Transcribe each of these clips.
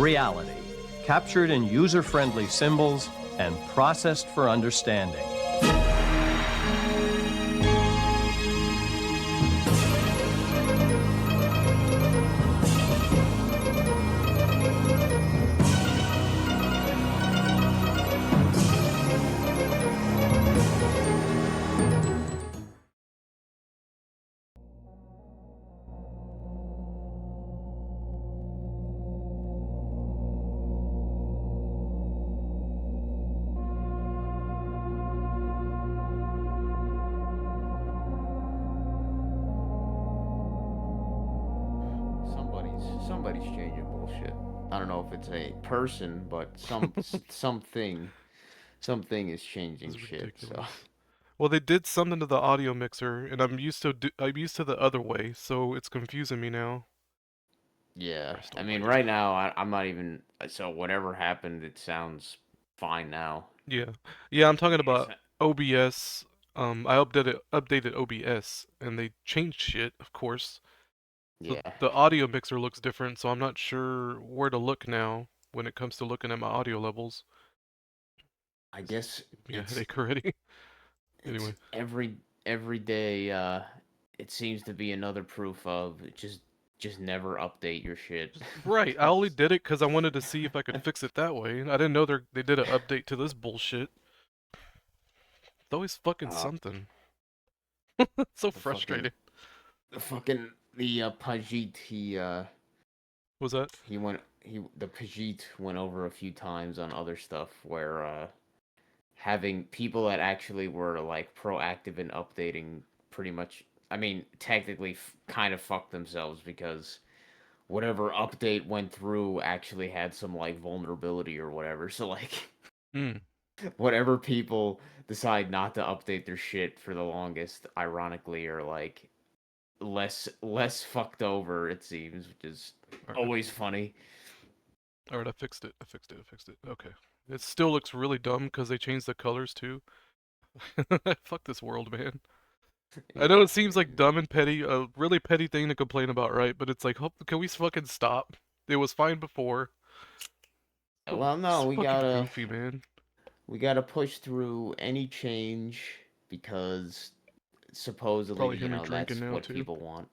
reality, captured in user-friendly symbols and processed for understanding. Somebody's changing bullshit. I don't know if it's a person, but something is changing This is shit. So ridiculous. Well, they did something to the audio mixer, and I'm used to the other way, so it's confusing me now. yeah, Christ I mean, Almighty. right now I'm not even. So whatever happened, it sounds fine now. Yeah, yeah. I'm talking It's about OBS. I updated OBS, and they changed shit, of course. So yeah. the audio mixer looks different, so I'm not sure where to look now when it comes to looking at my audio levels. I It's guess giving me a headache already. it's Anyway. every day. It seems to be another proof of just never update your shit. Right, I only did it because I wanted to see if I could fix it that way. I didn't know they did an update to this bullshit. It's always fucking uh, something. It's so the fucking frustrating. the fucking the Pajit Was that? he the Pajit went over a few times on other stuff where having people that actually were like proactive in updating pretty much, I mean, technically kind of fucked themselves because whatever update went through actually had some like vulnerability or whatever. So like Mm. whatever people decide not to update their shit for the longest, ironically, are like less fucked over, it seems, which is Alright. always funny. Alright, I fixed it. I fixed it. I fixed it. Okay. It still looks really dumb because they changed the colors too. Fuck this world, man. I know Yeah. it seems like dumb and petty, a really petty thing to complain about, right? But it's like, can we fucking stop? It was fine before. Well, no, It's fucking goofy, man. we gotta push through any change because supposedly, Probably hear me drinking that's now what too. people want.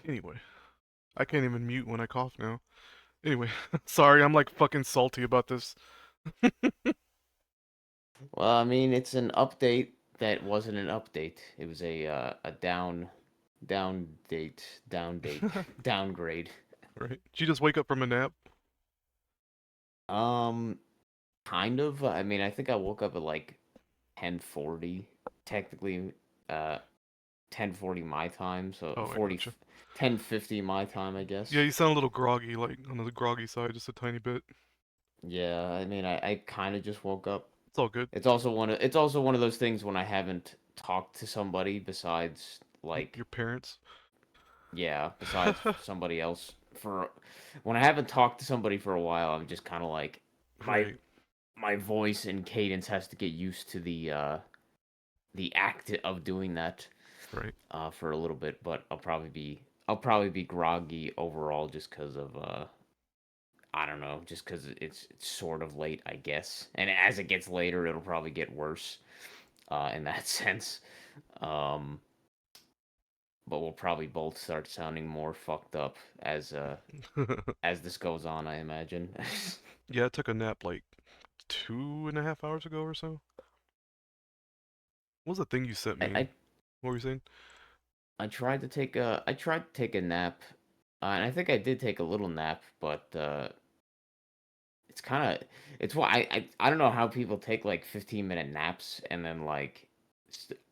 Anyway, I can't even mute when I cough now. Anyway, sorry, I'm like fucking salty about this. Well, I mean, it's an update that wasn't an update. It was a down date, downgrade. Right? Did you just wake up from a nap? Um, kind of. I mean, I think I woke up at like 10:40. Technically, uh, 10:40 my time, so Oh, I 40 gotcha. 10:50 my time, I Yeah, guess. you sound a little groggy, like on the groggy side, just a tiny bit. Yeah, I mean, I kind of just woke up. It's all good. It's also one of those things when I haven't talked to somebody besides Your like parents. yeah, besides somebody else for when I haven't talked to somebody for a while, I'm just kind of like my Right, my voice and cadence has to get used to the act of doing that right. for a little bit, but I'll probably be groggy overall just cuz of I don't know, just cuz it's sort of late, I guess. And as it gets later, it'll probably get worse in that sense. Um but we'll probably both start sounding more fucked up as this goes on, I imagine. Yeah, I took a nap like 2.5 hours ago or so. What was the thing you sent I, me? I What were you saying? I tried to take a nap, and I think I did take a little nap, but it's kind of it's why I don't know how people take like 15-minute naps and then like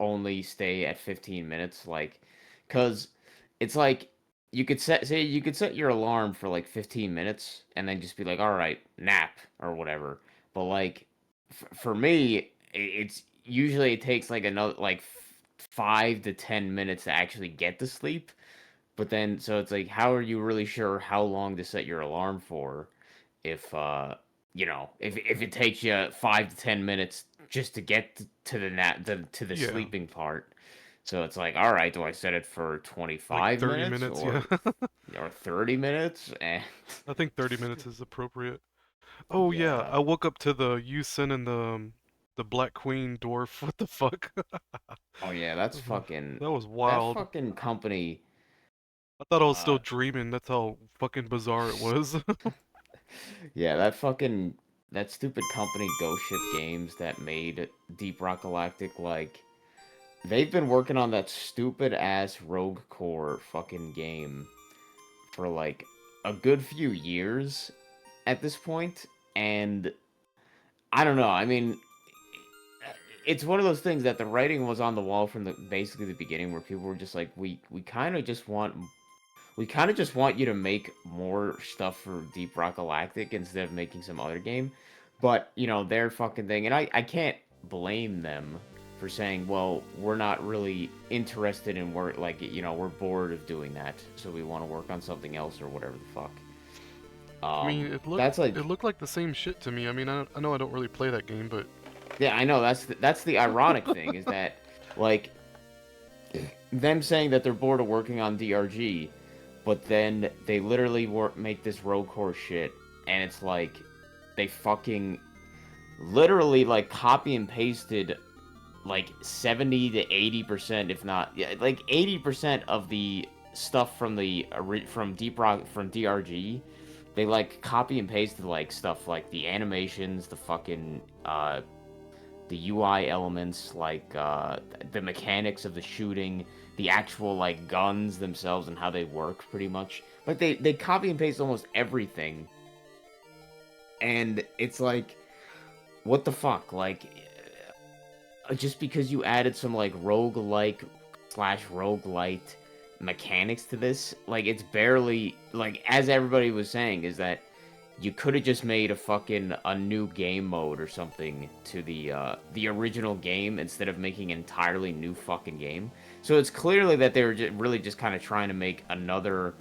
only stay at 15 minutes, like, cause it's like you could set your alarm for like 15 minutes and then just be like, all right, nap or whatever, but like for me it's usually it takes like another like 5 to 10 minutes to actually get to sleep. But then, so it's like, how are you really sure how long to set your alarm for if if it takes you 5 to 10 minutes just to get to the to the Yeah, sleeping part? So it's like, all right, do I set it for Like 25 30 minutes minutes, yeah. or 30 minutes? And I think 30 minutes is appropriate. Oh yeah, yeah. I woke up to the Yusin and the Black Queen dwarf. What the fuck? Oh yeah, That was that wild. fucking company. I thought I was still Uh, dreaming. That's how fucking bizarre it was. yeah, that stupid company Ghost Ship Games that made Deep Rock Galactic, like they've been working on that stupid ass Rogue Core fucking game for like a good few years at this point, and I don't know. I mean, it's one of those things that the writing was on the wall from the basically the beginning, where people were just like, we kind of just want you to make more stuff for Deep Rock Galactic instead of making some other game. But, you know, their fucking thing, and I can't blame them for saying, well, we're not really interested in work, like, you know, we're bored of doing that, so we want to work on something else or whatever the fuck. I mean, That's it like, looked like the same shit to me. I mean, I know I don't really play that game, but yeah, I know, that's the ironic thing, is that, like, them saying that they're bored of working on DRG, but then they literally make this rogue core shit, and it's like they fucking literally like copy and pasted like 70 to 80%, if not, yeah, like 80% of the stuff from from Deep Rock from DRG. They like copy and pasted like stuff like the animations, the fucking the UI elements, like the mechanics of the shooting, the actual like guns themselves and how they work, pretty much. Like they copy and paste almost everything, and it's like, what the fuck? Like, just because you added some like roguelike slash roguelite mechanics to this, like it's barely like, as everybody was saying, is that you could have just made a new game mode or something to the original game instead of making an entirely new fucking game. So it's clearly that they were really just kind of trying to make another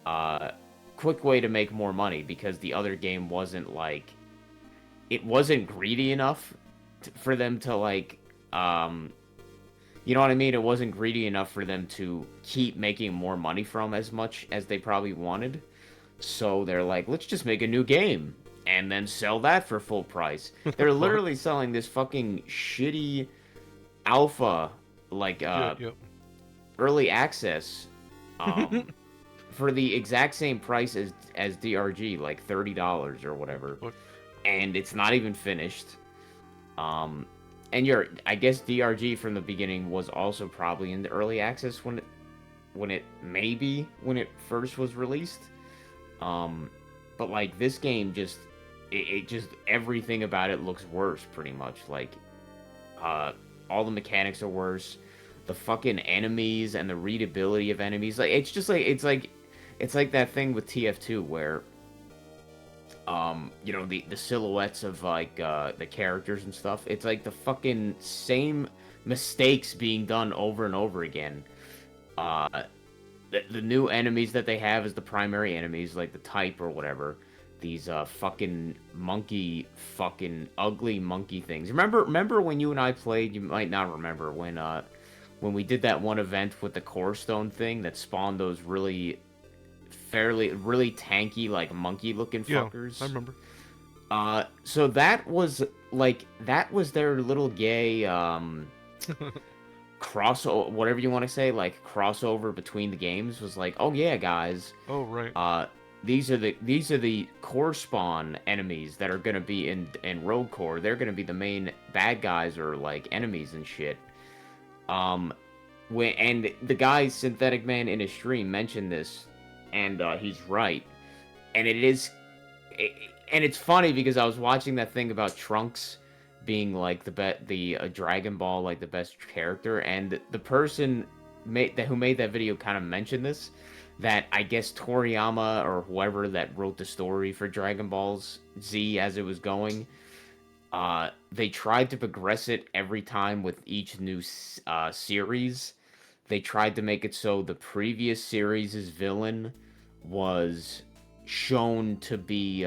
uh quick way to make more money, because the other game wasn't like, it wasn't greedy enough for them to like, um you know what I mean? It wasn't greedy enough for them to keep making more money from as much as they probably wanted. So they're like, let's just make a new game and then sell that for full price. They're fuck. literally selling this fucking shitty alpha, like Yeah, yep. early access, um for the exact same price as DRG, like $30 or whatever. Fuck. And it's not even finished. Um and I guess DRG from the beginning was also probably in the early access when it first was released. But like this game just, it just, everything about it looks worse, pretty much. Like, all the mechanics are worse. The fucking enemies and the readability of enemies, like it's just like it's like that thing with TF2 where, you know, the silhouettes of like the characters and stuff. It's like the fucking same mistakes being done over and over again. Uh, the new enemies that they have as the primary enemies, like the type or whatever, these fucking monkey, fucking ugly monkey things. Remember when you and I played? You might not remember when we did that one event with the core stone thing that spawned those really really tanky, like monkey looking Yeah, I fuckers. remember. So that was like, that was their little gay crossover, whatever you want to say, like crossover between the games, was like, oh yeah, guys, Oh, right. uh, these are the core spawn enemies that are gonna be in Rogue Core. They're gonna be the main bad guys or like enemies and shit. Um, and the guy Synthetic Man in his stream mentioned this, and he's right. And and it's funny because I was watching that thing about Trunks being like the Dragon Ball, like the best character, and the person who made that video kind of mentioned this, that I guess Toriyama or whoever that wrote the story for Dragon Ball's Z as it was going, they tried to progress it every time with each new series. They tried to make it so the previous series' villain was shown to be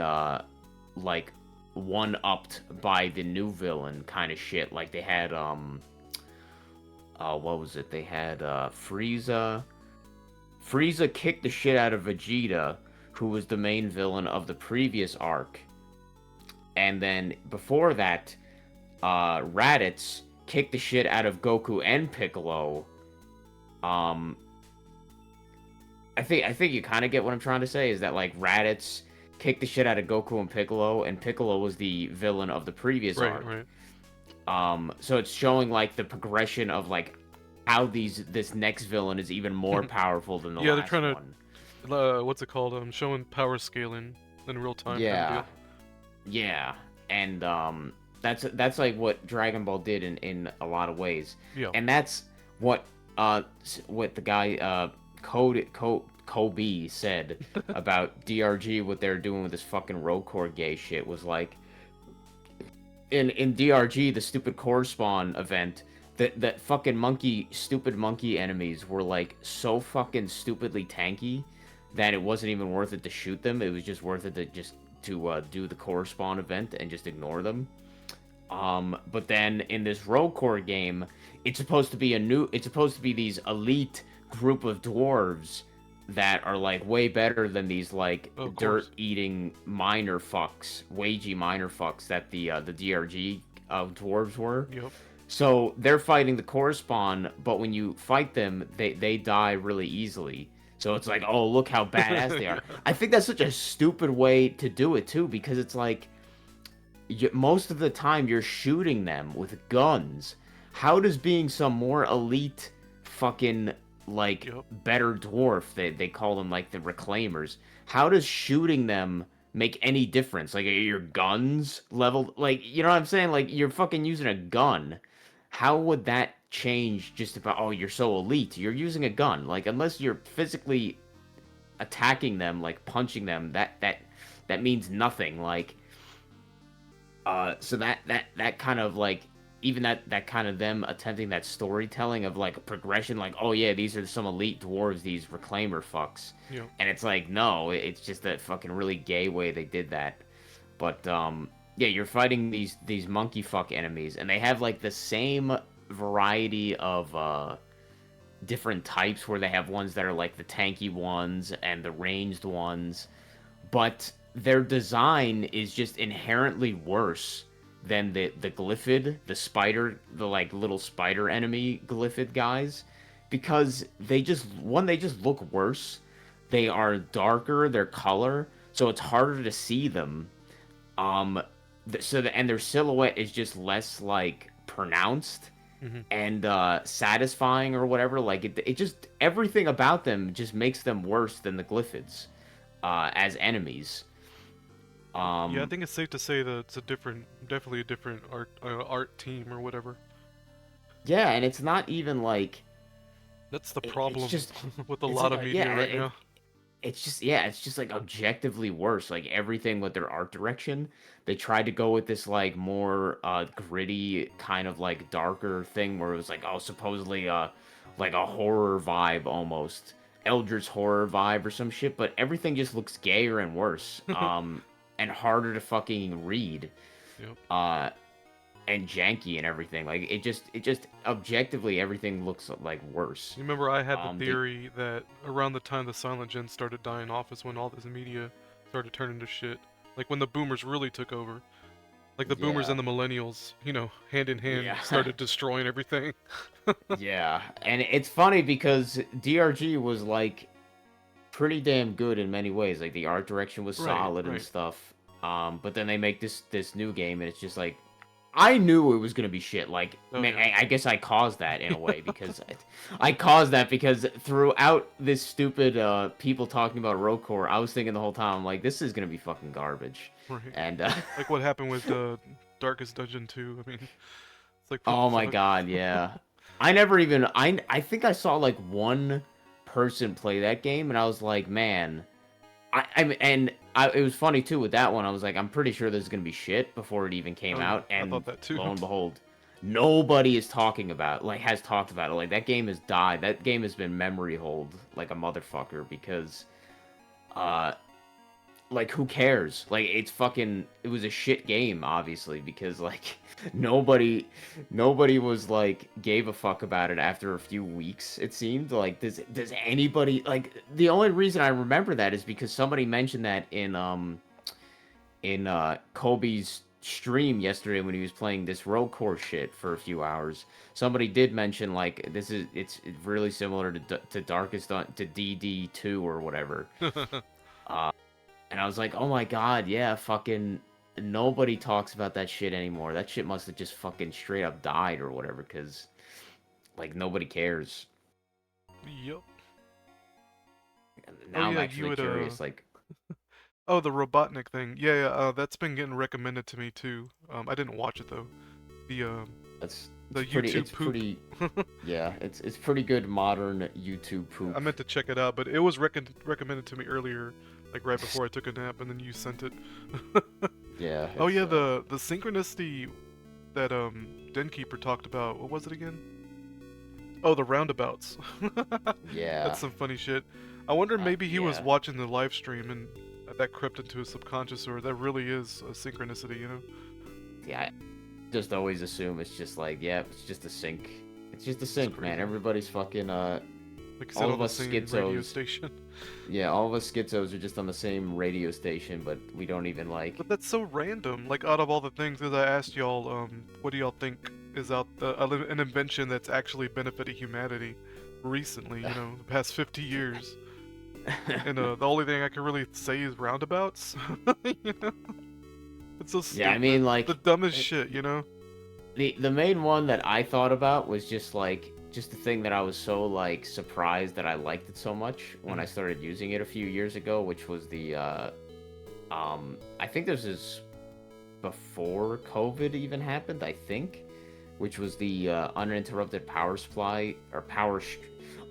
like one upped by the new villain kind of shit. Like they had what was it? They had Frieza. Frieza kicked the shit out of Vegeta, who was the main villain of the previous arc. And then before that, Raditz kicked the shit out of Goku and Piccolo. I think you kind of get what I'm trying to say, is that like Raditz kicked the shit out of Goku and Piccolo was the villain of the previous arc. Right. So it's showing like the progression of like how this next villain is even more powerful than the Yeah, last they're trying one. to what's it called? Showing power scaling in real time. Yeah. Kind of deal. Yeah. And that's like what Dragon Ball did in a lot of ways. Yeah. And that's what the guy Kobe said about DRG, what they're doing with this fucking Rocore gay shit, was like in DRG, the stupid core spawn event, that fucking stupid monkey enemies were like so fucking stupidly tanky that it wasn't even worth it to shoot them. It was just worth it to do the core spawn event and just ignore them. But then in this Rocore game, it's supposed to be these elite group of dwarves that are like way better than these like dirt-eating miner fucks, wagey miner fucks that the DRG dwarves were. Yep. So they're fighting the core spawn, but when you fight them, they die really easily. So it's like, oh, look how badass they are. I think that's such a stupid way to do it too, because it's like most of the time you're shooting them with guns. How does being some more elite fucking like better dwarf, they call them like the reclaimers, how does shooting them make any difference? Like, are your guns leveled? Like, you know what I'm saying? Like, you're fucking using a gun. How would that change just about, oh, you're so elite, you're using a gun? Like, unless you're physically attacking them, like punching them, that means nothing. Like, so that kind of like, even that kind of them attempting that storytelling of like progression, like, oh yeah, these are some elite dwarves, these reclaimer fucks. Yeah. And it's like, no, it's just that fucking really gay way they did that. But yeah, you're fighting these monkey fuck enemies, and they have like the same variety of different types, where they have ones that are like the tanky ones and the ranged ones, but their design is just inherently worse than the Glyphid, the spider, the like little spider enemy Glyphid guys, because they just look worse. They are darker, their color, so it's harder to see them. And their silhouette is just less like pronounced and satisfying or whatever. Like it just, everything about them just makes them worse than the Glyphids as enemies. Yeah, I think it's safe to say that it's definitely a different art team or whatever. Yeah, and it's not even like, that's the problem just, with a lot of media right now. It's just like objectively worse. Like everything with their art direction, they tried to go with this like more gritty kind of like darker thing, where it was like, oh, supposedly like a horror vibe almost, Eldritch horror vibe or some shit, but everything just looks gayer and worse. And harder to fucking read. Yep. And janky and everything. Like it just objectively everything looks like worse. You remember I had the theory that around the time the Silent Gen started dying off is when all this media started turning to shit. Like when the boomers really took over. Like the boomers and the millennials, you know, hand in hand, started destroying everything. Yeah, and it's funny because DRG was like pretty damn good in many ways. Like the art direction was solid and stuff. But then they make this new game, and it's just like, I knew it was gonna be shit. Like, I guess I caused that in a way, because I caused that because throughout this stupid people talking about Rocore, I was thinking the whole time, like, this is gonna be fucking garbage. Right. And like what happened with Darkest Dungeon 2. I mean, it's like, oh my god, yeah. I never even I think I saw like one person play that game, and I was like, man, it was funny too with that one. I was like, I'm pretty sure this is gonna be shit before it even came out, and I thought that too. Lo and behold, nobody is talking about has talked about it. Like that game has died. That game has been memory hold like a motherfucker, because like, who cares? Like, it's fucking, it was a shit game, obviously, because, like, nobody, nobody was, like, gave a fuck about it after a few weeks, it seemed. Like, does anybody, like, the only reason I remember that is because somebody mentioned that in Kobe's stream yesterday when he was playing this road course shit for a few hours. Somebody did mention, like, it's really similar to Darkest to DD2 or whatever. Uh, and I was like, oh my god, yeah, fucking nobody talks about that shit anymore. That shit must have just fucking straight up died or whatever, because, like, nobody cares. Yep. Oh Now I'm yeah, you actually would curious, like, Oh, the Robotnik thing. Yeah, yeah, that's been getting recommended to me too. I didn't watch it though. The it's, the pretty, YouTube poop. yeah, it's pretty good modern YouTube poop. I meant to check it out, but it was recommended to me earlier, like right before I took a nap, and then you sent it. Yeah. Oh yeah, the synchronicity that Denkeeper talked about. What was it again? Oh, the roundabouts. Yeah. That's some funny shit. I wonder maybe he was yeah. watching the live stream and that crept into his subconscious, or that really is a synchronicity, you know? Yeah, I just always assume it's just like, yeah, it's just a sync. It's just a sync, man. crazy. Everybody's fucking, Like I said, all on of the us same radio schizos. station. Yeah, all of us schizos are just on the same radio station, but we don't even, like... But that's so random. Like, out of all the things that I asked y'all, what do y'all think is out an invention that's actually benefited humanity recently, you know, the past 50 years? And the only thing I can really say is roundabouts. You know? It's so stupid. Yeah, I mean, like... The dumbest shit, you know? The main one that I thought about was just, like... Just the thing that I was so, like, surprised that I liked it so much when I started using it a few years ago, which was the, I think this is before COVID even happened, I think, which was the uninterrupted power supply, or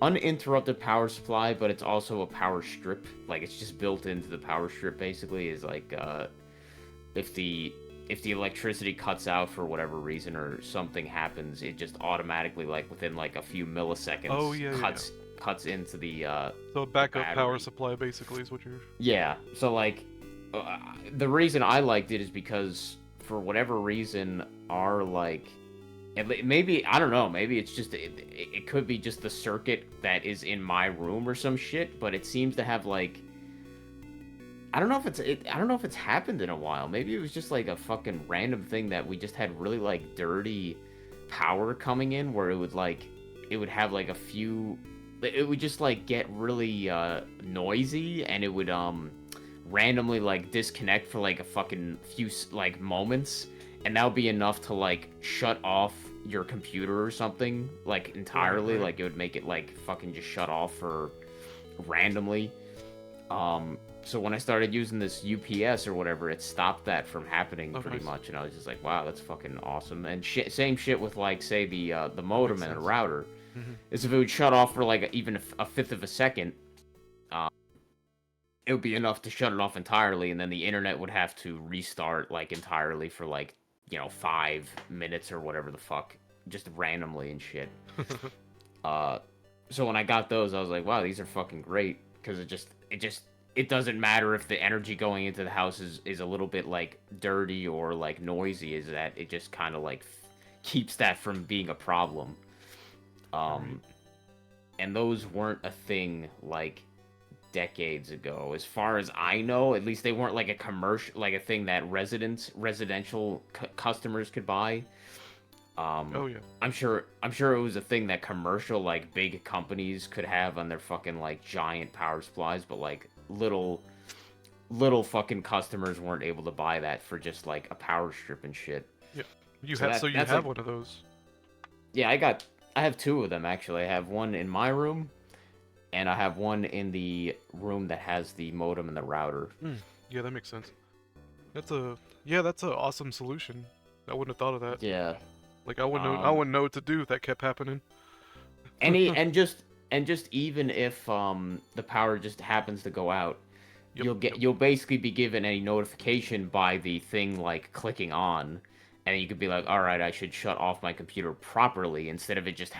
uninterrupted power supply, but it's also a power strip. Like, it's just built into the power strip, basically, is like, if the electricity cuts out for whatever reason or something happens, it just automatically, like, within, like, a few milliseconds, cuts into the, so a backup power battery. supply, basically, is what you're... Yeah, so, like, the reason I liked it is because, for whatever reason, our, like... Maybe, I don't know, maybe it's just, it could be just the circuit that is in my room or some shit, but it seems to have, like... I don't know if it's happened in a while. Maybe it was just, like, a fucking random thing that we just had really, like, dirty power coming in, where it would, like, it would have, like, a few... It would just, like, get really, noisy, and it would, randomly, like, disconnect for, like, a fucking few, like, moments, and that would be enough to, like, shut off your computer or something, like, entirely. Right. Like, it would make it, like, fucking just shut off for randomly. So when I started using this UPS or whatever, it stopped that from happening pretty much, and I was just like, wow, that's fucking awesome. And same shit with, like, say, the modem and the router. Is if it would shut off for, like, even a fifth of a second, it would be enough to shut it off entirely, and then the internet would have to restart, like, entirely for, like, you know, 5 minutes or whatever the fuck, just randomly and shit. So when I got those, I was like, wow, these are fucking great, because it doesn't matter if the energy going into the house is a little bit, like, dirty or, like, noisy, is that it just kind of, like, keeps that from being a problem. And those weren't a thing, like, decades ago. As far as I know, at least they weren't, like, a commercial, like, a thing that residential customers could buy. Oh yeah. I'm sure it was a thing that commercial, like, big companies could have on their fucking, like, giant power supplies, but, like, little fucking customers weren't able to buy that for just, like, a power strip and shit. Yeah. You So have that's like... one of those. Yeah, I have 2 of them, actually. I have one in my room, and I have one in the room that has the modem and the router. Yeah, that makes sense. That's a awesome solution. I wouldn't have thought of that. Yeah. Like, I wouldn't know what to do if that kept happening. and just even if the power just happens to go out, you'll basically be given a notification by the thing, like, clicking on, and you could be like, all right, I should shut off my computer properly, instead of it just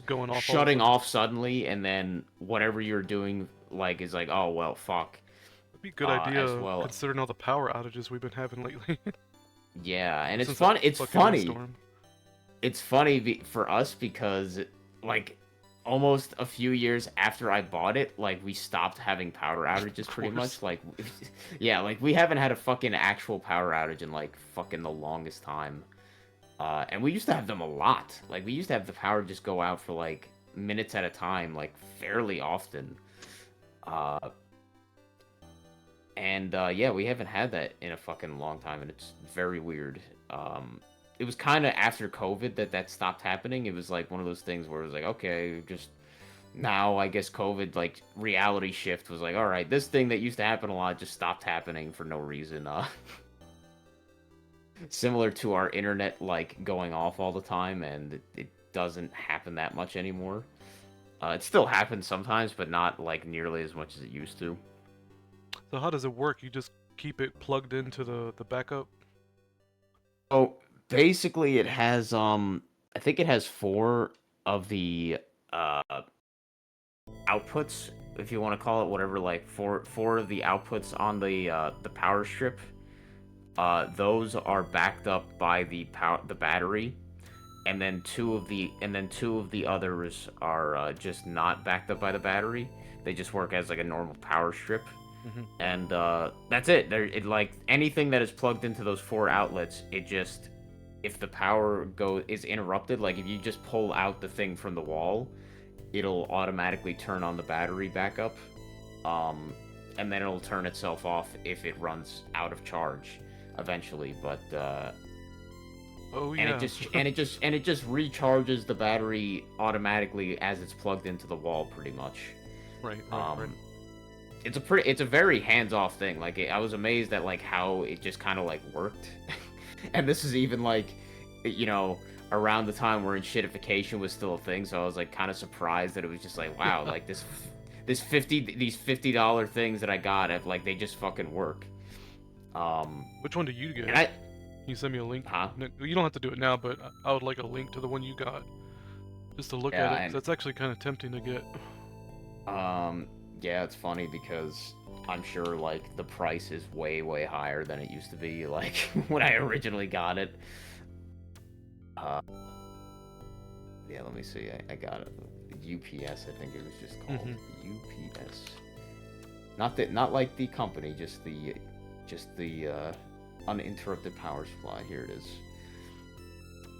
going off shutting off suddenly, and then whatever you're doing, like, is like, oh well, fuck. It'd be a good as idea well. considering all the power outages we've been having lately. Yeah, and it's Since fun. that It's fucking funny. windstorm. It's funny for us because like almost a few years after I bought it, like we stopped having power outages Of pretty course. much. Like, yeah, like we haven't had a fucking actual power outage in like fucking the longest time. And we used to have them a lot. Like we used to have the power just go out for like minutes at a time, like fairly often. Uh, and yeah, we haven't had that in a fucking long time, and it's very weird. It was kind of after COVID that stopped happening. It was like one of those things where it was like, okay, just now I guess COVID like reality shift was like, all right, this thing that used to happen a lot just stopped happening for no reason. Similar to our internet like going off all the time, and it doesn't happen that much anymore. It still happens sometimes, but not like nearly as much as it used to. So how does it work? You just keep it plugged into the backup? So basically, it has I think it has four of the uh outputs, if you want to call it whatever, like four of the outputs on the power strip. Those are backed up by the battery, and then two of the others are just not backed up by the battery. They just work as like a normal power strip. Mm-hmm. And that's it. It like anything that is plugged into those four outlets, it just if the power is interrupted, like if you just pull out the thing from the wall, it'll automatically turn on the battery backup, and then it'll turn itself off if it runs out of charge eventually. But Oh and yeah. it just recharges the battery automatically as it's plugged into the wall, pretty much. Right. It's a very hands-off thing. Like I was amazed at like how it just kind of like worked. And this is even like, you know, around the time where shitification was still a thing, so I was like kind of surprised that it was just like, wow, like these $50 things that I got, like they just fucking work. Which one do you get? And I Can you send me a link? huh? No, you don't have to do it now, but I would like a link to the one you got, just to look Yeah, at it. 'Cause and that's actually kind of tempting to get. yeah, it's funny because I'm sure like the price is way higher than it used to be, like when I originally got it. Yeah, let me see. I got it. UPS, I think it was just called UPS. Not like the company, just the uninterrupted power supply. Here it is.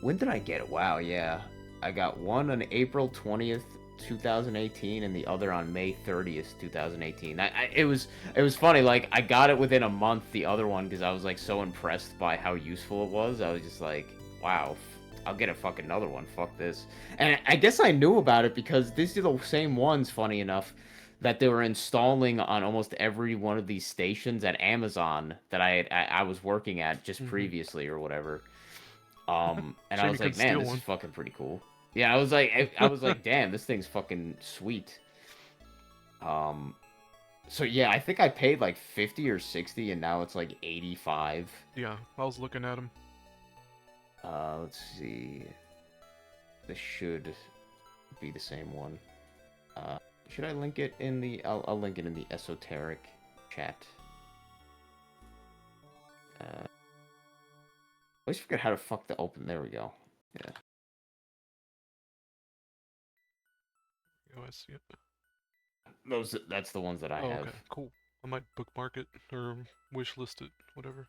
When did I get it? Wow, yeah. I got one on April 20th, 2018, and the other on May 30th, 2018. It was funny. Like I got it within a month. The other one because I was like so impressed by how useful it was. I was just like, wow, I'll get a fucking another one. Fuck this. And I guess I knew about it because these are the same ones. Funny enough, that they were installing on almost every one of these stations at Amazon that I was working at just previously or whatever. And I Shame you was like, couldn't man, steal this is one. fucking pretty cool. Yeah, I was like, damn, this thing's fucking sweet. So yeah, I think I paid like 50 or 60, and now it's like 85. Yeah, I was looking at them. Let's see. This should be the same one. Should I link it in the? I'll link it in the esoteric chat. I always forget how to fuck the open. There we go. Yeah. Oh, I see it. That's the ones that I Oh, have. okay, cool. I might bookmark it or wishlist it, whatever.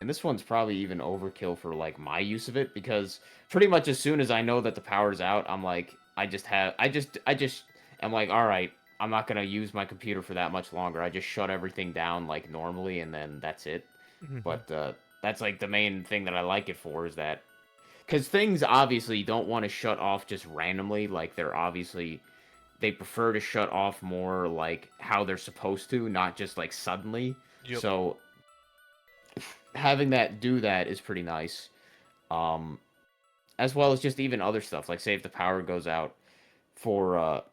And this one's probably even overkill for like my use of it because pretty much as soon as I know that the power's out, I'm like, I just am like, all right, I'm not gonna use my computer for that much longer. I just shut everything down like normally, and then that's it. But that's like the main thing that I like it for is that because things obviously don't want to shut off just randomly. Like they prefer to shut off more like how they're supposed to, not just like suddenly. Yep. So having that do that is pretty nice. As well as just even other stuff, like say if the power goes out for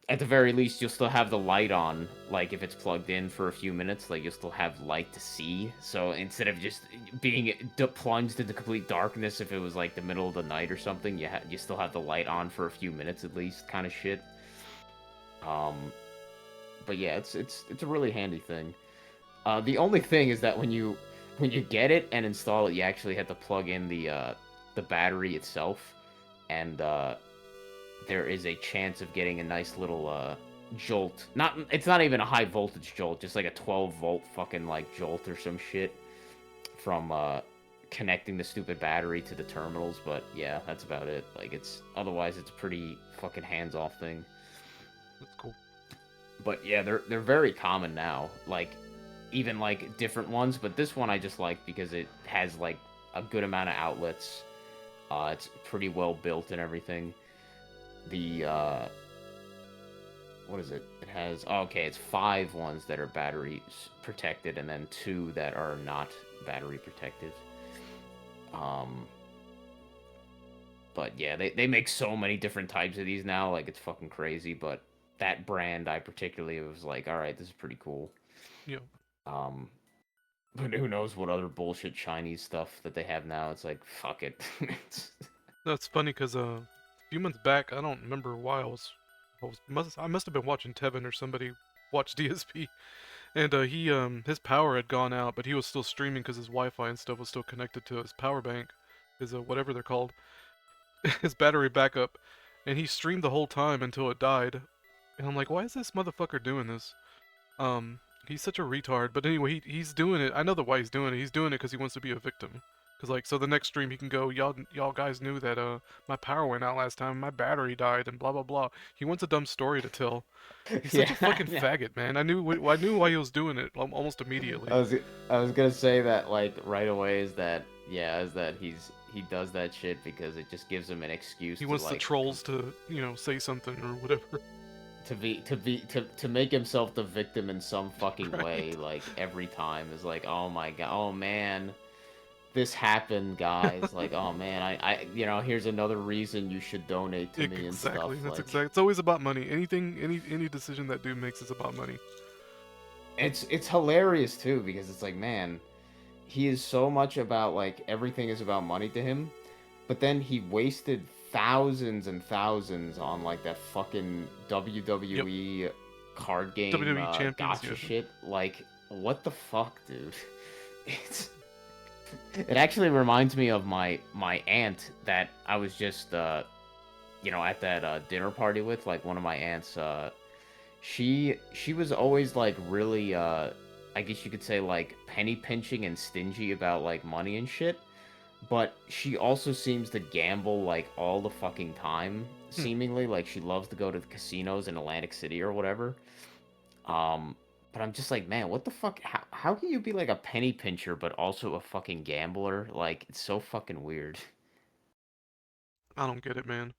at the very least you'll still have the light on, like if it's plugged in for a few minutes, like you'll still have light to see. So instead of just being plunged into complete darkness if it was like the middle of the night or something, you still have the light on for a few minutes at least, kind of shit. but yeah, it's a really handy thing. The only thing is that when you get it and install it, you actually have to plug in the battery itself, and there is a chance of getting a nice little jolt. It's not even a high voltage jolt, just like a 12-volt fucking like jolt or some shit from connecting the stupid battery to the terminals. But yeah, that's about it. Like otherwise it's a pretty fucking hands-off thing. That's cool. But yeah, they're very common now. Like even like different ones, but this one I just like because it has like a good amount of outlets. It's pretty well built and everything. The what is it? It has it's 5 ones that are battery protected and then 2 that are not battery protected. But yeah, they make so many different types of these now, like it's fucking crazy. But that brand I particularly was like, all right, this is pretty cool. Yeah. But who knows what other bullshit Chinese stuff that they have now? It's like, fuck it. That's funny because a few months back, I don't remember why I must have been watching Tevin or somebody watched DSP, and his power had gone out, but he was still streaming because his Wi-Fi and stuff was still connected to his power bank, his whatever they're called, his battery backup, and he streamed the whole time until it died, and I'm like, why is this motherfucker doing this? He's such a retard. But anyway, he's doing it. I know why he's doing it. He's doing it because he wants to be a victim. Cause like, so the next stream he can go, y'all guys knew that my power went out last time, my battery died, and blah blah blah. He wants a dumb story to tell. He's such a fucking faggot, man. I knew why he was doing it almost immediately. I was gonna say that like right away is that he does that shit because it just gives him an excuse. He wants like, the trolls to say something or whatever. To make himself the victim in some fucking way, like every time is like, oh my god, oh man, this happened, guys. Like, oh man, I here's another reason you should donate to me and stuff. Exactly, that's like, exactly. It's always about money. Any decision that dude makes is about money. It's hilarious too because it's like, man, he is so much about like everything is about money to him, but then he wasted thousands and thousands on like that fucking WWE card game WWE gotcha shit. Like, what the fuck, dude? It actually reminds me of my aunt that I was just at that dinner party with. Like one of my aunts, she was always like really I guess you could say like penny pinching and stingy about like money and shit. But she also seems to gamble like all the fucking time, seemingly. Like she loves to go to the casinos in Atlantic City or whatever. But I'm just like, man, what the fuck? How can you be like a penny pincher but also a fucking gambler? Like, it's so fucking weird. I don't get it, man.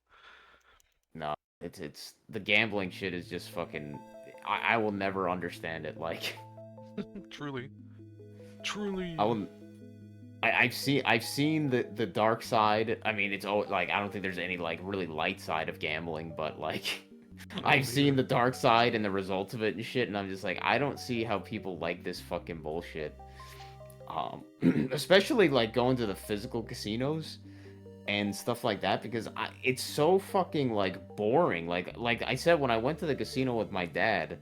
No, it's the gambling shit is just fucking. I will never understand it. Like, Truly. I will. I've seen the dark side. I mean, it's always like I don't think there's any like really light side of gambling, but like I've seen the dark side and the results of it and shit, and I'm just like, I don't see how people like this fucking bullshit. Especially like going to the physical casinos and stuff like that because it's so fucking like boring. Like I said, when I went to the casino with my dad,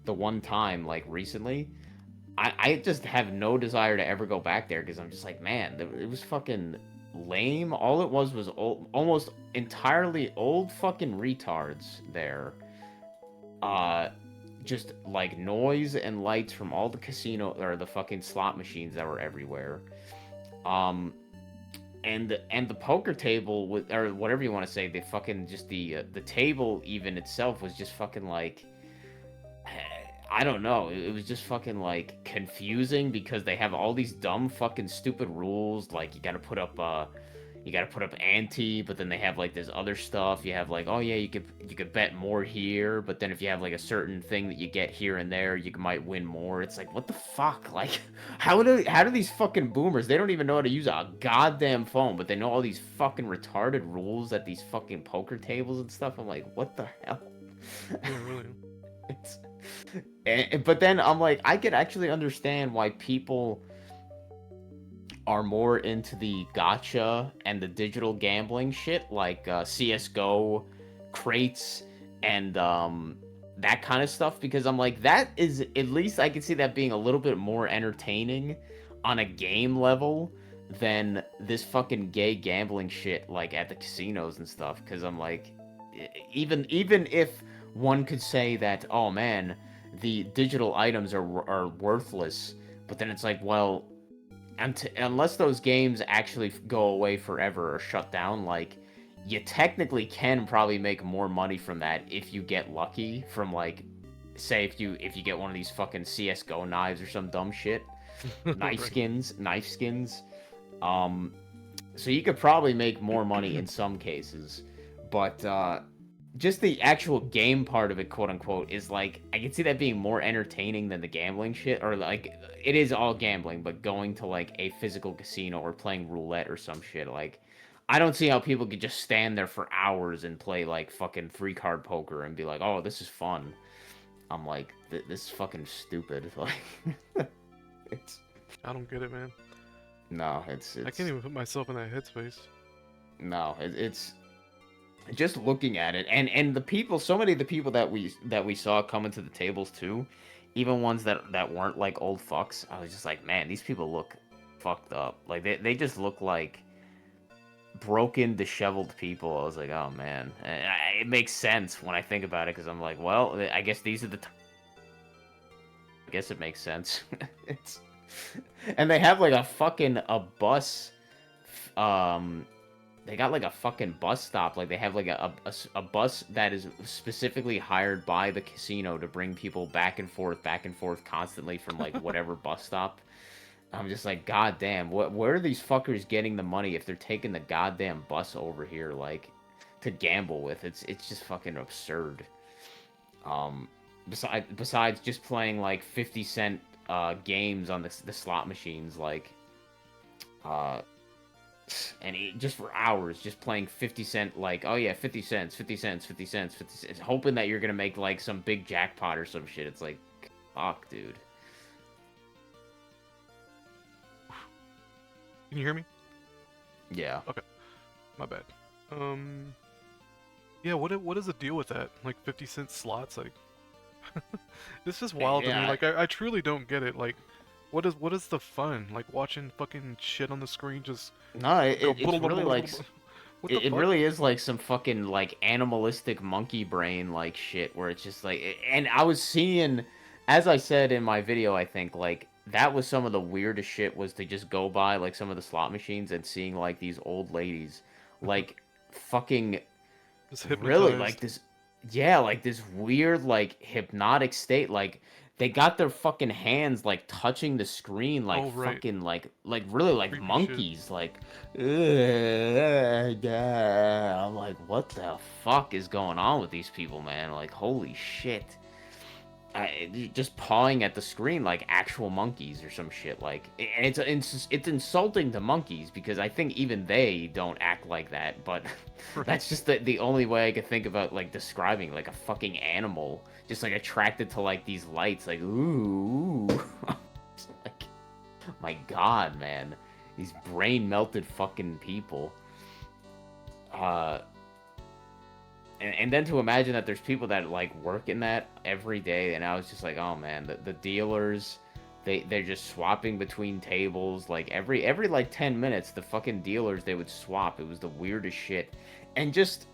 the one time like recently. I just have no desire to ever go back there because I'm just like, man, it was fucking lame. All it was almost entirely old fucking retards there. Just like noise and lights from all the casino or the fucking slot machines that were everywhere. And the poker table with or whatever you want to say, the fucking just the table even itself was just fucking like. I don't know. It was just fucking like confusing because they have all these dumb fucking stupid rules. Like you gotta put up ante, but then they have like this other stuff. You have like, oh yeah, you could bet more here, but then if you have like a certain thing that you get here and there, you might win more. It's like, what the fuck? Like, how do these fucking boomers? They don't even know how to use a goddamn phone, but they know all these fucking retarded rules at these fucking poker tables and stuff. I'm like, what the hell? Yeah, really. But then I'm like, I could actually understand why people are more into the gacha and the digital gambling shit, like CS:GO, crates, and that kind of stuff, because I'm like, that is, at least I can see that being a little bit more entertaining on a game level than this fucking gay gambling shit like at the casinos and stuff. Because I'm like, even if one could say that, oh man, the digital items are worthless, but then it's like, well, unless those games actually go away forever or shut down, like, you technically can probably make more money from that if you get lucky from, like, say if you get one of these fucking CS:GO knives or some dumb shit, knife skins. So you could probably make more money in some cases, but just the actual game part of it, quote unquote, is like, I can see that being more entertaining than the gambling shit, or like, it is all gambling, but going to like a physical casino or playing roulette or some shit, like, I don't see how people could just stand there for hours and play like fucking 3-card poker and be like, oh, this is fun. I'm like, this is fucking stupid. Like, it's. I don't get it, man. No, it's. I can't even put myself in that headspace. No, it's just looking at it, and the people, so many of the people that we saw coming to the tables too, even ones that weren't like old fucks. I was just like, man, these people look fucked up. Like they just look like broken, disheveled people. I was like, oh man, and it makes sense when I think about it, because I'm like, well, I guess these are the. I guess it makes sense. It's. And they have like a bus, they got like a fucking bus stop. Like they have like a bus that is specifically hired by the casino to bring people back and forth constantly from like whatever bus stop. I'm just like, god damn, where are these fuckers getting the money if they're taking the goddamn bus over here, like, to gamble with? It's just fucking absurd. Besides just playing like 50-cent games on the slot machines, like, and just for hours, just playing 50-cent, like, oh yeah, 50 cents, 50 cents, 50 cents, 50 cents, hoping that you're gonna make like some big jackpot or some shit. It's like, fuck, dude. Can you hear me? Yeah. Okay. My bad. Yeah, what is the deal with that? Like 50-cent slots, like it's just wild to me. Like I truly don't get it. Like what is the fun? Like watching fucking shit on the screen just No, it's really like it really is like some fucking like animalistic monkey brain like shit, where it's just like, and I was seeing, as I said in my video, I think like that was some of the weirdest shit, was to just go by like some of the slot machines and seeing like these old ladies like fucking really like this, yeah, like this weird like hypnotic state, like they got their fucking hands like touching the screen, like fucking like really like creepy monkeys shit. Like I'm like, what the fuck is going on with these people, man? Like, holy shit. Just pawing at the screen like actual monkeys or some shit, like, and it's insulting to monkeys, because I think even they don't act like that, but that's just the only way I could think about like describing like a fucking animal just like attracted to like these lights, like, ooh. Like, my god, man, these brain melted fucking people. And then to imagine that there's people that like work in that every day, and I was just like, oh man, the dealers, they're just swapping between tables, like every like 10 minutes, the fucking dealers, they would swap. It was the weirdest shit. And just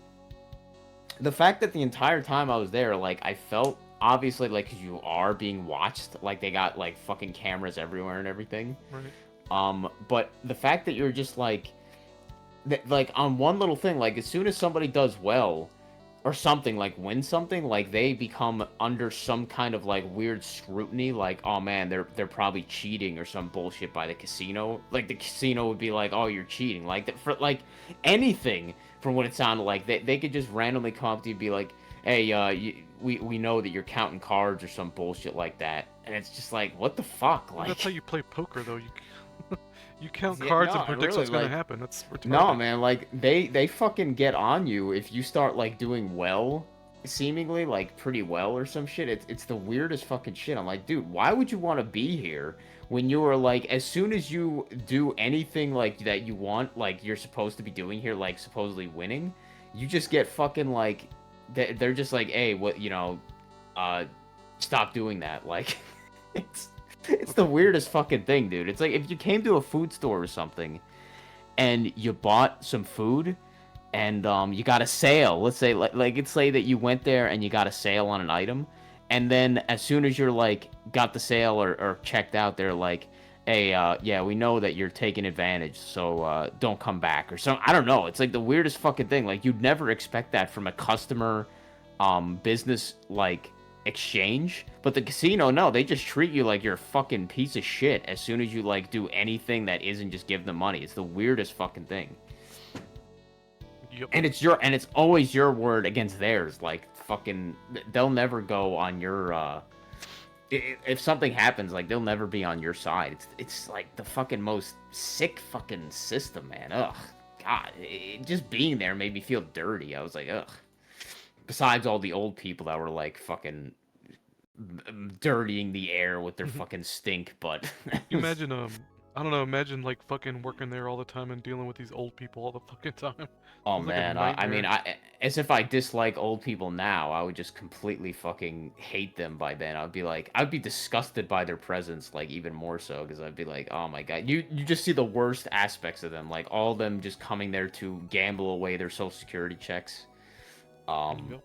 the fact that the entire time I was there, like, I felt obviously like, 'cause you are being watched, like they got like fucking cameras everywhere and everything. Right. But the fact that you're just like that, like on one little thing, like as soon as somebody does well or something, like win something, like they become under some kind of like weird scrutiny, like, oh man, they're probably cheating or some bullshit by the casino. Like the casino would be like, oh, you're cheating, like for like anything, from what it sounded like. They could just randomly come up to you and be like, hey, we know that you're counting cards or some bullshit like that, and it's just like, what the fuck? Like, well, that's how you play poker, though. You count cards and predict what's gonna happen. That's retarded. No, man, like they fucking get on you if you start like doing well, seemingly like pretty well or some shit. It's the weirdest fucking shit. I'm like, dude, why would you want to be here when you are like, as soon as you do anything like that you want, like you're supposed to be doing here, like supposedly winning, you just get fucking like, they're just like, hey, what, you know, stop doing that. Like, it's the weirdest fucking thing, dude. It's like if you came to a food store or something and you bought some food and you got a sale. Let's say let's say that you went there and you got a sale on an item, and then as soon as you're like got the sale or checked out, they're like, hey, yeah, we know that you're taking advantage, so don't come back or something. I don't know. It's like the weirdest fucking thing. Like you'd never expect that from a customer business like exchange, but the casino, no, they just treat you like you're a fucking piece of shit as soon as you like do anything that isn't just give them money. It's the weirdest fucking thing. Yep. And it's always your word against theirs. Like fucking, they'll never go on your. If something happens, like they'll never be on your side. It's like the fucking most sick fucking system, man. Ugh, God, just being there made me feel dirty. I was like, ugh. Besides all the old people that were like fucking dirtying the air with their fucking stink, but You imagine, I don't know, imagine like fucking working there all the time and dealing with these old people all the fucking time. Oh Sounds like a man, I mean, nightmare. as if I dislike old people now, I would just completely fucking hate them by then. I'd be disgusted by their presence, like even more so, because I'd be like, oh my god, you just see the worst aspects of them, like all of them just coming there to gamble away their social security checks, Yep.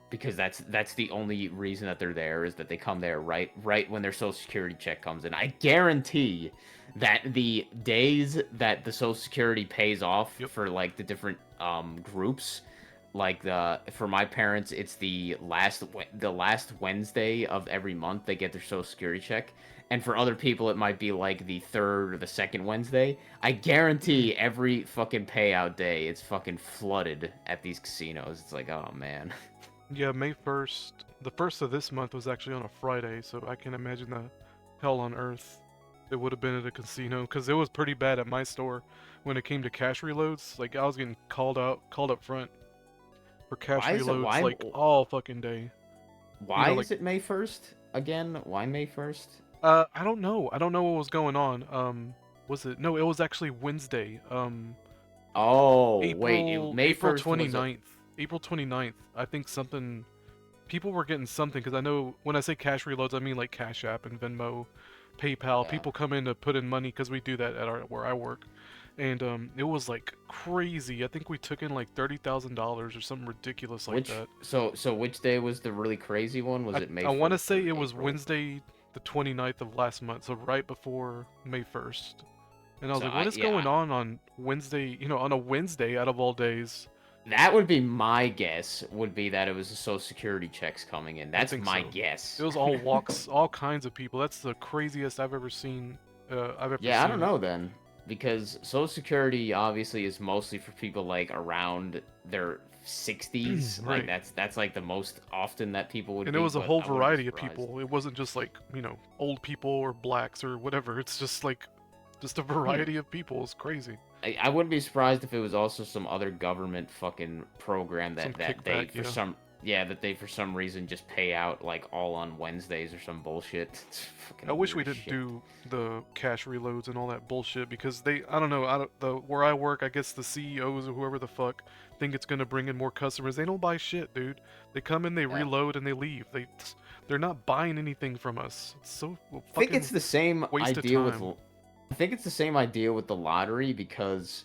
because that's the only reason that they're there is that they come there right when their social security check comes in. I guarantee that the days that the social security pays off Yep. for like the different groups, like for my parents it's the last Wednesday of every month they get their social security check, and for other people it might be like the third or the second Wednesday. I guarantee every fucking payout day it's fucking flooded at these casinos. It's like, oh man. Yeah, May 1st. The first of this month was actually on a Friday, so I can imagine the hell on earth it would have been at a casino, because it was pretty bad at my store when it came to cash reloads. Like, I was getting called up front for cash Why is it reloads, like, all fucking day. why like, is it May 1st again? Why May 1st? I don't know. I don't know what was going on. Was it? No, it was actually Wednesday. Oh, wait, May April 1st was 29th. April 29th. I think something. People were getting something, because I know when I say cash reloads, I mean like Cash App and Venmo, PayPal. Yeah. People come in to put in money, because we do that at where I work, and it was like crazy. I think we took in like $30,000 or something ridiculous like that. So which day was the really crazy one? Was it May 1st? I want to say or it was April? Wednesday, the 29th of last month, so right before May 1st. And I was So like, what is going on Wednesday, on a Wednesday out of all days? That would be my guess, would be that it was the social security checks coming in. I That's think my so. guess. It was all walks, all kinds of people. That's the craziest I've ever seen. Yeah, I don't know then, because social security obviously is mostly for people like around their 60s. Right. Like that's like the most often that people would And be, it was a but whole I wouldn't be variety of surprised. people. It wasn't just like, old people or blacks or whatever. It's just like, just a variety of people. It's crazy. I wouldn't be surprised if it was also some other government fucking program Some that they kickback, for yeah. some that they for some reason just pay out like all on Wednesdays or some bullshit. It's fucking I wish we weird as didn't shit. do the cash reloads and all that bullshit, because I don't know, where I work, I guess the CEOs or whoever the fuck think it's gonna bring in more customers. They don't buy shit, dude. They come in, they Yeah. reload, and they leave. They're not buying anything from us. It's so I think fucking it's the same waste of idea with time. I think it's the same idea with the lottery, because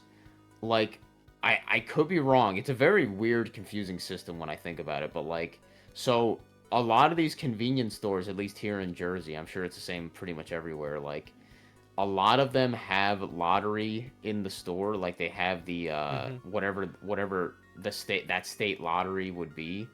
like I could be wrong. It's a very weird, confusing system when I think about it, but like, so a lot of these convenience stores, at least here in Jersey, I'm sure it's the same pretty much everywhere, like a lot of them have lottery in the store. Like they have the whatever the state lottery would be.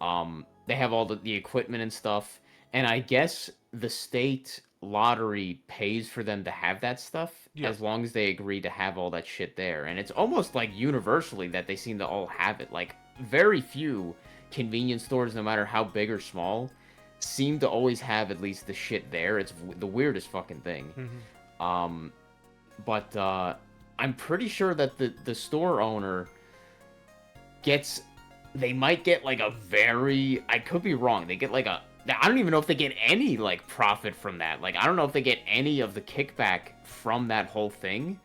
They have all the equipment and stuff, and I guess the state lottery pays for them to have that stuff, Yeah. as long as they agree to have all that shit there. And it's almost like universally that they seem to all have it. Like very few convenience stores, no matter how big or small, seem to always have at least the shit there. It's the weirdest fucking thing. Mhm. But I'm pretty sure that the store owner gets, they might get like a very, I could be wrong, they get like a, I don't even know if they get any like profit from that. Like I don't know if they get any of the kickback from that whole thing.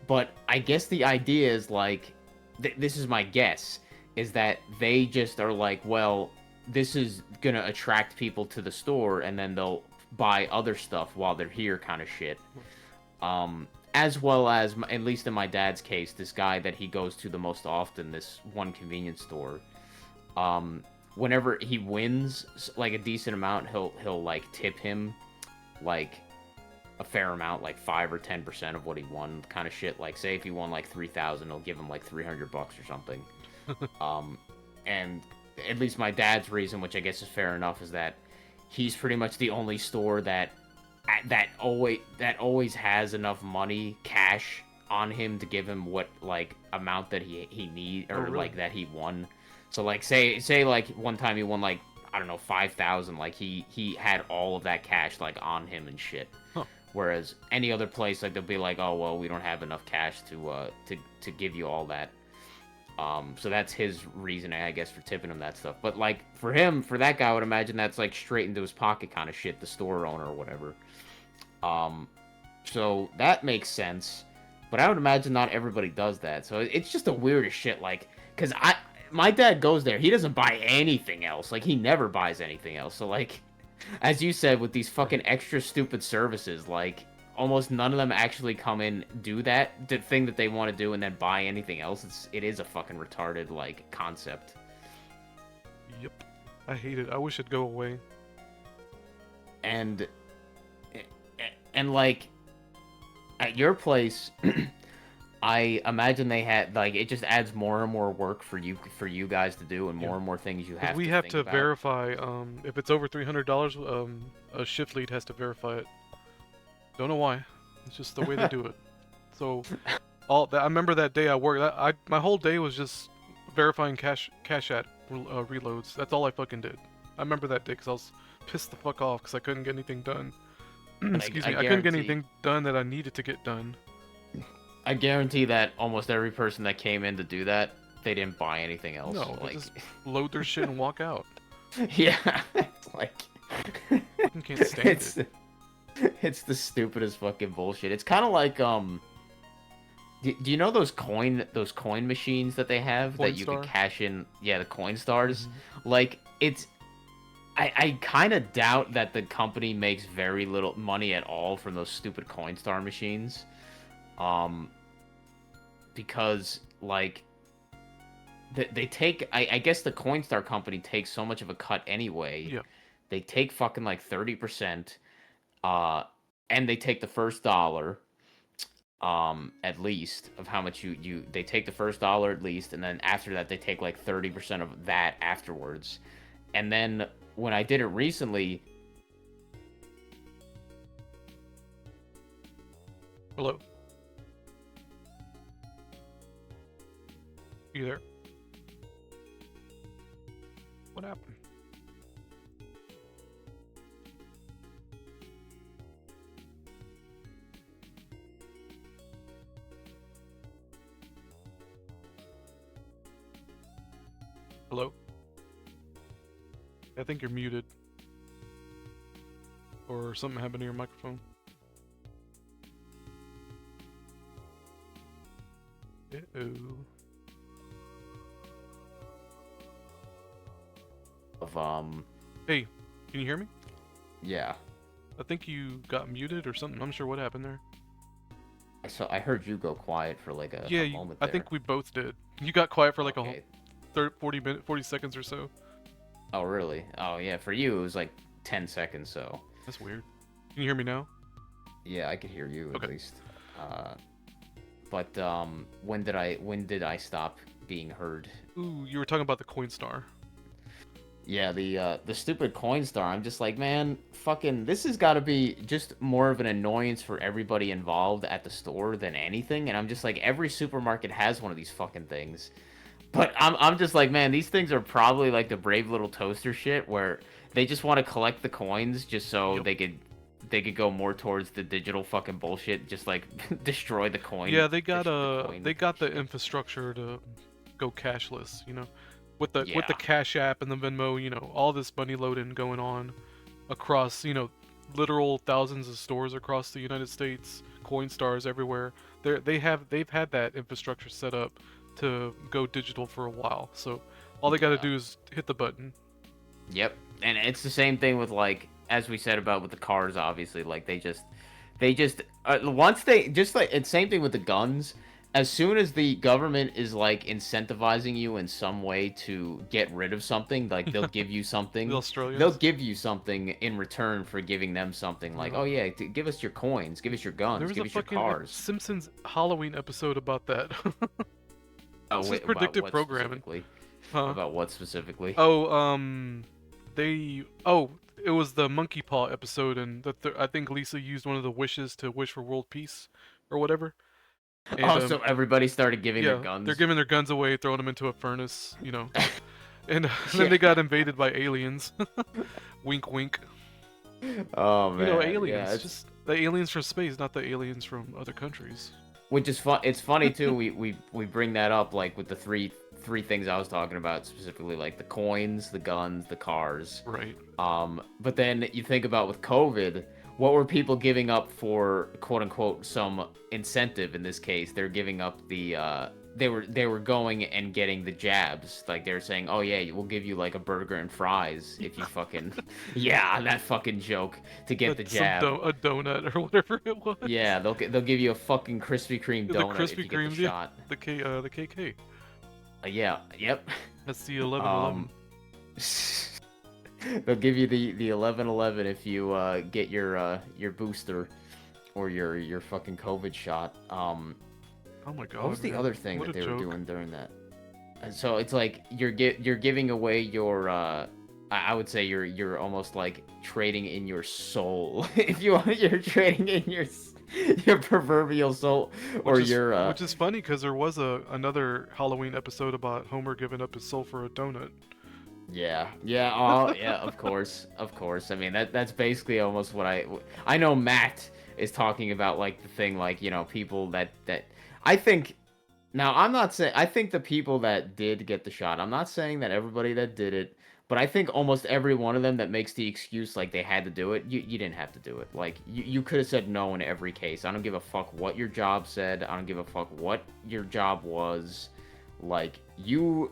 But I guess the idea is like, this is my guess, is that they just are like, well, this is gonna attract people to the store, and then they'll buy other stuff while they're here, kind of shit. As well as, at least in my dad's case, this guy that he goes to the most often, this one convenience store. Whenever he wins like a decent amount, he'll like tip him like a fair amount, like 5 or 10% of what he won, kind of shit. Like, say if he won like 3,000, he'll give him like $300 or something. And at least my dad's reason, which I guess is fair enough, is that he's pretty much the only store that always has enough money, cash on him to give him what like amount that he need, or like that he won. So like say like one time he won like, I don't know, 5,000, like he had all of that cash like on him and shit. Huh. Whereas any other place, like they'll be like, oh well, we don't have enough cash to give you all that. So that's his reasoning, I guess, for tipping him that stuff. But like for him, for that guy, I would imagine that's like straight into his pocket kind of shit, the store owner or whatever. So that makes sense. But I would imagine not everybody does that. So it's just the weirdest shit. Like, cause my dad goes there, he doesn't buy anything else. Like, he never buys anything else. So like, as you said, with these fucking extra stupid services, like, almost none of them actually come in, do that, the thing that they want to do, and then buy anything else. It is a fucking retarded, like, concept. Yep. I hate it. I wish it'd go away. And like, at your place, I imagine they had, like, it just adds more and more work for you guys to do, and more and more things you have to We have think to about. verify, if it's over $300, a shift lead has to verify it. Don't know why. It's just the way they do it. So, I remember that day I worked. My whole day was just verifying cash at reloads. That's all I fucking did. I remember that day because I was pissed the fuck off because I couldn't get anything done. Excuse me, I couldn't get anything done that I needed to get done. I guarantee that almost every person that came in to do that, they didn't buy anything else. No, like, they just load their shit and walk out. Yeah, it's like, Fucking can't stand it. It's the stupidest fucking bullshit. It's kind of like do you know those coin machines that they have that you can cash in? Yeah, the coin stars. Mm-hmm. Like, I kind of doubt that the company makes very little money at all from those stupid Coinstar machines. Because like they take, I guess the Coinstar company takes so much of a cut anyway. Yeah. They take fucking like 30%, and they take the first dollar, at least, of how much they take the first dollar at least, and then after that they take like 30% of that afterwards. And then when I did it recently... Hello? You there? What happened? Hello? I think you're muted. Or something happened to your microphone. Uh-oh. Hey, can you hear me? Yeah. I think you got muted or something. I'm not sure what happened there. So I heard you go quiet for like a moment I there. think we both did. You got quiet for like Okay. a 40 seconds or so. Oh, really? Oh, yeah. For you, it was like 10 seconds, so... That's weird. Can you hear me now? Yeah, I could hear you Okay. at least. But when did I stop being heard? Ooh, you were talking about the Coinstar. Yeah, the stupid Coinstar. I'm just like, man, fucking, this has got to be just more of an annoyance for everybody involved at the store than anything. And I'm just like, every supermarket has one of these fucking things. But I'm just like, man, these things are probably like the Brave Little Toaster shit, where they just want to collect the coins just so they could go more towards the digital fucking bullshit, just like destroy the coin. Yeah, they got the infrastructure to go cashless, you know. With the Cash App and the Venmo, you know, all this money loading going on across, you know, literal thousands of stores across the United States, Coinstars everywhere. They've had that infrastructure set up to go digital for a while. So all they got to do is hit the button. Yep. And it's the same thing with, like, as we said about with the cars, obviously, like, they just once they just like it's same thing with the guns. As soon as the government is like incentivizing you in some way to get rid of something, like they'll give you The something. They'll Australians. give you something in return for giving them something. Like, Yeah. oh yeah, give us your coins, give us your There guns, was give a us your fucking cars. Simpsons Halloween episode about that. Oh This is wait, about predictive what programming. specifically? Huh? About what specifically? Oh, it was the monkey paw episode, and I think Lisa used one of the wishes to wish for world peace, or whatever. And Oh, so everybody started giving their yeah, they're guns. giving their guns away, throwing them into a furnace, and then Yeah. they got invaded by aliens. Wink, wink. Oh man, Aliens, yeah, it's just the aliens from space, not the aliens from other countries. which is fun. It's funny too. We bring that up like with the three things I was talking about specifically, like the coins, the guns, the cars. Right. But then you think about with COVID, what were people giving up for quote unquote some incentive? In this case, they're giving up the they were going and getting the jabs. Like they're saying, oh yeah, we'll give you like a burger and fries if you fucking yeah, that fucking joke to get the jab. A donut or whatever it was. Yeah, they'll give you a fucking Krispy Kreme The donut if Krispy you get the Kremes, yeah. shot. The KK. Yeah, yep. That's the 1111. They'll give you the 1111 if you get your booster or your fucking COVID shot. Oh my god. What was the man. other thing What that a they were joke. doing during that? And so it's like you're giving away your I would say you're almost like trading in your soul. If you want, you're trading in your proverbial soul or Which is funny because there was another Halloween episode about Homer giving up his soul for a donut. yeah, oh yeah, of course. I mean that's basically almost what I know. Matt is talking about like the thing like people that I think. Now I'm not saying I think the people that did get the shot. I'm not saying that everybody that did it, but I think almost every one of them that makes the excuse like they had to do it. You didn't have to do it. Like you could have said no in every case. I don't give a fuck what your job said. I don't give a fuck what your job was. Like you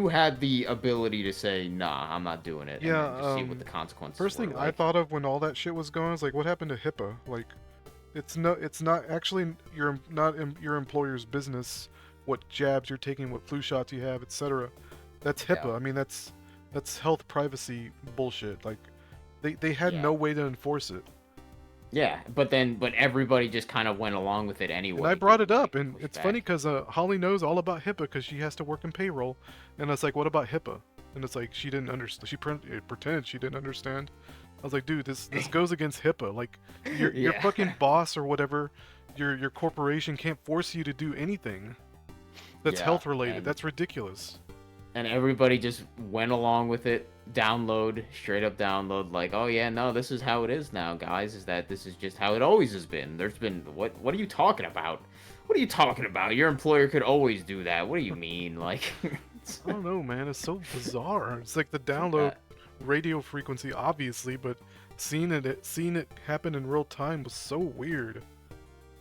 had the ability to say, nah, I'm not doing it. Yeah, And then just see what the consequences First were. thing I Like, thought of when all that shit was going is like, what happened to HIPAA? Like, it's not actually your employer's business what jabs you're taking, what flu shots you have, etc. That's HIPAA. Yeah. I mean, that's health privacy bullshit. Like, they had Yeah. no way to enforce it. yeah, but everybody just kind of went along with it anyway. And I brought it up, Like, and push it's back. funny because Holly knows all about HIPAA because she has to work in payroll, and it's like, what about HIPAA? And it's like she didn't understand. She pretended she didn't understand. I was like, dude, this goes against HIPAA. Like, your Yeah. fucking boss or whatever, your corporation can't force you to do anything that's Yeah, health related. and- That's ridiculous. And everybody just went along with it. Straight up download. Like, oh yeah, no, this is how it is now, guys. Is that this is just how it always has been. There's been what are you talking about? What are you talking about? Your employer could always do that. What do you mean? Like, I don't know, man. It's so bizarre. It's like the download radio frequency, obviously, but seeing it happen in real time was so weird.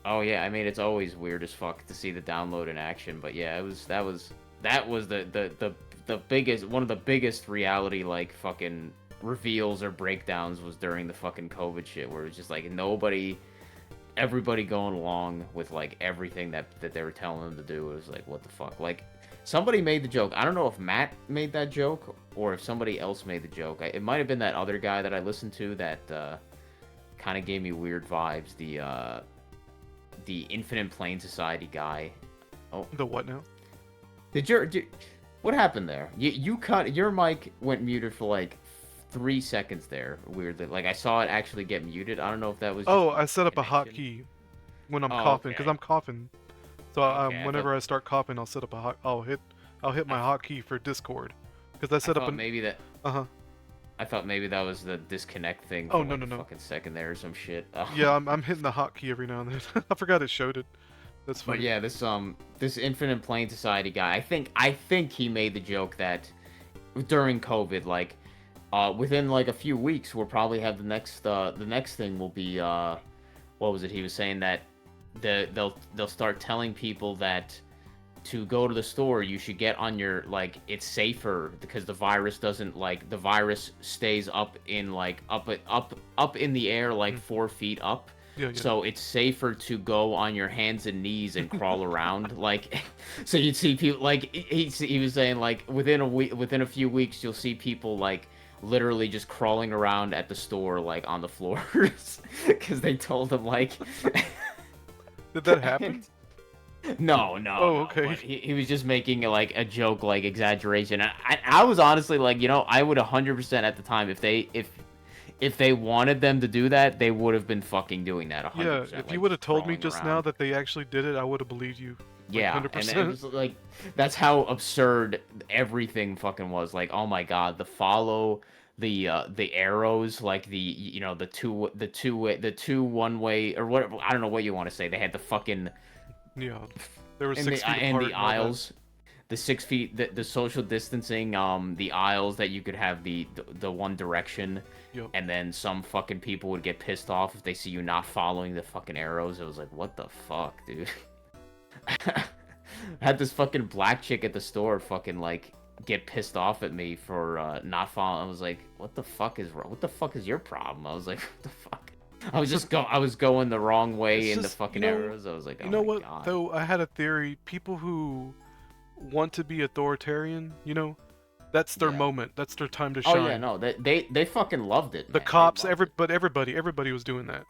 oh yeah, I mean it's always weird as fuck to see the download in action. But yeah, that was the biggest one of the biggest reality like fucking reveals or breakdowns was during the fucking COVID shit where it was just like everybody going along with like everything that they were telling them to do. It was like, what the fuck? Like somebody made the joke. I don't know if Matt made that joke or if somebody else made the joke. It might have been that other guy that I listened to that kind of gave me weird vibes. The Infinite Plane Society guy. Oh, The what now? what happened there? You cut your mic went muted for like 3 seconds there. Weirdly, like I saw it actually get muted. I don't know if that was. Oh, just I set up a connection. hotkey when I'm Oh, coughing because okay. I'm coughing. So Okay, I whenever thought- I start coughing, I'll set up I'll hit my hotkey for Discord because I set I up thought an maybe that. uh-huh. I thought maybe that was the disconnect thing. Oh, For no, like no, a no. Fucking second there or some shit. Oh. Yeah, I'm hitting the hotkey every now and then. I forgot it showed it. That's funny. But yeah, this Infinite Plane Society guy, I think he made the joke that during COVID, like within like a few weeks, we'll probably have the next thing will be what was it? He was saying that they'll start telling people that to go to the store, you should get on your, like, it's safer because the virus doesn't, like, the virus stays up in, like, up in the air, like 4 feet up. Yeah, yeah. So it's safer to go on your hands and knees and crawl around, like, so you'd see people, like, he was saying, like, within a few weeks, you'll see people, like, literally just crawling around at the store, like, on the floors, because they told him, like... Did that happen? No. Oh, okay. But he was just making, like, a joke, like, exaggeration. I was honestly, like, you know, I would 100% at the time, if they wanted them to do that, they would have been fucking doing that 100%. Yeah, if like, you would have told me crawling just around. now that they actually did it, I would have believed you. Like, Yeah, 100%. and it was like, that's how absurd everything fucking was. Like, oh my god, the arrows, like the two one way, or what, I don't know what you want to say. They had the fucking Yeah, there were and 6 feet apart. and the and all that. aisles, the 6 feet, the social distancing, the aisles that you could have the one direction. Yep. And then some fucking people would get pissed off if they see you not following the fucking arrows. It was like, what the fuck, dude? I had this fucking black chick at the store fucking, like, get pissed off at me for not following. I was like, what the fuck is wrong? What the fuck is your problem? I was like, what the fuck? I was going the wrong way It's in the just, fucking you know, arrows. I was like, oh You know my what, god. though? I had a theory. People who want to be authoritarian, you know, that's their Yeah. moment. That's their time to shine. Oh yeah, no, they fucking loved it. The man. cops, They loved it. everybody was doing that.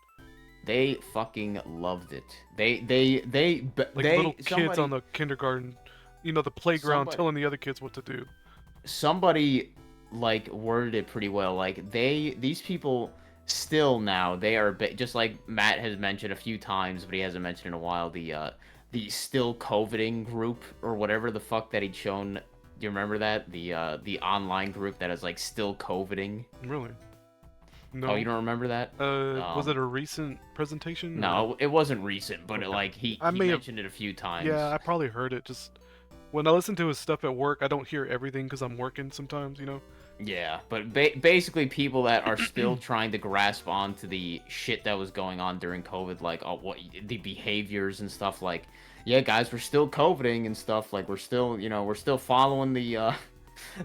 They fucking loved it. Like little kids on the kindergarten, you know, the playground, somebody- telling the other kids what to do. Somebody, like, worded it pretty well. Like, these people still now, they are just like Matt has mentioned a few times, but he hasn't mentioned in a while, the still coveting group or whatever the fuck that he'd shown. Do you remember that, the online group that is, like, still coveting? Really? No. Oh, you don't remember that? Was it a recent presentation? No, it wasn't recent, but Okay. like he I may have- mentioned it a few times. Yeah, I probably heard it. Just when I listen to his stuff at work, I don't hear everything because I'm working sometimes, you know? Yeah, but basically people that are still trying to grasp onto the shit that was going on during COVID, like, what the behaviors and stuff, like, yeah, guys, we're still COVIDing and stuff, like, we're still, you know, we're still following the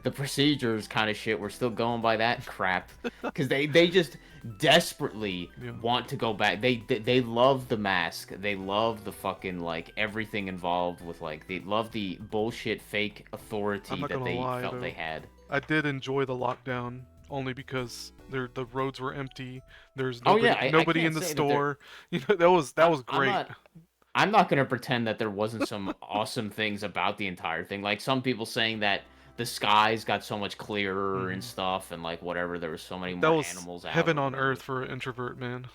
the procedures kind of shit. We're still going by that crap because they just desperately want to go back. They love the mask. They love the fucking, like, everything involved with, like, they love the bullshit fake authority I'm not that gonna they lie, felt though. they had. I did enjoy the lockdown only because the roads were empty. There's Oh, nobody, yeah, I nobody can't in the say that they're- store. You know, that was great. I'm not gonna pretend that there wasn't some awesome things about the entire thing. Like, some people saying that the skies got so much clearer and stuff, and, like, whatever, there was so many That more was animals out. heaven or on whatever. earth for an introvert, man.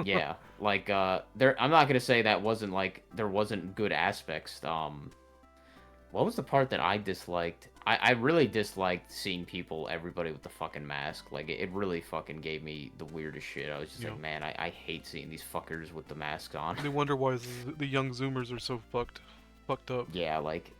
Yeah, like, I'm not gonna say that wasn't, like, there wasn't good aspects. What was the part that I disliked? I really disliked seeing everybody with the fucking mask. Like, it really fucking gave me the weirdest shit. I was just like, man, I hate seeing these fuckers with the masks on. They wonder why the young Zoomers are so fucked up. Yeah, like,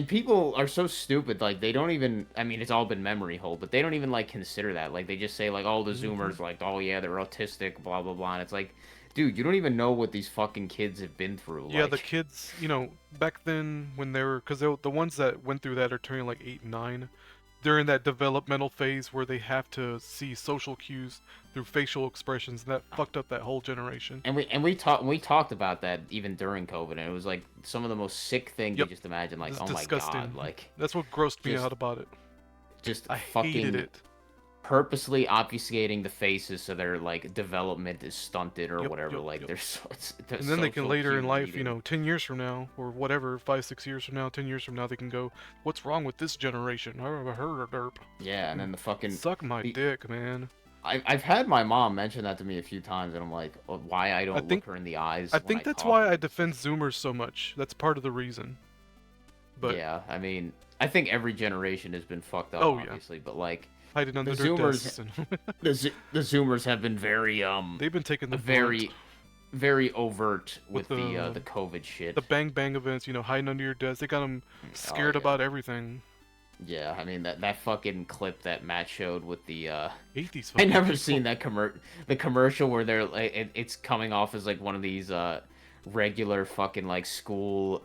people are so stupid. Like, they don't even, I mean, it's all been memory hold, but they don't even, like, consider that. Like, they just say, like, oh, the Zoomers, like, oh yeah, they're autistic, blah blah blah. And it's like, dude, you don't even know what these fucking kids have been through. Yeah, like... the kids, you know, back then when they were, because the ones that went through that are turning like 8 and 9. They're in that developmental phase where they have to see social cues through facial expressions, and that fucked up that whole generation. And we talked about that even during COVID, and it was like some of the most sick things you just imagine. Like, It's oh disgusting. my god, like, That's what grossed me out about it. Just I fucking hated it. purposely obfuscating the faces so their, like, development is stunted or whatever. They're so. And then they can later in life, you know, 10 years from now or whatever, 5-6 years from now, 10 years from now, they can go, "What's wrong with this generation?" Yeah, and then the fucking suck my dick, man. I've had my mom mention that to me a few times, and I'm like, why I don't look her in the eyes. I think that's why I defend Zoomers so much. That's part of the reason. But yeah, I mean, I think every generation has been fucked up, obviously, but, like, hiding under the their Zoomers, desks and the Zoomers have been very they've been taking the very, brunt. very overt with the the COVID shit. The bang bang events, you know, hiding under your desk. They got them scared about everything. Yeah, I mean, that fucking clip that Matt showed with the hate these I never people. seen that the commercial where they're like, it's coming off as like one of these regular fucking, like, school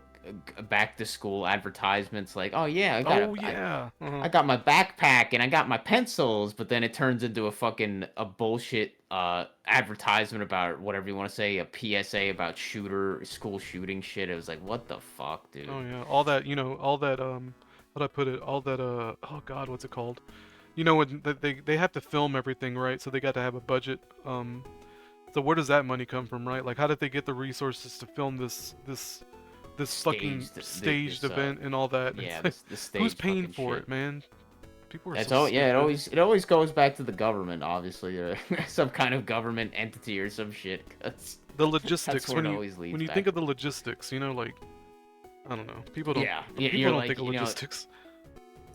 back to school advertisements like, oh yeah, Yeah. I got my backpack and I got my pencils, but then it turns into a bullshit advertisement about whatever you want to say, a PSA about school shooting shit. It was like, what the fuck, dude? Oh yeah, all that, all that how'd I put it? All that oh god, what's it called? When they have to film everything, right? So they got to have a budget. So where does that money come from, right? Like how did they get the resources to film this fucking staged event and all that? Yeah, like, the staged who's paying fucking for shit. it, man? People are That's so all. stupid. Yeah, it always goes back to the government, obviously, or some kind of government entity or some shit. 'Cause the logistics that's where it always leads when you back. think of the logistics, like I don't know. People don't. Yeah, people you're don't like, think of logistics.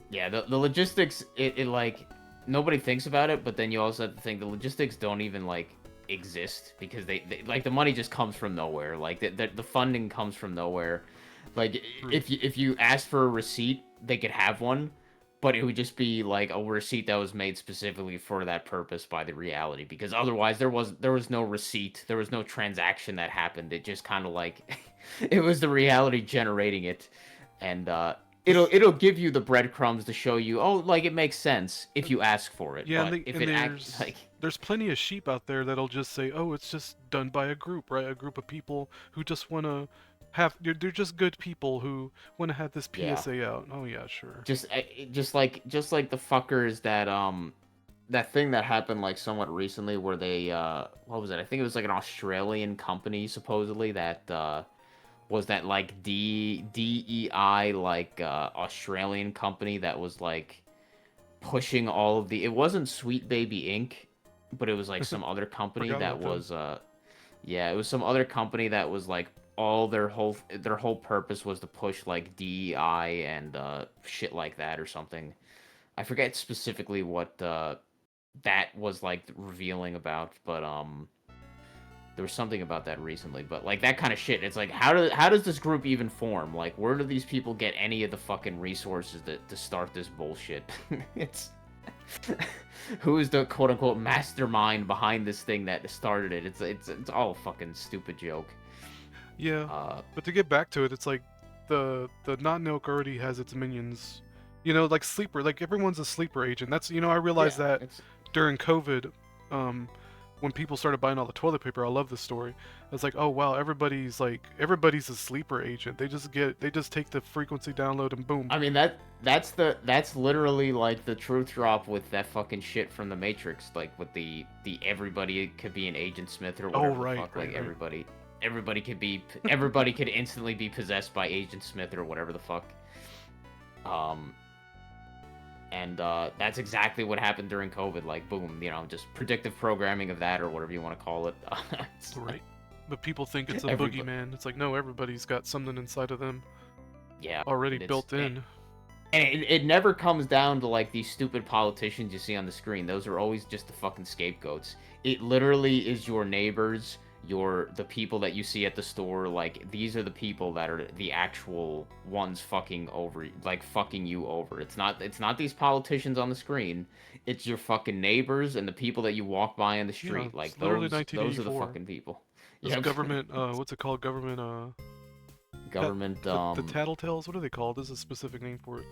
Yeah, the logistics, it like nobody thinks about it, but then you also have to think the logistics don't even like exist because they like the money just comes from nowhere. Like the funding comes from nowhere. Like if you ask for a receipt, they could have one, but it would just be like a receipt that was made specifically for that purpose by the reality, because otherwise there was no receipt, there was no transaction that happened. It just kind of like it was the reality generating it, and it'll give you the breadcrumbs to show you, oh, like it makes sense if you ask for it. Yeah, but if it acts like there's plenty of sheep out there that'll just say, oh, it's just done by a group, right? A group of people who just want to they're just good people who want to have this PSA out. Oh yeah, sure. Just like the fuckers that that thing that happened like somewhat recently where they what was it? I think it was like an Australian company supposedly that was that like DEI like Australian company that was like pushing all of the, it wasn't Sweet Baby Inc, but it was like some other company that was yeah, it was some other company that was like all their whole purpose was to push like DEI and shit like that or something. I forget specifically what that was like revealing about, but there was something about that recently. But like that kind of shit, it's like how does this group even form? Like where do these people get any of the fucking resources to start this bullshit? It's who is the quote unquote mastermind behind this thing that started it? It's all a fucking stupid joke. Yeah, but to get back to it, it's like the not milk already has its minions. Like sleeper, like everyone's a sleeper agent. That's I realized that during COVID, when people started buying all the toilet paper. I love this story. I was like, oh wow, everybody's a sleeper agent. They just take the frequency download and boom. I mean that's literally like the truth drop with that fucking shit from the Matrix, like with the everybody could be an Agent Smith or whatever the fuck, like everybody could instantly be possessed by Agent Smith or whatever the fuck. And that's exactly what happened during COVID. Like, boom, just predictive programming of that or whatever you want to call it. Right. But people think it's a boogeyman. It's like, no, everybody's got something inside of them. Yeah. Already built in. And it never comes down to like these stupid politicians you see on the screen. Those are always just the fucking scapegoats. It literally is your neighbors, the people that you see at the store. Like, these are the people that are the actual ones fucking you over. It's not these politicians on the screen. It's your fucking neighbors and the people that you walk by in the street. Yeah, like those are the fucking people. This government what's it called? Government the tattletales, what are they called? There's a specific name for it.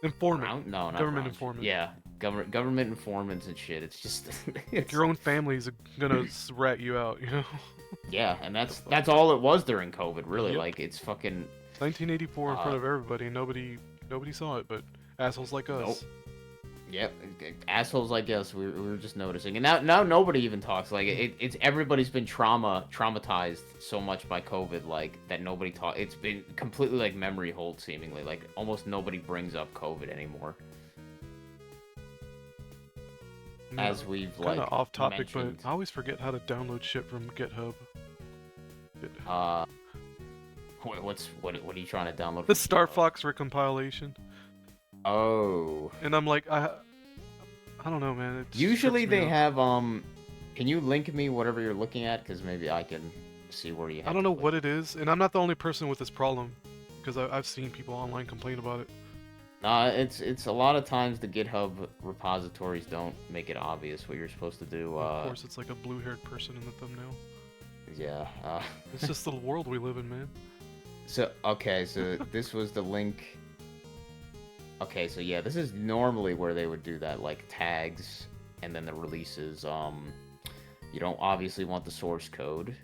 Informant. No, not government informant. Yeah, government informants and shit. It's just it's your own family's gonna rat you out, Yeah, and that's all it was during COVID, really. Yep. Like, it's fucking 1984 in front of everybody. Nobody saw it, but assholes like us. Nope. Yep, assholes like us. We were just noticing, and now nobody even talks. Like, it's everybody's been traumatized so much by COVID, like that nobody talk. It's been completely like memory hold, seemingly. Like almost nobody brings up COVID anymore. No, as we've kind of off topic, mentioned. But I always forget how to download shit from GitHub. What are you trying to download? The Star Fox recompilation. Oh. And I'm like, I don't know, man. Usually they have Can you link me whatever you're looking at? Because maybe I can see where you have. I don't know what it is, and I'm not the only person with this problem, because I've seen people online complain about it. It's a lot of times the GitHub repositories don't make it obvious what you're supposed to do. Of course, it's like a blue-haired person in the thumbnail. Yeah. It's just the world we live in, man. So okay, so this was the link. Okay, so yeah, this is normally where they would do that, like tags, and then the releases. You don't obviously want the source code,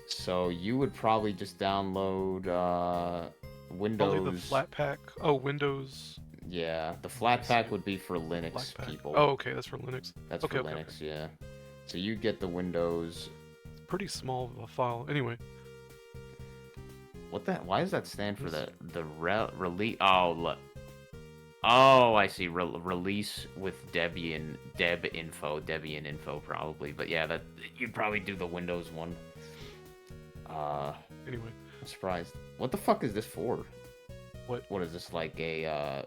so you would probably just download Probably the Windows. Flatpak. Oh, Windows. Yeah, the Let me see. Flatpak would be for Linux Flatpak. people. Oh, okay, that's for Linux. That's Okay, for okay, Linux, yeah. So you get the Windows. It's pretty small of a file. Anyway, What that? Why does that stand for This- the release? Oh, look. Oh, I see. Release with Debian info probably. But yeah, that you'd probably do the Windows one. anyway. I'm surprised. What the fuck is this for? What? What is this like a?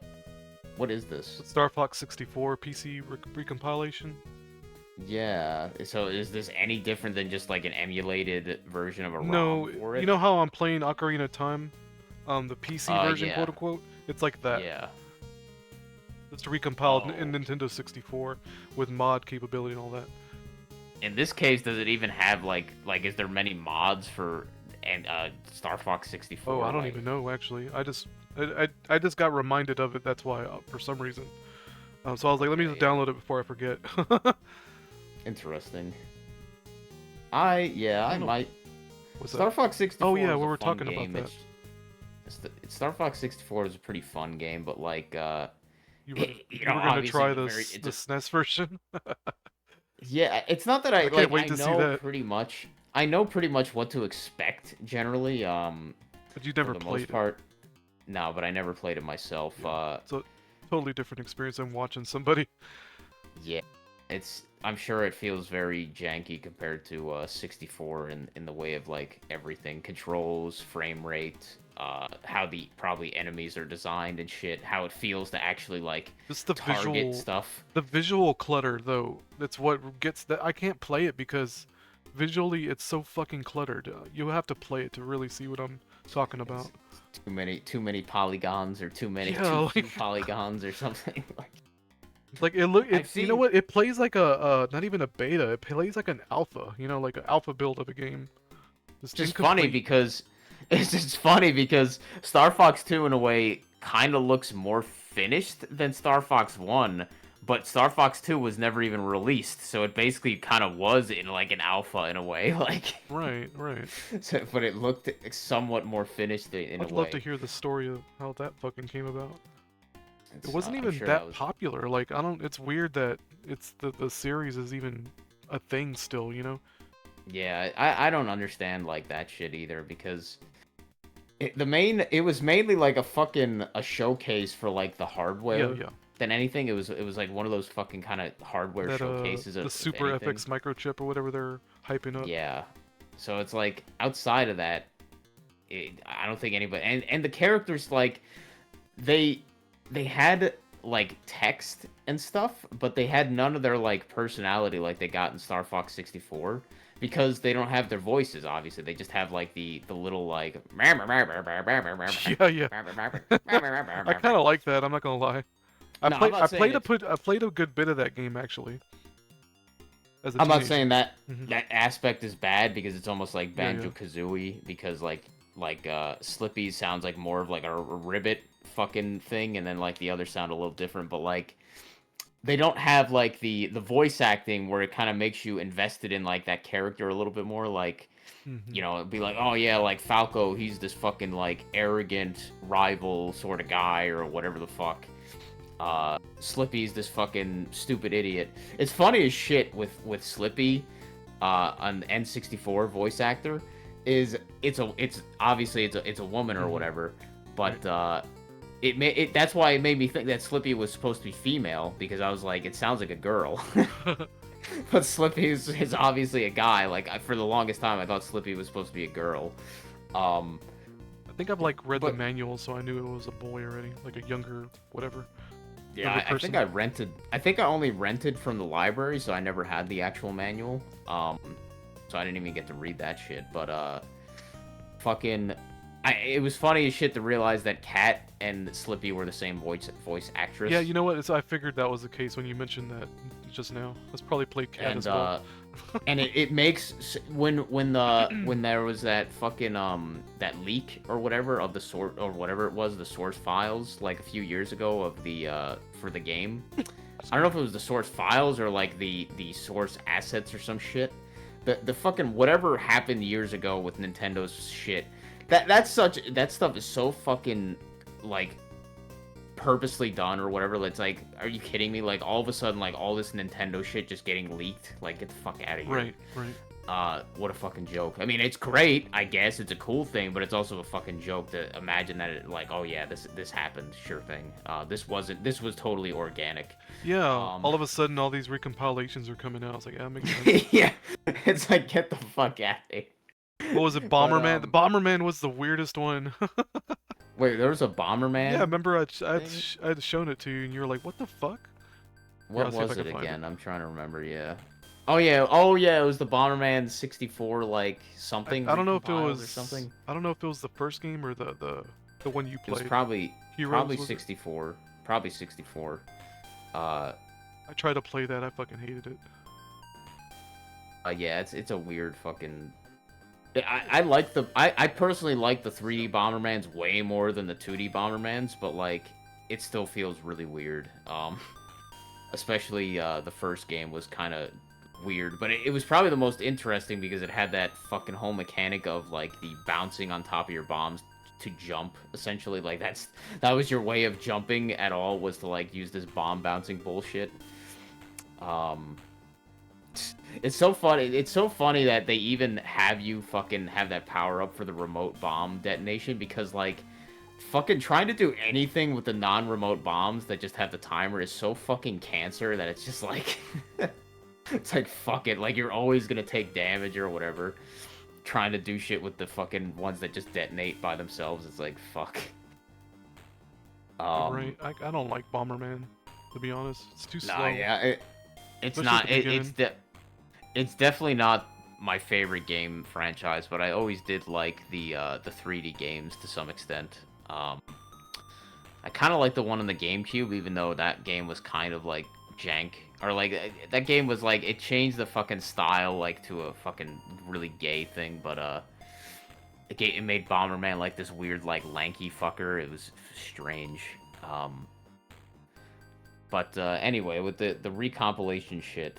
What is this? Star Fox 64 PC recompilation. Yeah. So is this any different than just like an emulated version of a No, ROM for it? you know how I'm playing Ocarina of Time, the PC version, yeah. quote unquote. It's like that. Yeah. It's recompiled Oh. in Nintendo 64 with mod capability and all that. In this case, does it even have like is there many mods for Star Fox 64? Oh, I don't like- even know actually. I just got reminded of it. That's why for some reason. So I was like, let me just Okay. download it before I forget. Interesting. I don't know. might. What's Star that? Fox 64. Oh, yeah, is we a were fun talking about game. that. Star Fox 64 is a pretty fun game, but like You were, you you know, were gonna obviously try it's a the very- s- it's the a- SNES version? yeah, it's not that I can't like wait I to see know that. pretty much. I know pretty much what to expect generally. But you never for the played most part. No, but I never played it myself. it. It's a totally different experience than watching somebody. Yeah, I'm sure it feels very janky compared to 64 in the way of like everything, controls, frame rate, how the probably enemies are designed and shit, how it feels to actually like Just the target visual stuff. The visual clutter, though, that's what gets that. I can't play it because visually it's so fucking cluttered. You have to play it to really see what I'm talking about. Too many polygons or too many Yeah, too few like- polygons or something. Like, Like it look, I've it, you know seen- what? It plays like a not even a beta. It plays like an alpha. You know, like an alpha build of a game. It's just funny because it's just funny because Star Fox 2 in a way kind of looks more finished than Star Fox 1, but Star Fox 2 was never even released, so it basically kind of was in like an alpha in a way, like Right. so, but it looked somewhat more finished in a I'd way. love to hear the story of how that fucking came about. It's It wasn't I'm even sure that was- popular. Like I don't. It's weird that it's the series is even a thing still. You know. Yeah, I don't understand like that shit either because it was mainly like a showcase for like the hardware Yeah. than anything. It was like one of those fucking kind of hardware That showcases the of Super anything. FX microchip or whatever they're hyping up. Yeah, so it's like outside of that, I don't think anybody and the characters like they had like text and stuff, but they had none of their like personality like they got in Star Fox 64 because they don't have their voices. Obviously, they just have like the little like. Yeah. I kind of like that. I'm not gonna lie. No, I'm not saying I played a good bit of that game actually. As a I'm not teenager. saying that Mhm. that aspect is bad because it's almost like Yeah, yeah. Banjo Kazooie because like Slippy sounds like more of like a ribbit fucking thing, and then like the others sound a little different, but like they don't have like the voice acting where it kind of makes you invested in like that character a little bit more. Like Mhm. you know, it'd be like, oh yeah, like Falco, he's this fucking like arrogant rival sort of guy or whatever the fuck. Slippy's this fucking stupid idiot. It's funny as shit with Slippy, on the N64 voice actor, is it's obviously it's a woman or Mhm. whatever, but that's why it made me think that Slippy was supposed to be female because I was like, it sounds like a girl. But Slippy is obviously a guy. Like for the longest time, I thought Slippy was supposed to be a girl. I think I've like read the but- manual, so I knew it was a boy already, like a younger whatever. Yeah, Younger I think person. I think I only rented from the library, so I never had the actual manual. So I didn't even get to read that shit. But fucking, it was funny as shit to realize that Kat and Slippy were the same voice actress. Yeah, you know what? I figured that was the case when you mentioned that just now. Let's probably play Cat And as well. and it makes when there was that fucking that leak or whatever of the source or whatever it was, the source files like a few years ago of the for the game. I don't know if it was the source files or like the source assets or some shit. The fucking whatever happened years ago with Nintendo's shit. That stuff is so fucking like purposely done or whatever. It's like, are you kidding me? Like all of a sudden, like all this Nintendo shit just getting leaked. Like get the fuck out of here. Right. What a fucking joke. I mean, it's great, I guess. It's a cool thing, but it's also a fucking joke to imagine that it like, oh yeah, this happened. Sure thing. This was totally organic. Yeah. All of a sudden, all these recompilations are coming out. I was like, yeah, that makes sense. Yeah. It's like, get the fuck out of here. What was it, Bomberman? The Bomberman was the weirdest one. Wait, there was a Bomberman? Yeah, remember I had shown it to you, and you were like, what the fuck? What was it again? I'm trying to remember, yeah. Oh yeah, it was the Bomberman 64, like, something. I don't know if it was... Or something. I don't know if it was the first game or the one you played. It was probably Heroes, 64. Probably 64. I tried to play that, I fucking hated it. Yeah, it's a weird fucking... I personally like the 3D Bombermans way more than the 2D Bombermans, but like it still feels really weird. Especially the first game was kind of weird, but it was probably the most interesting because it had that fucking whole mechanic of like the bouncing on top of your bombs to jump, essentially. Like that was your way of jumping at all, was to like use this bomb bouncing bullshit. It's so funny. It's so funny that they even have you fucking have that power up for the remote bomb detonation, because like fucking trying to do anything with the non-remote bombs that just have the timer is so fucking cancer that it's just like it's like fuck it, like you're always gonna take damage or whatever trying to do shit with the fucking ones that just detonate by themselves. It's like fuck. Right. I don't like Bomberman, to be honest. It's too slow. Nah, yeah, it's Especially not. at the beginning. It's definitely not my favorite game franchise, but I always did like the 3D games to some extent. I kind of like the one on the GameCube, even though that game was kind of like jank, or like that game was like it changed the fucking style like to a fucking really gay thing, but it made Bomberman like this weird like lanky fucker. It was strange. But anyway, with the recompilation shit.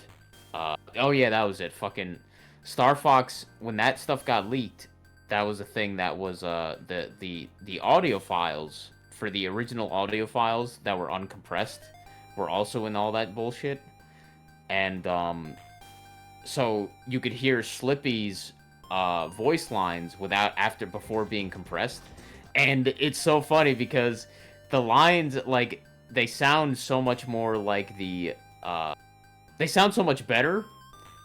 Oh yeah, that was it. Fucking Star Fox, when that stuff got leaked, that was a thing that was the audio files for the original audio files that were uncompressed were also in all that bullshit. And so you could hear Slippy's voice lines before being compressed. And it's so funny because the lines, like, they sound so much more like they sound so much better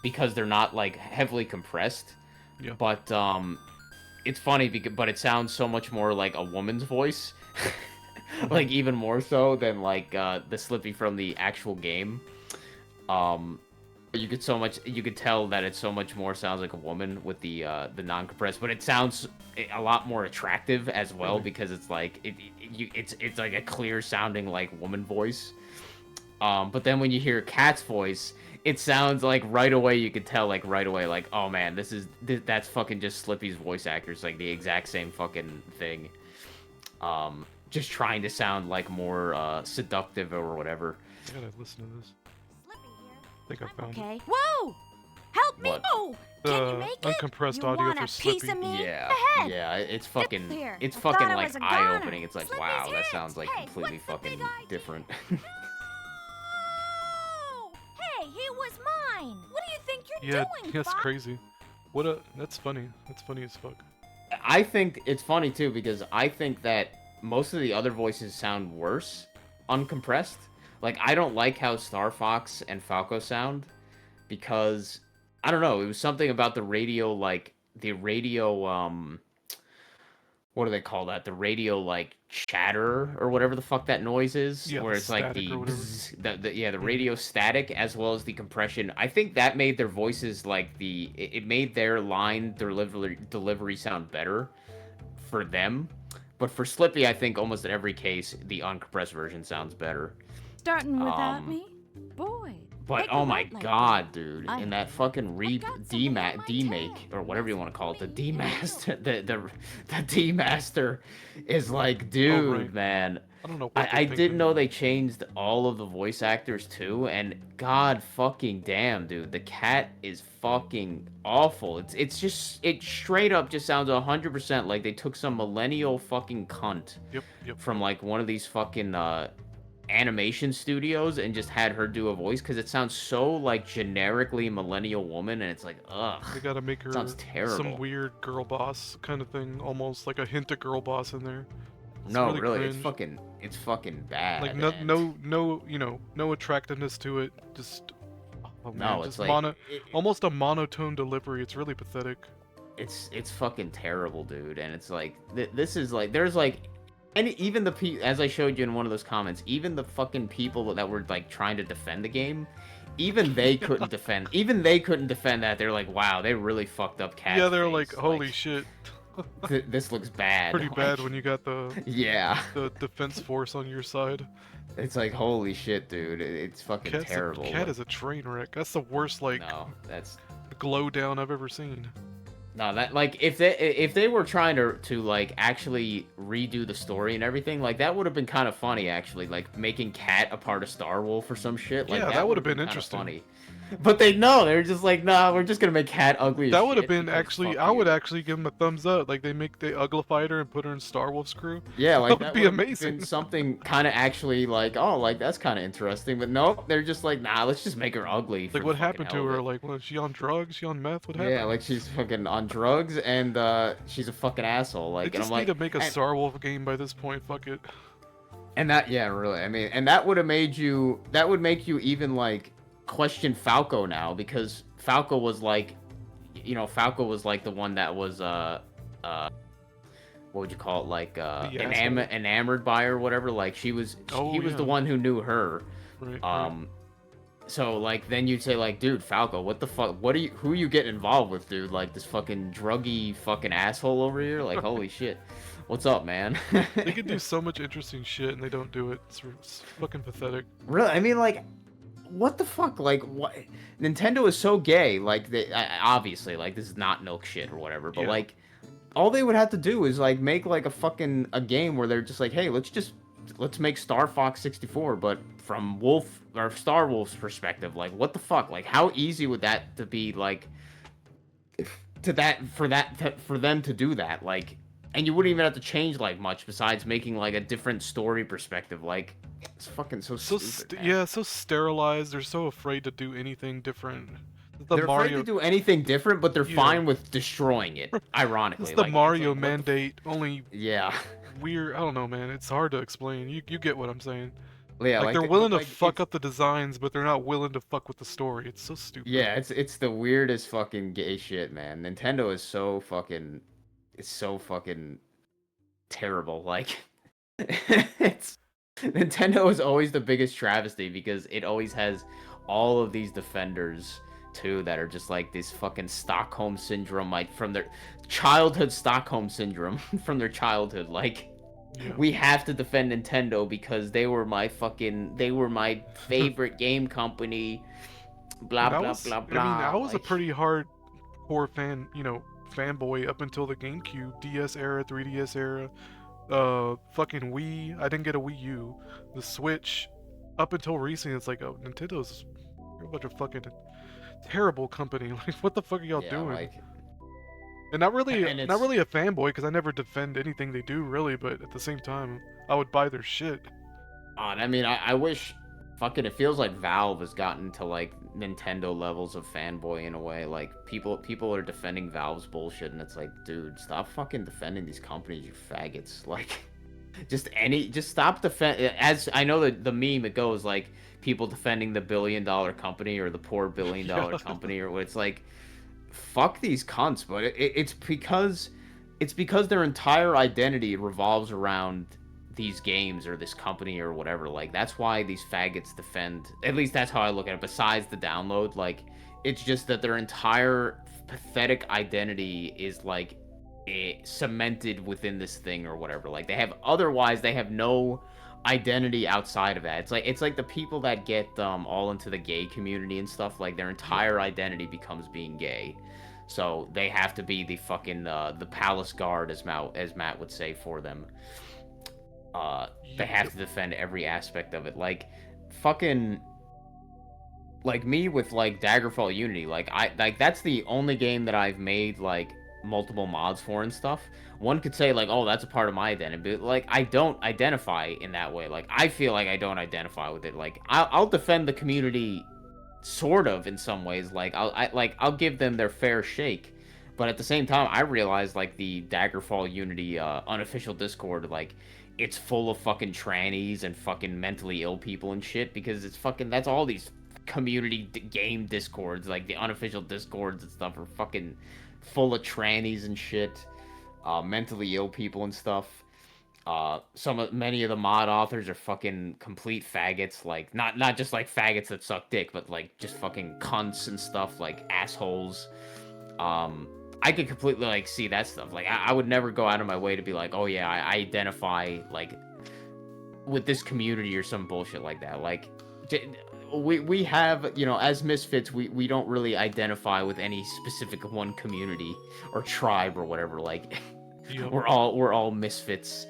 because they're not like heavily compressed. Yeah. But it's funny but it sounds so much more like a woman's voice. Like even more so than like the Slippy from the actual game. You could tell that it so much more sounds like a woman with the non-compressed, but it sounds a lot more attractive as well because it's like it's like a clear sounding like woman voice. But then when you hear Cat's voice, it sounds like right away you could tell like oh man, that's fucking just Slippy's voice actors, like the exact same fucking thing. Just trying to sound like more seductive or whatever. I gotta listen to this. Slippy here. I think I found it. Okay. Whoa! Help me! What? Oh! Can you make it? Uncompressed You audio want for a piece Slippy. of me? Yeah, Go ahead. yeah, it's fucking, here. it's I fucking thought I like was a goner. eye-opening. It's like, Slippy's wow, that hands. sounds like Hey, completely what's the fucking big idea? different. No! Hey, he was mine. What do you think you're Yeah, doing, that's Fox? crazy. That's funny. That's funny as fuck. I think it's funny too because I think that most of the other voices sound worse uncompressed. Like I don't like how Star Fox and Falco sound because I don't know, it was something about the radio, like the radio what do they call that? The radio like chatter or whatever the fuck that noise is, Yeah, where the it's like static the, or whatever. the radio static as well as the compression. I think that made their voices like it made their line delivery sound better for them. But for Slippy, I think almost in every case the uncompressed version sounds better. Starting without me? Boy, But They oh come my out like god, that. dude, I in that know. fucking I got something in my demake tag, or and whatever that's you want to call it, the really real. demaster, the demaster is like, Oh, right. dude, man. I don't know what they're I didn't thinking. know they changed all of the voice actors too, and god fucking damn, dude, the cat is fucking awful. It's just it straight up just sounds 100% like they took some millennial fucking cunt Yep. from like one of these fucking animation studios and just had her do a voice because it sounds so like generically millennial woman, and it's like, ugh, They gotta make her sounds some terrible. weird girl boss kind of thing, almost like a hint of girl boss in there. It's No, really really, cringe. it's fucking bad. Like And no attractiveness to it. Just oh man, no, it's just like almost a monotone delivery. It's really pathetic. it's fucking terrible, dude. And it's like this is like there's like, and even as I showed you in one of those comments, even the fucking people that were like trying to defend the game, even they couldn't defend. Even they couldn't defend that. They're like, wow, they really fucked up cat. Yeah, they're like, face. holy shit. This looks bad. Pretty bad Like, when you got the yeah. the defense force on your side. It's like, holy shit, dude. It's fucking terrible. Cat is a train wreck. That's the worst like No, that's glow down I've ever seen. no, that like if they were trying to like actually redo the story and everything, like that would have been kind of funny actually, like making Cat a part of Star Wolf or some shit. Like Yeah, that would have been kinda interesting. funny. But they're just like, nah, we're just gonna make Cat ugly. That as would have shit been because actually. fuck I would you. actually give them a thumbs up. Like they uglified her and put her in Star Wolf's crew. Yeah, like that would be would've amazing. Been something kind of actually like, oh, like that's kind of interesting. But nope, they're just like, nah, let's just make her ugly. For Like what the fucking happened to hell of her? it. Like was she on drugs? She on meth? What happened? Yeah, like she's fucking on drugs and she's a fucking asshole. They Like, and just I'm need like, to make a and- Star Wolf game by this point. Fuck it. And that, yeah, really. I mean, and that would make you even like question Falco now, because Falco was like, the one that was what would you call it, like The asshole. enamored by her or whatever. Like he was yeah. the one who knew her. Right. So like then you'd say like, dude, Falco, what the fuck? Who you getting involved with, dude? Like this fucking druggy fucking asshole over here? Like holy shit. What's up, man? They could do so much interesting shit and they don't do it. It's fucking pathetic. Really? I mean, like, what the fuck? Like, what? Nintendo is so gay. Like, obviously, like, this is not milk shit or whatever. But Yeah. like, all they would have to do is like make like a game where they're just like, hey, let's make Star Fox 64, but from Star Wolf's perspective. Like, what the fuck? Like, how easy would that to be? Like, for them to do that? Like. And you wouldn't even have to change like much besides making like a different story perspective. Like, it's fucking so stupid. Man. So sterilized. They're so afraid to do anything different. They're afraid to do anything different, but they're Yeah. fine with destroying it. Ironically, It's the like, Mario like, what the mandate. Only yeah, weird. I don't know, man. It's hard to explain. You get what I'm saying. yeah. Like they're willing to like, fuck up the designs, but they're not willing to fuck with the story. It's so stupid. Yeah, it's the weirdest fucking gay shit, man. Nintendo is so fucking terrible. Like, Nintendo is always the biggest travesty because it always has all of these defenders too that are just like this fucking Stockholm syndrome, like from their childhood Stockholm syndrome from their childhood. Like, Yeah. we have to defend Nintendo because they were my favorite game company. Blah blah blah blah. I mean, I was a like- pretty hardcore fan, fanboy up until the GameCube, DS era, 3DS era, fucking Wii. I didn't get a Wii U. The Switch, up until recently, it's like, oh, Nintendo's a bunch of fucking terrible company. Like, what the fuck are y'all doing? Like, And not really and not it's- really a fanboy because I never defend anything they do really, but at the same time, I would buy their shit. I mean, I wish fucking, it feels like Valve has gotten to like Nintendo levels of fanboy in a way. Like, people are defending Valve's bullshit, and it's like, dude, stop fucking defending these companies, you faggots. Like, just stop as I know the meme, it goes like people defending the $1 billion company or the poor $1 billion Yeah. company, or what. It's like, fuck these cunts. But it's because their entire identity revolves around these games or this company or whatever. Like, that's why these faggots defend, at least that's how I look at it, besides the download. Like, it's just that their entire pathetic identity is like cemented within this thing or whatever. Like, they have no identity outside of that. It's like the people that get all into the gay community and stuff, like their entire identity becomes being gay. So they have to be the fucking the palace guard, as Matt would say, for them. They have to defend every aspect of it. Like fucking like me with like Daggerfall Unity, like that's the only game that I've made like multiple mods for and stuff. One could say like, oh, that's a part of my identity, but like I don't identify in that way. Like I feel like I don't identify with it. Like I'll defend the community, sort of, in some ways. Like I'll give them their fair shake, but at the same time, I realize like the Daggerfall Unity unofficial Discord, like it's full of fucking trannies and fucking mentally ill people and shit, because it's fucking, that's all these community game discords, like the unofficial discords and stuff, are fucking full of trannies and shit, mentally ill people and stuff. Many of the mod authors are fucking complete faggots, like not just like faggots that suck dick, but like just fucking cunts and stuff, like assholes. I could completely like see that stuff. Like I would never go out of my way to be like, oh yeah, I identify like with this community or some bullshit like that. Like we have, you know, as misfits, we don't really identify with any specific one community or tribe or whatever. Like Yep. we're all misfits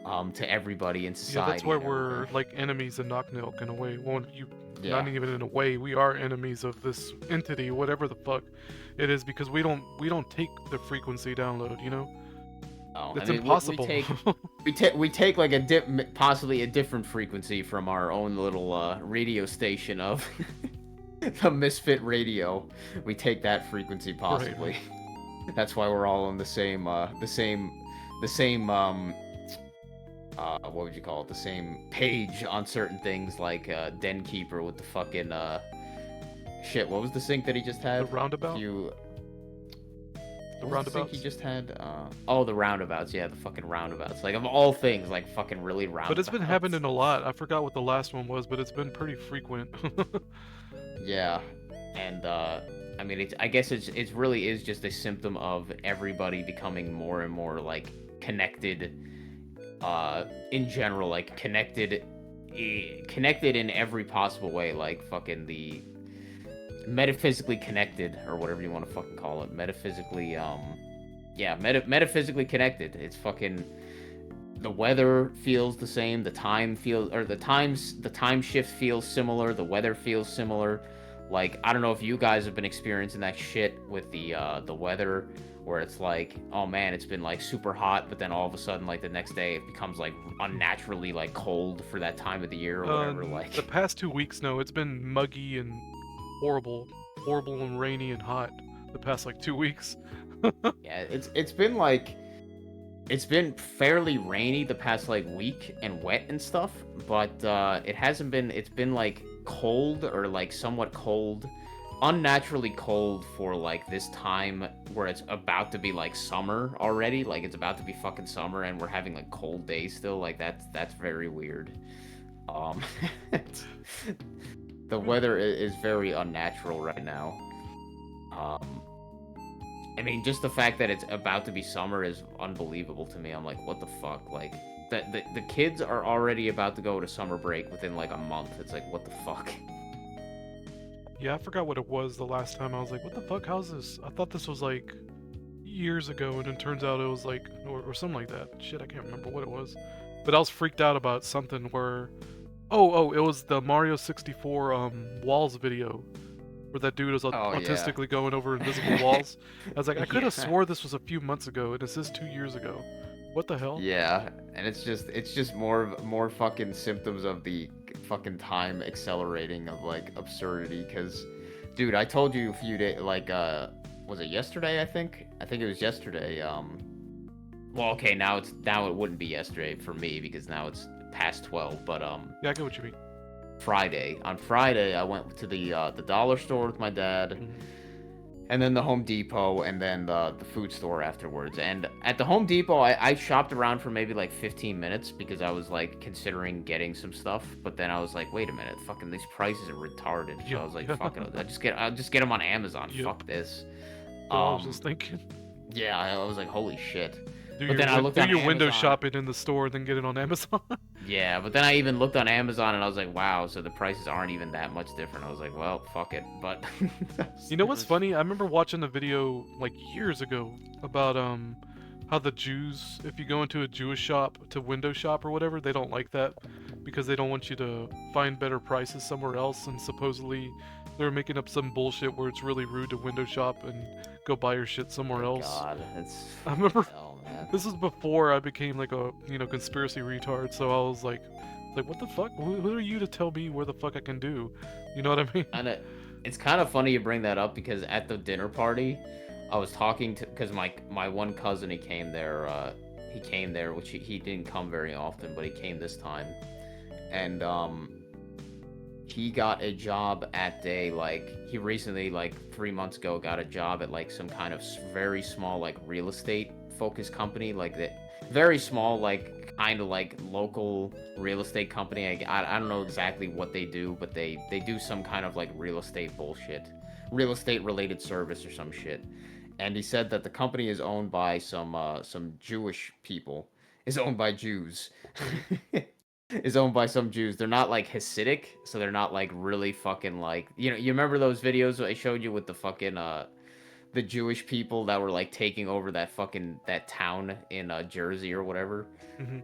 to everybody in society. Yeah, that's why we're like enemies of Knocknilk in a way. Well, Yeah. not even in a way, we are enemies of this entity, whatever the fuck it is, because we don't take the frequency download, you know? Oh, It's I mean, impossible. we take like possibly a different frequency from our own little radio station of the Misfit Radio. We take that frequency possibly. Right. That's why we're all on the same what would you call it? The same page on certain things, like Den Keeper with the fucking shit. What was the sync that he just had? The roundabout? The What was the sync roundabouts? he just had? The roundabouts. Yeah, the fucking roundabouts. Like, of all things, like, fucking really roundabouts. But it's been happening a lot. I forgot what the last one was, but it's been pretty frequent. Yeah, and I mean, I guess it's really is just a symptom of everybody becoming more and more like connected. In general, like connected in every possible way, like fucking the metaphysically connected, or whatever you want to fucking call it, metaphysically metaphysically connected. It's fucking, the weather feels the same, the time shift feels similar, the weather feels similar. Like, I don't know if you guys have been experiencing that shit with the weather, where it's like, oh man, it's been like super hot, but then all of a sudden, like the next day, it becomes like unnaturally like cold for that time of the year or whatever. Like the past 2 weeks, no, it's been muggy and horrible and rainy and hot the past like 2 weeks. Yeah, it's been fairly rainy the past like week and wet and stuff, but it hasn't been. It's been like cold, or like somewhat cold, unnaturally cold for like this time where it's about to be like summer already. Like it's about to be fucking summer and we're having like cold days still. Like that's very weird. The weather is very unnatural right now. I mean, just the fact that it's about to be summer is unbelievable to me. I'm like, what the fuck? Like, the kids are already about to go to summer break within like a month. It's like, what the fuck? Yeah, I forgot what it was the last time. I was like, what the fuck? How's this? I thought this was like years ago, and it turns out it was like, or something like that. Shit, I can't remember what it was. But I was freaked out about something where, oh, it was the Mario 64 walls video, where that dude was autistically going over invisible walls. I was like, I could have swore this was a few months ago, and it says 2 years ago. What the hell? Yeah, and it's just more fucking symptoms of the fucking time accelerating of like absurdity. Cause, dude, I told you a few days, like, was it yesterday? I think it was yesterday. Well, okay, now it wouldn't be yesterday for me because now it's past 12. But yeah, I get what you mean. On Friday, I went to the dollar store with my dad, and then the Home Depot, and then the food store afterwards. And at the Home Depot, I shopped around for maybe like 15 minutes because I was like considering getting some stuff, but then I was like, wait a minute, fucking these prices are retarded. So I was like, fuck it, I'll just get them on Amazon. Fuck this. I was just thinking. Yeah, I was like, holy shit. Do then I looked on your window Amazon. shopping in the store, then get it on Amazon. Yeah, but then I even looked on Amazon and I was like, wow, so the prices aren't even that much different. I was like, well, fuck it. But You know what's funny? I remember watching a video like years ago about how the Jews, if you go into a Jewish shop to window shop or whatever, they don't like that because they don't want you to find better prices somewhere else, and supposedly they're making up some bullshit where it's really rude to window shop and go buy your shit somewhere else. God, it's I remember hell, man. this was before I became like a, conspiracy retard, so I was like what the fuck? Who are you to tell me where the fuck I can do? You know what I mean? And it's kind of funny you bring that up because at the dinner party, I was talking to, because my one cousin, he came there, which he didn't come very often, but he came this time, and he got a job at he recently, like 3 months ago, got a job at like some kind of very small like real estate focused company, like that, very small, like kind of like local real estate company. I don't know exactly what they do, but they do some kind of like real estate bullshit, real estate related service or some shit. And he said that the company is owned by some Jewish people. Is owned by Jews. Is owned by some Jews. They're not like Hasidic, so they're not like really fucking like, you remember those videos I showed you with the fucking the Jewish people that were like taking over that town in Jersey or whatever. Mhm.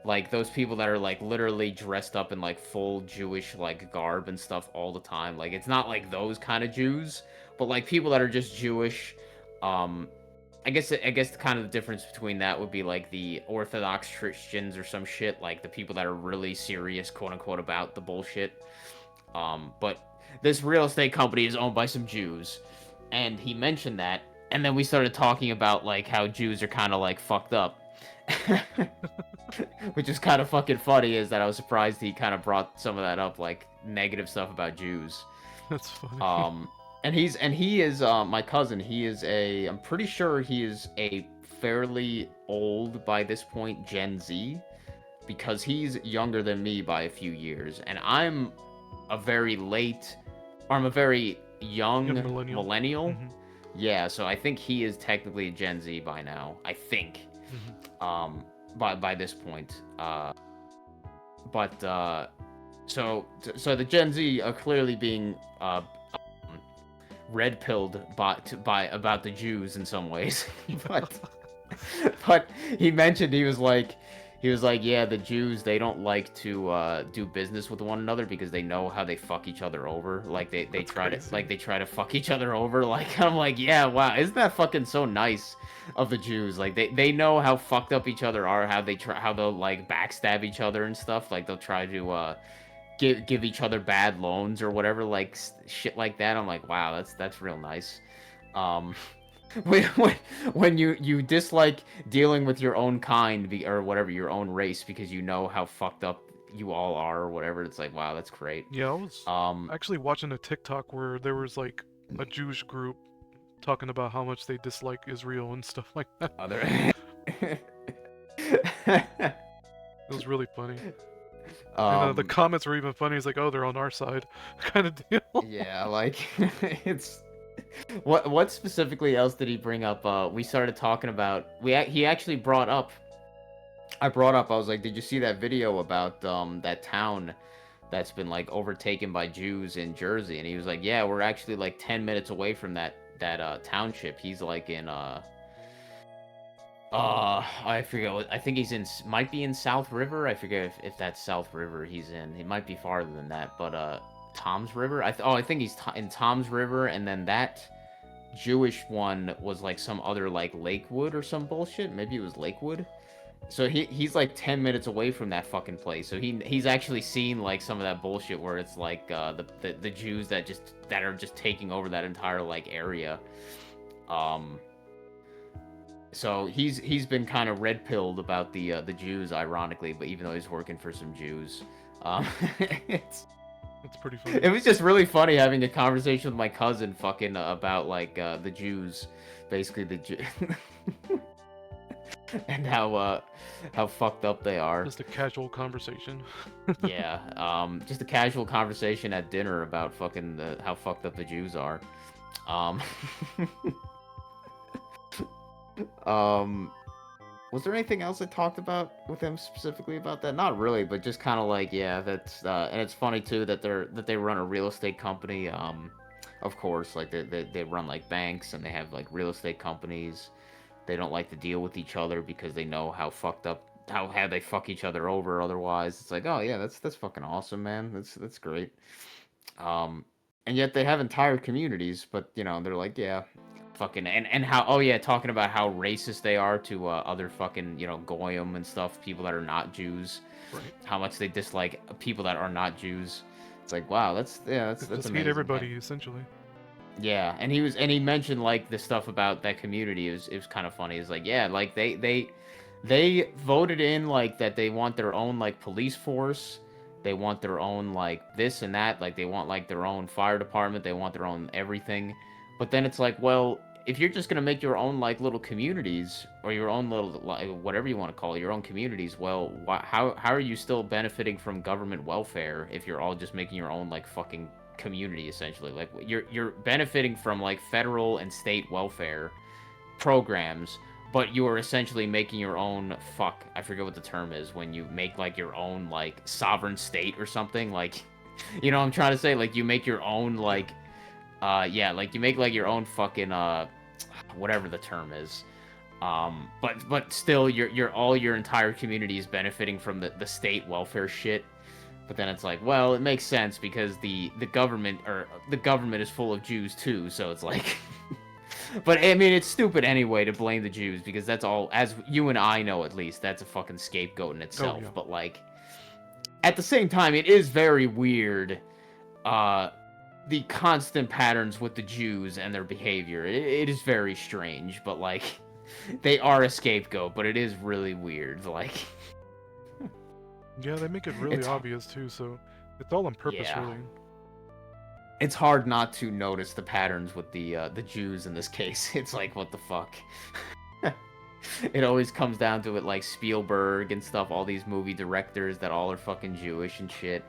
Like those people that are like literally dressed up in like full Jewish like garb and stuff all the time. Like it's not like those kind of Jews, but like people that are just Jewish. I guess kind of the difference between that would be like the Orthodox Christians or some shit, like the people that are really serious, quote unquote, about the bullshit. But this real estate company is owned by some Jews, and he mentioned that, and then we started talking about like how Jews are kind of like fucked up. Which is kind of fucking funny, is that I was surprised he kind of brought some of that up, like negative stuff about Jews. That's funny. And he is my cousin. I'm pretty sure he is a fairly old by this point Gen Z, because he's younger than me by a few years, and I'm a very young millennial. Mm-hmm. Yeah, so I think he is technically a Gen Z by now. I think. Mm-hmm. By this point. So the Gen Z are clearly being red pilled by about the Jews in some ways. but he mentioned, he was like, yeah, the Jews, they don't like to do business with one another because they know how they fuck each other over. Like they try to fuck each other over. Like, I'm like, yeah, wow, isn't that fucking so nice of the Jews? Like they know how fucked up each other are, how they'll like backstab each other and stuff. Like they'll try to give each other bad loans or whatever, like shit like that. I'm like, wow, that's real nice. When you dislike dealing with your own kind or whatever, your own race, because you know how fucked up you all are or whatever, it's like, wow, that's great. Yeah, I was actually watching a TikTok where there was like a Jewish group talking about how much they dislike Israel and stuff like that. It was really funny. And the comments were even funny. It's like, oh, they're on our side, kind of deal. Yeah, like it's. What specifically else did he bring up? We started talking about. He actually brought up. I was like, did you see that video about that town that's been like overtaken by Jews in Jersey? And he was like, yeah, we're actually like 10 minutes away from that township. He's like in I forget I think he's might be in South River. I forget if that's South River he's in. He might be farther than that, but Tom's River. I think he's in Tom's River, and then that Jewish one was like some other like Lakewood or some bullshit. Maybe it was Lakewood. So he's like 10 minutes away from that fucking place. So he's actually seen like some of that bullshit where it's like the Jews that are just taking over that entire like area. So he's been kind of red pilled about the Jews, ironically, but even though he's working for some Jews, it's pretty funny. It was just really funny having a conversation with my cousin fucking about like the Jews, basically and how fucked up they are. Just a casual conversation. Yeah, just a casual conversation at dinner about fucking how fucked up the Jews are. Was there anything else I talked about with him specifically about that? Not really, but just kind of like, yeah, that's and it's funny too that they run a real estate company. Of course, like they run like banks and they have like real estate companies. They don't like to deal with each other because they know how fucked up how they fuck each other over otherwise. It's like, oh yeah, that's fucking awesome, man. That's great. Um, and yet they have entire communities, but you know, they're like, yeah, fucking and how oh yeah, talking about how racist they are to other fucking, you know, goyim and stuff, people that are not Jews. Right. How much they dislike people that are not Jews. It's like, wow, that's Just amazing. hate everybody essentially. Yeah, and he mentioned like the stuff about that community. It was kind of funny. It's like, yeah, like they voted in like that they want their own like police force. They want their own like this and that. Like they want like their own fire department. They want their own everything. But then it's like, well, if you're just gonna make your own like little communities or your own little like, whatever you want to call it, your own communities, well, how are you still benefiting from government welfare if you're all just making your own like fucking community essentially? Like you're benefiting from like federal and state welfare programs, but you are essentially making your own I forget what the term is when you make like your own like sovereign state or something, like you know what I'm trying to say, like you make your own like yeah, like you make like your own fucking whatever the term is. But still you're all your entire community is benefiting from the state welfare shit. But then it's like, well, it makes sense because the government is full of Jews too, so it's like but I mean it's stupid anyway to blame the Jews because that's all, as you and I know at least, that's a fucking scapegoat in itself. Oh, yeah. But like at the same time it is very weird the constant patterns with the Jews and their behavior. It is very strange, but like they are a scapegoat, but it is really weird. Like Yeah, they make it really obvious too, so it's all on purpose, yeah. really. It's hard not to notice the patterns with the Jews in this case. It's like, what the fuck? It always comes down to it, like Spielberg and stuff, all these movie directors that all are fucking Jewish and shit,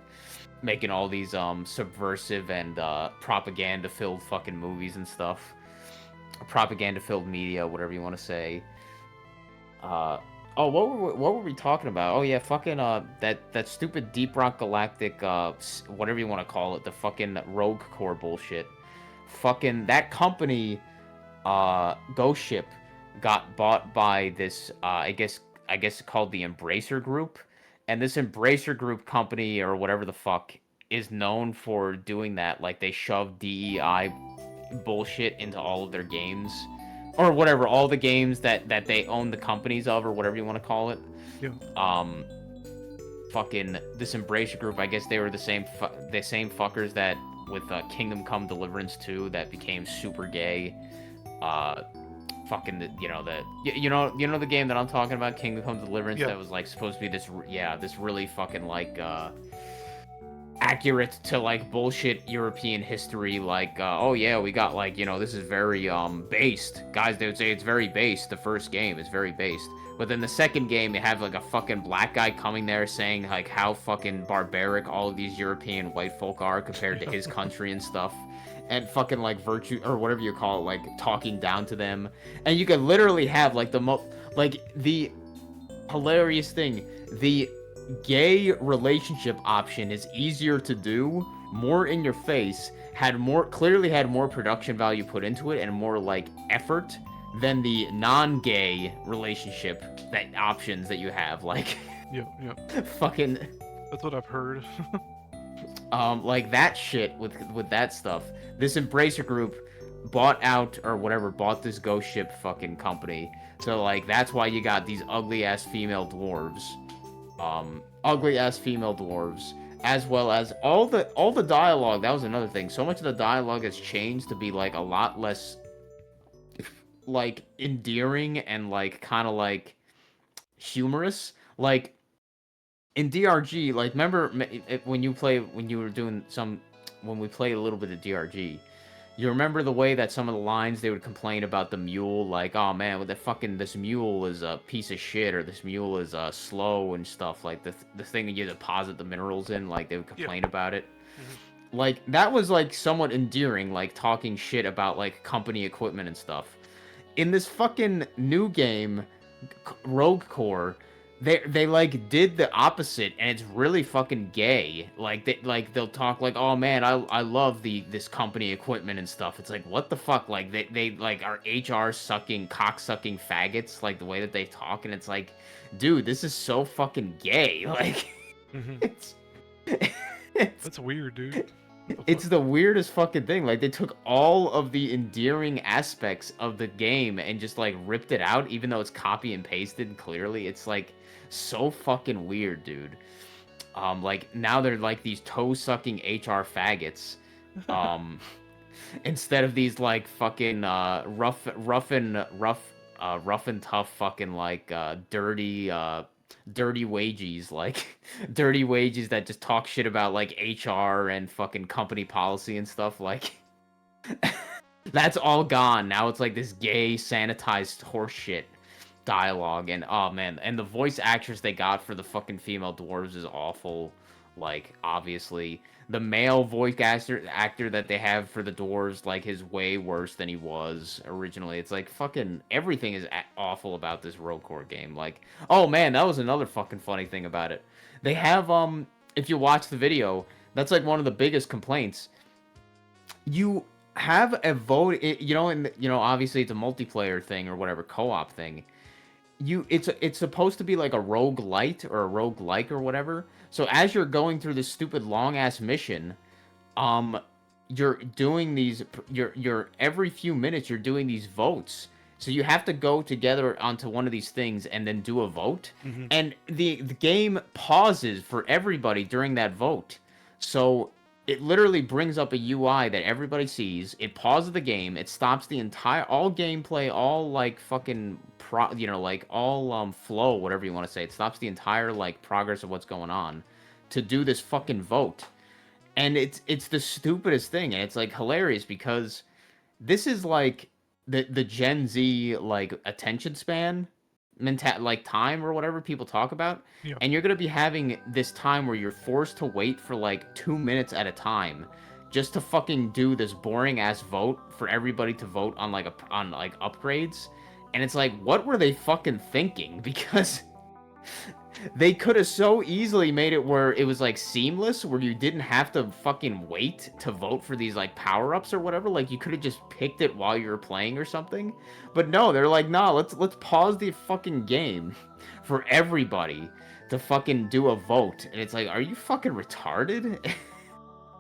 making all these subversive and propaganda-filled fucking movies and stuff. Propaganda-filled media, whatever you want to say. Oh, what were we talking about? Oh yeah, fucking that stupid Deep Rock Galactic whatever you want to call it, the fucking Rogue Core bullshit. Fucking that company Ghost Ship got bought by this I guess called the Embracer Group, and this Embracer Group company or whatever the fuck is known for doing that. Like they shove DEI bullshit into all of their games. Or whatever, all the games that they own the companies of, or whatever you want to call it. Yeah. Fucking this Embracer Group, I guess they were the same fuckers that with Kingdom Come Deliverance 2 that became super gay. Fucking you know the game that I'm talking about, Kingdom Come Deliverance, yeah. That was like supposed to be this really fucking like accurate to like bullshit European history, like oh yeah, we got like, you know, this is very based, guys. They would say it's very based. The first game is very based, but then the second game you have like a fucking black guy coming there saying like how fucking barbaric all of these European white folk are compared to his country and stuff, and fucking like virtue or whatever you call it, like talking down to them. And you could literally have like the hilarious thing, the gay relationship option is easier to do, more in your face, clearly had more production value put into it and more like effort than the non-gay relationship options that you have, like yeah fucking that's what I've heard. like that shit with that stuff. This Embracer Group bought this Ghost Ship fucking company, so like that's why you got these ugly ass female dwarves, as well as all the dialogue. That was another thing. So much of the dialogue has changed to be like a lot less like endearing and like kind of like humorous. Like in DRG, like remember when we played a little bit of DRG, you remember the way that some of the lines they would complain about the mule, like, oh man, this mule is a piece of shit, or this mule is slow and stuff, like the thing that you deposit the minerals in, like they would complain about it. Mm-hmm. Like that was like somewhat endearing, like talking shit about like company equipment and stuff. In this fucking new game, Rogue Core, they like did the opposite, and it's really fucking gay. They'll talk like, oh man, I love this company equipment and stuff. It's like, what the fuck? Like they like are HR sucking, cock sucking faggots, like the way that they talk, and it's like, dude, this is so fucking gay. Like Mhm. it's That's weird, dude. it's the weirdest fucking thing. Like, they took all of the endearing aspects of the game and just, like, ripped it out, even though it's copy and pasted clearly. It's, like, so fucking weird, dude. Like, now they're, like, these toe-sucking HR faggots. Instead of these, like, fucking, rough and tough fucking, like, dirty wages, like dirty wages that just talk shit about like HR and fucking company policy and stuff. Like that's all gone. Now it's like this gay sanitized horseshit dialogue, and oh man, and the voice actress they got for the fucking female dwarves is awful. Like, obviously the male voice actor that they have for the dwarves, like, is way worse than he was originally. It's like fucking everything is awful about this Rogue Core game. Like, oh man, that was another fucking funny thing about it. They have if you watch the video, that's like one of the biggest complaints. You have a vote, and obviously it's a multiplayer thing or whatever, co-op thing. It's supposed to be like a rogue light or a rogue like or whatever. So as you're going through this stupid long ass mission, you're doing these, you're every few minutes you're doing these votes. So you have to go together onto one of these things and then do a vote. Mhm. And the game pauses for everybody during that vote. So it literally brings up a UI that everybody sees. It pauses the game. It stops the entire, all gameplay, all like fucking like all flow, whatever you want to say. It stops the entire like progress of what's going on to do this fucking vote. And it's the stupidest thing, and it's like hilarious because this is like the Gen Z like attention span like time or whatever people talk about. Yeah. And you're gonna be having this time where you're forced to wait for like 2 minutes at a time just to fucking do this boring ass vote for everybody to vote on like upgrades. And it's like, what were they fucking thinking? Because they could have so easily made it where it was like seamless, where you didn't have to fucking wait to vote for these like power-ups or whatever. Like, you could have just picked it while you were playing or something. But no, they're like, nah, let's pause the fucking game for everybody to fucking do a vote. And it's like, are you fucking retarded?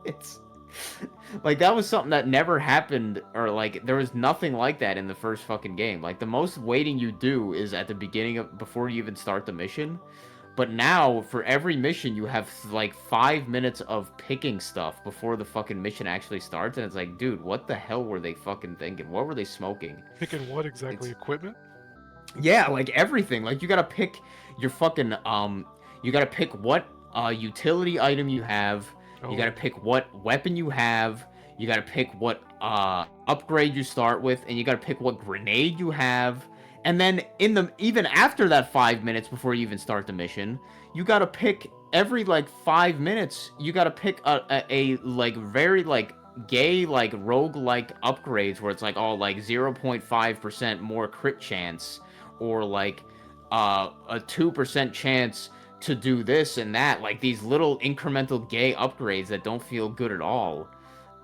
It's like, that was something that never happened, or like there was nothing like that in the first fucking game. Like, the most waiting you do is at the beginning of, before you even start the mission. But now for every mission you have like 5 minutes of picking stuff before the fucking mission actually starts, and it's like, dude, what the hell were they fucking thinking? What were they smoking? Picking what exactly? Equipment? Yeah, like everything. Like, you gotta pick your fucking you gotta pick what utility item you have. You gotta pick what weapon you have. You gotta pick what upgrade you start with, and you gotta pick what grenade you have. And then even after that 5 minutes before you even start the mission, you gotta pick every like 5 minutes. You gotta pick a like very like gay like rogue like upgrades where it's like, oh, like 0.5% more crit chance, or like a 2% chance to do this and that, like these little incremental gay upgrades that don't feel good at all.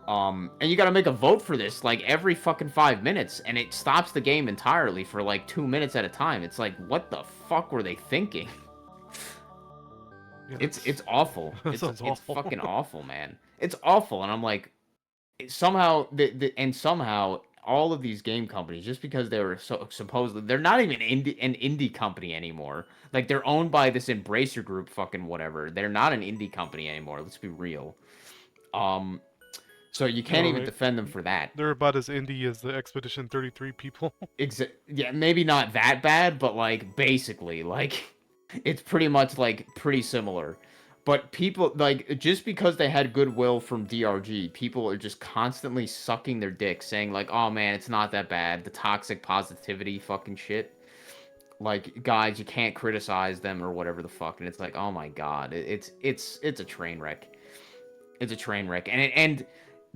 And you gotta make a vote for this like every fucking 5 minutes, and it stops the game entirely for like 2 minutes at a time. It's like, what the fuck were they thinking? Yeah, it's awful. That sounds It's awful. fucking awful, man. It's awful, and I'm like, somehow somehow all of these game companies, just because they were so supposedly, they're not even an indie company anymore. Like, they're owned by this Embracer Group, fucking whatever. They're not an indie company anymore. Let's be real. So you can't even right. defend them for that. They're about as indie as the Expedition 33 people. Yeah, maybe not that bad, but like basically, like it's pretty much like pretty similar. But people, like, just because they had goodwill from DRG, people are just constantly sucking their dick, saying like, "Oh man, it's not that bad." The toxic positivity fucking shit. Like, guys, you can't criticize them or whatever the fuck, and it's like, oh my god, it's a train wreck. It's a train wreck, and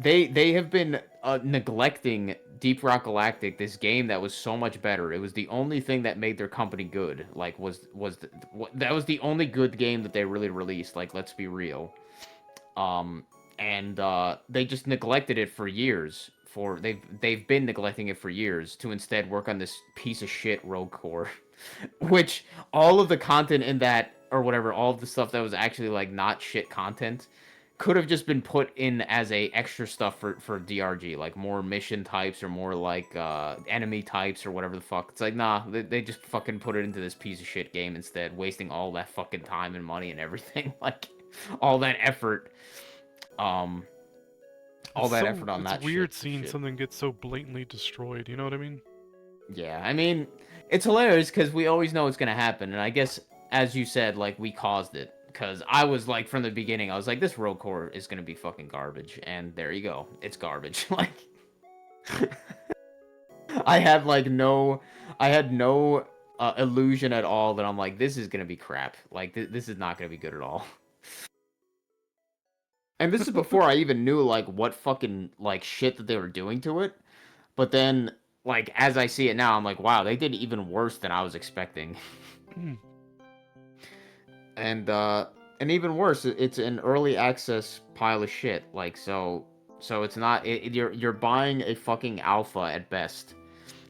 they have been neglecting Deep Rock Galactic, this game that was so much better. It was the only thing that made their company good. Like that was the only good game that they really released. Like, let's be real. And they just neglected it for years. They've been neglecting it for years to instead work on this piece of shit Rogue Core, which all of the content in that or whatever, all of the stuff that was actually like not shit content, could have just been put in as a extra stuff for DRG, like more mission types or more like enemy types or whatever the fuck. It's like, nah, they just fucking put it into this piece of shit game instead, wasting all that fucking time and money and everything, like all that effort. All that effort on that shit. It's weird seeing something get so blatantly destroyed, you know what I mean? Yeah, I mean, it's hilarious because we always know it's gonna happen, and I guess, as you said, like, we caused it. Because I was like, from the beginning, I was like, this Rogue Core is gonna be fucking garbage, and there you go, it's garbage. Like, I had no illusion at all that I'm like, this is gonna be crap. Like, this is not gonna be good at all. And this is before I even knew, like, what fucking, like, shit that they were doing to it. But then, like, as I see it now, I'm like, wow, they did even worse than I was expecting. And even worse, it's an early access pile of shit. Like, so it's not, you're buying a fucking alpha at best.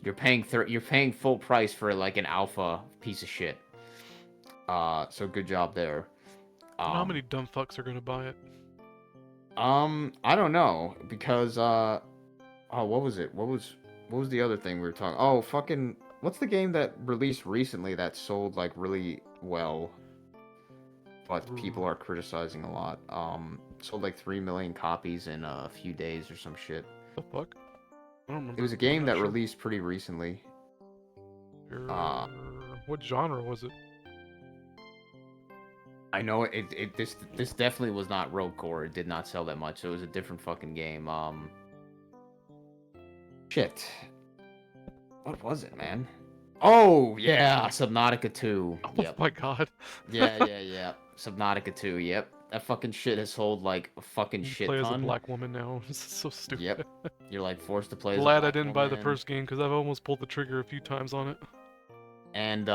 You're paying full price for, like, an alpha piece of shit. So good job there. How many dumb fucks are gonna buy it? I don't know, because oh, what was it? What was the other thing we were talking? Oh, fucking, what's the game that released recently that sold like really well, but people are criticizing a lot? Sold like 3 million copies in a few days or some shit. The fuck? I don't remember. It was a game that released pretty recently. What genre was it? I know this definitely was not Rogue Core. It did not sell that much. So it was a different fucking game. Shit. What was it, man? Oh, yeah, Subnautica 2. Yep. Oh my god. Yeah. Subnautica 2, yep. That fucking shit has sold like a fucking shit ton. Play as a black woman now. This is so stupid. Yep. You're like forced to play as a Glad black I didn't woman. buy the first game because I've almost pulled the trigger a few times on it. And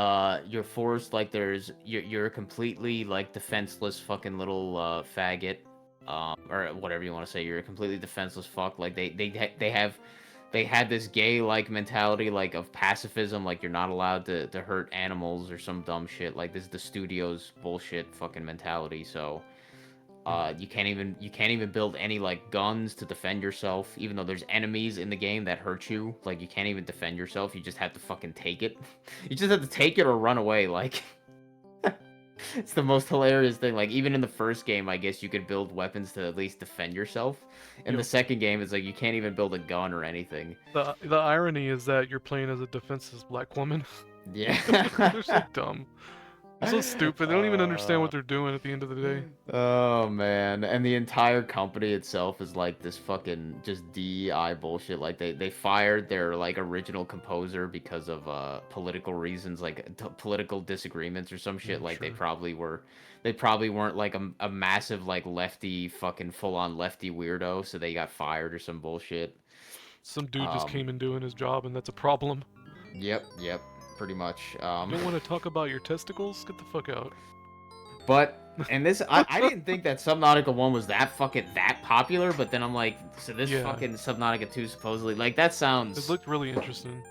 you're forced, like, you're a completely like defenseless fucking little faggot, or whatever you want to say. You're a completely defenseless fuck. Like they had this gay like mentality, like, of pacifism, like you're not allowed to hurt animals or some dumb shit. Like, this is the studio's bullshit fucking mentality. So you can't even build any like guns to defend yourself, even though there's enemies in the game that hurt you. Like, you can't even defend yourself. You just have to fucking take it. You just have to take it or run away. Like, it's the most hilarious thing. Like, even in the first game, I guess you could build weapons to at least defend yourself. In the second game, it's like you can't even build a gun or anything. The irony is that you're playing as a defenseless black woman. Yeah. They're so dumb. So stupid. They don't even understand what they're doing at the end of the day. Oh man, and the entire company itself is like this fucking just DEI bullshit. Like, they fired their like original composer because of political reasons, like political disagreements or some shit. Like, sure. they probably weren't like a massive like lefty fucking full on lefty weirdo, so they got fired or some bullshit. Some dude just came in doing his job, and that's a problem. Yep. Pretty much. You don't want to talk about your testicles? Get the fuck out. But, and this, I didn't think that Subnautica 1 was that popular, but then I'm like, so this fucking Subnautica 2 supposedly, like, that sounds... It looked really interesting.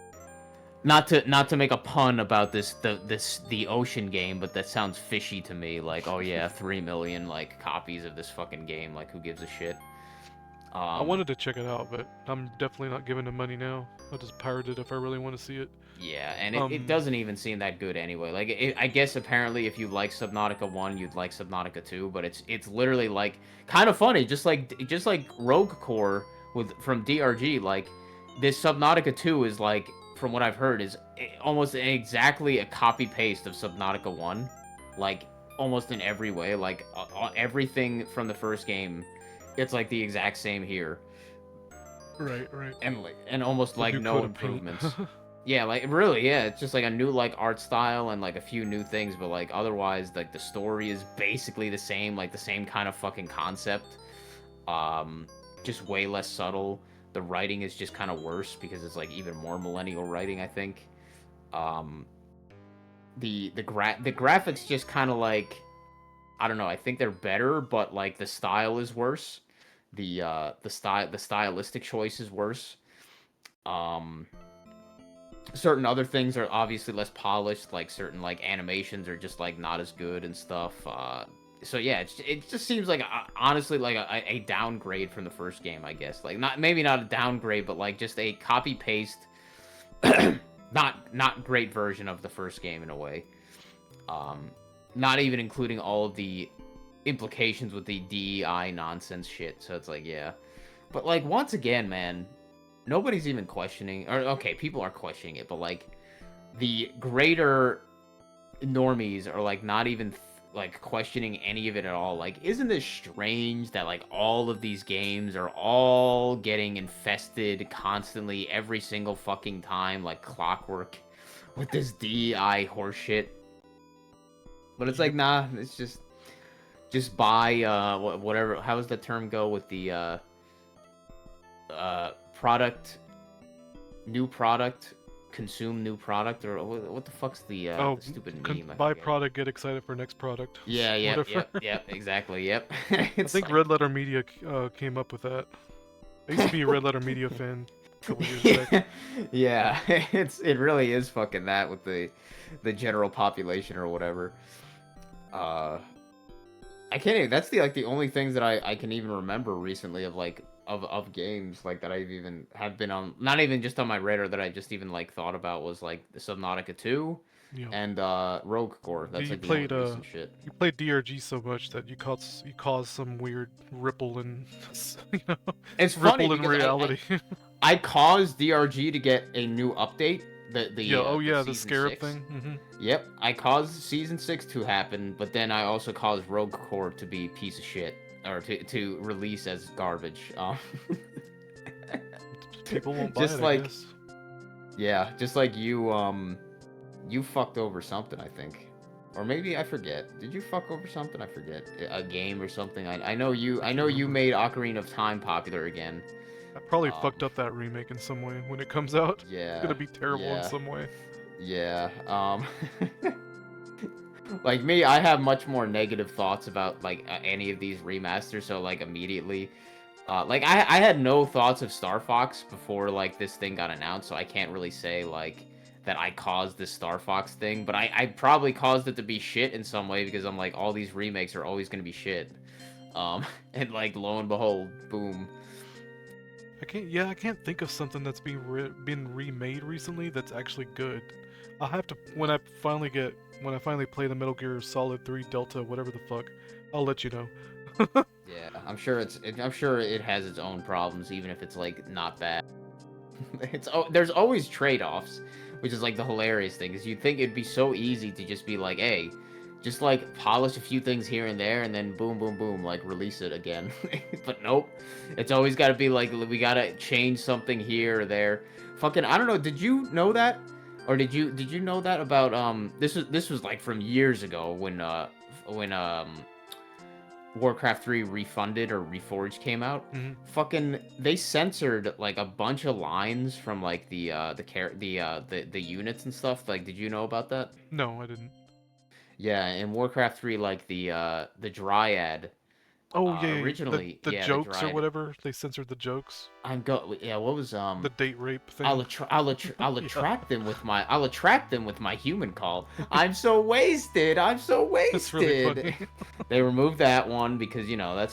Not to make a pun about the ocean game, but that sounds fishy to me. Like, oh yeah, 3 million, like, copies of this fucking game, like, who gives a shit? I wanted to check it out, but I'm definitely not giving them money now. I'll just pirate it if I really want to see it. Yeah, and it doesn't even seem that good anyway. Like, I guess apparently if you like Subnautica 1, you'd like Subnautica 2, but it's literally like kind of funny, just like Rogue Core from DRG. Like, this Subnautica 2 is like, from what I've heard, is almost exactly a copy paste of Subnautica 1, like almost in every way. Like, everything from the first game, it's like the exact same here. Right. And almost like no improvements. Yeah, like, really, yeah, it's just like a new like art style and like a few new things, but like otherwise, like, the story is basically the same, like the same kind of fucking concept. just way less subtle. The writing is just kind of worse because it's like even more millennial writing, I think. The graphics just kind of like, I don't know, I think they're better, but like the style is worse. The stylistic choice is worse. Certain other things are obviously less polished, like certain like animations are just like not as good and stuff. So yeah, it just seems like honestly like a downgrade from the first game, I guess. Like maybe not a downgrade, but like just a copy paste, not great version of the first game in a way. Not even including all of the implications with the DEI nonsense shit. So it's like, yeah. But like once again, man, nobody's even questioning, or okay, people are questioning it, but like the greater normies are like not even like questioning any of it at all. Like, isn't this strange that like all of these games are all getting infested constantly every single fucking time, like clockwork, with this DEI horseshit? But it's like, nah, it's just buy whatever. How does the term go with the new product, consume new product, or what the fuck's the stupid meme? Buy product, get excited for next product. Yeah, yep, exactly, yep. I think like... Red Letter Media came up with that. I used to be a Red Letter Media fan a couple years back. Yeah, it really is fucking that with the general population or whatever. I can't even, that's the only things that I can even remember recently of like of games like that I've even have been on, not even just on my radar, that I just even like thought about was like Subnautica 2 and Rogue Core. That's like the only recent shit. You played DRG so much that you caused some weird ripple in it's ripple funny in reality. I caused DRG to get a new update. The scarab 6. thing. Mm-hmm. Yep, I caused Season 6 to happen, but then I also caused Rogue Core to be a piece of shit, or to release as garbage. People won't buy just it, like, I guess. Yeah, just like you fucked over something, I think. Or maybe I forget. Did you fuck over something? I forget. A game or something. I know you made Ocarina of Time popular again. I probably fucked up that remake in some way when it comes out. Yeah. It's gonna be terrible in some way. Yeah. Like me, I have much more negative thoughts about like any of these remasters. So like immediately, like I had no thoughts of Star Fox before like this thing got announced. So I can't really say like that I caused this Star Fox thing, but I probably caused it to be shit in some way, because I'm like, all these remakes are always gonna be shit. And like lo and behold, boom. I can't think of something that's been remade recently that's actually good. I'll have to when I finally play the Metal Gear Solid 3 Delta, whatever the fuck, I'll let you know. Yeah, I'm sure it has its own problems, even if it's like not bad. There's always trade-offs, which is like the hilarious thing, is you'd think it'd be so easy to just be like, hey, just like polish a few things here and there, and then boom, boom, boom, like release it again. But nope, it's always got to be like, we gotta change something here or there. Fucking, I don't know. Did you know that, or did you know that about this was like from years ago when Warcraft 3 Refunded or Reforged came out. Mm-hmm. Fucking, they censored like a bunch of lines from like the units and stuff. Like, did you know about that? No, I didn't. Yeah, in Warcraft 3, like the Dryad. Oh yeah, originally the jokes or whatever. They censored the jokes. What was the date rape thing? I'll attract them with my human call. I'm so wasted. That's really funny. They removed that one because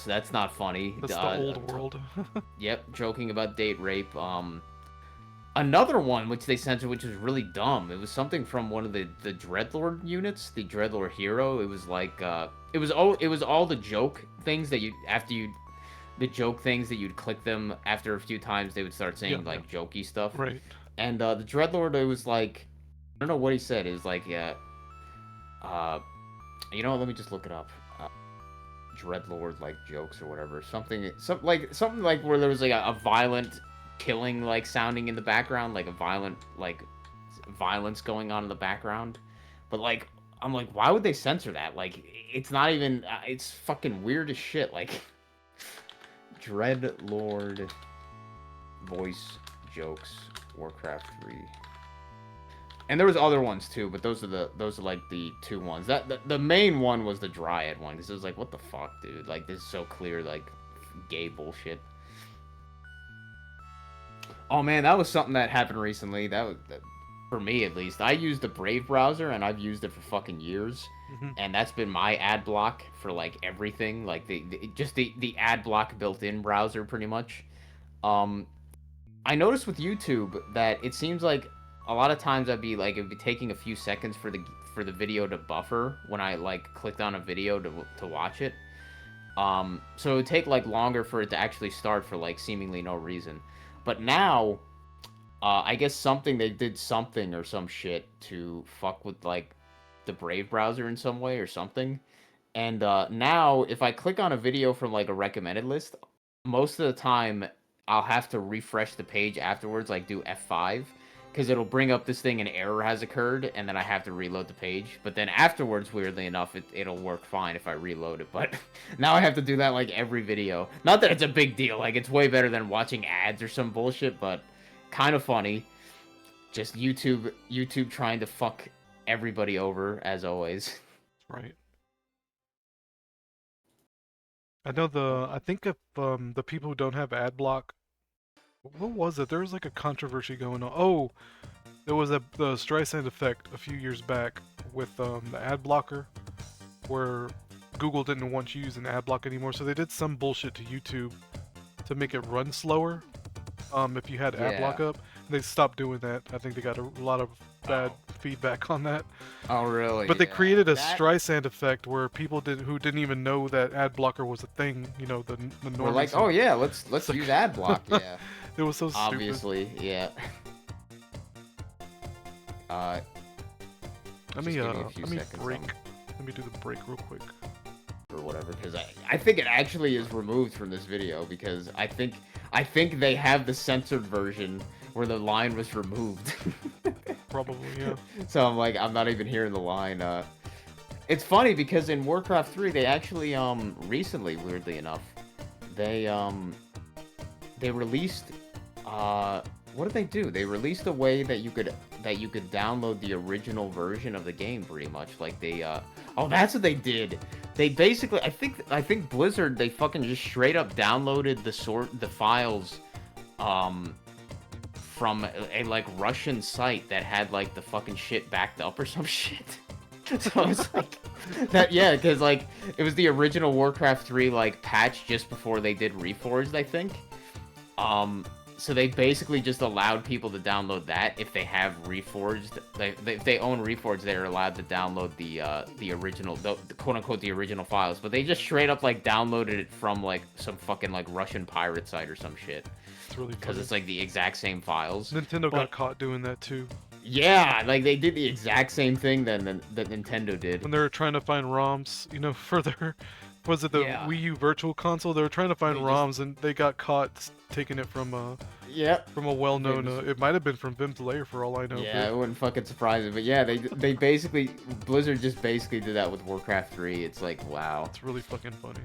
that's not funny. That's the old world. Yep, joking about date rape. Another one which they censored, which was really dumb. It was something from one of the Dreadlord units, the Dreadlord hero. It was like it was all the joke things that you'd click them after a few times, they would start saying jokey stuff. Right. And the Dreadlord, it was like, I don't know what he said. It was like let me just look it up. Dreadlord like jokes or whatever. Something like where there was like a violent killing like sounding in the background, like a violent violence going on in the background. But like, I'm like, why would they censor that? Like, it's not even it's fucking weird as shit. Like, Dreadlord voice jokes Warcraft 3. And there was other ones too, but those are like the two ones. The main one was the Dryad one, because it was like, what the fuck, dude? Like, this is so clear, like, gay bullshit. Oh man, that was something that happened recently. For me at least. I used the Brave browser, and I've used it for fucking years. And that's been my ad block for like everything, like the ad block built-in browser, pretty much. I noticed with YouTube that it seems like a lot of times it'd be taking a few seconds for the video to buffer when I like clicked on a video to watch it. So it would take like longer for it to actually start for like seemingly no reason. But now, I guess they did something or some shit to fuck with like the Brave browser in some way or something. And now if I click on a video from like a recommended list, most of the time I'll have to refresh the page afterwards, like do F5, because it'll bring up this thing, an error has occurred, and then I have to reload the page. But then afterwards, weirdly enough, it'll work fine if I reload it. But now I have to do that like every video. Not that it's a big deal, like it's way better than watching ads or some bullshit, but kind of funny. Just YouTube trying to fuck everybody over, as always. Right. I think if the people who don't have ad block, what was it? There was like a controversy going on. Oh, there was the Streisand effect a few years back with the ad blocker, where Google didn't want you using ad block anymore, so they did some bullshit to YouTube to make it run slower. If you had ad block up, they stopped doing that. I think they got a lot of bad feedback on that. Oh, really? But they created a Streisand effect where people who didn't even know that ad blocker was a thing. You know, the normies. We're like, oh yeah, let's use ad block. Yeah. It was so stupid. Obviously, yeah. Let me break. Let me do the break real quick. Or whatever, because I think it actually is removed from this video, because I think they have the censored version where the line was removed. Probably, yeah. So I'm like, I'm not even hearing the line. It's funny because in Warcraft 3 they actually recently, weirdly enough, they released what did they do? They released a way that you could download the original version of the game, pretty much. Like they oh, that's what they did. They basically, I think Blizzard, they fucking just straight up downloaded the files from a like Russian site that had like the fucking shit backed up or some shit. So it's like that, yeah, because like it was the original Warcraft 3 like patch just before they did Reforged, I think. So they basically just allowed people to download that if they have Reforged. If they own Reforged, they're allowed to download the original, the quote unquote the original files. But they just straight up like downloaded it from like some fucking like Russian pirate site or some shit. It's really because it's like the exact same files. Nintendo got caught doing that too. Yeah, like they did the exact same thing that Nintendo did. When they were trying to find ROMs, you know, for their, was it the Wii U Virtual Console? They were trying to find ROMs and they got caught taking it from a well-known. It might have been from Vim's Lair for all I know. Yeah, it wouldn't fucking surprise me. But yeah, they basically, Blizzard just basically did that with Warcraft 3. It's like, wow. It's really fucking funny.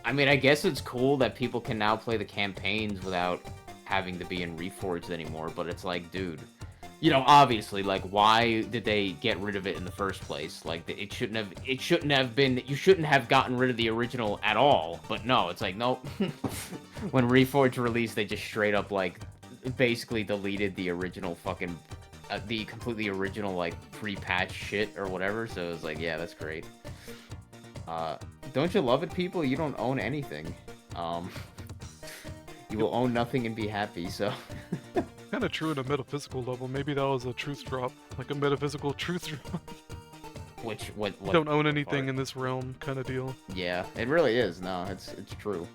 I mean, I guess it's cool that people can now play the campaigns without having to be in Reforged anymore. But it's like, dude. You know, obviously, like, why did they get rid of it in the first place? Like, it shouldn't have been, you shouldn't have gotten rid of the original at all. But no, it's like, nope. When Reforged released, they just straight up, like, basically deleted the original fucking, the completely original, like, pre-patch shit or whatever. So it was like, yeah, that's great. Don't you love it, people? You don't own anything. You will own nothing and be happy, so... Kind of true at a metaphysical level. Maybe that was a truth drop, like a metaphysical truth drop. What don't own anything in this realm, kind of deal. Yeah, it really is. No, it's true.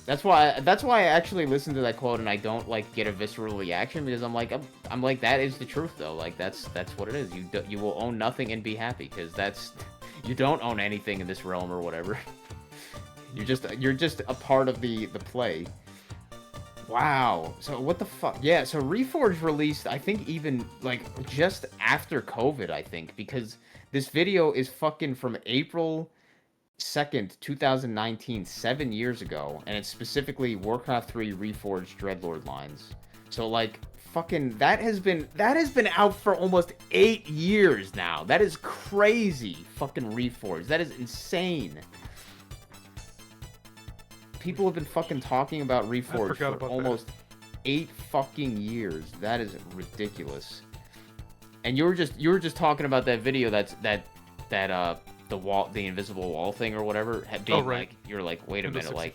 That's why I actually listen to that quote and I don't like get a visceral reaction, because I'm like that is the truth though. Like that's what it is. You will own nothing and be happy, because you don't own anything in this realm or whatever. You're just a part of the play. Wow. So what the fuck? Yeah, so Reforged released, I think, even, like, just after COVID, I think, because this video is fucking from April 2nd, 2019, 7 years ago, and it's specifically Warcraft 3 Reforged Dreadlord lines. So like fucking that has been out for almost 8 years now. That is crazy. Fucking Reforged. That is insane. People have been fucking talking about Reforged for almost 8 fucking years. That is ridiculous. And you were just talking about that video the invisible wall thing or whatever being like, you're like, wait a minute, like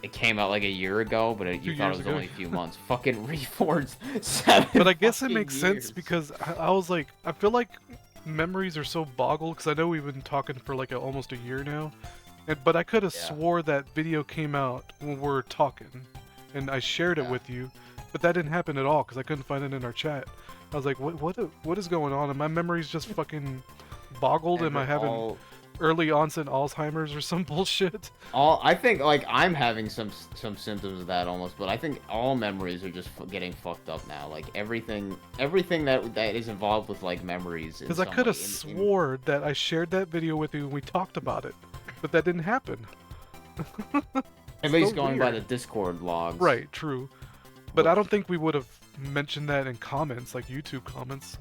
it came out like a year ago, but you thought it was only a few months. Fucking Reforged 7. But I guess it makes years. sense because I was like, I feel like memories are so boggled because I know we've been talking for like almost a year now, but I could have swore that video came out when we were talking, and I shared it with you, but that didn't happen at all because I couldn't find it in our chat. I was like, what is going on? And my memory's just fucking boggled. Am I having early onset Alzheimer's or some bullshit? I think like I'm having some symptoms of that almost, but I think all memories are just getting fucked up now. Like everything that is involved with like memories. Because I could have swore that I shared that video with you and we talked about it, but that didn't happen. At least going by the Discord logs. Right, true. But I don't think we would have mentioned that in comments, like YouTube comments.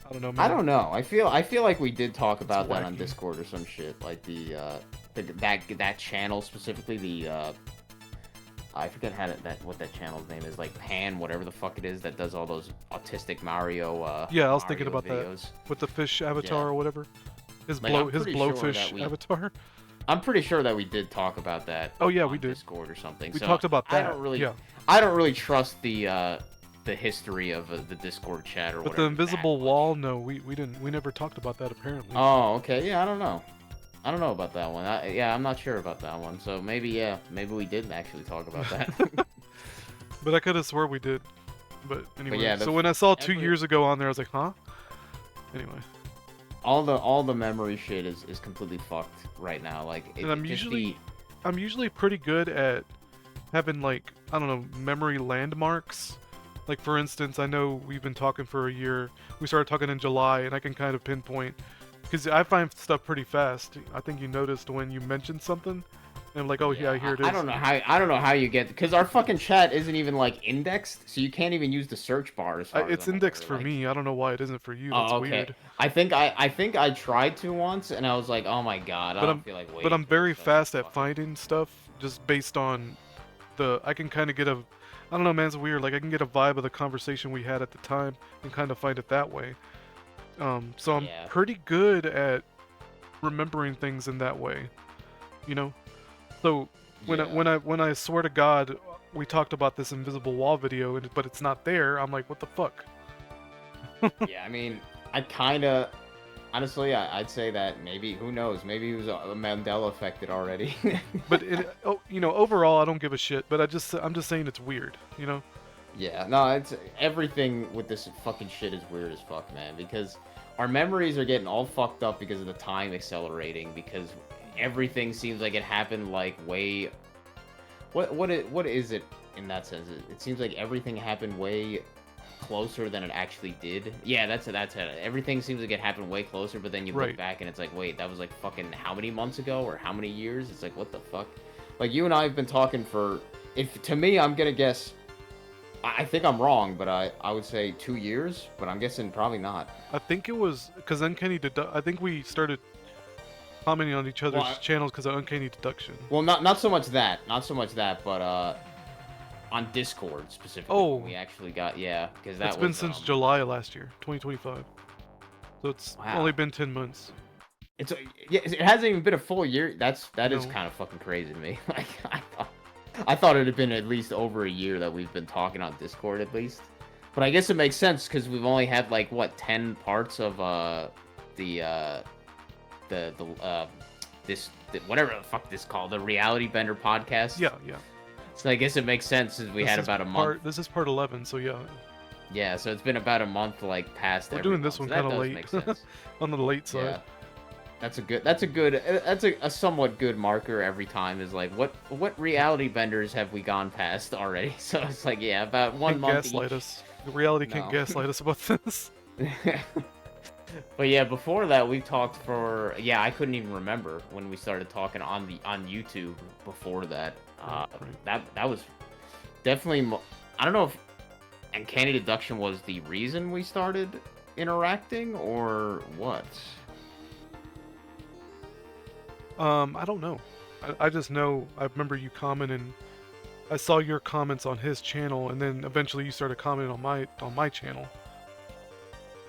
I don't know, man. I don't know. I feel like we did talk about that on Discord or some shit. Like that channel specifically, I forget what that channel's name is, like Pan, whatever the fuck it is, that does all those autistic Mario. Yeah, I was thinking about videos. That with the fish avatar or whatever. His blowfish avatar. I'm pretty sure that we did talk about that. Oh yeah, we did. Discord or something. We talked about that. I don't really trust the history of the Discord chat or whatever. But the invisible wall, no, we didn't. We never talked about that apparently. Oh, okay. Yeah, I don't know. I don't know about that one. I'm not sure about that one. So maybe we didn't actually talk about that. But I could have swore we did. But anyway, so when I saw 2 years ago on there, I was like, huh? Anyway. All the memory shit is completely fucked right now. Like, I'm usually pretty good at having, like, I don't know, memory landmarks. Like, for instance, I know we've been talking for a year. We started talking in July, and I can kind of pinpoint, because I find stuff pretty fast. I think you noticed when you mentioned something, and I'm like, oh yeah, here it is. I don't know how you get, because our fucking chat isn't even like indexed, so you can't even use the search bar. It's indexed for me. I don't know why it isn't for you. That's weird. I think I tried to once, and I was like, oh my god, I don't feel like waiting. But I'm very fast at finding stuff, just based on I can kind of get a. I don't know, man, it's weird. Like, I can get a vibe of the conversation we had at the time and kind of find it that way. So I'm pretty good at remembering things in that way, you know? So when I swear to God, we talked about this invisible wall video, but it's not there, I'm like, what the fuck? Yeah, I mean, I kind of... Honestly, I'd say that maybe, who knows, maybe he was Mandela affected already. But overall, I don't give a shit. But I'm just saying it's weird, you know. Yeah, no, it's everything with this fucking shit is weird as fuck, man. Because our memories are getting all fucked up because of the time accelerating. Because everything seems like it happened like way. What is it in that sense? It seems like everything happened way closer than it actually did. Yeah, that's it. Everything seems like it happened way closer, but then you look back and it's like, wait, that was like fucking how many months ago or how many years? It's like, what the fuck? Like, you and I have been talking for, to me, I'm gonna guess, I think I'm wrong, but I would say 2 years, but I'm guessing probably not. I think it was because Uncanny I think we started commenting on each other's channels because of Uncanny Deduction. Well, not so much that, but on Discord specifically. Oh, we actually got because that's been since July last year, 2025. So it's only been 10 months. It hasn't even been a full year. That is kind of fucking crazy to me. Like, I thought it had been at least over a year that we've been talking on Discord at least. But I guess it makes sense because we've only had like 10 parts of this whatever the fuck this called, the Reality Bender podcast. Yeah. So I guess it makes sense since we had about a month. This is part 11, so yeah. Yeah, so it's been about a month like past. We're doing this one kind of late. On the late side. Yeah. That's a somewhat good marker every time is like what reality benders have we gone past already? So it's like about 1 month. Gaslight us. The reality can't gaslight us about this. But yeah, before that we talked for I couldn't even remember when we started talking on YouTube before that. Right. That was definitely I don't know if uncanny deduction was the reason we started interacting or what. I don't know. I just know I remember you commenting. I saw your comments on his channel, and then eventually you started commenting on my channel.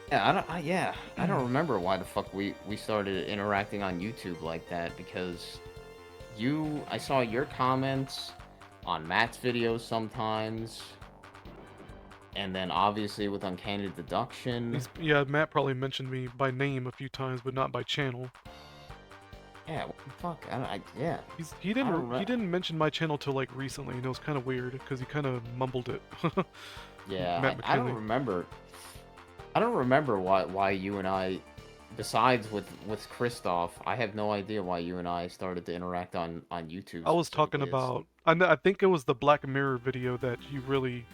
Yeah, I don't remember why the fuck we started interacting on YouTube like that, because I saw your comments on Matt's videos sometimes, and then obviously with Uncanny Deduction. Yeah, Matt probably mentioned me by name a few times, but not by channel. Yeah, what the fuck? Yeah. He didn't mention my channel till like recently, and it was kind of weird because he kind of mumbled it. Yeah, Matt I don't McKinley. remember. I don't remember why you and I, besides with Christoph, I have no idea why you and I started to interact on YouTube. I was talking specifically. about. I think it was the Black Mirror video that you really,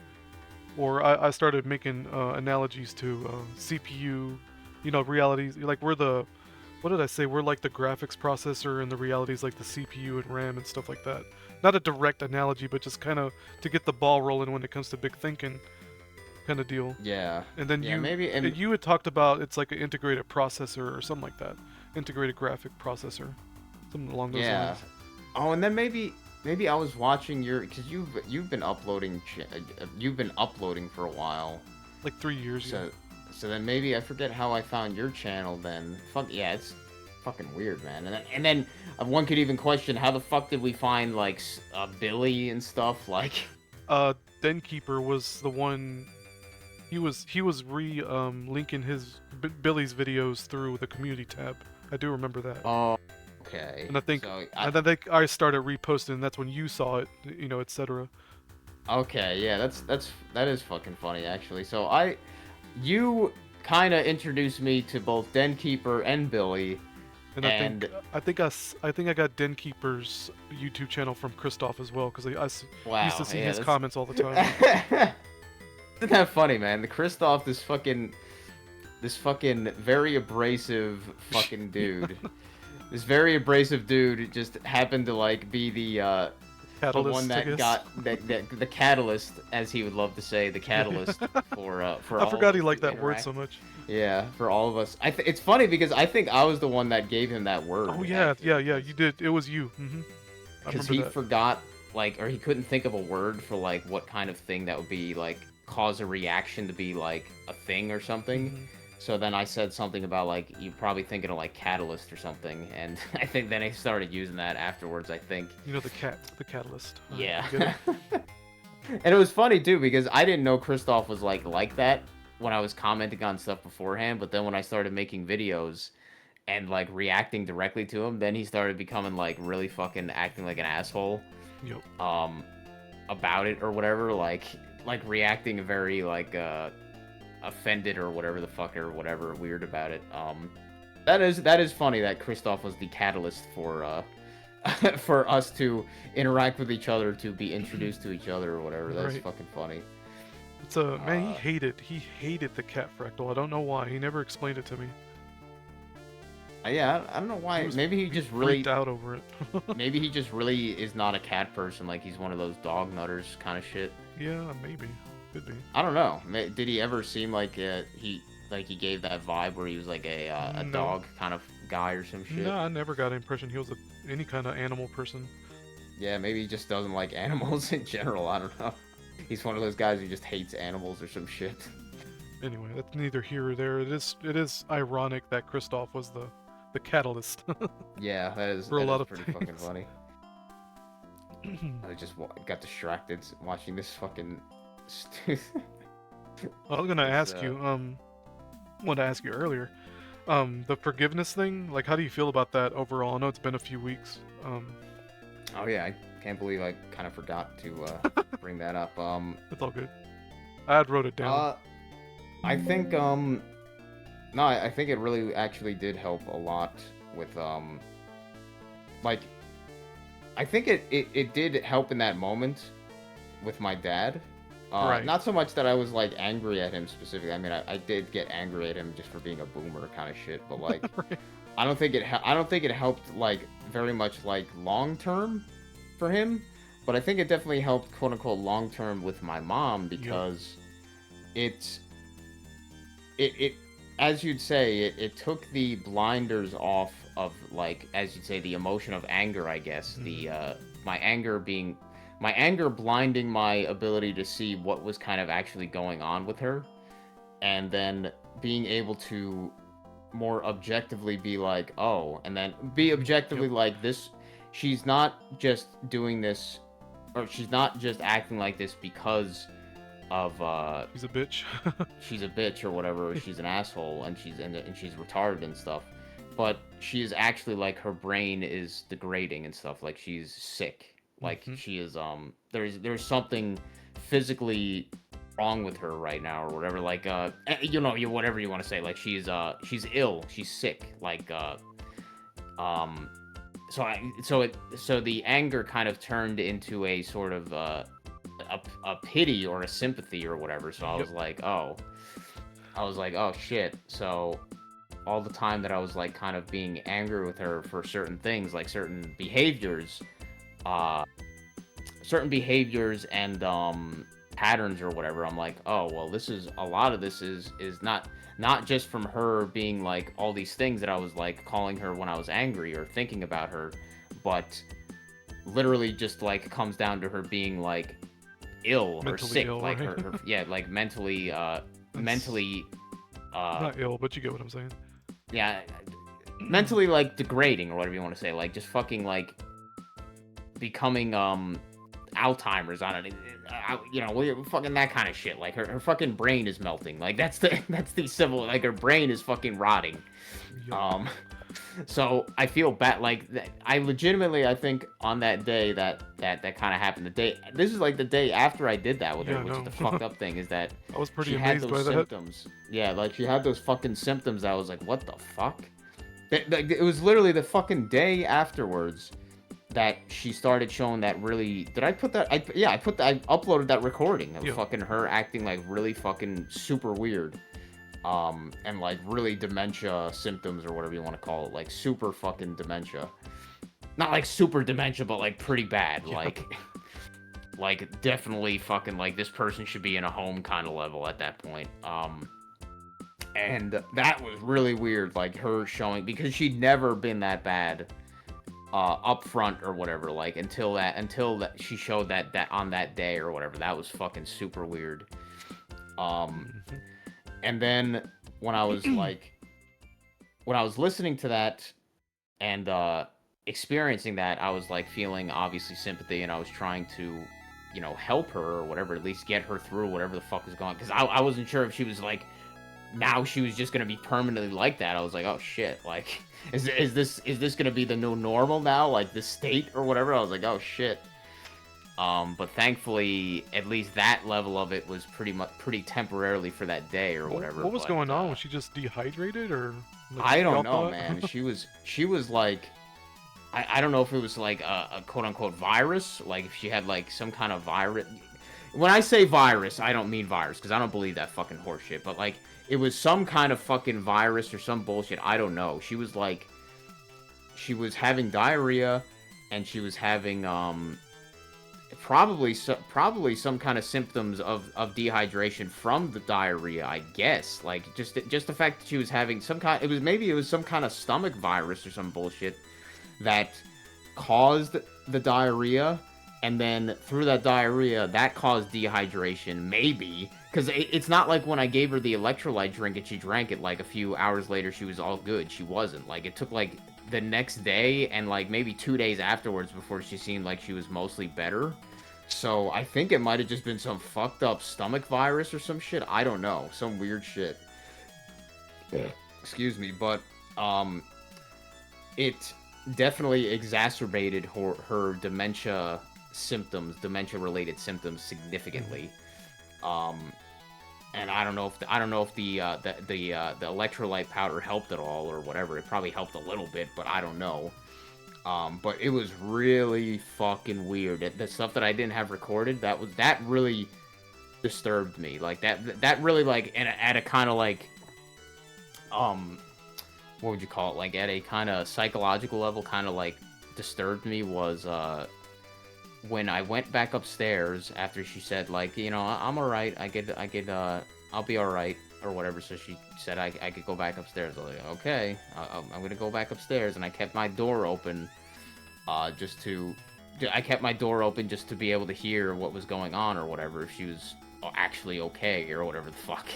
or I started making analogies to CPU, realities. Like what did I say? We're like the graphics processor, and the realities like the CPU and RAM and stuff like that. Not a direct analogy, but just kind of to get the ball rolling when it comes to big thinking, kind of deal. Yeah. And then yeah, maybe you had talked about it's like an integrated processor or something like that, integrated graphic processor, something along those lines. Oh, and then maybe I was watching because you've been uploading for a while. Like 3 years. So then maybe I forget how I found your channel then. Fuck yeah, it's fucking weird, man. And then one could even question how the fuck did we find like Billy and stuff like. Denkeeper was the one. He was linking his Billy's videos through the community tab. I do remember that. Oh, okay. And I think so I started reposting. And that's when you saw it, etc. Okay, yeah, that is fucking funny actually. So you kind of introduced me to both Denkeeper and Billy. And I think I got Denkeeper's YouTube channel from Christoph as well, because I used to see his comments all the time. Isn't that funny, man? The Christoph, this fucking very abrasive fucking dude. This very abrasive dude just happened to like be the Catalyst, one that got the catalyst, as he would love to say, the catalyst for I forgot he liked that word so much. Yeah, for all of us. It's funny because I think I was the one that gave him that word. Oh yeah, actually. yeah, you did. It was you. Because he forgot, like, or he couldn't think of a word for like what kind of thing that would be like cause a reaction to be like a thing or something. Mm-hmm. So then I said something about like you're probably thinking of like catalyst or something, and I think then I started using that afterwards. I think. The catalyst. Yeah. And it was funny too because I didn't know Christoph was like that when I was commenting on stuff beforehand, but then when I started making videos and like reacting directly to him, then he started becoming like really fucking acting like an asshole. Yep. About it or whatever, like reacting very like offended or whatever the fuck or whatever weird about it. That is funny that Christoph was the catalyst for for us to interact with each other, to be introduced to each other or whatever. That's Right. fucking funny. It's man, he hated the cat fractal. I don't know why. He never explained it to me. Yeah, I don't know why. Maybe he just really freaked out over it. maybe he just really is not a cat person. Like he's one of those dog nutters kind of shit. Yeah, maybe. Could be. I don't know. Did he ever seem like he gave that vibe where he was like a No. dog kind of guy or some shit? No, I never got the impression he was any kind of animal person. Yeah, maybe he just doesn't like animals in general. I don't know. He's one of those guys who just hates animals or some shit. Anyway, that's neither here or there. It is ironic that Christoph was the catalyst. Yeah, that is For a lot of pretty fucking things. funny. I just got distracted watching this fucking. I was gonna ask you, wanted to ask you earlier, the forgiveness thing. Like, how do you feel about that overall? I know it's been a few weeks. Oh yeah, I can't believe I kind of forgot to bring that up. It's all good. I had wrote it down. I think no, I think it really actually did help a lot with like, I think it did help in that moment with my dad. Right. Not so much that I was like angry at him specifically. I mean, I did get angry at him just for being a boomer kind of shit. But like, Right. I don't think it helped like very much like long term for him. But I think it definitely helped quote unquote long term with my mom because it's it as you'd say it took the blinders off of like as you'd say the emotion of anger, I guess. The my anger blinding my ability to see what was kind of actually going on with her, and then being able to more objectively be like, oh, and then be objectively like this, she's not just doing this, or she's not just acting like this because of He's a bitch. she's a bitch or whatever, or she's an asshole and she's retarded and stuff, but she is actually like her brain is degrading and stuff, like she's sick, like she is there's something physically wrong with her right now or whatever, like you know, whatever you want to say, like she's ill, she's sick, like so the anger kind of turned into a sort of a pity or a sympathy or whatever. So I was like, oh shit. So all the time that I was like kind of being angry with her for certain things, like certain behaviors and patterns or whatever, I'm like, oh well, this is a lot of this is not just from her being like all these things that I was like calling her when I was angry or thinking about her, but literally just like comes down to her being like ill or Mentally sick, ill, like right? her yeah, like mentally Not ill, but you get what I'm saying. yeah, mentally like degrading or whatever you want to say, like just fucking like becoming Alzheimer's on it, you know, fucking that kind of shit. Like her fucking brain is melting. Like that's the civil, like her brain is fucking rotting. Yup. So I feel bad. Like I legitimately, I think on that day that kind of happened. This is like the day after I did that with her, Yeah, which no. is the fucked up thing is that I was pretty she had amazed those by that. symptoms. Yeah, like she had those fucking symptoms. That I was like, what the fuck? It was literally the fucking day afterwards that she started showing that really. Did I put that? I uploaded that recording of fucking her acting like really fucking super weird. And like really dementia symptoms or whatever you want to call it, like super fucking dementia. Not like super dementia, but like pretty bad. Like definitely fucking like this person should be in a home kind of level at that point. And that was really weird, like her showing, because she'd never been that bad up front or whatever, like until that she showed that on that day or whatever. That was fucking super weird. And then when I was listening to that and experiencing that, I was like feeling obviously sympathy, and I was trying to, you know, help her or whatever, at least get her through whatever the fuck was going on, because I wasn't sure if she was like, now she was just gonna be permanently like that. I was like, oh shit, like is this gonna be the new normal now, like this state or whatever? I was like, oh shit. But thankfully, at least that level of it was pretty temporarily for that day or whatever. What was going on? Was she just dehydrated or? Like, I don't y'all know, thought? man. She was like, I don't know if it was like a quote unquote virus, like if she had like some kind of virus. When I say virus, I don't mean virus, because I don't believe that fucking horseshit. But like, it was some kind of fucking virus or some bullshit. I don't know. She was like, she was having diarrhea, and she was having probably some kind of symptoms of dehydration from the diarrhea, I guess. Like just the fact that she was having some kind, it was some kind of stomach virus or some bullshit that caused the diarrhea, and then through that diarrhea that caused dehydration, maybe, because it's not like when I gave her the electrolyte drink and she drank it, like a few hours later she was all good. She wasn't. Like it took like the next day and like maybe 2 days afterwards before she seemed like she was mostly better. So I think it might have just been some fucked up stomach virus or some shit. I don't know, some weird shit. Excuse me, but it definitely exacerbated her dementia related symptoms significantly. And I don't know if the electrolyte powder helped at all or whatever. It probably helped a little bit, but I don't know. But it was really fucking weird. The stuff that I didn't have recorded, that disturbed me. Like that really like at a kind of like what would you call it? Like at a kind of psychological level, kind of like disturbed me was when I went back upstairs after she said like, you know, I'm all right. I'll be all right or whatever. So she said I could go back upstairs. I was like, okay, I'm gonna go back upstairs, and I kept my door open, just to be able to hear what was going on or whatever, if she was actually okay or whatever the fuck.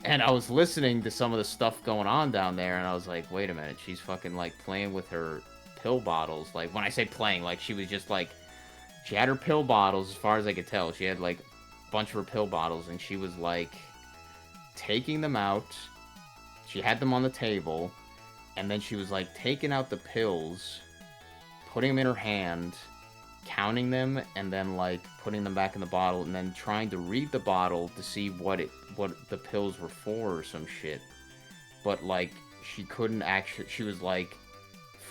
And I was listening to some of the stuff going on down there, and I was like, wait a minute, she's fucking like playing with her pill bottles. Like when I say playing, like she was just like, she had her pill bottles, as far as I could tell. She had like a bunch of her pill bottles, and she was like taking them out. She had them on the table, and then she was like taking out the pills, putting them in her hand, counting them, and then like putting them back in the bottle, and then trying to read the bottle to see what the pills were for or some shit. But like she couldn't actually, she was like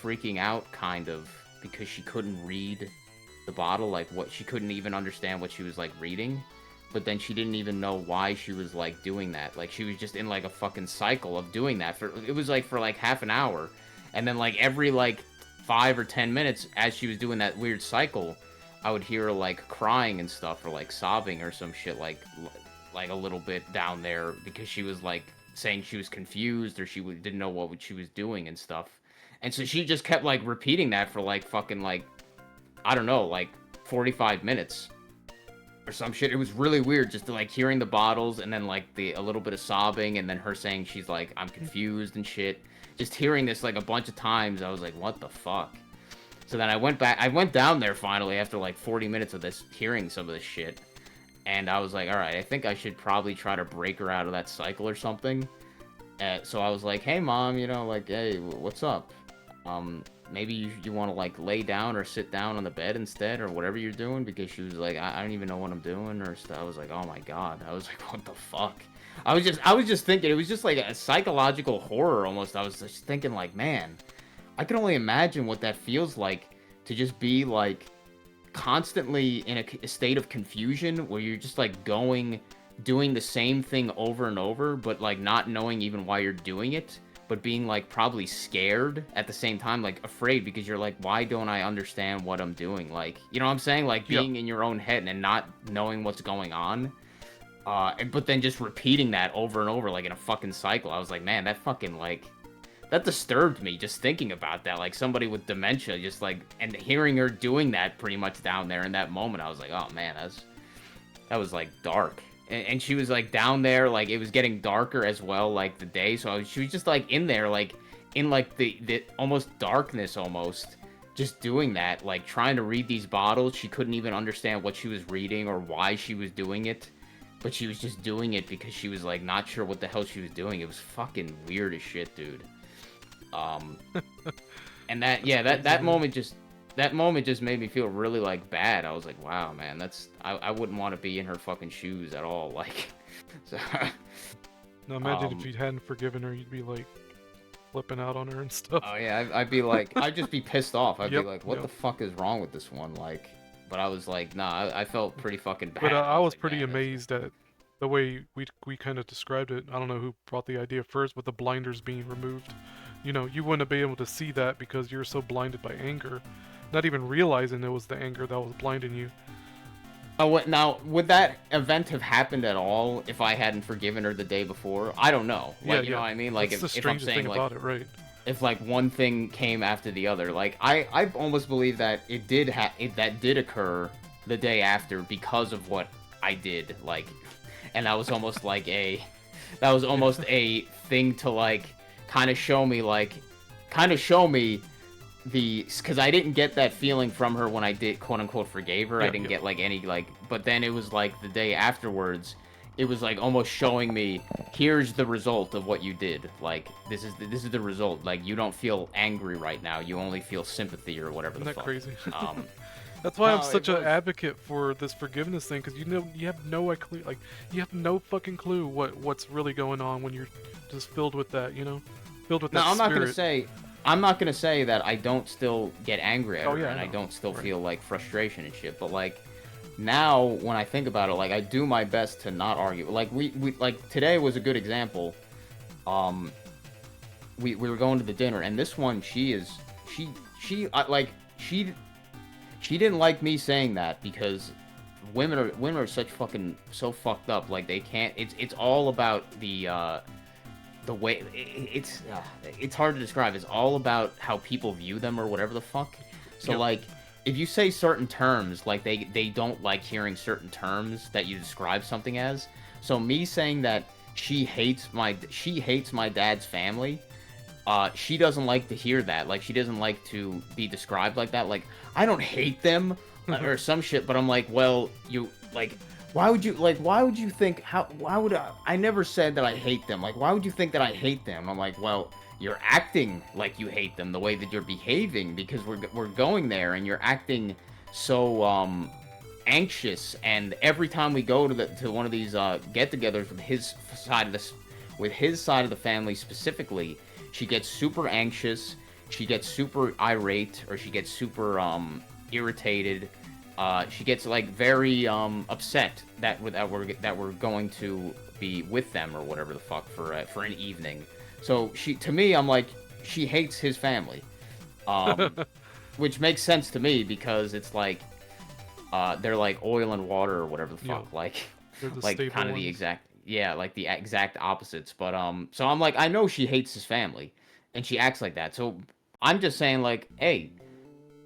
freaking out kind of because she couldn't read the bottle, like what, she couldn't even understand what she was like reading. But then she didn't even know why she was like doing that. Like she was just in like a fucking cycle of doing that for, it was like for like half an hour, and then like every like 5 or 10 minutes as she was doing that weird cycle, I would hear her like crying and stuff, or like sobbing or some shit, like a little bit down there, because she was like saying she was confused, or she didn't know what she was doing and stuff. And so she just kept like repeating that for like fucking like, I don't know, like 45 minutes or some shit. It was really weird, just to, like hearing the bottles, and then like a little bit of sobbing, and then her saying she's like, I'm confused and shit. Just hearing this like a bunch of times, I was like, what the fuck? So then I went down there finally after like 40 minutes of this, hearing some of this shit. And I was like, all right, I think I should probably try to break her out of that cycle or something. So I was like, hey mom, you know, like, hey, what's up? Maybe you want to like lay down or sit down on the bed instead, or whatever you're doing, because she was like, I don't even know what I'm doing or stuff. I was like, oh my god. I was like, what the fuck? I was just thinking, it was just like a psychological horror almost. I was just thinking like, man, I can only imagine what that feels like, to just be like constantly in a state of confusion where you're just like doing the same thing over and over, but like not knowing even why you're doing it, but being like probably scared at the same time, like afraid, because you're like, why don't I understand what I'm doing? Like, you know what I'm saying? Like being in your own head and not knowing what's going on. But then just repeating that over and over, like in a fucking cycle. I was like, man, that fucking like, that disturbed me just thinking about that. Like somebody with dementia, just like, and hearing her doing that pretty much down there in that moment, I was like, oh man, that was like dark. And she was like down there, like it was getting darker as well, like the day. So she was just like in there, like in like the almost darkness almost, just doing that, like trying to read these bottles. She couldn't even understand what she was reading or why she was doing it. But she was just doing it because she was like not sure what the hell she was doing. It was fucking weird as shit, dude. And that moment just made me feel really like bad. I was like, wow, man, I wouldn't want to be in her fucking shoes at all. Like, so, now imagine if you hadn't forgiven her, you'd be like flipping out on her and stuff. Oh yeah, I'd be like, I'd just be pissed off. I'd Yep, be like, what the fuck is wrong with this one? Like, but I was like, nah, I felt pretty fucking bad. But I was like, pretty man, amazed at the way we kind of described it. I don't know who brought the idea first, with the blinders being removed. You know, you wouldn't be able to see that because you're so blinded by anger, not even realizing it was the anger that was blinding you. Now, would that event have happened at all if I hadn't forgiven her the day before? I don't know. Like, you know what I mean? Like, that's the if I'm strangest saying, thing like, about it, right? if like one thing came after the other, like I almost believe that it did occur the day after because of what I did, like, and that was almost like a thing to like kind of show me because I didn't get that feeling from her when I did quote unquote forgave her. I didn't get like any like, but then it was like the day afterwards, it was like almost showing me, here's the result of what you did. Like this is the result. Like you don't feel angry right now. You only feel sympathy or whatever. Isn't the that fuck. crazy? Um, That's why I'm no, such it an was- advocate for this forgiveness thing, because you have no clue, like you have no fucking clue what's really going on when you're just filled with that, filled with No, that I'm not spirit. gonna say that I don't still get angry at her yeah, I and I know. don't still Right. feel like frustration and shit. But like now when I think about it, like I do my best to not argue. Like we like today was a good example. We were going to the dinner, and this one she like she didn't like me saying that because women are such fucking so fucked up. Like they can't. It's all about the way it's hard to describe. It's all about how people view them or whatever the fuck. So like if you say certain terms, like they don't like hearing certain terms that you describe something as. So me saying that she hates my dad's family, she doesn't like to hear that. Like she doesn't like to be described like that. Like I don't hate them or some shit, but I'm like, well, you like why would you think why would I never said that I hate them. Like why would you think that I hate them? I'm like, well, you're acting like you hate them the way that you're behaving because we're going there and you're acting so anxious, and every time we go to one of these get-togethers with his side of the family specifically, she gets super anxious, she gets super irate, or she gets super irritated. She gets like very upset that we're going to be with them or whatever the fuck for an evening. So to me, I'm like, she hates his family, which makes sense to me because it's like they're like oil and water or whatever the fuck, like kind of the exact like the exact opposites. But so I'm like, I know she hates his family, and she acts like that. So I'm just saying like, hey,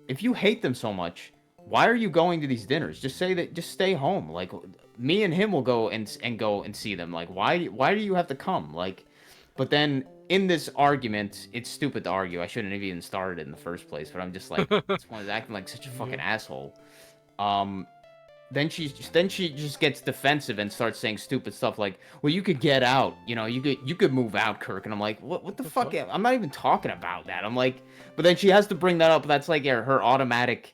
if you hate them so much, why are you going to these dinners? Just say that. Just stay home. Like me and him will go and see them. Like why do you have to come? Like, but then in this argument, it's stupid to argue. I shouldn't have even started it in the first place. But I'm just like, this one is acting like such a fucking asshole. Then she just gets defensive and starts saying stupid stuff like, well, you could get out, you know, you could move out, Kirk. And I'm like, what the fuck? I'm not even talking about that. I'm like, but then she has to bring that up. That's like her automatic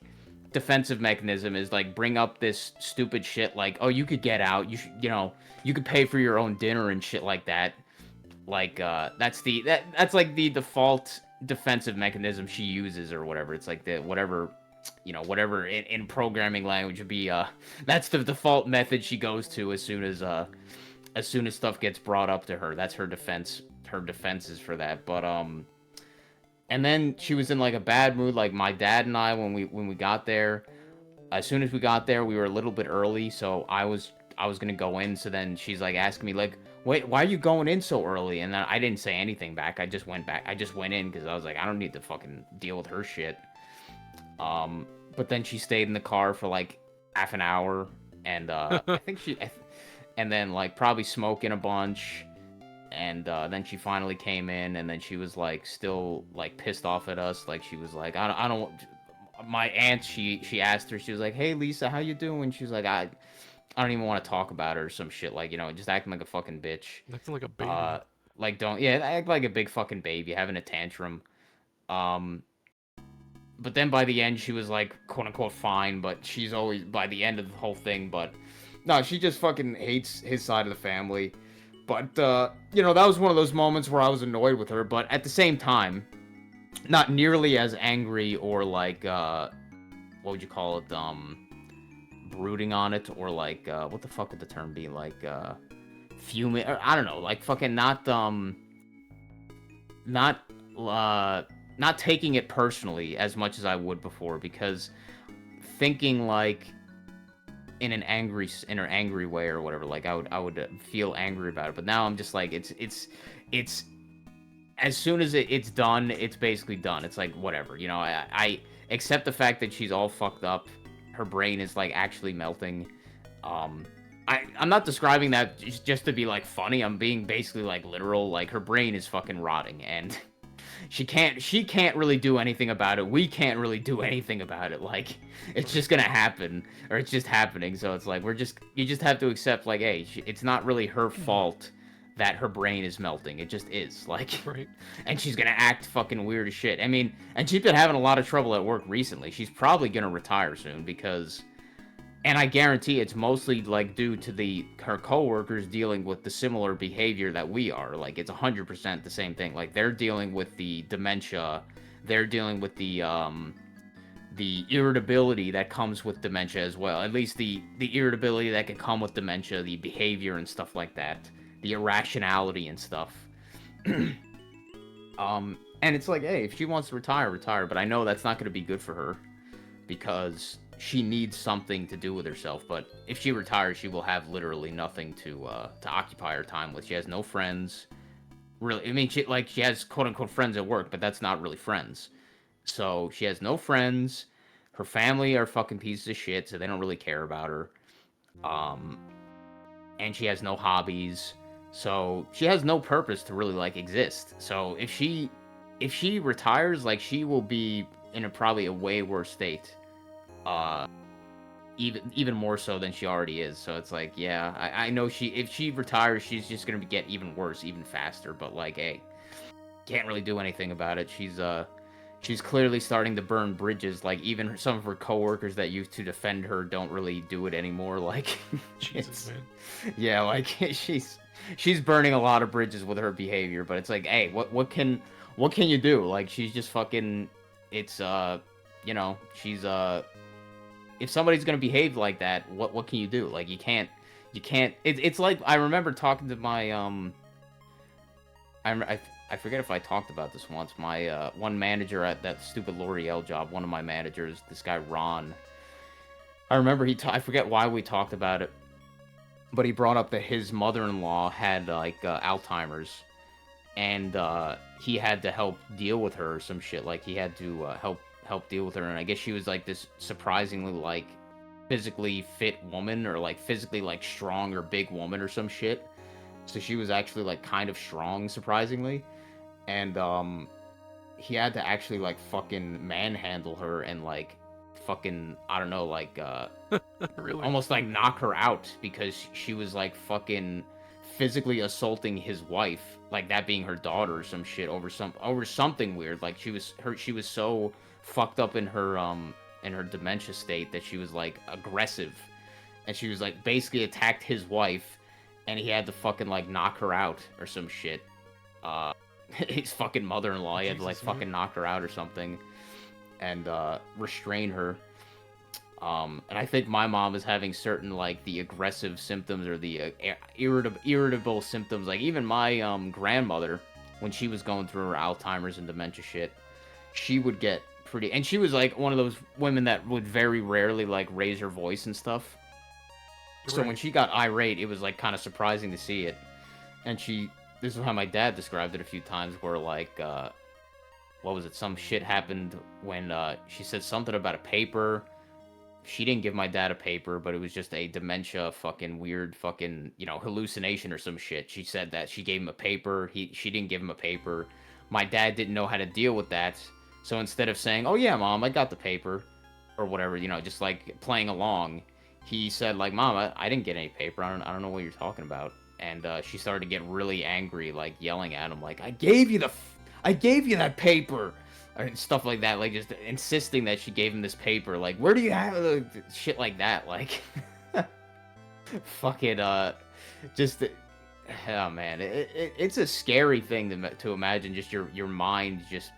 defensive mechanism is like bring up this stupid shit like, oh, you could get out, you could pay for your own dinner and shit like that. Like that's like the default defensive mechanism she uses or whatever. It's like the whatever in programming language would be that's the default method she goes to as soon as stuff gets brought up to her. That's her defenses for that. But and then she was in like a bad mood. Like my dad and I, when we got there, as soon as we got there, we were a little bit early, so I was gonna go in. So then she's like asking me like, wait, why are you going in so early? And then I didn't say anything back. I just went in because I was like, I don't need to fucking deal with her shit. But then she stayed in the car for like half an hour, and I think and then like probably smoking a bunch, and then she finally came in, and then she was like still like pissed off at us. Like she was like, I don't. My aunt, she asked her, she was like, hey Lisa, how you doing? She was like, I don't even want to talk about her or some shit, like, just acting like a fucking bitch. Acting like a baby. Like act like a big fucking baby, having a tantrum. But then by the end, she was like, quote unquote, fine, but she's always, by the end of the whole thing, but no, she just fucking hates his side of the family. But, that was one of those moments where I was annoyed with her, but at the same time, not nearly as angry or like, what would you call it, brooding on it, or like, what the fuck would the term be, like, fuming, or I don't know, like fucking not taking it personally as much as I would before, because thinking like in an angry way or whatever, like I would feel angry about it, but now I'm just like, it's as soon as it's done, it's basically done. It's like, whatever, I accept the fact that she's all fucked up, her brain is like actually melting. I'm not describing that just to be like funny, I'm being basically like literal, like her brain is fucking rotting, and she can't really do anything about it. We can't really do anything about it. Like, it's just gonna happen, or it's just happening. So it's like, you just have to accept, like, hey, it's not really her fault that her brain is melting. It just is, like, right. And she's gonna act fucking weird as shit. I mean, and she's been having a lot of trouble at work recently. She's probably gonna retire soon because, and I guarantee it's mostly like due to her coworkers dealing with the similar behavior that we are. Like, it's 100% the same thing. Like, they're dealing with the dementia, they're dealing with the the irritability that comes with dementia as well. At least the irritability that can come with dementia, the behavior and stuff like that, the irrationality and stuff. And it's like, hey, if she wants to retire, retire. But I know that's not going to be good for her because she needs something to do with herself. But if she retires, she will have literally nothing to occupy her time with. She has no friends. Really, I mean, she has quote unquote friends at work, but that's not really friends. So she has no friends. Her family are fucking pieces of shit, so they don't really care about her. And she has no hobbies. So she has no purpose to really like exist. So if she retires, like she will be in probably a way worse state. Even more so than she already is. So it's like, yeah, I know if she retires, she's just gonna get even worse, even faster. But like, hey, can't really do anything about it. She's clearly starting to burn bridges. Like even some of her coworkers that used to defend her don't really do it anymore. Like, Jesus, man. Yeah, like she's burning a lot of bridges with her behavior. But it's like, hey, what can you do? Like she's just fucking. It's you know, she's if somebody's gonna behave like that, what can you do? Like you can't. It's like I remember talking to my I forget if I talked about this once. My one manager at that stupid L'Oreal job, one of my managers, this guy Ron. I remember I forget why we talked about it, but he brought up that his mother-in-law had like Alzheimer's, and he had to help deal with her or some shit. Like he had to help deal with her, and I guess she was like this surprisingly like physically fit woman, or like physically like strong or big woman or some shit. So she was actually like kind of strong, surprisingly, and he had to actually like fucking manhandle her and like fucking, I don't know, like Really? almost like knock her out because she was like fucking physically assaulting his wife, like that being her daughter or some shit, over something weird. Like she was so fucked up in her dementia state that she was like aggressive, and she was like basically attacked his wife, and he had to fucking like knock her out or some shit. His fucking mother-in-law, he had to like Jesus, man. fucking knock her out or something and restrain her. And I think my mom is having certain like the aggressive symptoms or the irritable symptoms. Like even my grandmother, when she was going through her Alzheimer's and dementia shit, she would get pretty, and she was like one of those women that would very rarely like raise her voice and stuff. So Right. when she got irate, it was like kind of surprising to see it. And this is how my dad described it a few times, where like what was it? Some shit happened when she said something about a paper. She didn't give my dad a paper, but it was just a dementia fucking weird fucking, you know, hallucination or some shit. She said that she gave him a paper. She didn't give him a paper. My dad didn't know how to deal with that. So instead of saying, "Oh yeah, Mom, I got the paper," or whatever, you know, just like playing along, he said like, "Mom, I didn't get any paper. I don't know what you're talking about." And she started to get really angry, like yelling at him, like, I gave you that paper," and stuff like that, like just insisting that she gave him this paper. Like, where do you have the shit like that? Like, fucking just oh man, it's a scary thing to imagine, just your mind just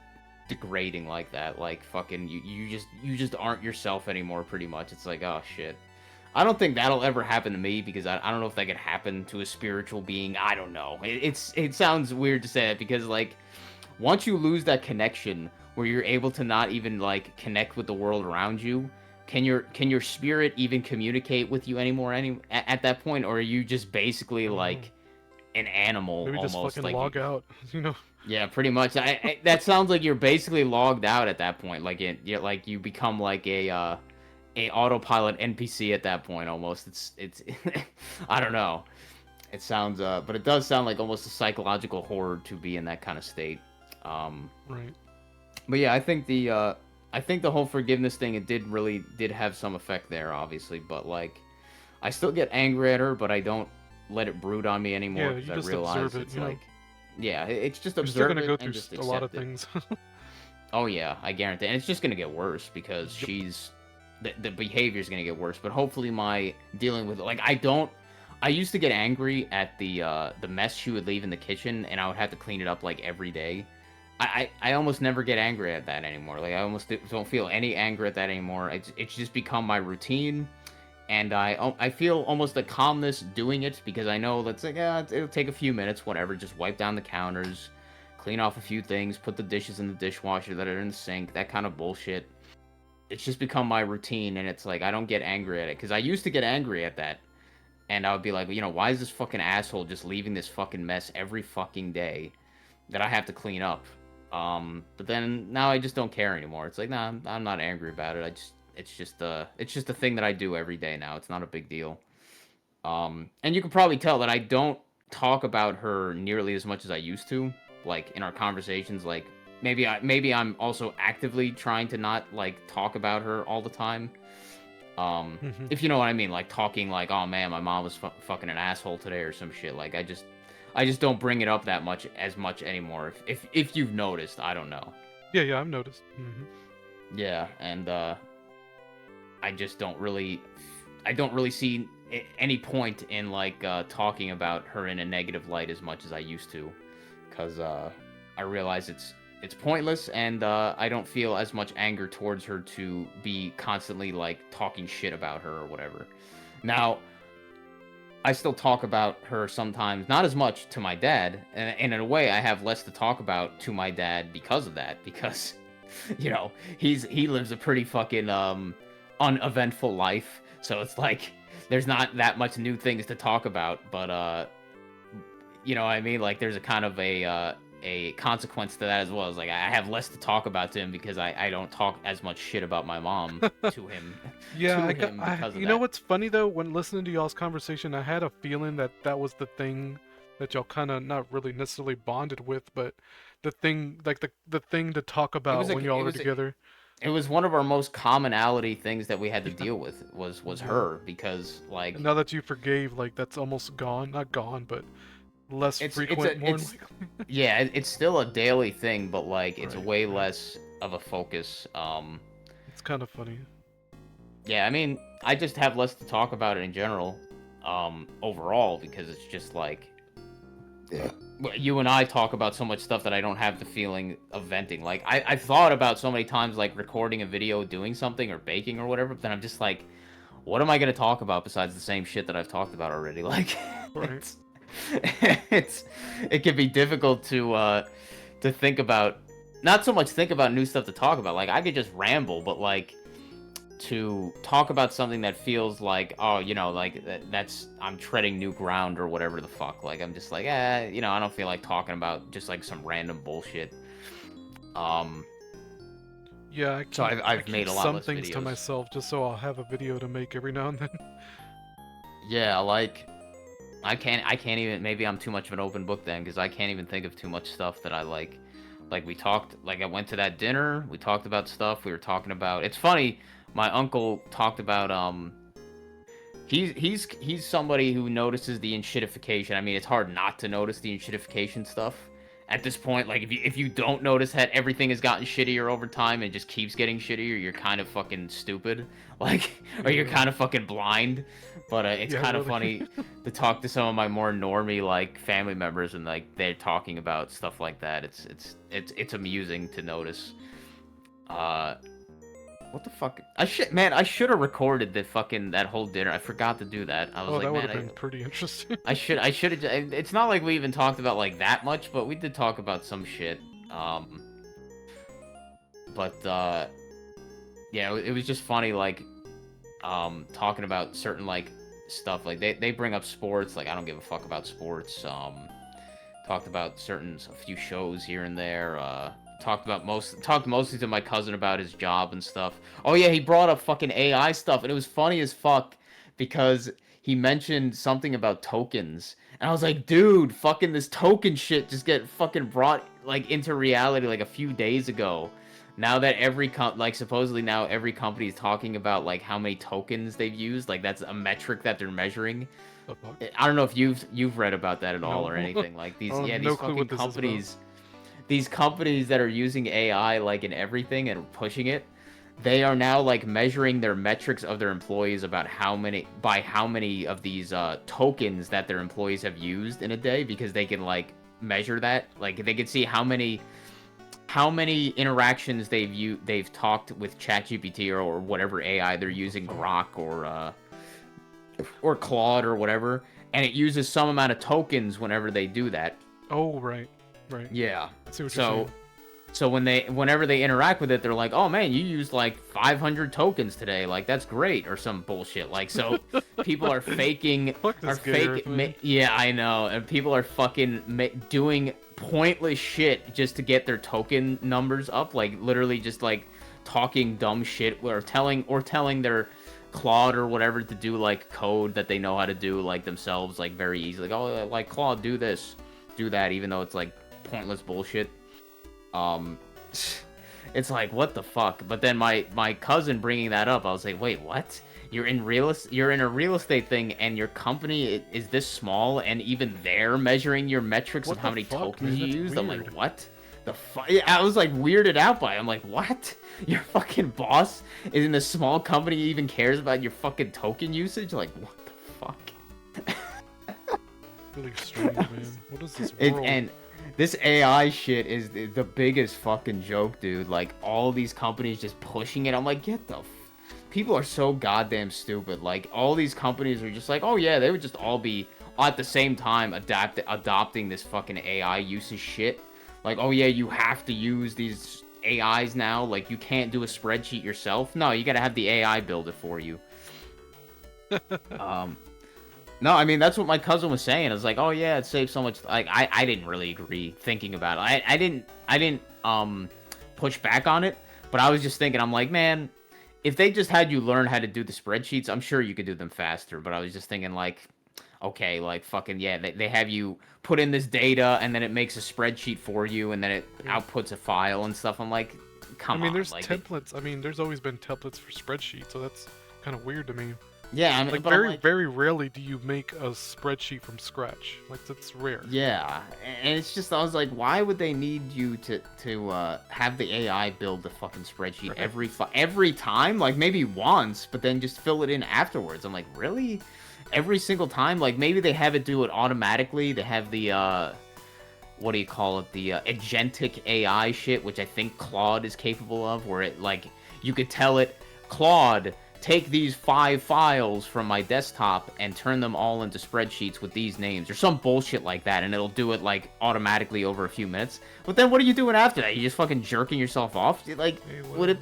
degrading like that. Like fucking you just aren't yourself anymore, pretty much. It's like, oh shit. I don't think that'll ever happen to me, because I don't know if that could happen to a spiritual being. I don't know. It sounds weird to say that, because like once you lose that connection where you're able to not even like connect with the world around you, can your spirit even communicate with you anymore at that point, or are you just basically like an animal? Maybe almost just fucking like log out, you know? Yeah, pretty much. That sounds like you're basically logged out at that point. Like like you become like a autopilot NPC at that point almost. It's I don't know. It sounds but it does sound like almost a psychological horror to be in that kind of state. Right. But yeah, I think the whole forgiveness thing, it did have some effect there, obviously, but like I still get angry at her, but I don't let it brood on me anymore, Yeah, because you I just realize observe it, it's you know? like yeah, it's just You're still observe gonna go it through and just a lot of accept it. things. Oh yeah, I guarantee. And it's just gonna get worse, because Yep. the behavior's gonna get worse. But hopefully my dealing with it, like I used to get angry at the mess she would leave in the kitchen, and I would have to clean it up like every day. I almost never get angry at that anymore. Like, I almost don't feel any anger at that anymore. It's just become my routine, and I feel almost a calmness doing it because I know that's like, yeah, it'll take a few minutes, whatever. Just wipe down the counters, clean off a few things, put the dishes in the dishwasher that are in the sink, that kind of bullshit. It's just become my routine, and it's like I don't get angry at it because I used to get angry at that, and I would be like, you know, why is this fucking asshole just leaving this fucking mess every fucking day that I have to clean up? But then now I just don't care anymore. It's like, nah, I'm not angry about it. It's just a thing that I do every day now. It's not a big deal. And you can probably tell that I don't talk about her nearly as much as I used to. Like in our conversations, like maybe I'm also actively trying to not like talk about her all the time. If you know what I mean, like talking like, oh man, my mom was fucking an asshole today or some shit. Like I just don't bring it up that much anymore. If you've noticed, I don't know. Yeah, I've noticed. Yeah, and I just don't really see any point in like talking about her in a negative light as much as I used to, because I realize it's pointless, and I don't feel as much anger towards her to be constantly like talking shit about her or whatever. Now, I still talk about her sometimes, not as much to my dad, and in a way I have less to talk about to my dad because of that, because, you know, he lives a pretty fucking uneventful life, so it's like there's not that much new things to talk about, but you know what I mean? Like there's a kind of a consequence to that as well. It's like I have less to talk about to him because I don't talk as much shit about my mom to him. Yeah, Because of you know that. what's funny though? When listening to y'all's conversation, I had a feeling that that was the thing that y'all kind of not really necessarily bonded with, but the thing, like the thing to talk about when y'all were together. It was one of our most commonality things that we had to Yeah. deal with was Yeah. her, because like And now that you forgave, like that's almost gone. Not gone, but less frequent, more likely. yeah, it's still a daily thing, but like it's Right, way right. less of a focus. It's kind of funny. Yeah, I mean, I just have less to talk about it in general, overall, because it's just like, you and I talk about so much stuff that I don't have the feeling of venting. Like, I thought about so many times, like, recording a video doing something or baking or whatever, but then I'm just like, what am I going to talk about besides the same shit that I've talked about already? Like, Right. it can be difficult to think about, not so much think about new stuff to talk about. Like, I could just ramble, but, like, to talk about something that feels like, oh, you know, like that's I'm treading new ground or whatever the fuck. Like I'm just like, you know, I don't feel like talking about just like some random bullshit. Yeah, So I've keep made a lot some less things to videos. myself just so I'll have a video to make every now and then. Yeah, like I can't even, maybe I'm too much of an open book then, because I can't even think of too much stuff that I like. Like we talked, like I went to that dinner, we talked about stuff, we were talking about, it's funny, my uncle talked about he's somebody who notices the enshittification. I mean, it's hard not to notice the enshittification stuff at this point. Like if you don't notice that everything has gotten shittier over time and just keeps getting shittier, you're kind of fucking stupid. Like, or you're kind of fucking blind. But it's Yeah, kind of really. funny to talk to some of my more normie like family members, and like they're talking about stuff like that. It's amusing to notice. What the fuck? I should have recorded that whole dinner. I forgot to do that. I was Oh, like, that would man, have been pretty interesting. I should have. It's not like we even talked about like that much, but we did talk about some shit. But yeah, it was just funny, like, talking about certain like stuff. Like they bring up sports. Like I don't give a fuck about sports. Talked about a few shows here and there. Talked mostly to my cousin about his job and stuff. Oh yeah, he brought up fucking AI stuff, and it was funny as fuck because he mentioned something about tokens, and I was like, dude, fucking this token shit just get fucking brought like into reality like a few days ago. Now that supposedly now every company is talking about like how many tokens they've used, like that's a metric that they're measuring. The fuck? I don't know if you've read about that at all No. or anything. Like these Oh, yeah, no these clue fucking what this is about. these companies that are using AI like in everything and pushing it, they are now like measuring their metrics of their employees about how many of these tokens that their employees have used in a day, because they can like measure that. Like they can see how many how many interactions they've talked with ChatGPT or whatever AI they're using, Grok or Claude or whatever, and it uses some amount of tokens whenever they do that. Oh, right. Yeah. I see what you're saying. So whenever they interact with it, they're like, "Oh man, you used like 500 tokens today. Like that's great," or some bullshit. Like so, people are faking, Fuck this Gareth, man. yeah, I know, and people are fucking doing pointless shit just to get their token numbers up. Like literally just like talking dumb shit or telling their Claude or whatever to do like code that they know how to do like themselves, like very easily. Like, oh, like Claude, do this, do that, even though it's like pointless bullshit. It's like, what the fuck? But then my cousin bringing that up, I was like, wait, what? You're in a real estate thing, and your company is this small, and even they're measuring your metrics What of how the many fuck, tokens man? you That's used. I'm like, weird. what? The fuck? Yeah, I was like weirded out by it. I'm like, what? Your fucking boss is in a small company even cares about your fucking token usage? Like, what the fuck? Really strange, man. What is this world? And this AI shit is the biggest fucking joke, dude. Like, all these companies just pushing it. I'm like, get the people are so goddamn stupid. Like, all these companies are just like, oh yeah, they would just all be at the same time adopting this fucking AI usage shit. Like, oh yeah, you have to use these AIs now. Like, you can't do a spreadsheet yourself. No, you gotta have the AI build it for you. No, I mean, that's what my cousin was saying. I was like, oh yeah, it saves so much. Like, I didn't really agree thinking about it. I didn't push back on it, but I was just thinking, I'm like, man, if they just had you learn how to do the spreadsheets, I'm sure you could do them faster. But I was just thinking, like, okay, like, fucking, yeah, they have you put in this data, and then it makes a spreadsheet for you, and then it outputs a file and stuff. I'm like, come on. I mean, there's like, templates. I mean, there's always been templates for spreadsheets, so that's kind of weird to me. Yeah, I mean, Like, but I'm very, like, very rarely do you make a spreadsheet from scratch. Like, that's rare. yeah, and it's just, I was like, why would they need you to have the AI build the fucking spreadsheet Right. every time? Like, maybe once, but then just fill it in afterwards. I'm like, really? Every single time? Like, maybe they have it do it automatically. They have the what do you call it? The agentic AI shit, which I think Claude is capable of, where it, like, you could tell it, Claude, take these 5 files from my desktop and turn them all into spreadsheets with these names, or some bullshit like that, and it'll do it, like, automatically over a few minutes. But then what are you doing after that? You just fucking jerking yourself off? Like, Hey, would it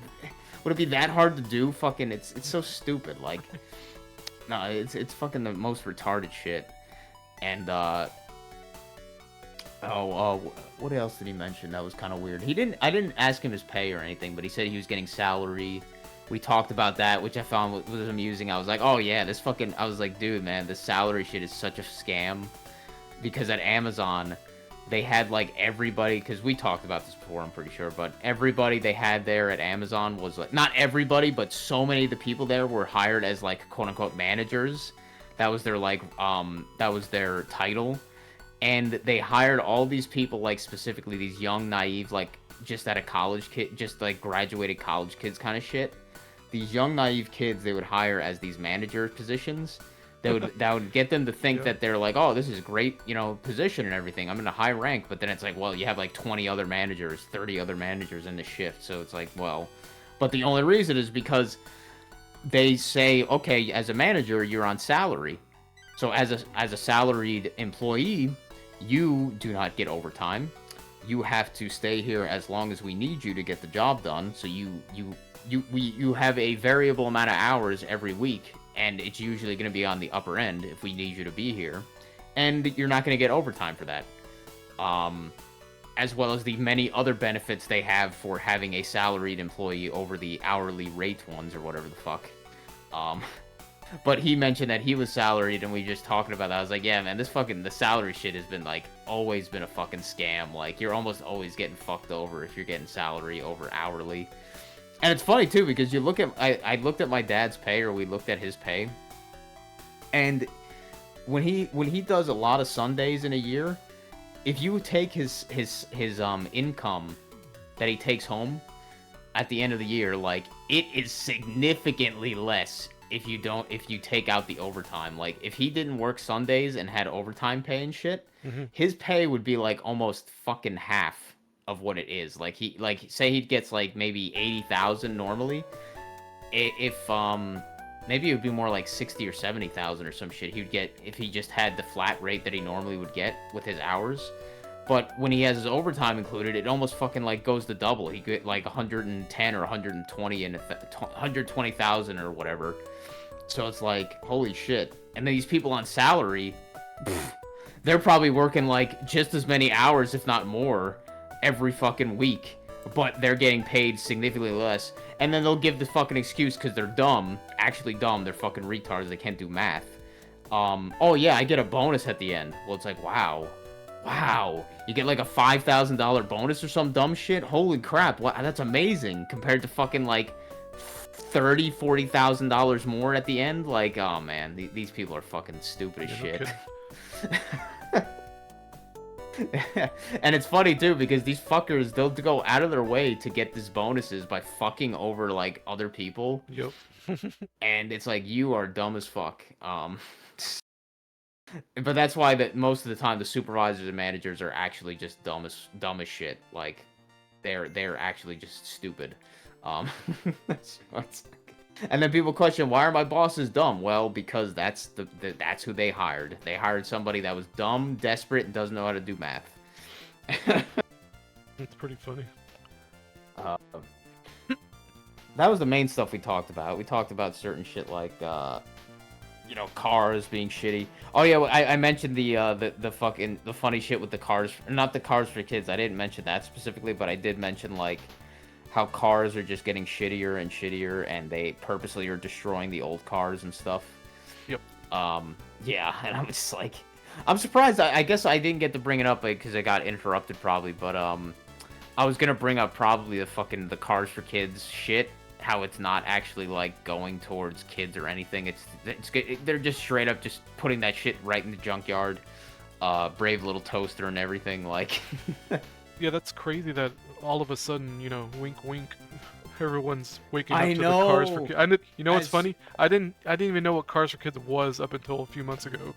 be that hard to do? Fucking, it's so stupid. Like, no, it's fucking the most retarded shit. And what else did he mention that was kind of weird? I didn't ask him his pay or anything, but he said he was getting salary. We talked about that, which I found was amusing. I was like, oh yeah, I was like, dude, man, this salary shit is such a scam. Because at Amazon, they had, like, everybody, because we talked about this before, I'm pretty sure, but everybody they had there at Amazon was, like, not everybody, but so many of the people there were hired as, like, quote-unquote managers. That was their, like, that was their title. And they hired all these people, like, specifically these young, naive, like, just out of college kid, just, like, graduated college kids kind of shit. These young, naive kids they would hire as these manager positions. That would get them to think that they're like, oh, this is a great, position and everything. I'm in a high rank, but then it's like, well, you have like 20 other managers, 30 other managers in the shift. So it's like, well, but the only reason is because they say, okay, as a manager, you're on salary. So as a salaried employee, you do not get overtime. You have to stay here as long as we need you to get the job done. So you have a variable amount of hours every week, and it's usually going to be on the upper end if we need you to be here, and you're not going to get overtime for that, as well as the many other benefits they have for having a salaried employee over the hourly rate ones or whatever the fuck. But he mentioned that he was salaried, and we just talking about that. I was like, yeah, man, the salary shit has been, like, always been a fucking scam. Like, you're almost always getting fucked over if you're getting salary over hourly. And it's funny, too, because you look at... I looked at my dad's pay, or we looked at his pay. And when he does a lot of Sundays in a year, if you take his income that he takes home at the end of the year, like, it is significantly less if you take out the overtime. Like, if he didn't work Sundays and had overtime pay and shit, his pay would be, like, almost fucking half of what it is. Like say he gets like maybe 80,000 normally. If maybe it would be more like 60 or 70,000 or some shit he would get if he just had the flat rate that he normally would get with his hours. But when he has his overtime included, it almost fucking like goes to double. He get like 110 or 120 and 120,000 or whatever. So it's like, holy shit. And then these people on salary, they're probably working like just as many hours, if not more, every fucking week. But they're getting paid significantly less. And then they'll give the fucking excuse because they're dumb. Actually dumb. They're fucking retards. They can't do math. Oh yeah, I get a bonus at the end. Well, it's like, wow. Wow. You get like a $5,000 bonus or some dumb shit? Holy crap. Wow, that's amazing compared to fucking like $30,000, $40,000 more at the end. Like, oh man, these people are fucking stupid as shit. And it's funny too because these fuckers, they'll go out of their way to get these bonuses by fucking over like other people. Yep. And it's like, you are dumb as fuck. But that's why that most of the time the supervisors and managers are actually just dumb as shit. Like they're actually just stupid. And then people question, why are my bosses dumb? Well, because that's that's who they hired. They hired somebody that was dumb, desperate, and doesn't know how to do math. That's pretty funny. That was the main stuff we talked about. We talked about certain shit like, you know, cars being shitty. Oh yeah, I mentioned the funny shit with the cars. Not the cars for kids. I didn't mention that specifically, but I did mention like how cars are just getting shittier and shittier, and they purposely are destroying the old cars and stuff. Yep. Yeah, and I'm just like, I'm surprised. I guess I didn't get to bring it up because I got interrupted probably, but I was gonna bring up probably the Cars for Kids shit. How it's not actually like going towards kids or anything. They're just straight up just putting that shit right in the junkyard. Brave Little Toaster and everything like. Yeah, that's crazy that all of a sudden, you know, wink wink, everyone's waking up I to know. the Cars for Kids. You know what's funny? I didn't even know what Cars for Kids was up until a few months ago.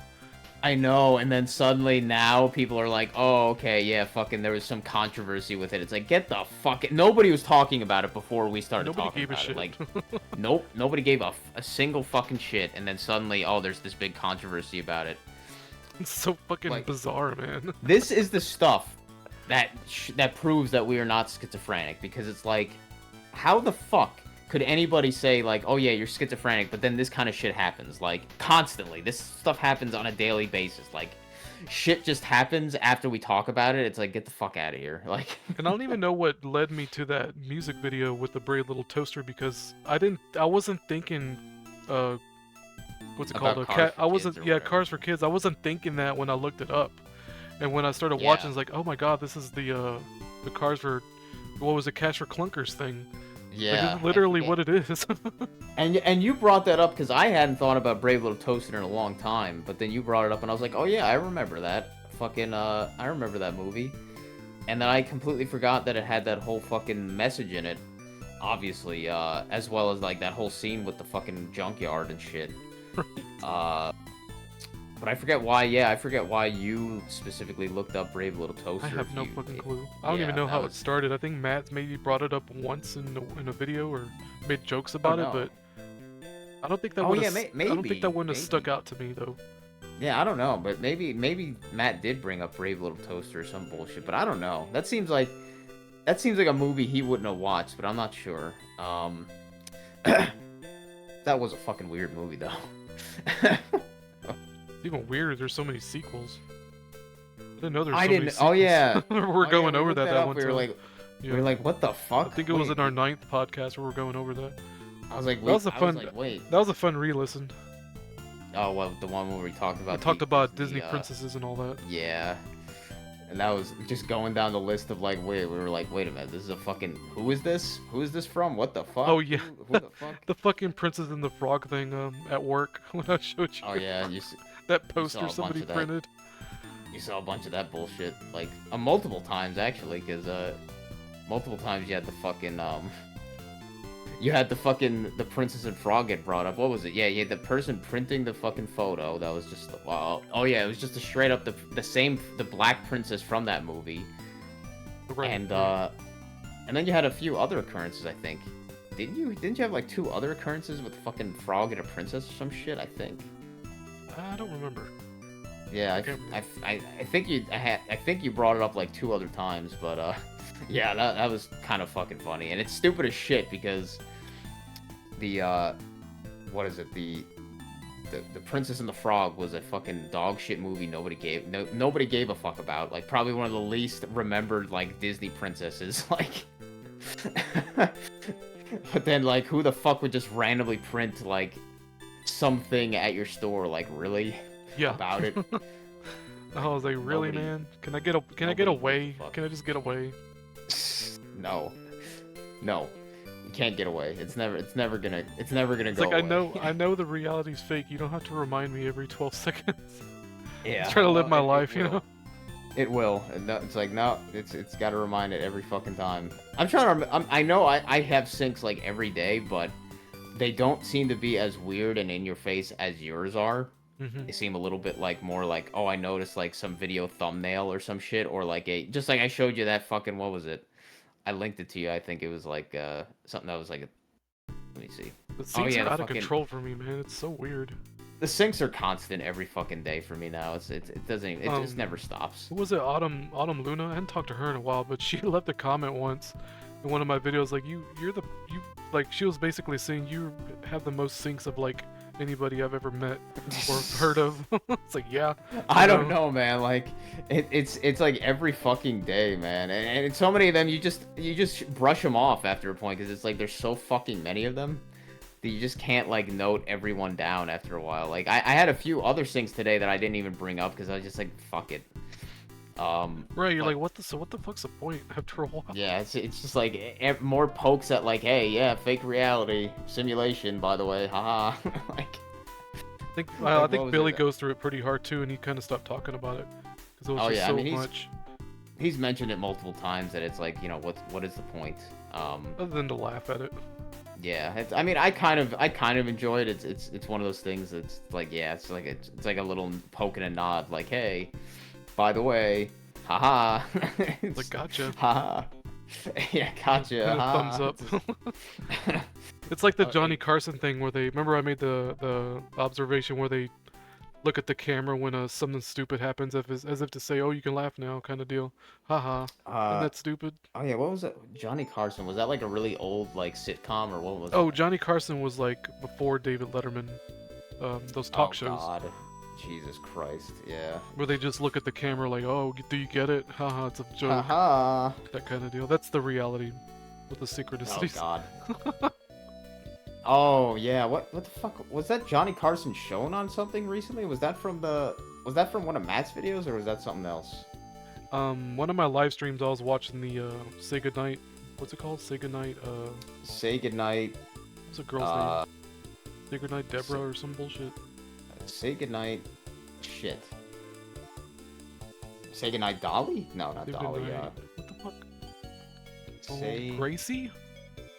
I know, and then suddenly now people are like, oh, okay, yeah, fucking there was some controversy with it. It's like, get the fuck... Nobody was talking about it before we started talking about it. Like, nope, nobody gave a single fucking shit, and then suddenly, oh, there's this big controversy about it. It's so fucking like, bizarre, man. This is the stuff that proves that we are not schizophrenic, because it's like, how the fuck could anybody say, like, oh yeah, you're schizophrenic, but then this kind of shit happens, like, constantly. This stuff happens on a daily basis. Like, shit just happens after we talk about it. It's like, get the fuck out of here. Like, And I don't even know what led me to that music video with the Brave Little Toaster, because I wasn't thinking, what's it called? Cars for Kids. I wasn't thinking that when I looked it up. And when I started watching, it's like, oh my god, this is the Cars for, what was it, Cash for Clunkers thing. yeah. Like, it's literally what it is. And you brought that up because I hadn't thought about Brave Little Toaster in a long time, but then you brought it up and I was like, oh yeah, I remember that. Fucking, I remember that movie. And then I completely forgot that it had that whole fucking message in it, obviously, as well as like that whole scene with the fucking junkyard and shit. But I forget why, I forget why you specifically looked up Brave Little Toaster. I have no fucking clue. I don't even know how it started. I think Matt maybe brought it up once in a video or made jokes about it, but I don't think that would have. I don't think that wouldn't have stuck out to me though. Yeah, I don't know, but maybe Matt did bring up Brave Little Toaster or some bullshit, but I don't know. That seems like a movie he wouldn't have watched, but I'm not sure. That was a fucking weird movie though. It's even weirder. There's so many sequels. I didn't know there's so many sequels. Oh yeah. We're going over that one we time. We were like, what the fuck? I think it was in our 9th podcast where we're going over that. I was like, wait. That was a fun re-listen. Oh, well, the one where we talked about. We talked about Disney princesses and all that. Yeah. And that was just going down the list of like, we were like, wait a minute, this is a fucking, who is this? Who is this from? What the fuck? Oh yeah. Who the fuck? The fucking Princess and the Frog thing at work when I showed you. Oh yeah, that poster somebody printed. You saw a bunch of that bullshit, like multiple times actually, because multiple times you had the fucking the Princess and Frog get brought up. What was it? Yeah, you had the person printing the fucking photo. That was just oh yeah, it was just a straight up the black princess from that movie. Right. And then you had a few other occurrences, I think. Didn't you have like 2 other occurrences with fucking frog and a princess or some shit? I think. I don't remember. Yeah, can't I think you brought it up like 2 other times, but yeah, that was kind of fucking funny, and it's stupid as shit because the what is it, the Princess and the Frog was a fucking dog shit movie nobody gave a fuck about, like probably one of the least remembered like Disney princesses, like. But then like who the fuck would just randomly print like something at your store, like really? Yeah. About it. I was like, really, Nobody- man? Can I get nobody gives a away? fuck. Can I just get away? No, you can't get away. It's never gonna It's go like away. I know the reality's fake. You don't have to remind me every 12 seconds. Yeah. Just trying to live my it life, you will. know. It will. And it's like no, it's got to remind it every fucking time. I'm trying to. I know I have syncs like every day, but they don't seem to be as weird and in your face as yours are. Mm-hmm. They seem a little bit like more like, oh, I noticed like some video thumbnail or some shit, or like just like I showed you that fucking, what was it? I linked it to you. I think it was like something that was like let me see. The syncs yeah, are the out of fucking- control for me, man. It's so weird. The syncs are constant every fucking day for me now. It doesn't even, it just Um, never stops. Who was it? Autumn Luna? I hadn't talked to her in a while, but she left a comment once in one of my videos, like like she was basically saying you have the most syncs of like anybody I've ever met or heard of. It's like, yeah. I don't know, man. Like it's like every fucking day, man. And so many of them, you just brush them off after a point because it's like there's so fucking many of them that you just can't like note everyone down after a while. Like I had a few other syncs today that I didn't even bring up because I was just like, fuck it. Right, you're but- like, what the fuck's the point after a while? Yeah, it's just like more pokes at like, hey, yeah, fake reality simulation, by the way, haha. Like, I think Like, what think was Billy it? goes through it pretty hard too, and he kind of stopped talking about it because it was Oh, just yeah, I so mean, much. he's mentioned it multiple times that it's like, you know, what is the point? Other than to laugh at it. Yeah, I mean, I kind of enjoy it. It's one of those things that's like, yeah, it's like a little poke and a nod, like, hey, by the way, haha. It's Like, gotcha. haha. Yeah, gotcha. And a haha. thumbs up. It's like the Oh, Johnny Carson thing where they remember I made the observation where they look at the camera when something stupid happens as if to say, oh, you can laugh now, kind of deal. Haha. Isn't that stupid? Oh yeah, what was that? Johnny Carson, was that like a really old like sitcom or what was Oh, it? Johnny Carson was like before David Letterman. Those talk shows God. Jesus Christ, yeah. where they just look at the camera like, oh, do you get it? Haha, it's a joke. Haha. That kind of deal. That's the reality with the Oh synchronicities. God. Oh yeah, what the fuck was that? Johnny Carson shown on something recently? Was that from one of Matt's videos or was that something else? One of my live streams, I was watching the Say Goodnight. What's it called? Say Goodnight. Say goodnight. What's a girl's name? Say Goodnight Deborah or some bullshit. Say goodnight. Shit. Say goodnight, Dolly? No, not Say Dolly. Goodnight. What the fuck? Say Gracie?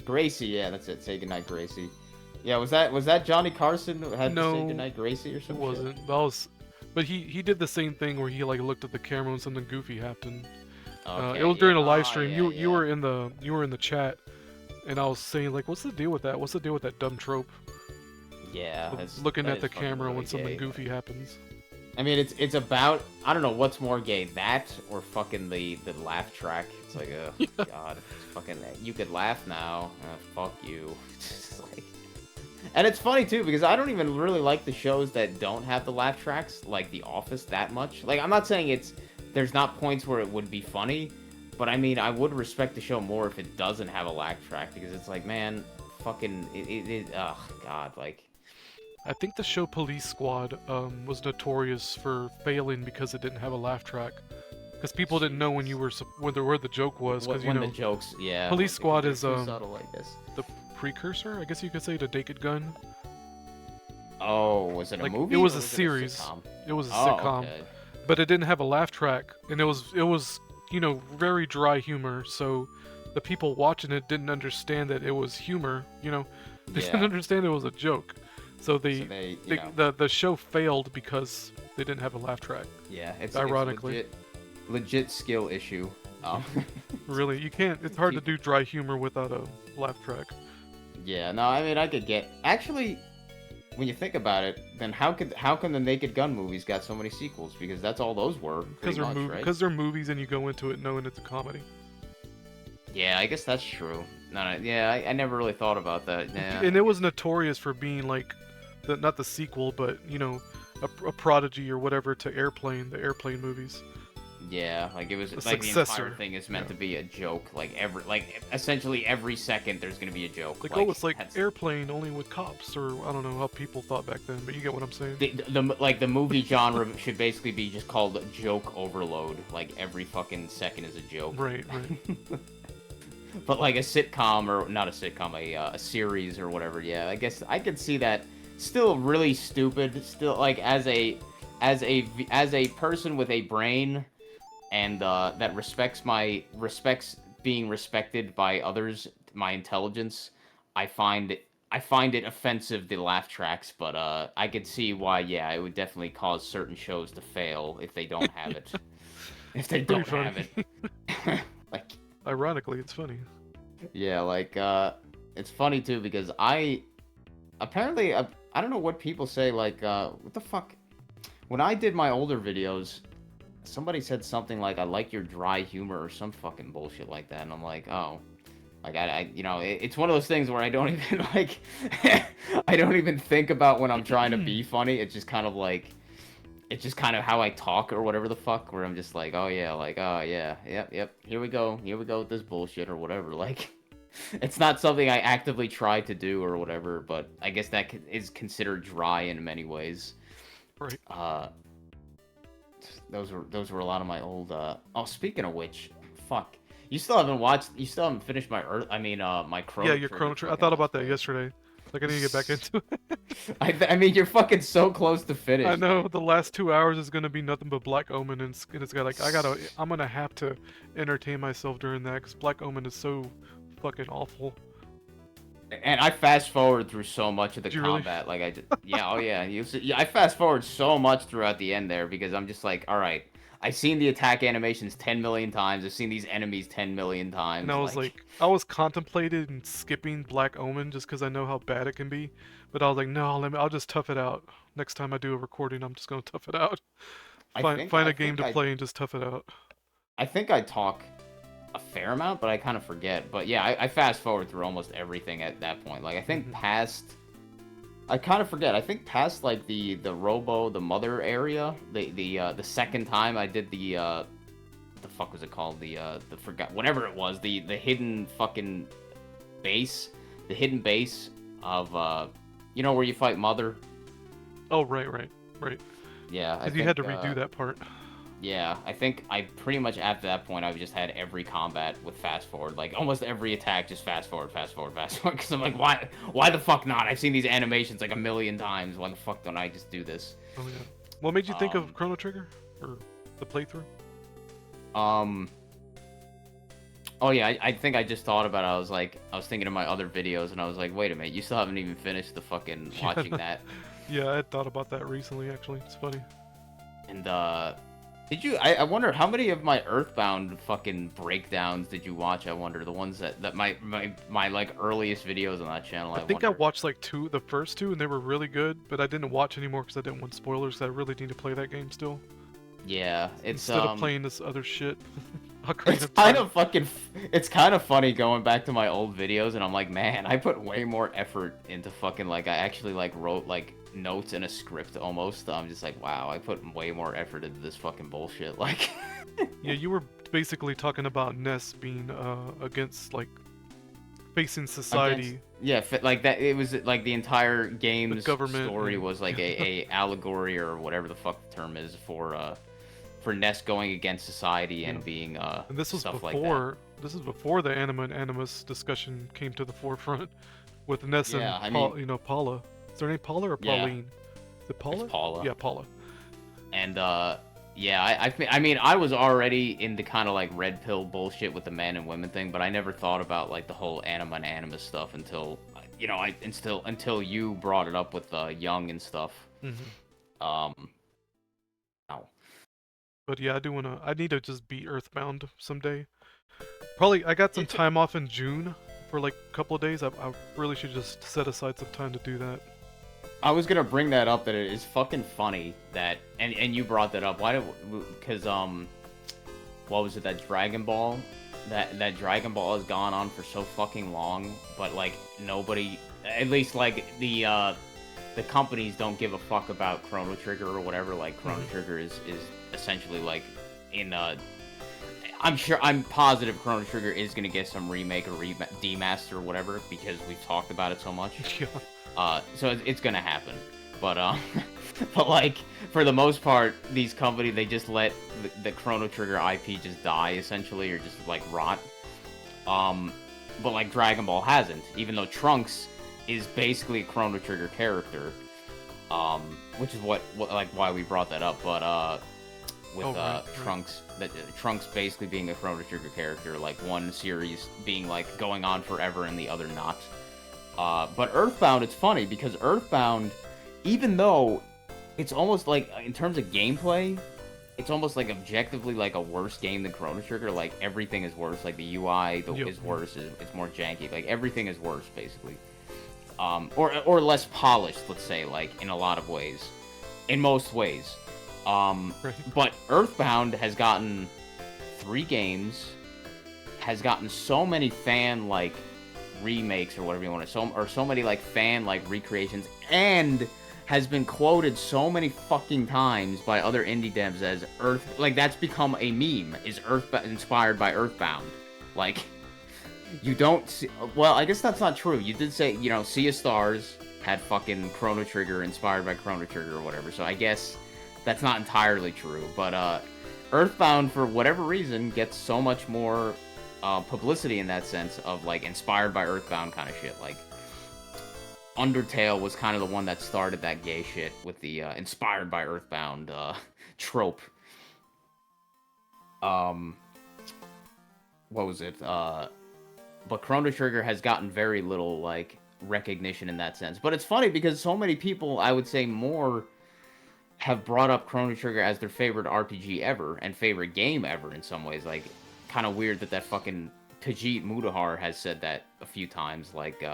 Gracie. Yeah, that's it. Say goodnight, Gracie. Yeah, was that Johnny Carson who had to say No, goodnight, Gracie, or It something? wasn't. But he did the same thing where he like looked at the camera when something goofy happened. It was during a live stream. You were in the chat, and I was saying like, what's the deal with that? What's the deal with that dumb trope? Yeah, Of looking at the camera when something goofy happens. I mean, it's about, I don't know what's more gay, that or fucking the laugh track. It's like, oh God, it's fucking, you could laugh now. Fuck you. It's like, and it's funny too because I don't even really like the shows that don't have the laugh tracks, like The Office, that much. Like, I'm not saying there's not points where it would be funny, but I mean, I would respect the show more if it doesn't have a laugh track because it's like, man, fucking, oh God, like. I think the show Police Squad was notorious for failing because it didn't have a laugh track. Because people didn't know when you were where the joke was. Because When the jokes, yeah. Police Squad is too subtle, I guess. the precursor, I guess you could say, to Naked Gun. Oh, was it a Like, movie? it was or a series. sitcom? It was a Oh, sitcom, okay. but it didn't have a laugh track, and it was very dry humor. So the people watching it didn't understand that it was humor. They didn't Yeah. understand it was a joke. So they, you know, the show failed because they didn't have a laugh track. yeah, it's ironically. legit skill issue. Really, you can't. It's hard to do dry humor without a laugh track. Yeah, no, I mean I could get actually. When you think about it, then how can the Naked Gun movies got so many sequels? Because that's all those were, pretty much, right? Because they're movies and you go into it knowing it's a comedy. Yeah, I guess that's true. No, yeah, I never really thought about that. Yeah. And it was notorious for being like, not the sequel, but you know, a prodigy or whatever to Airplane, the Airplane movies. Yeah, like it was The like successor. the entire thing is meant to be a joke. Like essentially every second there's gonna be a joke. Like oh, it's like Airplane only with cops, or I don't know how people thought back then, but you get what I'm saying. The movie genre should basically be just called joke overload. Like every fucking second is a joke. Right, right. But like a sitcom or not a sitcom, a series or whatever. Yeah, I guess I could see that. Still really stupid. Still like as a person with a brain. And that respects being respected by others, my intelligence. I find it offensive, the laugh tracks, but I could see why. Yeah, it would definitely cause certain shows to fail if they don't have it. If they don't have it, like ironically, it's funny. Yeah, like it's funny too because I don't know what people say. Like what the fuck? When I did my older videos. Somebody said something like, I like your dry humor or some fucking bullshit like that. And I'm like, oh. Like, I you know, it's one of those things where I don't even, like, I don't even think about when I'm trying to be funny. It's just kind of like, it's just kind of how I talk or whatever the fuck, where I'm just like, oh yeah, like, oh yeah, yep, here we go with this bullshit or whatever. Like, it's not something I actively try to do or whatever, but I guess that is considered dry in many ways. Right. Those were a lot of my old. Oh, speaking of which, fuck, you still haven't finished my my Chrono. Yeah, your Chrono Trigger. I thought about that yesterday. Like I need to get back into it. I mean, you're fucking so close to finish. I know the last 2 hours is gonna be nothing but Black Omen, and it's got like I'm gonna have to entertain myself during that because Black Omen is so fucking awful. And I fast forward through so much of the combat, really? like I just, yeah, oh yeah, I fast forward so much throughout the end there because I'm just like, all right, I've seen the attack animations 10 million times, I've seen these enemies 10 million times. And I was like I was contemplating skipping Black Omen just because I know how bad it can be, but I was like, no, I'll just tough it out. Next time I do a recording, I'm just gonna tough it out. Find a game to play and just tough it out. I think I talk a fair amount, but I kind of forget. But yeah, I fast forward through almost everything at that point. Like I think past, I kind of forget. I think past like the mother area, the second time I did the fuck was it called, the forgot whatever it was, the hidden fucking base, the hidden base of you know where you fight Mother. Oh right. Yeah, because you had to redo that part. Yeah, I think I pretty much after that point I just had every combat with fast forward, like almost every attack just fast forward, because I'm like, why the fuck not? I've seen these animations like a million times. Why the fuck don't I just do this? Oh yeah. What made you think of Chrono Trigger or the playthrough? Oh yeah, I think I just thought about it. I was thinking of my other videos and I was like, wait a minute, you still haven't even finished the fucking watching that. Yeah, I had thought about that recently actually. It's funny. And did you? I wonder how many of my Earthbound fucking breakdowns did you watch? I wonder the ones that my like earliest videos on that channel. I think I watched like the first two, and they were really good. But I didn't watch anymore because I didn't want spoilers. I really need to play that game still. Yeah, it's instead of playing this other shit. It's kind of fucking. It's kind of funny going back to my old videos, and I'm like, man, I put way more effort into fucking like I actually like wrote like notes in a script almost. I'm just like, wow, I put way more effort into this fucking bullshit. Like, yeah, you were basically talking about Ness being against like facing society. Like that. It was like the entire game's government story was like a allegory or whatever the fuck the term is for Ness going against society and being and this was stuff before like that. This is before the Anima and Animus discussion came to the forefront with Ness and you know, Paula. Is her name Paula or Pauline? Is it Paula? It's Paula. Yeah, Paula. And yeah, I mean, I was already into kind of like red pill bullshit with the man and women thing, but I never thought about like the whole Anima and Animus stuff until you know until you brought it up with Young and stuff. Oh. But yeah, I need to just beat Earthbound someday. Probably, I got some It's a- time off in June for like a couple of days. I really should just set aside some time to do that. I was gonna bring that up, that it is fucking funny that, and you brought that up. Why because what was it, that Dragon Ball? That Dragon Ball has gone on for so fucking long, but like nobody, at least like the companies don't give a fuck about Chrono Trigger or whatever. Like Chrono Trigger is essentially like in I'm positive Chrono Trigger is gonna get some remake or demaster or whatever, because we've talked about it so much. Yeah. So it's gonna happen, but but like for the most part, these companies, they just let the Chrono Trigger IP just die essentially, or just like rot. But like Dragon Ball hasn't, even though Trunks is basically a Chrono Trigger character, which is what like why we brought that up. But with right. Trunks, Trunks basically being a Chrono Trigger character, like one series being like going on forever and the other not. But Earthbound, it's funny because Earthbound, even though it's almost like, in terms of gameplay, it's almost like objectively like a worse game than Chrono Trigger. Like everything is worse. Like the UI is worse. It's more janky. Like everything is worse basically. Or less polished, let's say, like in a lot of ways, in most ways. Right. But Earthbound has gotten 3 games, has gotten so many fan like remakes or whatever you want to, so many like fan like recreations, and has been quoted so many fucking times by other indie devs as like that's become a meme, is inspired by Earthbound. Like, you don't see, well, I guess that's not true. You did say, you know, Sea of Stars had fucking Chrono Trigger inspired by Chrono Trigger or whatever, so I guess that's not entirely true. But Earthbound, for whatever reason, gets so much more publicity in that sense of like inspired by Earthbound kind of shit. Like Undertale was kind of the one that started that gay shit with the inspired by Earthbound trope. What was it? But Chrono Trigger has gotten very little like recognition in that sense. But it's funny because so many people, I would say more, have brought up Chrono Trigger as their favorite RPG ever and favorite game ever in some ways. Like, kind of weird that fucking Tajit Mudahar has said that a few times, like,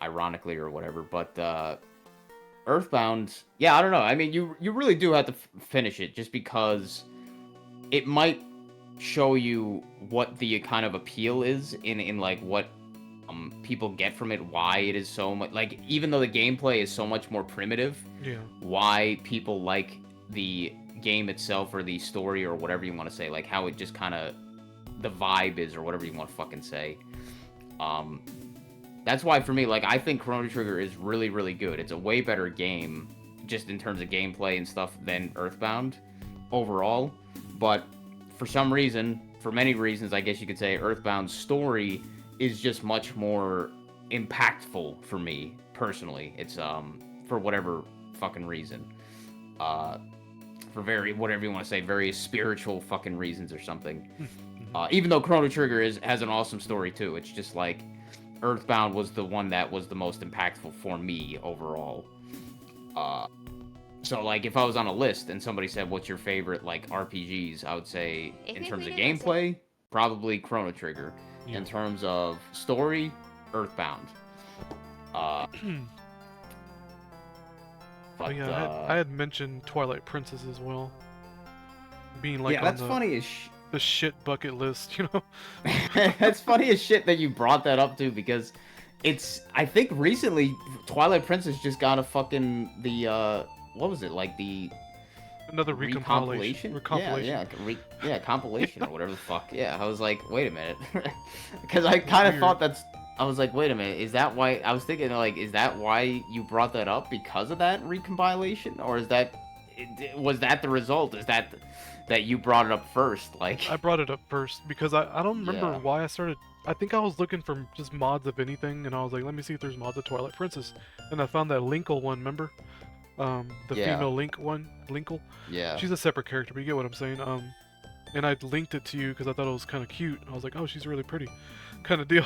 ironically or whatever. But Earthbound, yeah, I don't know. I mean, you really do have to finish it, just because it might show you what the kind of appeal is in like what people get from it, why it is so much, like, even though the gameplay is so much more primitive, Yeah. why people like the game itself or the story or whatever you want to say, like how it just kind of, the vibe is, or whatever you want to fucking say. That's why for me, like, I think Chrono Trigger is really, really good. It's a way better game, just in terms of gameplay and stuff, than Earthbound overall. But for some reason, for many reasons, I guess you could say, Earthbound's story is just much more impactful for me personally. It's for whatever fucking reason, for whatever you want to say, very spiritual fucking reasons or something. Even though Chrono Trigger has an awesome story too, it's just like Earthbound was the one that was the most impactful for me overall. So like if I was on a list and somebody said, "What's your favorite like RPGs?" I would say, in terms of gameplay, probably Chrono Trigger. Yeah. In terms of story, Earthbound. But, Oh yeah, I had mentioned Twilight Princess as well, being like yeah, on that's funny as the shit bucket list, you know. That's funny as shit that you brought that up too, because I think recently Twilight Princess just got a fucking what was it, like the Another recompilation. Yeah, compilation or whatever the fuck. Yeah, I was like, wait a minute, because I kind of thought I was like, wait a minute, is that why? I was thinking, like, is that why you brought that up, because of that recompilation, or was that the result? Is that you brought it up first? Like, I brought it up first because I don't remember why I started. I think I was looking for just mods of anything, and I was like, let me see if there's mods of Twilight Princess, and I found that Linkle one. Remember? The female Link one, Linkle. Yeah. She's a separate character, but you get what I'm saying. And I linked it to you because I thought it was kind of cute. I was like, oh, she's really pretty, kind of deal.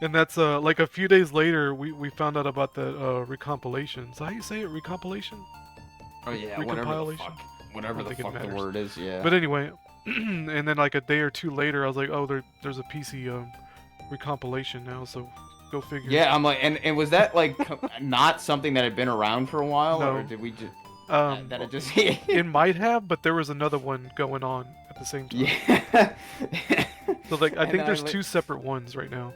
And that's like a few days later, we found out about the recompilation. Is that how you say it? Recompilation? Oh yeah, Recompilation? whatever the fuck the word is. Yeah. But anyway, and then like a day or two later, I was like, oh, there's a PC recompilation now, so go figure. Yeah, I'm like, and was that like not something that had been around for a while, or No. did we just that it just? It might have, but there was another one going on at the same time. Yeah. So like, I And think then there's two separate ones right now.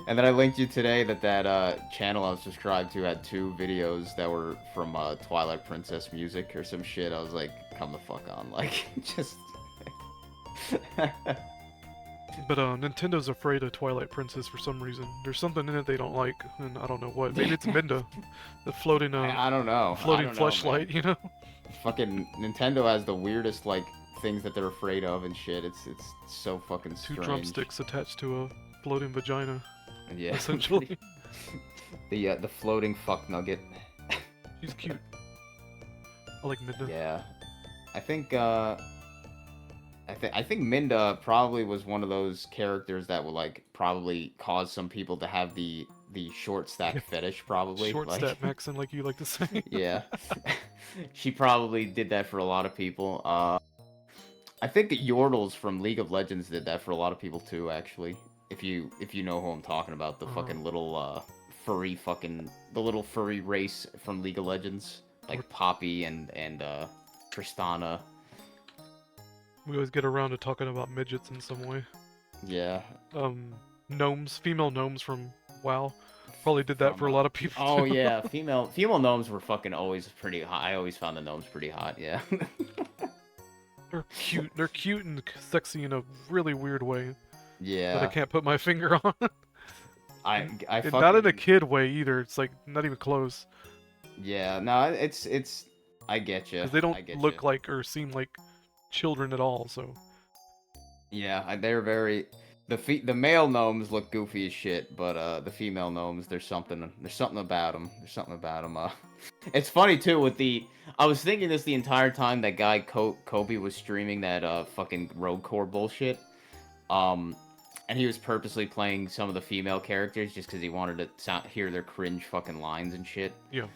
And then I linked you today that channel I was subscribed to had 2 videos that were from Twilight Princess music or some shit. I was like, come the fuck on, like, just. But Nintendo's afraid of Twilight Princess for some reason. There's something in it they don't like, and I don't know what. Maybe it's Minda, the floating I don't know. floating I don't know, fleshlight, man. you know? Fucking Nintendo has the weirdest like things that they're afraid of and shit. It's so fucking Two strange. drumsticks attached to a floating vagina, Yeah. essentially. The floating fuck nugget. She's cute. I like Minda. Yeah. I think I think Minda probably was one of those characters that would like probably cause some people to have the short stack fetish probably. Short like, stat maxing, like you like to say. Yeah. She probably did that for a lot of people. I think Yordles from League of Legends did that for a lot of people too, actually. If you know who I'm talking about, the fucking little furry the little furry race from League of Legends, like Poppy and Tristana. We always get around to talking about midgets in some way. Yeah. Gnomes, female gnomes from WoW, probably did that for a lot of people. Oh too. yeah, female gnomes were fucking always pretty hot. I always found the gnomes pretty hot. Yeah. They're cute. They're cute and sexy in a really weird way Yeah. that I can't put my finger on. I And fucking, not in a kid way either. It's like not even close. Yeah. No, it's. I get you. Because they don't look like or seem like children at all. So Yeah, they're very. The male gnomes look goofy as shit, but the female gnomes, there's something about them. There's something about them. It's funny too with the. I was thinking this the entire time that guy Kobe was streaming that fucking road core bullshit. And he was purposely playing some of the female characters just because he wanted to hear their cringe fucking lines and shit. yeah.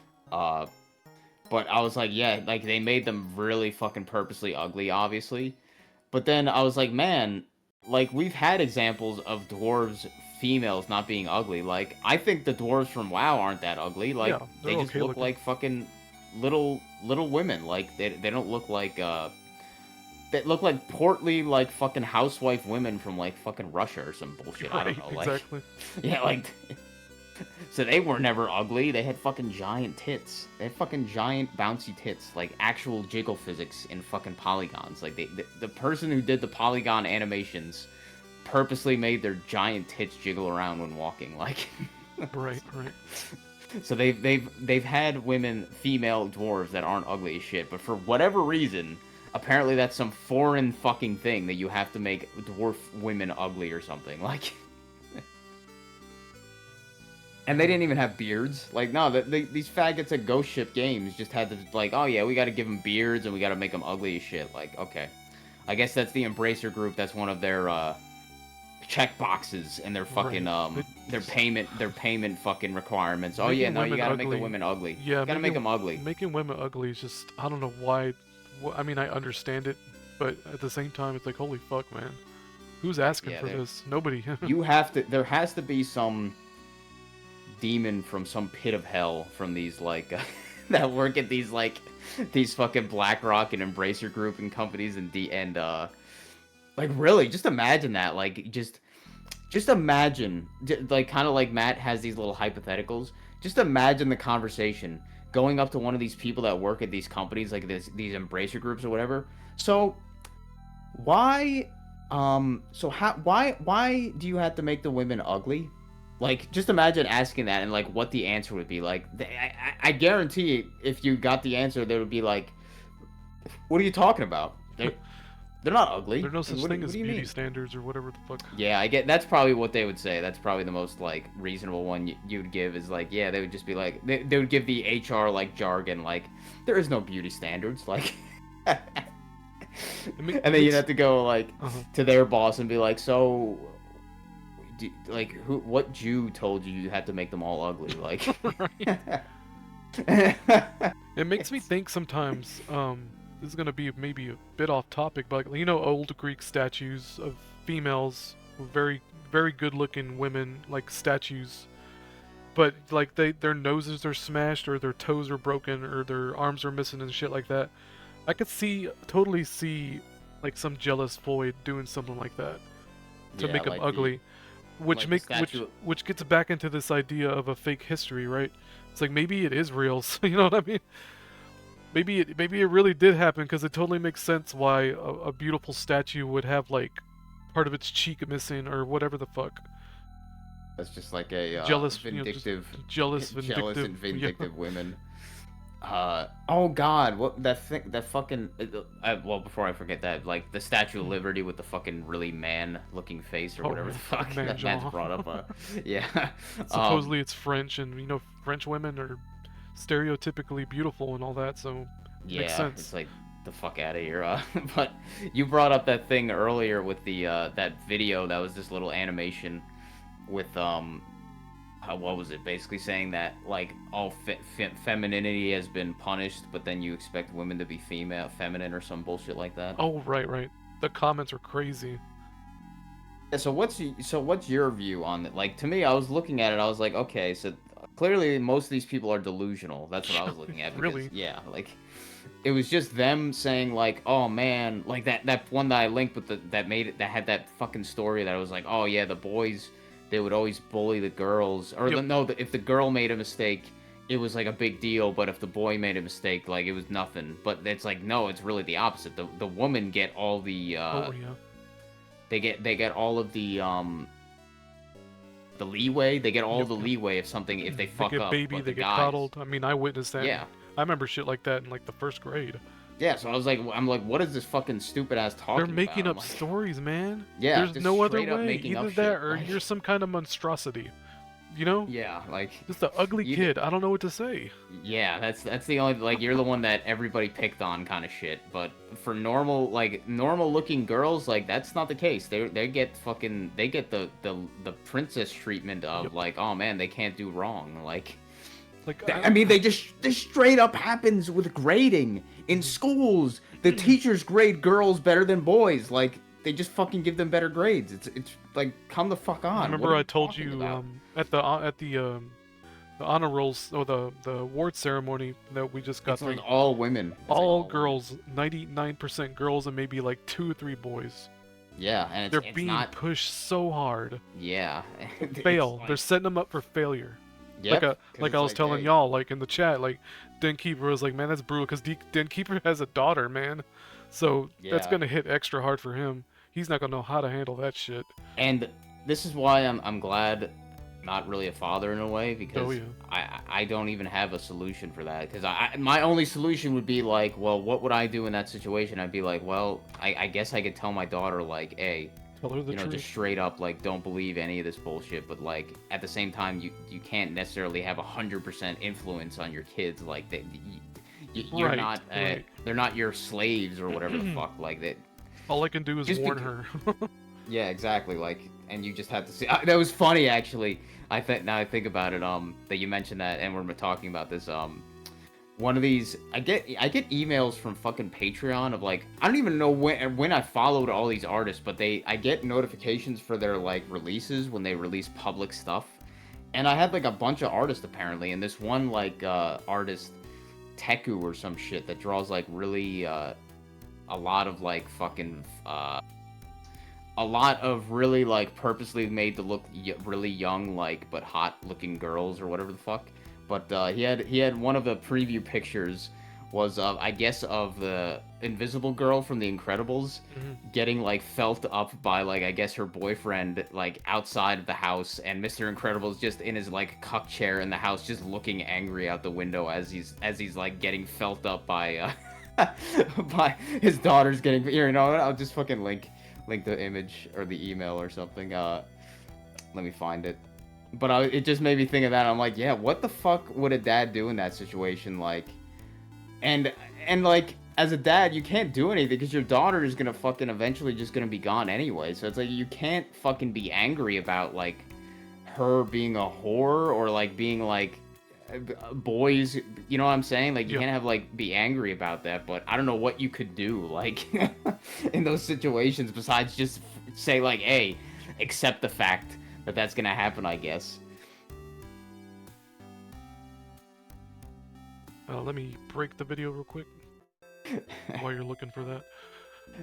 But I was like, yeah, like they made them really fucking purposely ugly, obviously. But then I was like, man, like we've had examples of dwarves females not being ugly. Like I think the dwarves from WoW aren't that ugly. Like Yeah, they they're just okay look looking. like fucking little women. Like they don't look like they look like portly like fucking housewife women from like fucking Russia or some bullshit. I don't Right, know. Like exactly. yeah, like. So they were never ugly. They had fucking giant tits. They had fucking giant bouncy tits, like actual jiggle physics in fucking polygons. Like the person who did the polygon animations purposely made their giant tits jiggle around when walking. Like, Right. so they've had female dwarves that aren't ugly as shit, but for whatever reason, apparently that's some foreign fucking thing that you have to make dwarf women ugly or something. Like. And they didn't even have beards. Like, no, these faggots at Ghost Ship Games just had to, like, oh yeah, we gotta give them beards and we gotta make them ugly as shit. Like, okay. I guess that's the Embracer Group. That's one of their, check boxes in their fucking, their payment fucking requirements. Oh yeah, no, you gotta make the women ugly. Yeah, You gotta make them ugly. Making women ugly is just, I don't know why. I mean, I understand it, but at the same time, it's like, holy fuck, man. Who's asking for this? Nobody. You have to, there has to be some demon from some pit of hell from these like that work at these like these fucking BlackRock and Embracer Group and companies and like really just imagine that, like just imagine, like kind of like Matt has these little hypotheticals. Just imagine the conversation going up to one of these people that work at these companies, like these Embracer Groups or whatever. So why do you have to make the women ugly? Like, just imagine asking that and, like, what the answer would be. Like, I guarantee if you got the answer, they would be like, what are you talking about? They're not ugly. There's no such What thing do as you beauty mean? standards or whatever the fuck. Yeah, I get, that's probably what they would say. That's probably the most, like, reasonable one you would give is, like, yeah, they would just be like, they would give the HR, like, jargon, like, there is no beauty standards, like... And then you'd have to go, like, to their boss and be like, so... what Jew told you had to make them all ugly? Like, It makes me think sometimes, this is gonna be maybe a bit off topic, but like, you know, old Greek statues of females, very very good looking women, like statues, but like their noses are smashed or their toes are broken or their arms are missing and shit like that. I could totally see like some jealous void doing something like that to Yeah, make them like ugly, which like the statue. which gets back into this idea of a fake history, right? It's like maybe it is real, so you know what I mean? Maybe it really did happen because it totally makes sense why a beautiful statue would have like part of its cheek missing or whatever the fuck. That's just like a Jealous, vindictive, jealous, vindictive, jealous and yeah. vindictive women. Oh God, what that thing? That fucking. Well, before I forget that, like the Statue of Liberty with the fucking really man-looking face or Oh, whatever yeah, the fuck man that Matt's jaw. brought up. Yeah. Supposedly it's French, and you know French women are stereotypically beautiful and all that, so Yeah, makes sense. it's like the fuck out of here. But you brought up that thing earlier with the that video that was this little animation with what was it? Basically saying that like all femininity has been punished, but then you expect women to be feminine or some bullshit like that. Oh, right. The comments are crazy. Yeah, so what's your view on it? Like to me, I was looking at it, I was like, okay, so clearly most of these people are delusional. That's what I was looking at. Because, Really? Yeah, like it was just them saying like, oh man, like that one that I linked with that had that fucking story that was like, oh yeah, the boys, they would always bully the girls, or Yep. if the girl made a mistake, it was like a big deal, but if the boy made a mistake, like it was nothing. But it's like, no, it's really the opposite. The women get all the Oh yeah. they get all of the leeway. They get all Yep, the yep. leeway if they They fuck get up. baby, But they the get guys, coddled. I mean, I witnessed that. yeah. I remember shit like that in like the first grade. Yeah, so I'm like, what is this fucking stupid ass talking They're making about? up stories, man. Yeah, There's just no other straight up way. making Either up that shit, or like- you're some kind of monstrosity. You know? Yeah, like Just an ugly you- kid. I don't know what to say. yeah, that's the only, like, you're the one that everybody picked on kind of shit. But for normal looking girls, like that's not the case. They get the princess treatment of Yep. like, oh man, they can't do wrong. Like Like I mean, this straight up happens with grading in schools. The teachers grade girls better than boys. Like they just fucking give them better grades. It's like, come the fuck on. remember What are I we told talking you about? at the honor rolls or the award ceremony that we just got It's like through. all women. It's like All women. girls, 99% girls, and maybe like 2 or 3 boys. Yeah, and They're it's being not. pushed so hard. Yeah. It's Fail. like- They're setting them up for failure. Yep, 'cause Like it's I was telling hey, y'all, like in the chat, like Den Keeper was like, man, that's brutal because Den Keeper has a daughter, man. So that's Yeah. gonna hit extra hard for him. He's not gonna know how to handle that shit. And this is why I'm glad not really a father in a way, because Oh, yeah. I don't even have a solution for that, because my only solution would be like, well, what would I do in that situation? I'd be like, well, I guess I could tell my daughter like, hey, Tell her the you know, truth. just straight up, like, don't believe any of this bullshit. But like at the same time, you can't necessarily have 100% influence on your kids. Like you're Right, not right. they're not your slaves or whatever the fuck. Like that. All I can do is Just warn bec- her. Yeah, exactly. Like, and you just have to see. That was funny, actually. Now I think about it. That you mentioned that, and we're talking about this. One of these, I get emails from fucking Patreon of like, I don't even know when I followed all these artists, but I get notifications for their like releases when they release public stuff, and I had like a bunch of artists apparently, and this one like artist, Teku or some shit that draws like really a lot of like fucking a lot of really like purposely made to look really young, like but hot looking girls or whatever the fuck. But he had one of the preview pictures was I guess of the Invisible Girl from The Incredibles getting like felt up by like I guess her boyfriend like outside of the house, and Mr. Incredible's just in his like cuck chair in the house just looking angry out the window as he's like getting felt up by by his daughter's getting, you know, I'll just fucking link the image or the email or something. Let me find it. But it just made me think of that. I'm like, yeah, what the fuck would a dad do in that situation? Like, and like, as a dad, you can't do anything because your daughter is gonna fucking eventually just gonna be gone anyway. So it's like, you can't fucking be angry about like her being a whore or like being like boys, you know what I'm saying? Like, you Yeah. can't have, like, be angry about that, but I don't know what you could do, like, in those situations besides just say, like, hey, accept the fact that that's gonna happen, I guess. Let me break the video real quick while you're looking for that.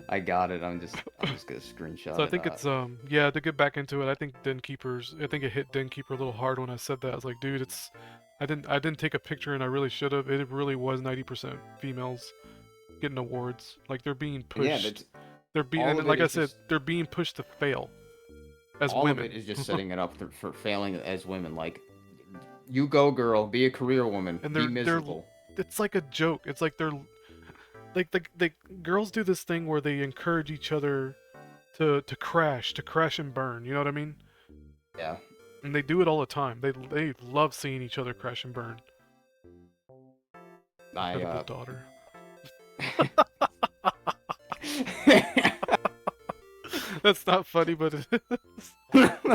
I got it. I'm just gonna screenshot So I it. think it's yeah, to get back into it, I think Den Keepers, I think it hit Den Keeper a little hard when I said that. I was like, dude, it's I didn't take a picture and I really should have. It really was 90% females getting awards. Like they're being Yeah, pushed. They're being all and of like it I is said, just- they're being pushed to fail as all women. of it is just setting it up for failing as women. Like, you go, girl, be a career woman, And be they're miserable. it's like a joke. It's like they're like the girls do this thing where they encourage each other to crash and burn. You know what I mean? Yeah. And they do it all the time. They love seeing each other crash and burn. Incredible daughter. That's not funny, but it is.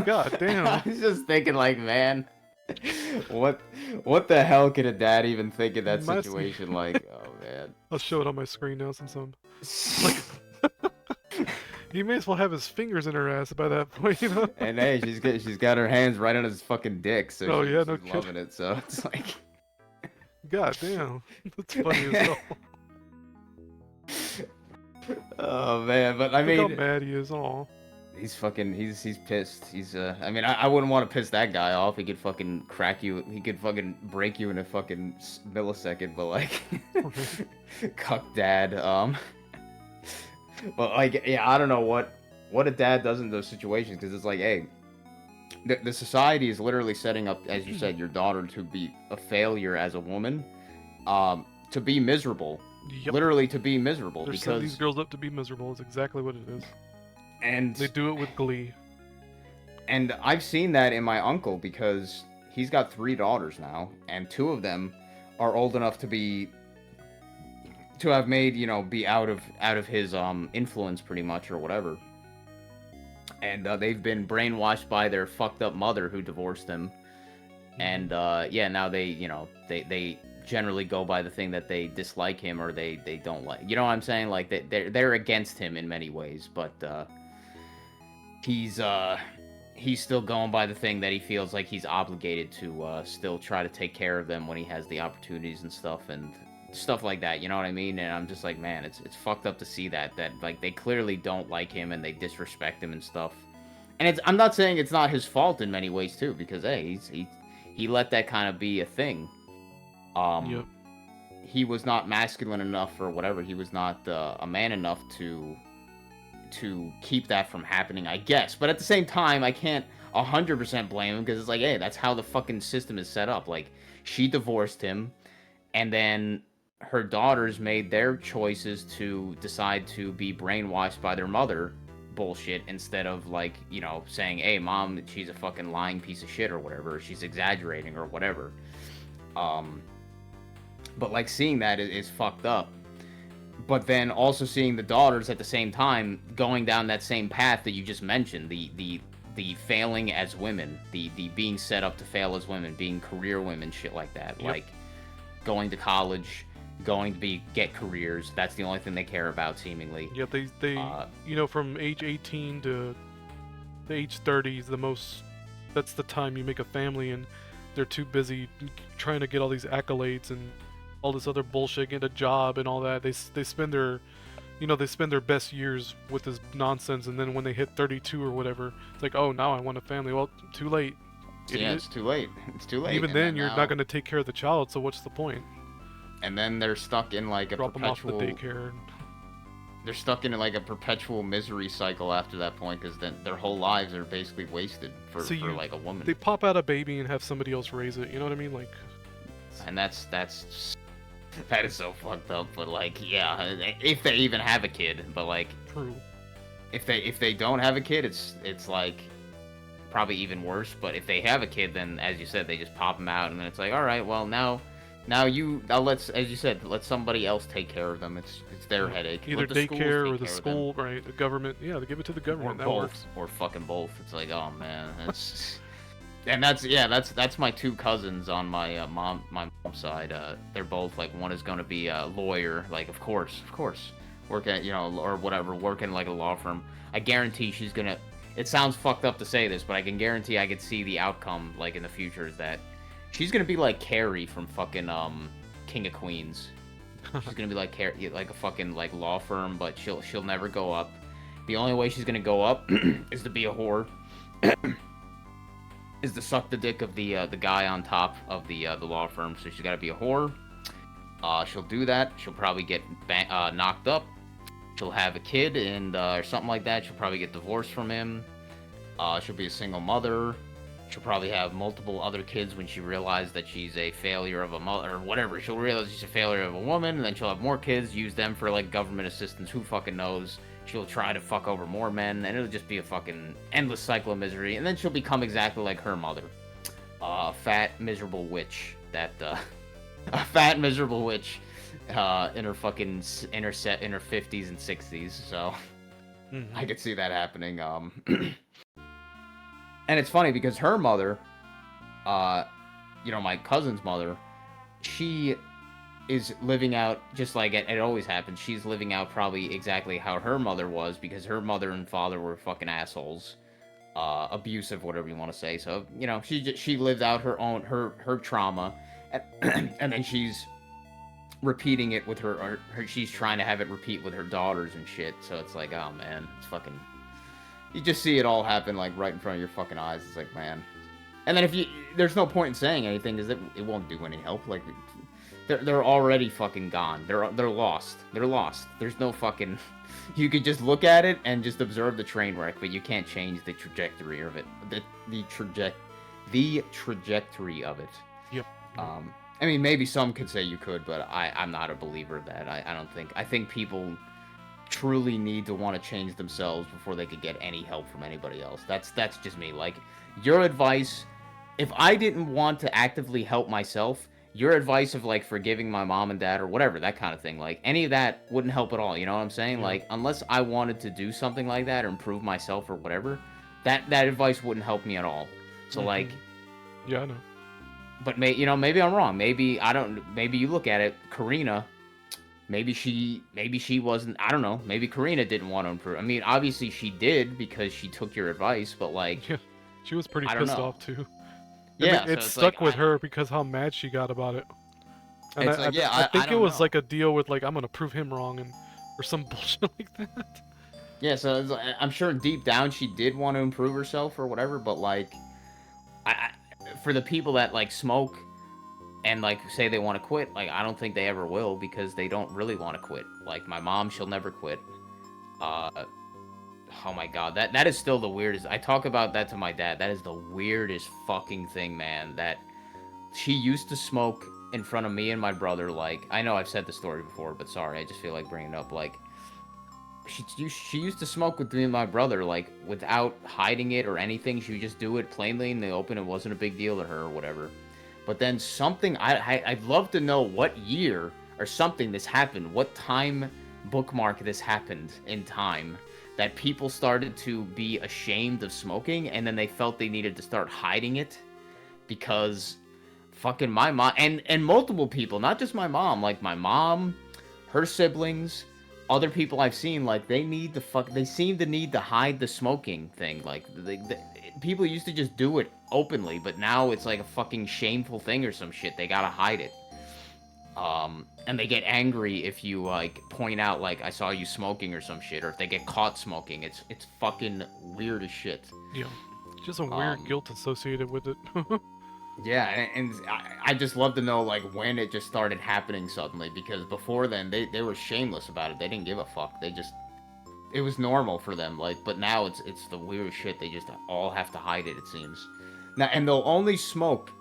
God damn. I was just thinking, like, man, what the hell could a dad even think in that Must- situation? Like, oh man. I'll show it on my screen now since I'm like. He may as well have his fingers in her ass by that point, you know. And hey, she's got her hands right on his fucking dick, so Oh, yeah, she's no kidding. loving it. So it's like, God damn, that's funny as hell. oh man. But I Look how mean, mad he is. All. he's pissed. He's I mean, I wouldn't want to piss that guy off. He could fucking crack you. He could fucking break you in a fucking millisecond. But like, cuck dad. But like, yeah, I don't know what a dad does in those situations, because it's like, hey, the society is literally setting up, as you said, your daughter to be a failure as a woman, to be miserable. Yep. Literally to be miserable. They're setting because these girls up to be miserable. Is exactly what it is. and They do it with glee. And I've seen that in my uncle, because he's got 3 daughters now, and 2 of them are old enough to have made, be out of his influence pretty much, or whatever. And they've been brainwashed by their fucked up mother who divorced them. And yeah, now they generally go by the thing that they dislike him, or they don't like. You know what I'm saying? Like they're against him in many ways, but he's still going by the thing that he feels like he's obligated to still try to take care of them when he has the opportunities and stuff like that, you know what I mean? And I'm just like, man, it's fucked up to see that like they clearly don't like him and they disrespect him and stuff. And I'm not saying it's not his fault in many ways too, because hey, he let that kind of be a thing. Yep. He was not masculine enough, or whatever. He was not a man enough to keep that from happening, I guess. But at the same time, I can't 100% blame him, because it's like, hey, that's how the fucking system is set up. Like, she divorced him, and then her daughters made their choices to decide to be brainwashed by their mother bullshit, instead of, like, saying, hey, mom, she's a fucking lying piece of shit, or whatever, or she's exaggerating, or whatever. But like, seeing that is fucked up. But then also seeing the daughters at the same time going down that same path that you just mentioned, the failing as women, the being set up to fail as women, being career women, shit like that. Yep. Like going to college, going to get careers. That's the only thing they care about, seemingly. Yeah, they from age 18 to the age 30 is that's the time you make a family, and they're too busy trying to get all these accolades and all this other bullshit, get a job and all that. They spend their best years with this nonsense, and then when they hit 32 or whatever, it's like, oh, now I want a family. Well, too late. Yeah, Idiot. it's too late. It's too late. Even And then, you're now- not going to take care of the child, so what's the point? And then they're stuck in like a Drop them off perpetual. the daycare. They're stuck in like a perpetual misery cycle after that point, because then their whole lives are basically wasted for like a woman. They pop out a baby and have somebody else raise it. You know what I mean? Like, And that is so fucked up. But like, yeah, if they even have a kid. But like, true. if they don't have a kid, it's like probably even worse. But if they have a kid, then as you said, they just pop them out, and then it's like, all right, well now let's, as you said, let somebody else take care of them. It's their headache. Either Let the schools daycare take or the care of them. school, right? The government. Yeah, they give it to the Or government. That both, works. or fucking both. It's like, oh man, And that's my two cousins on my mom's side. They're both like, one is gonna be a lawyer, like of course, work at, or whatever, working like a law firm. I guarantee she's gonna. It sounds fucked up to say this, but I can guarantee I could see the outcome like in the future is that she's gonna be like Carrie from fucking King of Queens. She's gonna be like Carrie, like a fucking like law firm, but she'll never go up. The only way she's gonna go up is to be a whore. Is to suck the dick of the guy on top of the law firm. So she's got to be a whore. She'll do that. She'll probably get knocked up. She'll have a kid and or something like that. She'll probably get divorced from him. She'll be a single mother. She'll probably have multiple other kids when she realizes that she's a failure of a mother or whatever. She'll realize she's a failure of a woman, and then she'll have more kids, use them for like government assistance. Who fucking knows? She'll try to fuck over more men, and it'll just be a fucking endless cycle of misery. And then she'll become exactly like her mother, a fat, miserable witch. A fat, miserable witch, in her fucking in her 50s and 60s. So I could see that happening. And it's funny because her mother, my cousin's mother, she is living out just like it always happens. She's living out probably exactly how her mother was, because her mother and father were fucking assholes, abusive, whatever you want to say. So she lived out her trauma, and then she's repeating it with her. She's trying to have it repeat with her daughters and shit. So it's like, oh man, it's fucking. You just see it all happen like right in front of your fucking eyes. It's like, man. And then there's no point in saying anything, because it won't do any help. Like. They're already fucking gone. They're lost. They're lost. There's no fucking. You could just look at it and just observe the train wreck, but you can't change the trajectory of it. The trajectory of it. Yep. I mean, maybe some could say you could, but I'm not a believer of that. I don't think. I think people truly need to want to change themselves before they could get any help from anybody else. That's just me. Like, your advice. If I didn't want to actively help myself, your advice of like forgiving my mom and dad or whatever, that kind of thing, like any of that wouldn't help at all. You know what I'm saying? Yeah. Like, unless I wanted to do something like that or improve myself or whatever, that advice wouldn't help me at all. So like, yeah, I know. But maybe I'm wrong. Maybe I don't. Maybe you look at it, Karina. Maybe she wasn't. I don't know. Maybe Karina didn't want to improve. I mean, obviously she did because she took your advice. But like, yeah, she was pretty I don't pissed know. off too. Yeah, it so stuck like, with her because how mad she got about it. And I think it don't was know. like a deal with like, I'm gonna prove him wrong or some bullshit like that. Yeah, so it's like, I'm sure deep down she did want to improve herself or whatever, but like, for the people that like smoke and like say they want to quit, like I don't think they ever will, because they don't really want to quit. Like my mom, she'll never quit. Oh my god, that is still the weirdest. I talk about that to my dad. That is the weirdest fucking thing, man. That she used to smoke in front of me and my brother. Like, I know I've said the story before, but sorry, I just feel like bringing it up. Like, she used to smoke with me and my brother, like, without hiding it or anything. She would just do it plainly in the open. It wasn't a big deal to her or whatever. But then something, I'd love to know what year or something this happened, what time bookmark this happened in time, that people started to be ashamed of smoking, and then they felt they needed to start hiding it, because fucking my mom, and multiple people, not just my mom, like my mom, her siblings, other people I've seen, like they seem to need to hide the smoking thing. Like people used to just do it openly, but now it's like a fucking shameful thing or some shit. They gotta hide it. And they get angry if you like point out like, I saw you smoking or some shit, or if they get caught smoking. It's fucking weird as shit. Yeah, just a weird guilt associated with it. Yeah, and I just love to know like when it just started happening suddenly, because before then they were shameless about it. They didn't give a fuck. It was normal for them. Like, but now it's the weirdest shit. They just all have to hide it seems. Now, and they'll only smoke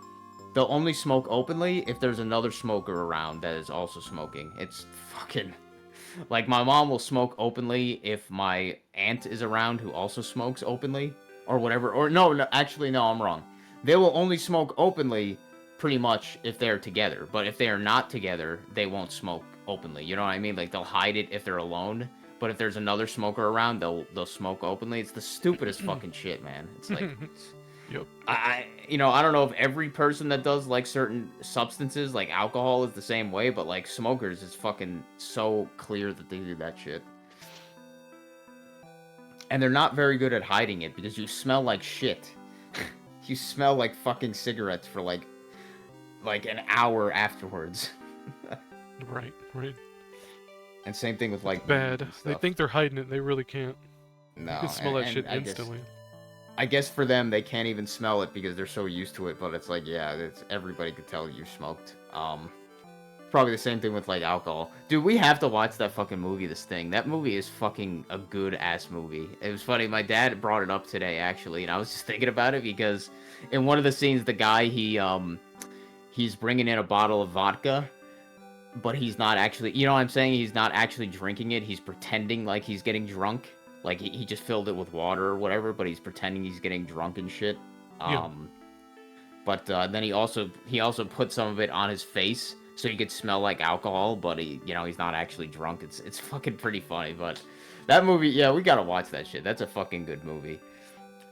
openly if there's another smoker around that is also smoking. It's fucking like, my mom will smoke openly if my aunt is around who also smokes openly or whatever. Or no, actually no, I'm wrong. They will only smoke openly pretty much if they're together. But if they are not together, they won't smoke openly. You know what I mean? Like, they'll hide it if they're alone. But if there's another smoker around, they'll smoke openly. It's the stupidest fucking shit, man. It's like Yep. I don't know if every person that does like certain substances, like alcohol, is the same way, but like smokers, it's fucking so clear that they do that shit. And they're not very good at hiding it because you smell like shit. You smell like fucking cigarettes for like an hour afterwards. Right. And same thing with like weed Bad. and They stuff. think they're hiding it. They really can't. No, You can smell that shit I guess instantly. I guess for them they can't even smell it because they're so used to it. But it's like, yeah, everybody could tell you smoked. Probably the same thing with like alcohol. Dude, we have to watch that fucking movie, This Thing. That movie is fucking a good ass movie. It was funny. My dad brought it up today actually, and I was just thinking about it because in one of the scenes, the guy he's bringing in a bottle of vodka, but he's not actually. You know what I'm saying? He's not actually drinking it. He's pretending like he's getting drunk. Like he just filled it with water or whatever, but he's pretending he's getting drunk and shit. Yeah. But then he also put some of it on his face so he could smell like alcohol, but he's not actually drunk. It's fucking pretty funny. But that movie, yeah, we gotta watch that shit. That's a fucking good movie.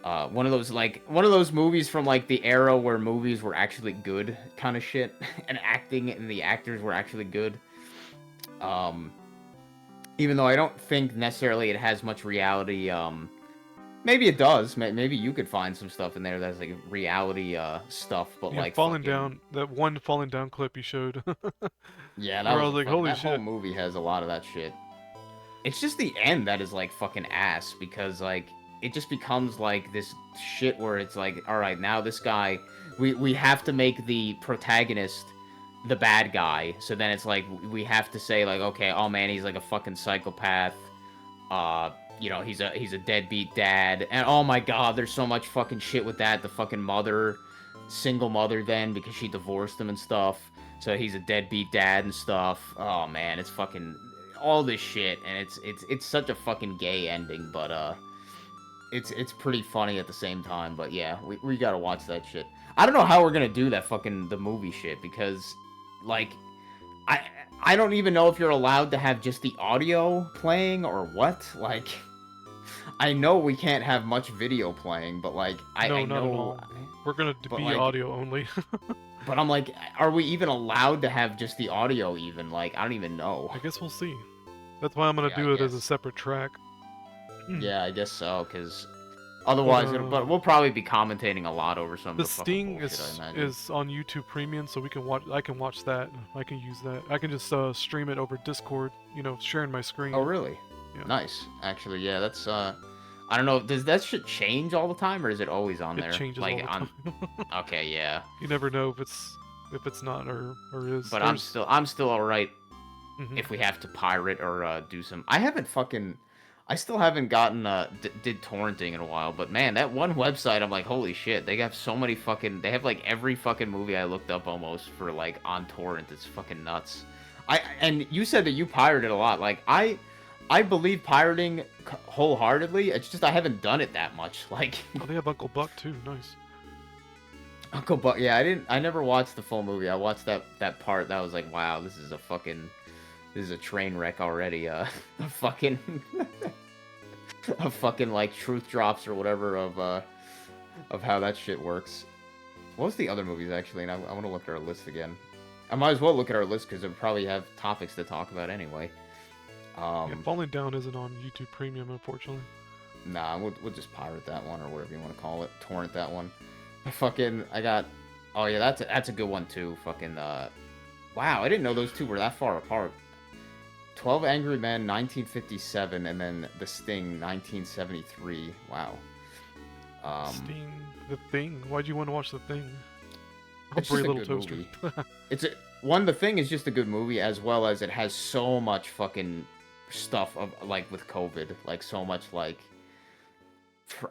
One of those movies from like the era where movies were actually good kind of shit, and acting and the actors were actually good. Even though I don't think necessarily it has much reality. Maybe it does. Maybe you could find some stuff in there that's like reality stuff, but Yeah, like falling fucking... down. That one falling down clip you showed. Yeah, Where I was like, holy that whole shit. movie has a lot of that shit. It's just the end that is like fucking ass because like it just becomes like this shit where it's like, all right, now this guy, we have to make the protagonist the bad guy. So then it's like we have to say like, okay, oh man, he's like a fucking psychopath. He's a deadbeat dad, and oh my god, there's so much fucking shit with that. The fucking mother, single mother, then because she divorced him and stuff. So he's a deadbeat dad and stuff. Oh man, it's fucking all this shit, and it's such a fucking gay ending, but it's pretty funny at the same time. But yeah, we gotta watch that shit. I don't know how we're gonna do that fucking the movie shit because, like, I don't even know if you're allowed to have just the audio playing or what. Like, I know we can't have much video playing, but like I No, I not at know. all. We're gonna But, be like, audio only. But I'm like, are we even allowed to have just the audio even? Like, I don't even know. I guess we'll see. That's why I'm gonna Yeah, do I it as a guess. separate track. Yeah, I guess so, because otherwise, but we'll probably be commentating a lot over some of The the fucking Sting bullshit, I imagine. is on YouTube Premium, so we can watch. I can watch that. I can use that. I can just stream it over Discord. Sharing my screen. Oh, really? Yeah. Nice. Actually, yeah, that's I don't know. Does that shit change all the time, or is it always on there? It changes like all the time. Okay, yeah. You never know if it's not or is. But I'm still alright Mhm. if we have to pirate or do some. I still haven't gotten did torrenting in a while, but man, that one website, I'm like, holy shit, they got so many fucking, they have like every fucking movie I looked up almost for like on torrent. It's fucking nuts. And you said that you pirated a lot. Like I believe pirating wholeheartedly. It's just I haven't done it that much. Like Oh, they have Uncle Buck too. Nice. Uncle Buck. Yeah, I never watched the full movie. I watched that part. That was like, wow, this is a train wreck already. A fucking a fucking like truth drops or whatever of how that shit works. What was the other movies actually? And I want to look at our list again. I might as well look at our list because it probably have topics to talk about anyway. Yeah, Falling Down isn't on YouTube Premium, unfortunately. Nah, we'll just pirate that one or whatever you want to call it. Torrent that one. Oh yeah, that's a good one too. Fucking wow, I didn't know those two were that far apart. 12 Angry Men 1957 and then The Sting 1973. Wow. Sting, The Thing. Why'd you want to watch The Thing? Oh, It's Brave just a Little good Toaster. movie. The Thing is just a good movie, as well as it has so much fucking stuff of like with COVID, like so much like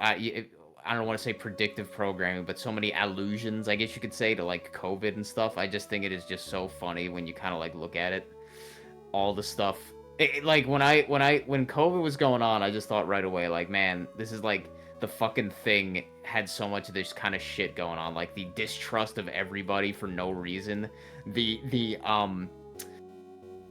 I don't want to say predictive programming, but so many allusions, I guess you could say, to like COVID and stuff. I just think it is just so funny when you kind of like look at it, all the stuff. Like when COVID was going on, I just thought right away, like, man, this is like the fucking Thing had so much of this kind of shit going on, like the distrust of everybody for no reason, the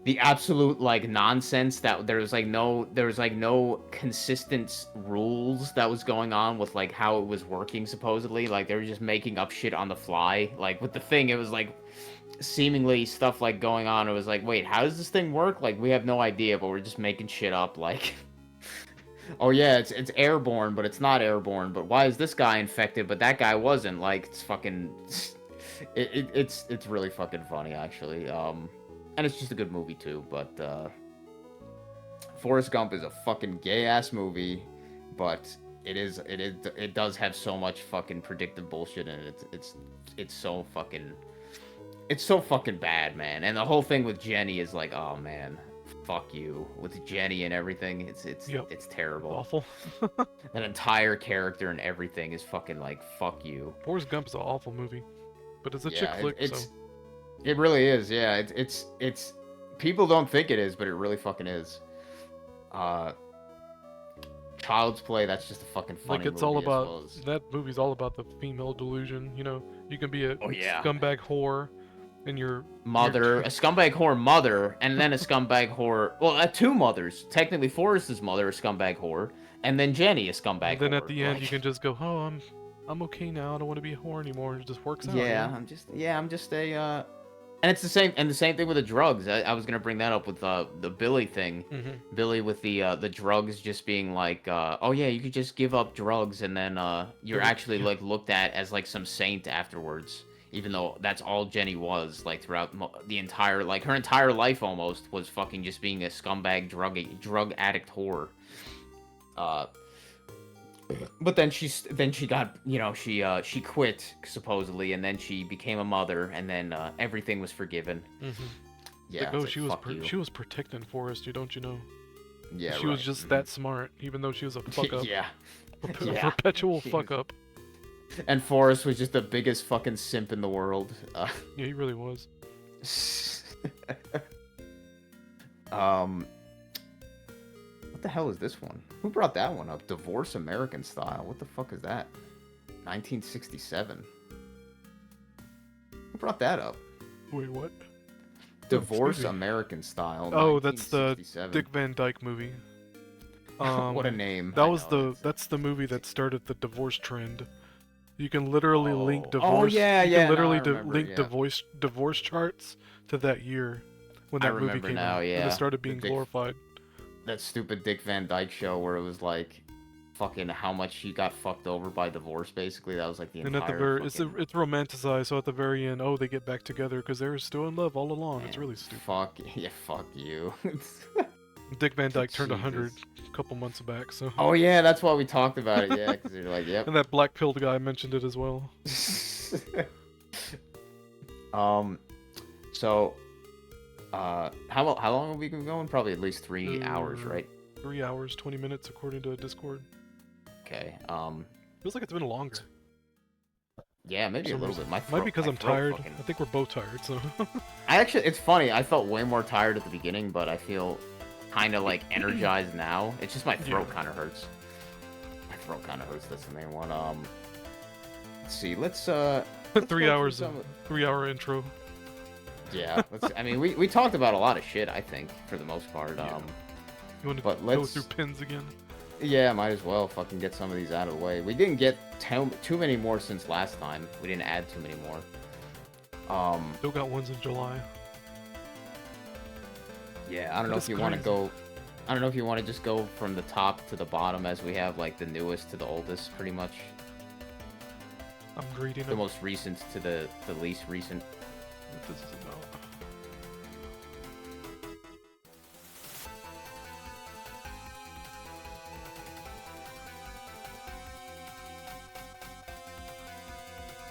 the absolute like nonsense that there was like no consistent rules that was going on with like how it was working supposedly. Like they were just making up shit on the fly. Like with the thing, it was like seemingly stuff like going on. It was like, wait, how does this thing work? Like we have no idea, but we're just making shit up. Like, oh yeah, it's airborne, but it's not airborne. But why is this guy infected, but that guy wasn't? Like it's fucking, it's really fucking funny actually. And it's just a good movie too. But Forrest Gump is a fucking gay ass movie, but it does have so much fucking predictive bullshit in it. It's so fucking bad, man. And the whole thing with Jenny is like, oh man, fuck you. With Jenny and everything, it's terrible. Awful. That entire character and everything is fucking like, fuck you. Forrest Gump is an awful movie, but it's a chick flick, so. It really is, yeah. It's people don't think it is, but it really fucking is. Child's Play, that's just a fucking funny like it's movie, all about that movie's all about the female delusion. You know, you can be a scumbag whore, and your mother, a scumbag whore mother, and then a scumbag whore. Well, two mothers. Technically, Forrest's mother, a scumbag whore, and then Jenny, a scumbag. And then whore. at the end, you can just go, oh, I'm okay now. I don't want to be a whore anymore. And it just works out. Yeah, man. I'm just a. And it's the same thing with the drugs. I was gonna bring that up with the Billy thing. Mm-hmm. Billy with the drugs just being like, oh yeah, you could just give up drugs and then you're actually like looked at as like some saint afterwards, even though that's all Jenny was like throughout the entire like her entire life almost was fucking just being a scumbag drug addict whore. But then she got, you know, she quit supposedly, and then she became a mother, and then everything was forgiven. Mm-hmm. Yeah, like, oh, she was protecting Forrest, don't you know? Yeah, she was just that smart, even though she was a fuck up. Yeah, perpetual fuck up. And Forrest was just the biggest fucking simp in the world. Yeah, he really was. What the hell is this one? Who brought that one up? Divorce American Style. What the fuck is that? 1967. Who brought that up? Wait, what? Divorce American Style. Oh, that's the Dick Van Dyke movie. What a name. That's the movie that started the divorce trend. You can literally link divorce. Oh yeah, you yeah. can literally link divorce charts to that year when that movie came out. Yeah. And it started being glorified. That stupid Dick Van Dyke show where it was like fucking how much he got fucked over by divorce, basically. That was like the entire. And at the very, it's romanticized. So at the very end, oh, they get back together because they were still in love all along. Man, it's really stupid. Fuck you. Dick Van Dyke turned 100 a couple months back. So. Oh yeah, that's why we talked about it. Yeah, because you're like, yep. And that black pilled guy mentioned it as well. So. How long have we been going? Probably at least 3 hours, right? 3 hours, 20 minutes, according to Discord. Okay. Feels like it's been longer. Yeah, maybe a little bit. Might be because I'm tired. I think we're both tired, so. It's funny. I felt way more tired at the beginning, but I feel kind of like energized now. It's just my throat kind of hurts. My throat kind of hurts. That's the main one. Let's see. Let's 3 hours. 3 hour intro. Yeah, I mean, we talked about a lot of shit, I think, for the most part. Yeah. You want to go through pins again? Yeah, might as well fucking get some of these out of the way. We didn't get too many more since last time. We didn't add too many more. Still got ones in July. Yeah, I don't know if you want to go. I don't know if you want to just go from the top to the bottom as we have like the newest to the oldest, pretty much. I'm greedy. The most recent to the least recent. What this is about.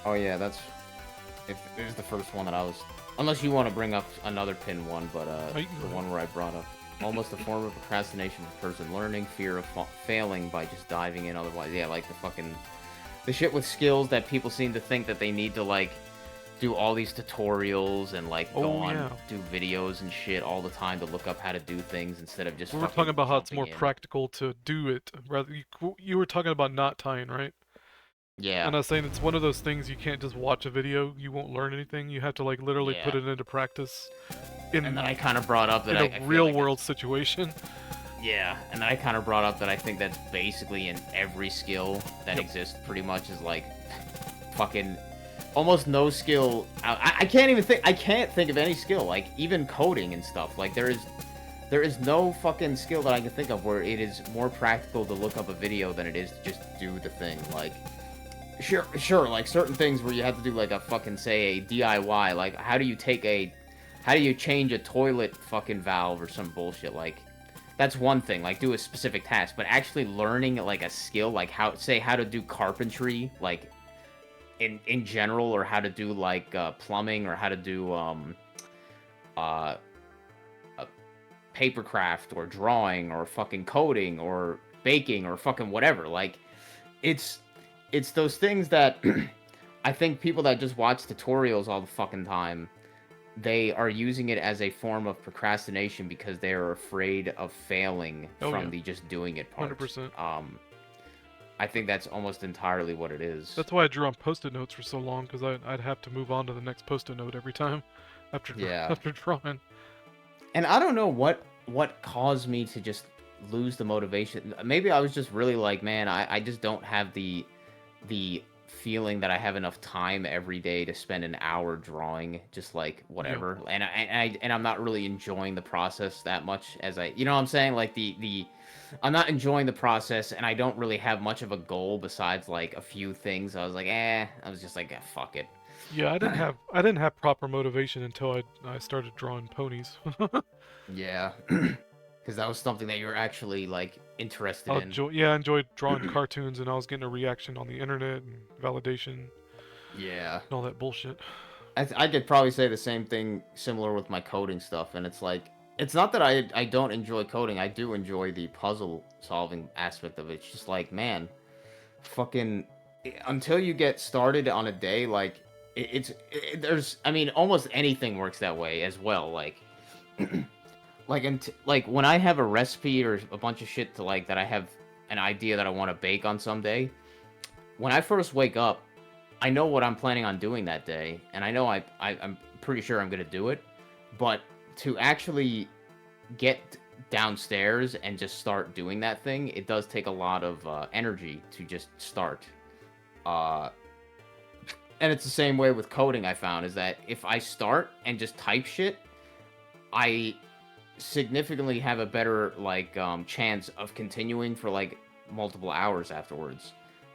Oh yeah, it was the first one that I was. Unless you want to bring up another pin one, but the one where I brought up almost a form of procrastination for person learning, fear of failing by just diving in. Otherwise, yeah, like the shit with skills that people seem to think that they need to like do all these tutorials and like go on do videos and shit all the time to look up how to do things instead of just. We were talking about how it's more practical to do it rather. You were talking about knot tying, right? Yeah. And I was saying it's one of those things you can't just watch a video, you won't learn anything. You have to like literally put Yeah. it into practice And in then I kind of brought up that in I a feel real like world situation. yeah, and then I kind of brought up that I think that's basically in every skill that Yep. exists pretty much is like fucking almost no skill. I can't even think. I can't think of any skill like even coding and stuff. Like there is no fucking skill that I can think of where it is more practical to look up a video than it is to just do the thing. Like sure, like certain things where you have to do like a fucking say a DIY. Like how do you change a toilet fucking valve or some bullshit like. That's one thing, like do a specific task, but actually learning like a skill, like how to do carpentry, like in general, or how to do like plumbing, or how to do uh papercraft or drawing or fucking coding or baking or fucking whatever. Like it's those things that I think people that just watch tutorials all the fucking time, they are using it as a form of procrastination because they are afraid of failing from the just doing it part. 100%. I think that's almost entirely what it is. That's why I drew on post-it notes for so long, because I'd have to move on to the next post-it note every time after after drawing. And I don't know what caused me to just lose the motivation. Maybe I was just really like, man, I just don't have the feeling that I have enough time every day to spend an hour drawing, just like whatever. Yeah. And I'm not really enjoying the process that much as you know what I'm saying? Like I'm not enjoying the process, and I don't really have much of a goal besides like a few things. I was like, I was just like, fuck it. Yeah, I didn't have proper motivation until I started drawing ponies. Yeah. Because that was something that you were actually, like, interested in. I enjoyed drawing cartoons, and I was getting a reaction on the internet, and validation. Yeah. And all that bullshit. I could probably say the same thing similar with my coding stuff, and it's like, it's not that I don't enjoy coding, I do enjoy the puzzle-solving aspect of it. It's just like, man, fucking, until you get started on a day, like, there's, I mean, almost anything works that way as well, like... Like when I have a recipe or a bunch of shit to like that I have an idea that I want to bake on someday, when I first wake up, I know what I'm planning on doing that day, and I know I'm pretty sure I'm gonna do it. But to actually get downstairs and just start doing that thing, it does take a lot of energy to just start. And it's the same way with coding. I found is that if I start and just type shit, I significantly have a better like chance of continuing for like multiple hours afterwards,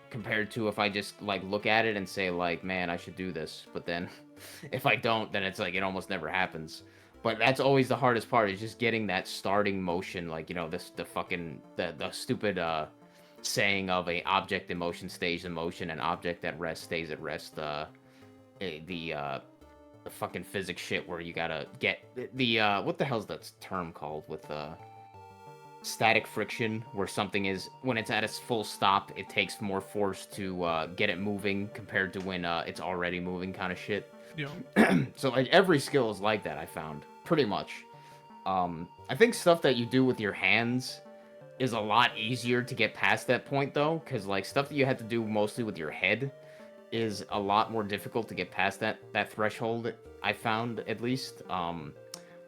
compared to if I just like look at it and say like, man, I should do this, but then if I don't, then it's like it almost never happens. But that's always the hardest part, is just getting that starting motion, like, you know, the stupid saying of a object in motion stays in motion, and object at rest stays at rest. The fucking physics shit where you gotta get the what the hell's that term called with static friction, where something is, when it's at its full stop, it takes more force to get it moving compared to when it's already moving, kind of shit. Yeah. So like every skill is like that, I found, pretty much. I think stuff that you do with your hands is a lot easier to get past that point though, because like stuff that you had to do mostly with your head is a lot more difficult to get past that threshold, I found, at least.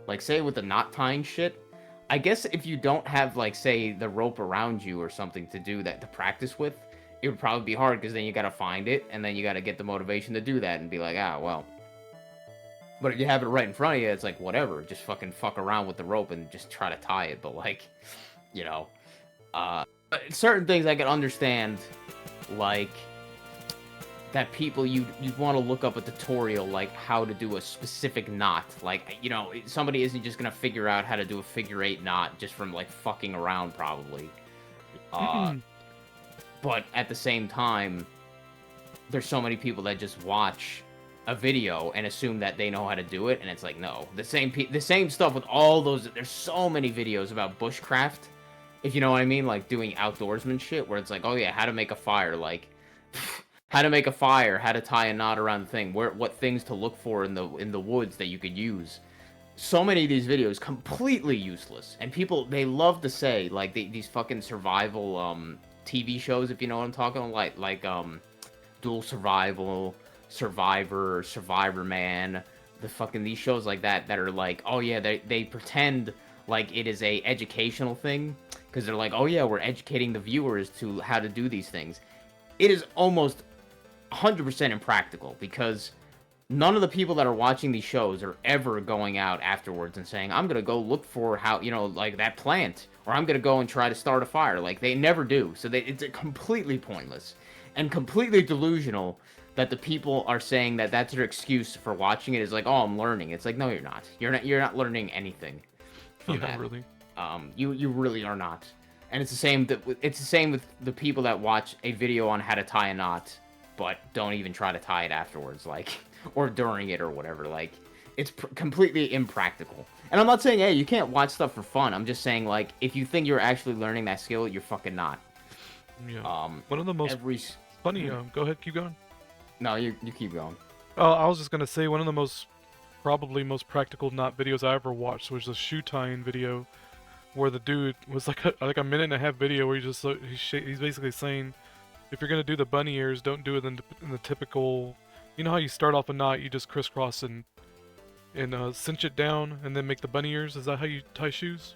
Like, say, with the knot tying shit, I guess if you don't have, like, say, the rope around you or something to do that, to practice with, it would probably be hard, because then you gotta find it, and then you gotta get the motivation to do that, and be like, well. But if you have it right in front of you, it's like, whatever, just fucking fuck around with the rope and just try to tie it, but, like, you know, certain things I can understand, like, that people, you'd want to look up a tutorial, like, how to do a specific knot. Like, you know, somebody isn't just going to figure out how to do a figure 8 knot just from, like, fucking around, probably. But at the same time, there's so many people that just watch a video and assume that they know how to do it, and it's like, no. The same stuff with all those, there's so many videos about bushcraft, if you know what I mean, like, doing outdoorsman shit, where it's like, oh yeah, how to make a fire, like... How to make a fire, how to tie a knot around the thing, what things to look for in the woods that you could use. So many of these videos completely useless, and people, they love to say, like, these fucking survival TV shows, if you know what I'm talking about, like Dual Survival, Survivor, Survivor Man, these shows like that are like, oh yeah, they pretend like it is a educational thing because they're like, oh yeah, we're educating the viewers to how to do these things. It is almost 100% impractical because none of the people that are watching these shows are ever going out afterwards and saying, I'm gonna go look for how, like that plant, or I'm gonna go and try to start a fire. Like, they never do. So it's completely pointless and completely delusional that the people are saying that that's their excuse for watching it is like, oh, I'm learning. It's like, no, you're not. You're not learning anything from that. Really. You really are not. And it's the same with the people that watch a video on how to tie a knot, but don't even try to tie it afterwards, like, or during it or whatever. Like, it's completely impractical. And I'm not saying, hey, you can't watch stuff for fun. I'm just saying, like, if you think you're actually learning that skill, you're fucking not. Yeah. One of the most funny. Go ahead, keep going. No, you keep going. I was just gonna say one of the probably most practical knot videos I ever watched was a shoe tying video, where the dude was like a minute and a half video where he's basically saying, if you're gonna do the bunny ears, don't do it in the typical, you know how you start off a knot, you just crisscross and cinch it down and then make the bunny ears. Is that how you tie shoes?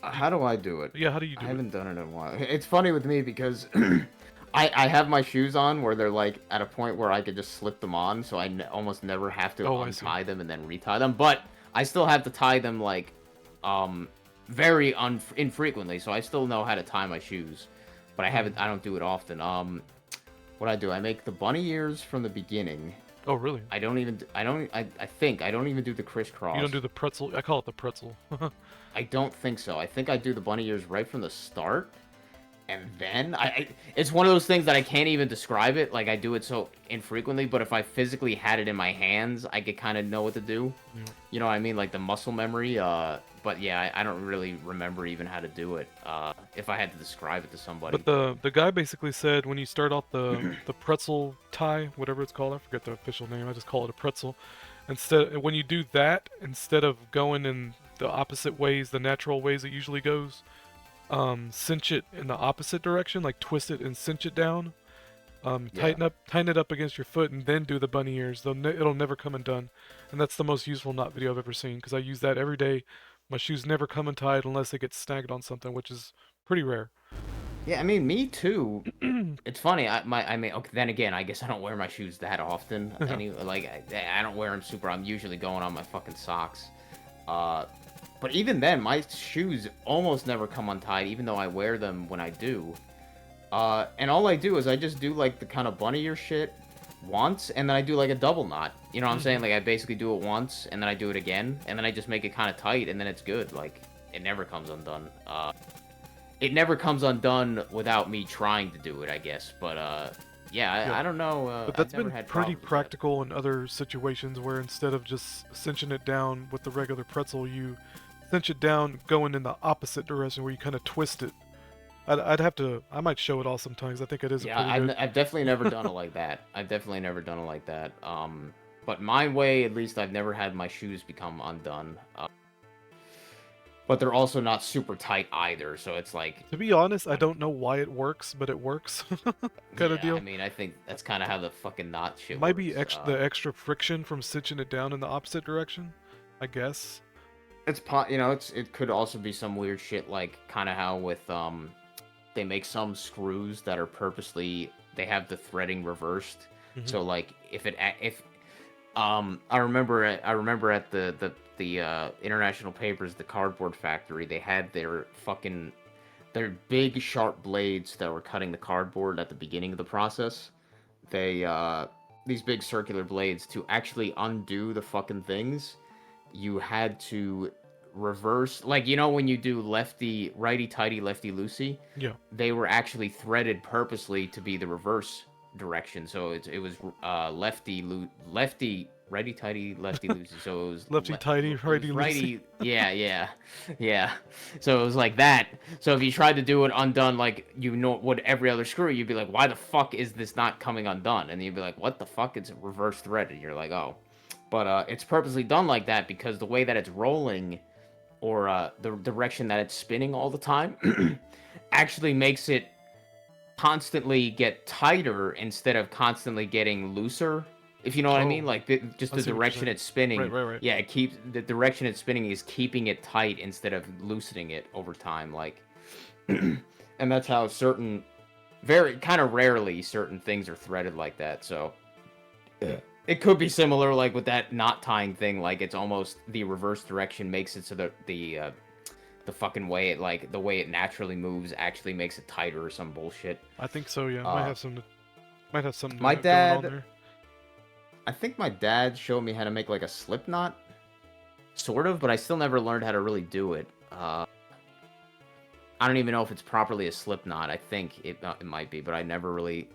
How do I do it? Yeah, how do you do it? I haven't done it in a while. It's funny with me because I have my shoes on where they're like at a point where I could just slip them on, so I almost never have to untie them and then retie them. But I still have to tie them like very infrequently, so I still know how to tie my shoes. But I don't do it often. What I do, I make the bunny ears from the beginning. Oh, really? I think I don't even do the crisscross. You don't do the pretzel? I call it the pretzel. I don't think so. I think I do the bunny ears right from the start. And then, it's one of those things that I can't even describe it. Like, I do it so infrequently, but if I physically had it in my hands, I could kind of know what to do. Yeah. You know what I mean? Like, the muscle memory. But yeah, I don't really remember even how to do it, if I had to describe it to somebody. But the guy basically said when you start off the pretzel tie, whatever it's called, I forget the official name, I just call it a pretzel. When you do that, instead of going in the opposite ways, the natural ways it usually goes, cinch it in the opposite direction, like twist it and cinch it down. Tighten it up against your foot, and then do the bunny ears. It'll never come undone, and that's the most useful knot video I've ever seen because I use that every day. My shoes never come untied unless they get snagged on something, which is pretty rare. Yeah, I mean, me too. It's funny. Okay, then again, I guess I don't wear my shoes that often. I don't wear them super. I'm usually going on my fucking socks. But even then, my shoes almost never come untied, even though I wear them when I do. And all I do is I just do like the kind of bunny ear shit once, and then I do like a double knot. You know what I'm saying? Like, I basically do it once, and then I do it again, and then I just make it kind of tight, and then it's good. Like, it never comes undone. It never comes undone without me trying to do it, I guess. But yeah, I don't know. But that's been pretty practical in other situations where instead of just cinching it down with the regular pretzel, you cinch it down going in the opposite direction where you kind of twist it. I might show it all sometimes. I think it is. Yeah, I've definitely never done it like that. But my way, at least, I've never had my shoes become undone. But they're also not super tight either, so it's like... To be honest, I don't know why it works, but it works. kind of deal. I mean, I think that's kind of how the fucking knot shit Might works. be the extra friction from cinching it down in the opposite direction, I guess. It could also be some weird shit, like kind of how with they make some screws that are purposely, they have the threading reversed. Mm-hmm. So like I remember at the International Papers, the cardboard factory, they had their big sharp blades that were cutting the cardboard at the beginning of the process. These big circular blades, to actually undo the fucking things, you had to reverse, like, you know when you do righty tighty, lefty loosey? Yeah. They were actually threaded purposely to be the reverse direction, so it was lefty righty tighty, lefty loosey. So it was lefty tighty, righty loosey. Yeah. So it was like that. So if you tried to do it undone, like you know what every other screw, you'd be like, why the fuck is this not coming undone? And you'd be like, what the fuck? It's reverse threaded. You're like, oh. But it's purposely done like that because the way that it's rolling, or the direction that it's spinning all the time, actually makes it constantly get tighter instead of constantly getting looser. If you know what I mean, Oh, like just I the see what you're direction saying. it's spinning. Right. Yeah, it keeps the direction it's spinning is keeping it tight instead of loosening it over time. Like, and that's how certain, very kind of rarely, certain things are threaded like that. So it could be similar, like with that knot tying thing. Like it's almost the reverse direction makes it so that the fucking way it like the way it naturally moves actually makes it tighter or some bullshit. I think so. Yeah, Uh, might have something my going on dad, there. I think my dad showed me how to make like a slip knot, sort of, but I still never learned how to really do it. I don't even know if it's properly a slip knot. I think it might be, but I never really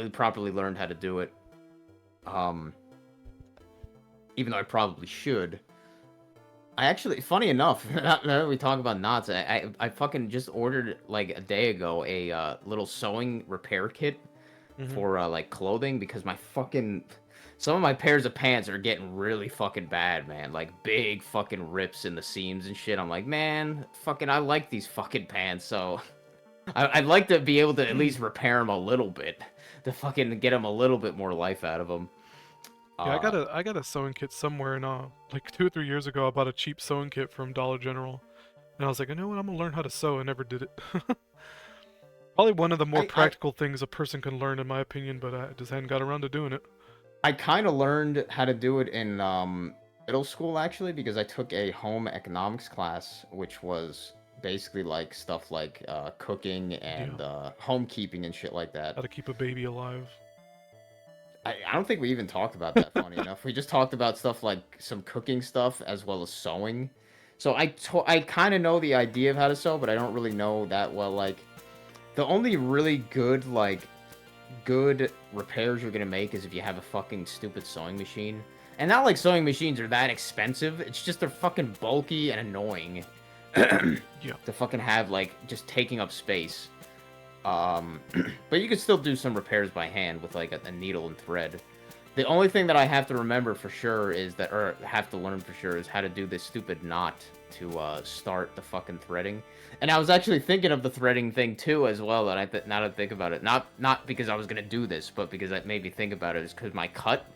properly learned how to do it. Even though I probably should. I actually, funny enough, now that we talk about knots, I fucking just ordered like a day ago a little sewing repair kit for like clothing because some of my pairs of pants are getting really fucking bad, man. Like big fucking rips in the seams and shit. I'm like, man, fucking, I like these fucking pants, so I'd like to be able to at least repair them a little bit to fucking get them a little bit more life out of them. Yeah, I got a sewing kit somewhere, and like 2 or 3 years ago, I bought a cheap sewing kit from Dollar General, and I was like, you know what, I'm gonna learn how to sew. I never did it. Probably one of the more practical things a person can learn, in my opinion, but I just hadn't got around to doing it. I kind of learned how to do it in middle school actually because I took a home economics class, which was basically like stuff like cooking and homekeeping and shit like that. How to keep a baby alive. I don't think we even talked about that, funny enough. We just talked about stuff like some cooking stuff as well as sewing. So I kind of know the idea of how to sew, but I don't really know that well. Like, the only really good repairs you're gonna make is if you have a fucking stupid sewing machine. And not like sewing machines are that expensive. It's just they're fucking bulky and annoying. Yeah. To fucking have, like, just taking up space. But you can still do some repairs by hand with like a needle and thread. The only thing that I have to remember for sure is that, or have to learn for sure, is how to do this stupid knot to start the fucking threading. And I was actually thinking of the threading thing too as well. And now that I think about it, not because I was gonna do this, but because that made me think about it, is because my cut.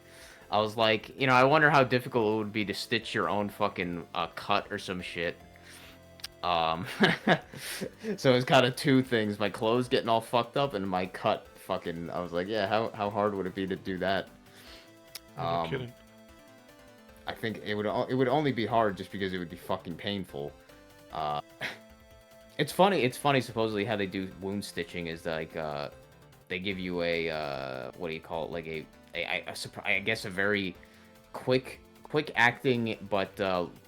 I was like, you know, I wonder how difficult it would be to stitch your own fucking cut or some shit. So it's kind of two things: my clothes getting all fucked up and my cut fucking. I was like, yeah, how hard would it be to do that? No kidding. I think it would only be hard just because it would be fucking painful. It's funny. Supposedly how they do wound stitching is like they give you a what do you call it? Like I guess a very quick acting but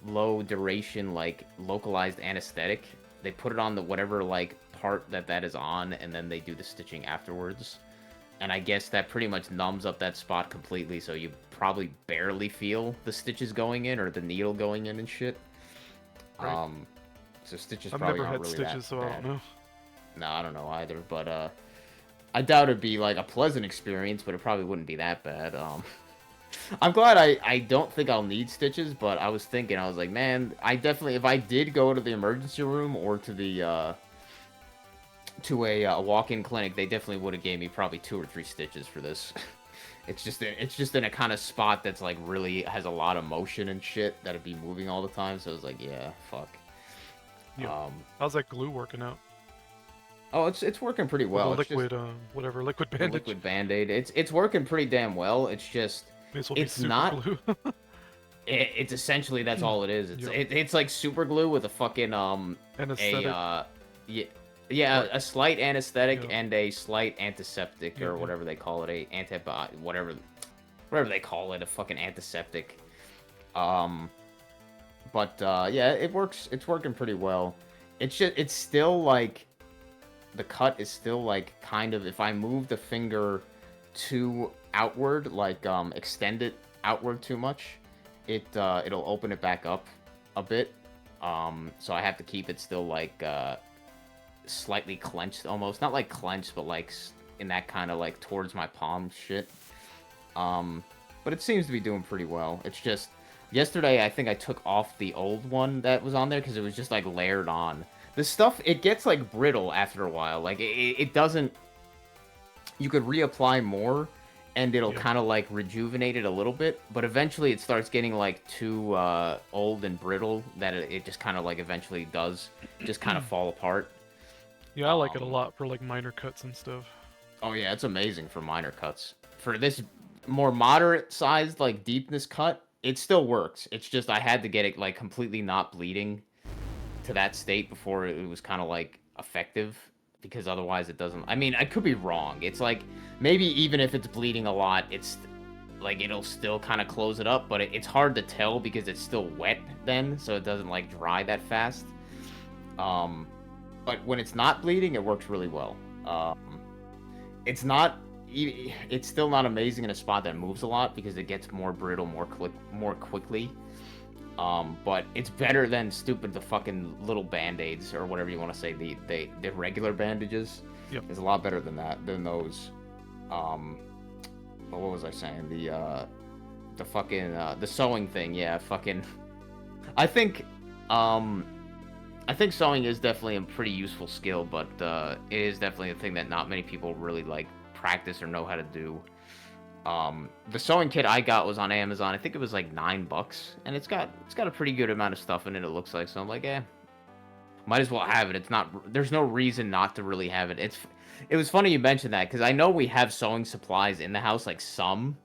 low duration, like localized anesthetic. They put it on the whatever like part that is on, and then they do the stitching afterwards. And I guess that pretty much numbs up that spot completely, so you probably barely feel the stitches going in or the needle going in and shit. Right. So stitches I've probably never aren't had really stitches, so that I bad. don't know. No, I don't know either, but I doubt it'd be like a pleasant experience, but it probably wouldn't be that bad. I'm glad I don't think I'll need stitches, but I was thinking, I was like, man, I definitely, if I did go to the emergency room or to the to a walk-in clinic, they definitely would have gave me probably 2 or 3 stitches for this. It's just in a kind of spot that's like really has a lot of motion and shit that'd be moving all the time. So I was like, yeah, fuck. Yeah. How's that glue working out? Oh, it's working pretty well. The liquid, whatever, liquid bandage. Liquid Band-Aid. It's working pretty damn well. It's just May as well be it's super not. glue. It's essentially that's all it is. It's like super glue with a fucking Anesthetic. Yeah, Right. a slight anesthetic Yeah. and a slight antiseptic or Yeah. whatever they call it, whatever they call it, a fucking antiseptic. But yeah, it works. It's working pretty well. It's still like the cut is still like kind of, if I move the finger too outward, like extend it outward too much, it'll open it back up a bit. So I have to keep it still like slightly clenched, almost not like clenched, but like in that kind of like towards my palm shit. But it seems to be doing pretty well. It's just yesterday I think I took off the old one that was on there because it was just like layered on. The stuff, it gets like brittle after a while. Like it doesn't you could reapply more, and it'll Yeah. kind of like rejuvenate it a little bit. But eventually, it starts getting like too old and brittle that it just kind of like eventually does just kind of fall apart. Yeah, I like it a lot for like minor cuts and stuff. Oh yeah, it's amazing for minor cuts. For this more moderate sized like deepness cut, it still works. It's just I had to get it like completely not bleeding to that state before it was kind of like effective, because otherwise it doesn't. I mean, I could be wrong. It's like maybe even if it's bleeding a lot, it's like it'll still kind of close it up, but it's hard to tell because it's still wet then, so it doesn't like dry that fast. But when it's not bleeding, it works really well. It's not. It's still not amazing in a spot that moves a lot because it gets more brittle more quickly. But it's better than the fucking little band-aids or whatever you want to say, the regular bandages. Yep. It's a lot better than those. What was I saying? The fucking the sewing thing. Yeah, fucking. I think sewing is definitely a pretty useful skill, but it is definitely a thing that not many people really like practice or know how to do. The sewing kit I got was on Amazon. I think it was like $9, and it's got a pretty good amount of stuff in it. It looks like, so I'm like, might as well have it. It's not. There's no reason not to really have it. It was funny you mentioned that because I know we have sewing supplies in the house, like some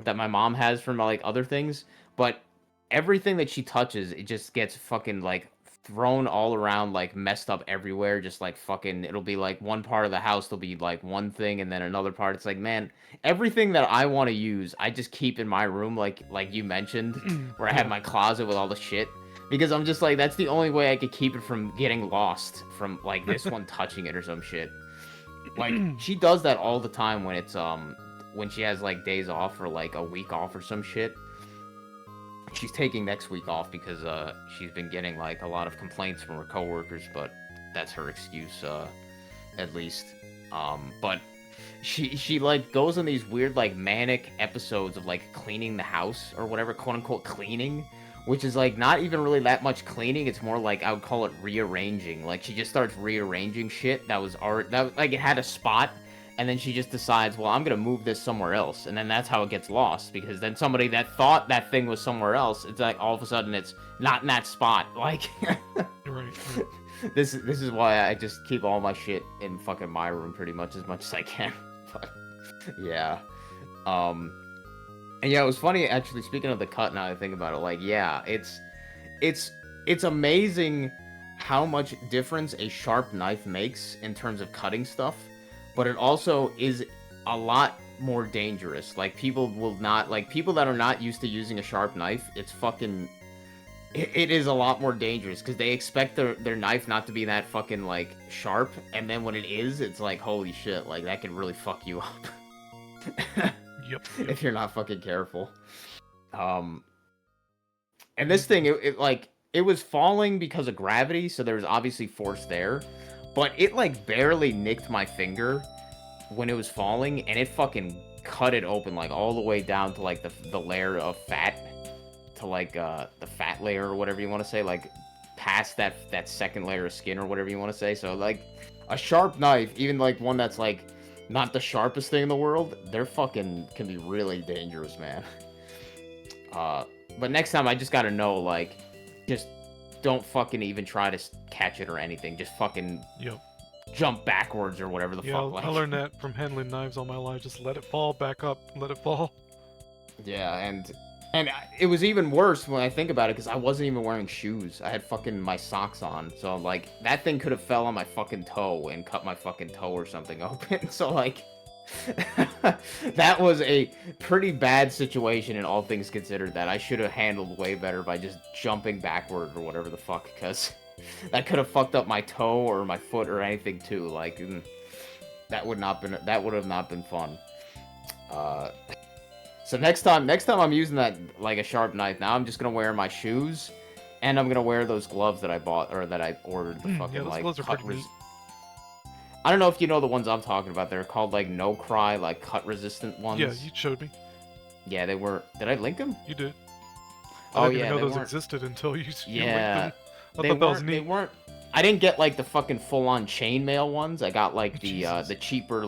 that my mom has from like other things, but everything that she touches, it just gets fucking like thrown all around, like messed up everywhere. Just like fucking, it'll be like one part of the house there'll be like one thing, and then another part it's like, man, everything that I want to use I just keep in my room, like you mentioned, where I have my closet with all the shit, because I'm just like, that's the only way I could keep it from getting lost from like this one touching it or some shit. Like she does that all the time when it's when she has like days off or like a week off or some shit. She's taking next week off because she's been getting like a lot of complaints from her coworkers, but that's her excuse, at least. But she like goes on these weird like manic episodes of like cleaning the house or whatever, quote unquote cleaning, which is like not even really that much cleaning. It's more like I would call it rearranging. Like she just starts rearranging shit that was like it had a spot. And then she just decides, well, I'm going to move this somewhere else. And then that's how it gets lost. Because then somebody that thought that thing was somewhere else, it's like all of a sudden it's not in that spot. Like, Right. this is why I just keep all my shit in fucking my room pretty much as I can. But, yeah. And yeah, it was funny, actually, speaking of the cut, now I think about it, like, yeah, it's amazing how much difference a sharp knife makes in terms of cutting stuff. But it also is a lot more dangerous. Like, people that are not used to using a sharp knife, it's fucking... It is a lot more dangerous, because they expect their knife not to be that fucking, like, sharp, and then when it is, it's like, holy shit, like, that can really fuck you up. Yep. If you're not fucking careful. And this thing, it was falling because of gravity, so there was obviously force there. But it, like, barely nicked my finger when it was falling, and it fucking cut it open, like, all the way down to, like, the layer of fat, to, like, the fat layer or whatever you want to say, like, past that second layer of skin or whatever you want to say. So, like, a sharp knife, even, like, one that's, like, not the sharpest thing in the world, they're fucking, can be really dangerous, man. But next time, I just gotta know, like, just... don't fucking even try to catch it or anything. Just fucking jump backwards or whatever the fuck. Like. I learned that from handling knives all my life. Just let it fall, back up, let it fall. Yeah, and it was even worse when I think about it, because I wasn't even wearing shoes. I had fucking my socks on. So, like, that thing could have fell on my fucking toe and cut my fucking toe or something open. So, like... that was a pretty bad situation in all things considered, that I should have handled way better by just jumping backward or whatever the fuck, because that could have fucked up my toe or my foot or anything too. Like, that would have not been fun. So next time I'm using that, like, a sharp knife, now I'm just gonna wear my shoes, and I'm gonna wear those gloves that I bought or that I ordered. The fucking those like gloves are pretty neat. I don't know if you know the ones I'm talking about. They're called, like, no cry, like, cut resistant ones. Yeah, you showed me. Yeah, they were. Did I link them? You did. Oh, I didn't yeah, even know they those weren't... existed until you linked Yeah. them. I thought that was neat. I didn't get like the fucking full on chainmail ones. I got like Jesus. the cheaper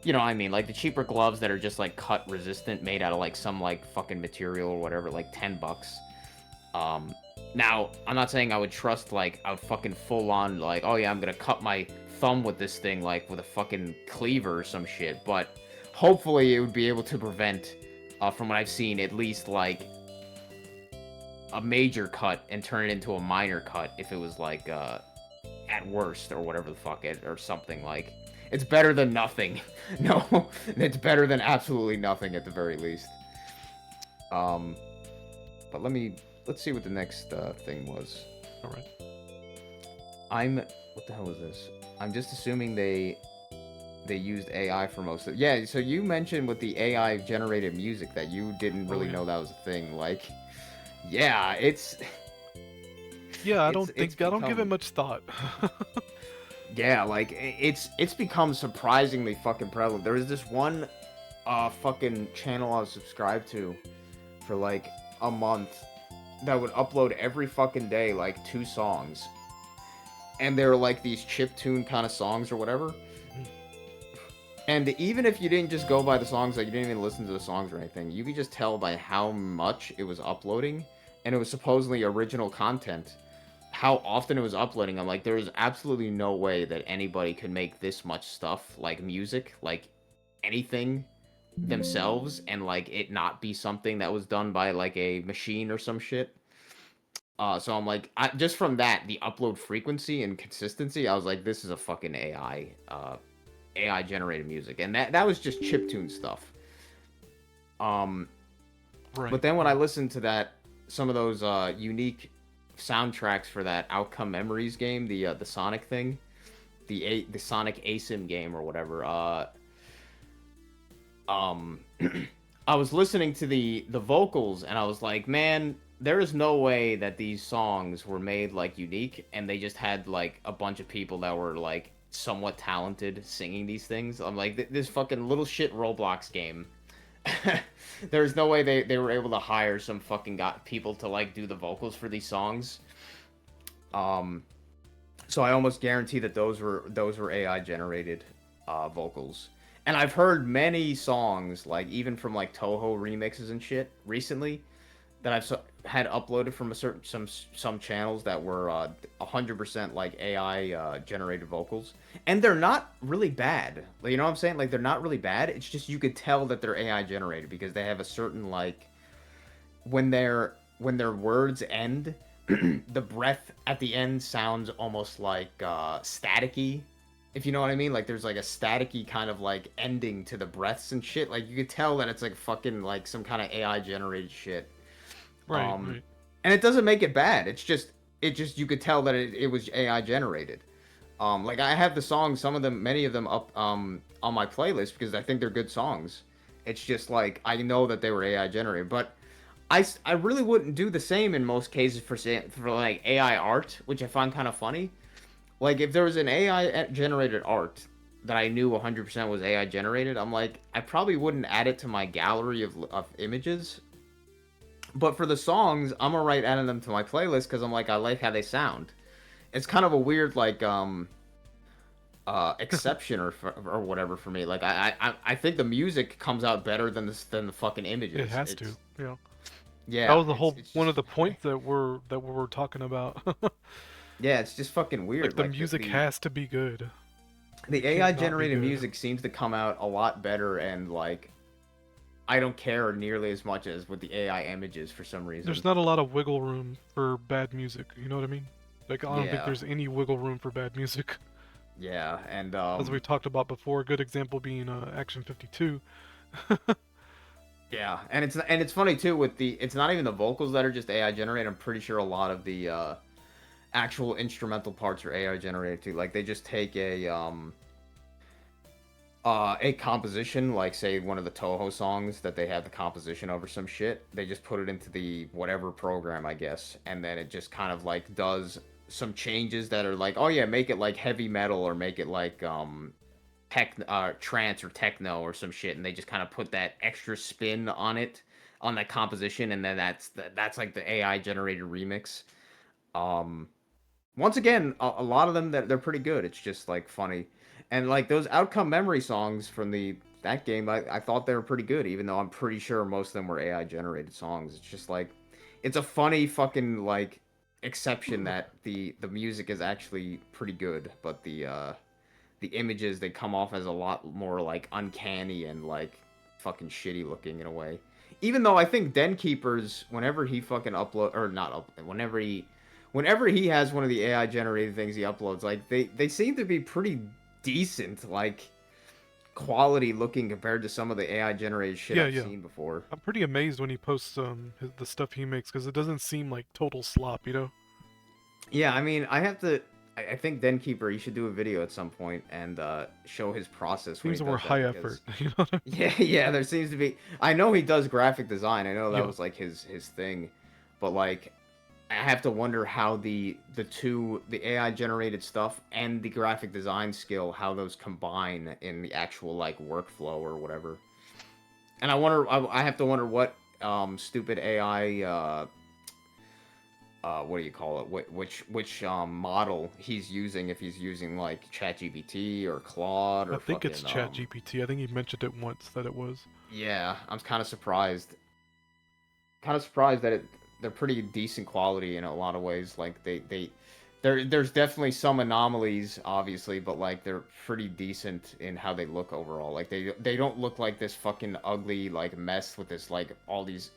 you know what I mean, like the cheaper gloves that are just like cut resistant, made out of like some like fucking material or whatever, like $10. Now I'm not saying I would trust like I would fucking full on like, oh yeah, I'm gonna cut my thumb with this thing like with a fucking cleaver or some shit, but hopefully it would be able to prevent, from what I've seen, at least like a major cut and turn it into a minor cut if it was like at worst or whatever the fuck it or something. Like it's better than nothing. No, it's better than absolutely nothing at the very least. But let's see what the next thing was. All right. What the hell is this? I'm just assuming they used AI for most of it. Yeah, so you mentioned with the AI generated music that you didn't really know that was a thing. Like, yeah, it's Yeah, I it's don't give it become- much thought. yeah, like it's become surprisingly fucking prevalent. There was this one fucking channel I was subscribed to for like a month that would upload every fucking day like 2 songs. And they were like these chiptune kind of songs or whatever. And even if you didn't just go by the songs, like you didn't even listen to the songs or anything, you could just tell by how much it was uploading, and it was supposedly original content, how often it was uploading. I'm like, there's absolutely no way that anybody could make this much stuff, like music, like anything themselves, and like it not be something that was done by like a machine or some shit. So I'm like, just from that, the upload frequency and consistency, I was like, this is a fucking AI generated music, and that was just chiptune stuff. Right. But then when I listened to some of those unique soundtracks for that Outcome Memories game, the Sonic thing, the Sonic ASIM game or whatever, I was listening to the vocals and I was like, man, there is no way that these songs were made like unique and they just had like a bunch of people that were like somewhat talented singing these things. I'm like, this fucking little shit Roblox game. There's no way they were able to hire some fucking people to like do the vocals for these songs. So I almost guarantee that those were AI generated vocals. And I've heard many songs, like even from like Toho remixes and shit recently, that I've had uploaded from some channels that were 100% like AI generated vocals, and they're not really bad. Like, you know what I'm saying? Like they're not really bad. It's just you could tell that they're AI generated because they have a certain like when their words end, the breath at the end sounds almost like staticky. If you know what I mean, like there's like a staticky kind of like ending to the breaths and shit. Like you could tell that it's like fucking like some kind of AI generated shit. Right, right. And it doesn't make it bad. It just you could tell that it was AI generated. Like I have the songs, many of them up on my playlist because I think they're good songs. It's just like I know that they were AI generated, but I really wouldn't do the same in most cases for like AI art, which I find kind of funny. Like if there was an AI generated art that I knew 100% was AI generated, I'm like I probably wouldn't add it to my gallery of images. But for the songs, I'm alright adding them to my playlist because I'm like, I like how they sound. It's kind of a weird like exception or whatever for me. Like I think the music comes out better than the fucking images. It has to. Yeah. Yeah. That was the whole it's one of just- the points that we're talking about. Yeah, it's just fucking weird. Like the music has to be good. The can't AI not be generated good. music seems to come out a lot better, and like I don't care nearly as much as with the AI images for some reason. There's not a lot of wiggle room for bad music. You know what I mean? Like I don't think Yeah. there's any wiggle room for bad music. Yeah, and As we talked about before, a good example being Action 52. yeah, and it's funny too with it's not even the vocals that are just AI generated. I'm pretty sure a lot of the actual instrumental parts are AI generated too. Like they just take a composition, like say one of the Toho songs that they have the composition over some shit. They just put it into the whatever program, I guess, and then it just kind of like does some changes that are like, oh yeah, make it like heavy metal or make it like trance or techno or some shit, and they just kind of put that extra spin on it, on that composition, and then that's like the AI generated remix. Once again, a lot of them they're pretty good. It's just like funny, and like those outcome memory songs from that game, I thought they were pretty good, even though I'm pretty sure most of them were AI generated songs. It's just like, it's a funny fucking like exception that the music is actually pretty good, but the images, they come off as a lot more like uncanny and like fucking shitty looking in a way. Even though I think Den Keepers, whenever he fucking upload or not up, whenever he has one of the AI generated things he uploads, like they seem to be pretty decent, like quality looking compared to some of the AI generated shit Yeah, I've yeah. seen before. I'm pretty amazed when he posts the stuff he makes because it doesn't seem like total slop, you know? Yeah, I mean, I think Den Keeper, he should do a video at some point and show his process when he Seems more does high that, effort, because you know what I mean? yeah, there seems to be. I know he does graphic design. I know that Yeah. was like his thing, but like, I have to wonder how the AI generated stuff and the graphic design skill, how those combine in the actual like workflow or whatever. And I have to wonder what stupid AI what do you call it? Which model he's using, if he's using like ChatGPT or Claude I or think it's fucking ChatGPT. I think he mentioned it once that it was. yeah, I'm kind of surprised. Kind of surprised that they're pretty decent quality in a lot of ways. Like there's definitely some anomalies, obviously, but like they're pretty decent in how they look overall. Like they don't look like this fucking ugly like mess with this like all these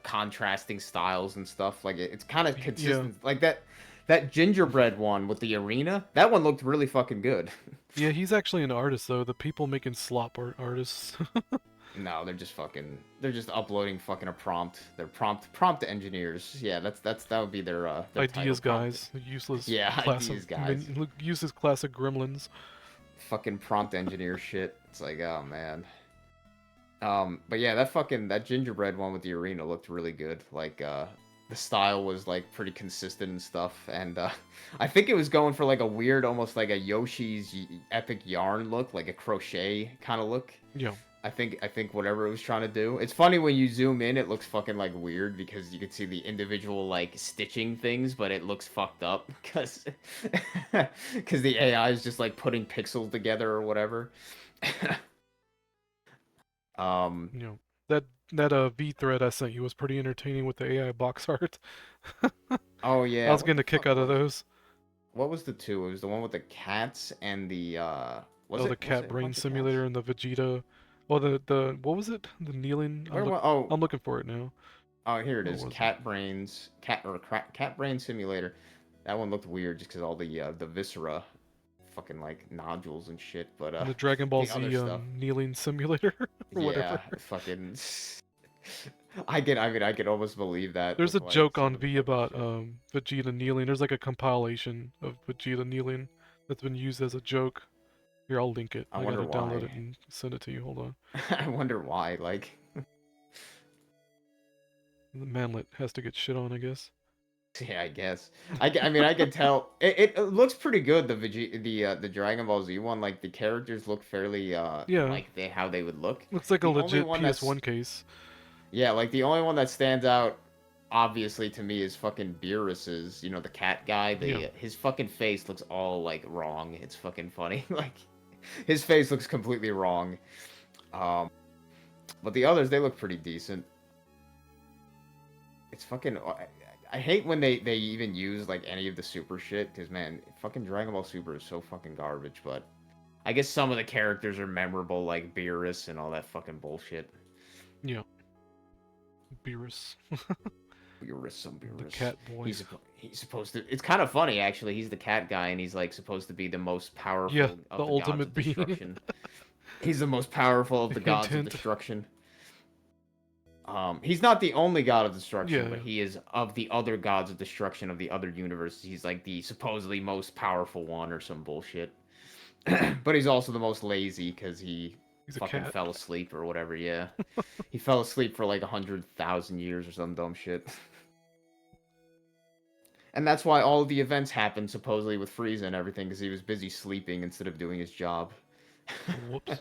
contrasting styles and stuff. Like it's kind of consistent. Like that gingerbread one with the arena, that one looked really fucking good. Yeah, he's actually an artist though. The people making slop art artists. No, they're just uploading fucking a prompt. They're prompt engineers. Yeah, that would be their Ideas title, prompt. guys. Useless Yeah, class ideas of guys. useless class of gremlins. Fucking prompt engineer shit. It's like, oh man. But yeah, that gingerbread one with the arena looked really good. Like the style was like pretty consistent and stuff, and I think it was going for like a weird, almost like a Yoshi's epic yarn look, like a crochet kind of look. Yeah. I think whatever it was trying to do. It's funny when you zoom in, it looks fucking like weird because you can see the individual like stitching things, but it looks fucked up because the AI is just like putting pixels together or whatever. You know, that V thread I sent you was pretty entertaining with the AI box art. Oh I yeah, was what getting the a kick fuck out of was it? those. What was the two? It was the one with the cats and the Oh, the was cat it a brain bunch of cats? simulator and the Vegeta. Oh, the what was it? The kneeling. Oh, I'm looking for it now. oh, here it What is. was it? Cat brain simulator. That one looked weird just because all the viscera, fucking like nodules and shit. But And the Dragon Ball the other Z stuff, kneeling simulator or yeah, whatever. fucking. I could almost believe that There's with a like joke some on of the V fucking about shit. Vegeta kneeling. There's like a compilation of Vegeta kneeling that's been used as a joke. Here, I'll link it. I I wonder gotta download why. it and send it to you. Hold on. I wonder why. Like, The manlet has to get shit on, I guess. yeah, I guess. I mean, I could tell it looks pretty good. The Dragon Ball Z one, like the characters look fairly Yeah, like how they would look. looks like a The only legit one that's PS1 case. yeah, like the only one that stands out obviously to me is fucking Beerus's, the cat guy. Yeah. His fucking face looks all like wrong. It's fucking funny. Like his face looks completely wrong. Um, but the others, they look pretty decent. It's fucking. I hate when they even use like any of the super shit, because man, fucking Dragon Ball Super is so fucking garbage. But I guess some of the characters are memorable, like Beerus and all that fucking bullshit. Yeah. Beerus. Some The Beerus. cat boy. He's supposed to. It's kind of funny actually. He's the cat guy, and he's like supposed to be the most Yeah, powerful the of the gods ultimate of being. destruction. He's the most powerful of the Hint, gods of hint. destruction. He's not the only god of destruction, Yeah, but yeah. he is of the other gods of destruction of the other universes. He's like the supposedly most powerful one or some bullshit. But he's also the most lazy because he He's a fucking cat. fell asleep or whatever. Yeah, he fell asleep for like 100,000 years or some dumb shit. And that's why all the events happened supposedly with Frieza and everything, because he was busy sleeping instead of doing his job. Whoops.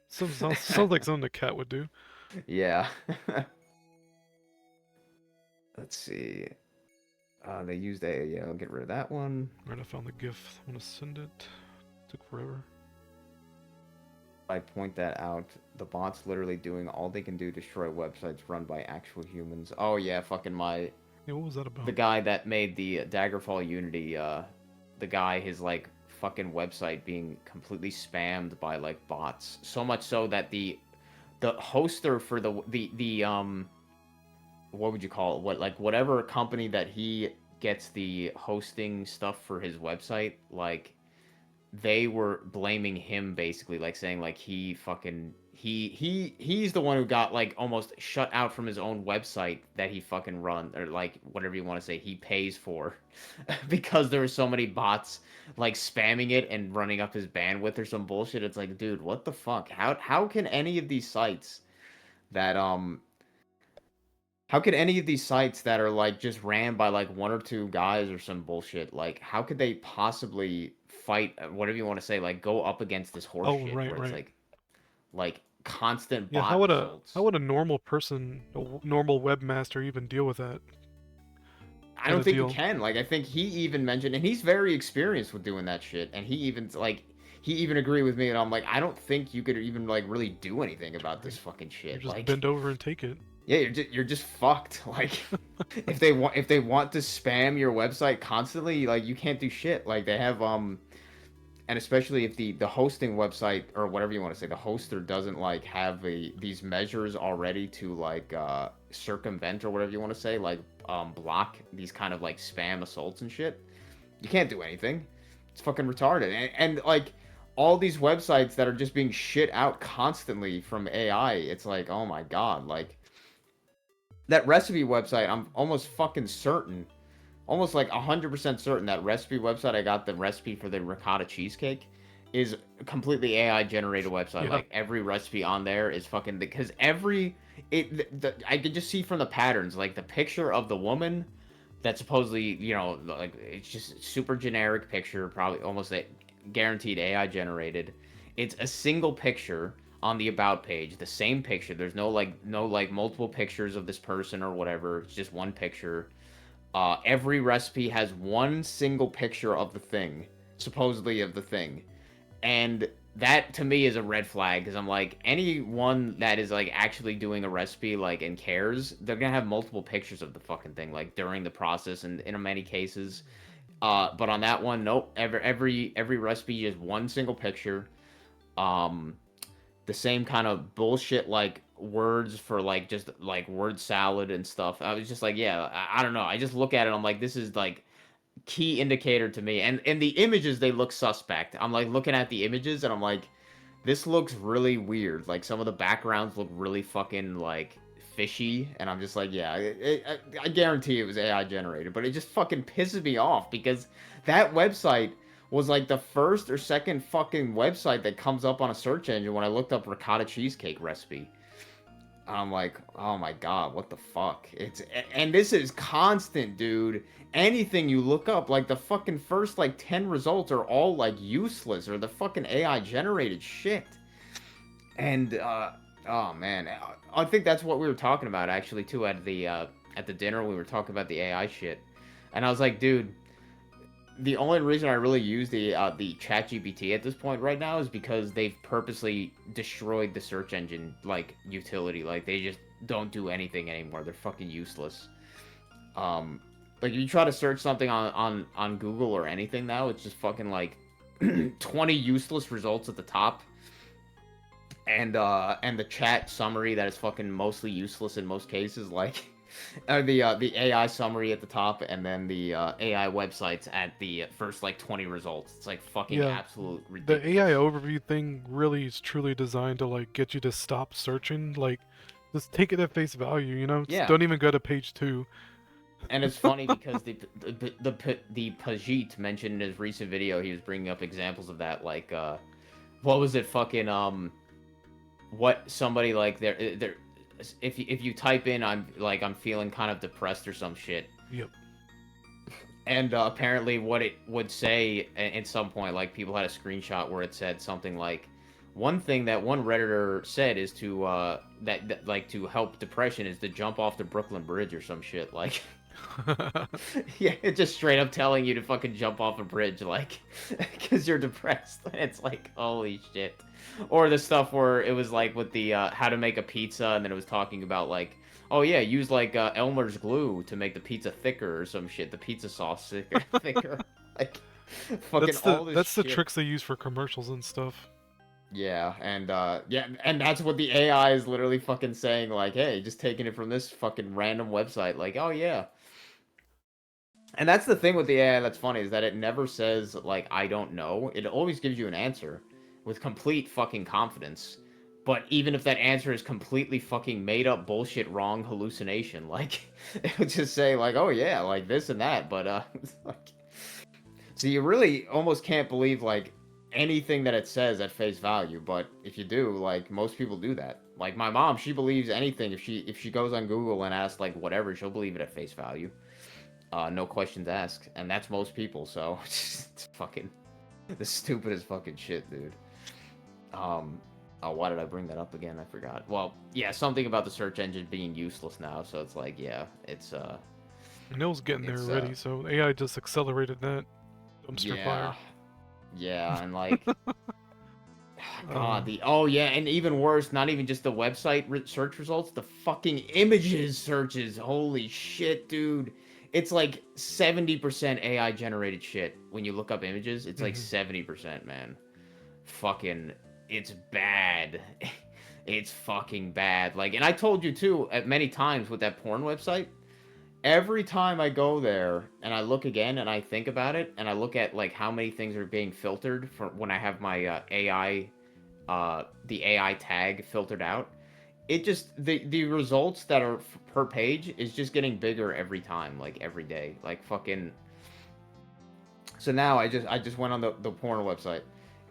Sounds like something a cat would do. Yeah. Let's see. They used a yeah. I'll get rid of that one. Right, I found the GIF. I'm gonna send it. Took forever. I point that out. The bot's literally doing all they can do to destroy websites run by actual humans. Oh yeah, fucking my. Yeah, what was that about? The guy that made the Daggerfall Unity, the guy, his like fucking website being completely spammed by like bots. So much so that the hoster for the what would you call it? Whatever company that he gets the hosting stuff for his website, like they were blaming him basically, like saying like he fucking he's the one who got like almost shut out from his own website that he fucking run, or like whatever you want to say he pays for because there were so many bots like spamming it and running up his bandwidth or some bullshit. It's like, dude, what the fuck? How can any of these sites that how could any of these sites that are like just ran by like one or two guys or some bullshit, like how could they possibly fight, whatever you want to say, like go up against this horse Oh, shit right, where it's right. like constant Yeah, bot how results? would a normal person, normal webmaster even deal with that? I don't Kinda think deal. you can. Like I think he even mentioned, and he's very experienced with doing that shit, and he even agreed with me, and I'm like, I don't think you could even like really do anything about this fucking You shit. just Like, bend over and take it. yeah, you're just fucked. Like, if they want to spam your website constantly, like you can't do shit. Like they have and especially if the hosting website or whatever you want to say, the hoster doesn't like have these measures already to like circumvent or whatever you want to say, like block these kind of like spam assaults and shit. You can't do anything. It's fucking retarded. And like all these websites that are just being shit out constantly from AI, it's like, oh my god, like that recipe website, I'm almost fucking certain, almost like 100% certain that recipe website I got the recipe for the ricotta cheesecake is a completely AI generated website. Yeah. Like every recipe on there is fucking, because I could just see from the patterns, like the picture of the woman that supposedly, you know, like it's just super generic picture, probably almost guaranteed AI generated. It's a single picture on the about page, the same picture. There's no like multiple pictures of this person or whatever. It's just one picture. Every recipe has one single picture of the thing, supposedly of the thing, and that to me is a red flag, because I'm like, anyone that is like actually doing a recipe like and cares, they're gonna have multiple pictures of the fucking thing like during the process, and in many cases. But on that one, nope. Every recipe is one single picture. The same kind of bullshit like words for like just like word salad and stuff. I was just like, yeah, I don't know. I just look at it, I'm like, this is like key indicator to me. And the images, they look suspect. I'm like looking at the images and I'm like, this looks really weird. Like some of the backgrounds look really fucking like fishy, and I'm just like, yeah, I guarantee it was AI generated, but it just fucking pisses me off because that website was like the first or second fucking website that comes up on a search engine when I looked up ricotta cheesecake recipe. I'm like, oh my god, what the fuck? And this is constant, dude. Anything you look up, like the fucking first like 10 results are all like useless, or the fucking AI generated shit. And oh man, I think that's what we were talking about actually too at the dinner. We were talking about the AI shit, and I was like, dude, the only reason I really use the ChatGPT at this point right now is because they've purposely destroyed the search engine like utility. Like they just don't do anything anymore. They're fucking useless. Like if you try to search something on Google or anything now, it's just fucking like 20 useless results at the top. And the chat summary that is fucking mostly useless in most cases, like the AI summary at the top, and then the AI websites at the first like 20 results. It's like fucking Yeah. absolute The ridiculous. AI overview thing really is truly designed to like get you to stop searching. Like, just take it at face value. You know, just Yeah. don't even go to page 2. And it's funny because the Pajit mentioned in his recent video, he was bringing up examples of that, like what was it, fucking what somebody like they're if you type in I'm feeling kind of depressed or some shit. Yep. And apparently what it would say at some point, like people had a screenshot where it said something like, one thing that one Redditor said is to that like to help depression is to jump off the Brooklyn Bridge or some shit. Like Yeah, it's just straight up telling you to fucking jump off a bridge, like, because you're depressed. It's like, holy shit. Or the stuff where it was like with the how to make a pizza, and then it was talking about like, oh yeah, use like Elmer's glue to make the pizza thicker or some shit, the pizza sauce thicker. Like, fucking all this that's the shit. tricks they use for commercials and stuff. Yeah, and that's what the AI is literally fucking saying, like, hey, just taking it from this fucking random website, like, oh yeah. And that's the thing with the AI that's funny, is that it never says, like, I don't know. It always gives you an answer with complete fucking confidence. But even if that answer is completely fucking made up bullshit, wrong hallucination, like, it would just say, like, oh yeah, like this and that, but, like, so you really almost can't believe, like, anything that it says at face value, but if you do, like, most people do that. Like, my mom, she believes anything. If she goes on Google and asks, like, whatever, she'll believe it at face value. No questions asked, and that's most people, so it's fucking the stupidest fucking shit, dude. Oh, why did I bring that up again? I forgot. Well, yeah, something about the search engine being useless now, so it's like, yeah, it's And it was getting there already, so AI just accelerated that dumpster fire. Yeah, and like, God, yeah, and even worse, not even just the website search results, the fucking images searches. Holy shit, dude. It's like 70% AI generated shit. When you look up images, it's like 70%, man. Fucking, it's bad. It's fucking bad. Like, and I told you too, at many times with that porn website, every time I go there and I look again and I think about it and I look at like how many things are being filtered for when I have my AI, the AI tag filtered out, it just the results that are per page is just getting bigger every time, like every day, like fucking. So now I just went on the porn website.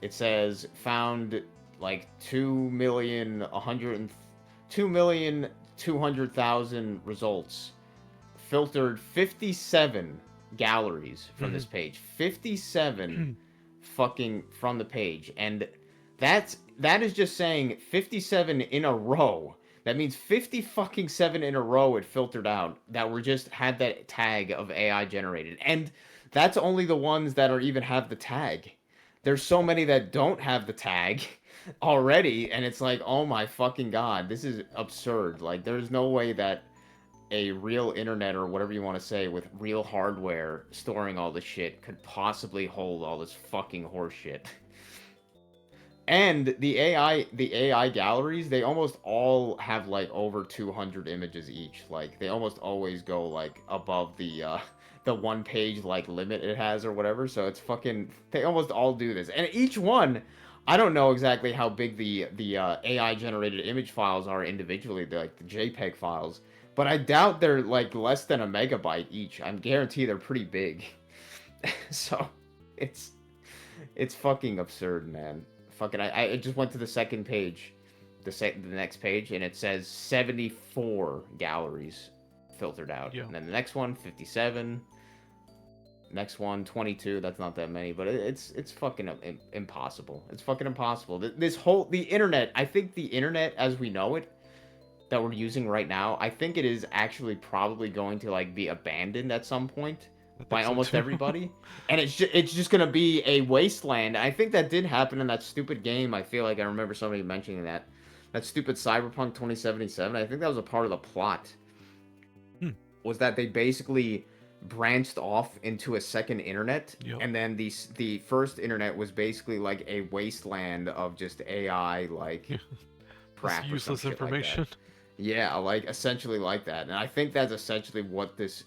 It says found like 2,200,000 results. Filtered 57 galleries from this page. 57 fucking from the page. And that is just saying 57 in a row. That means 50 fucking 7 in a row it filtered out that were just had that tag of AI generated. And that's only the ones that are even have the tag. There's so many that don't have the tag already, and it's like, oh my fucking god, this is absurd. Like, there's no way that a real internet or whatever you want to say with real hardware storing all this shit could possibly hold all this fucking horse shit. And the AI galleries, they almost all have like over 200 images each. Like, they almost always go like above the one page like limit it has or whatever. So it's fucking, they almost all do this. And each one, I don't know exactly how big the AI generated image files are individually, like the JPEG files, but I doubt they're like less than a megabyte each. I'm guaranteed they're pretty big. So it's fucking absurd, man. Fucking, I just went to the second page, the next page, and it says 74 galleries filtered out. Yeah. And then the next one, 57. Next one, 22. That's not that many, but it's fucking impossible. It's fucking impossible. The internet, I think the internet as we know it, that we're using right now, I think it is actually probably going to like be abandoned at some point by almost everybody, and it's just gonna be a wasteland. I think that did happen in that stupid game. I feel like I remember somebody mentioning that stupid Cyberpunk 2077. I think that was a part of the plot. Was that they basically branched off into a second internet, and then the first internet was basically like a wasteland of just AI like crap, useless or some shit information. like that. Yeah, like essentially like that, and I think that's essentially what this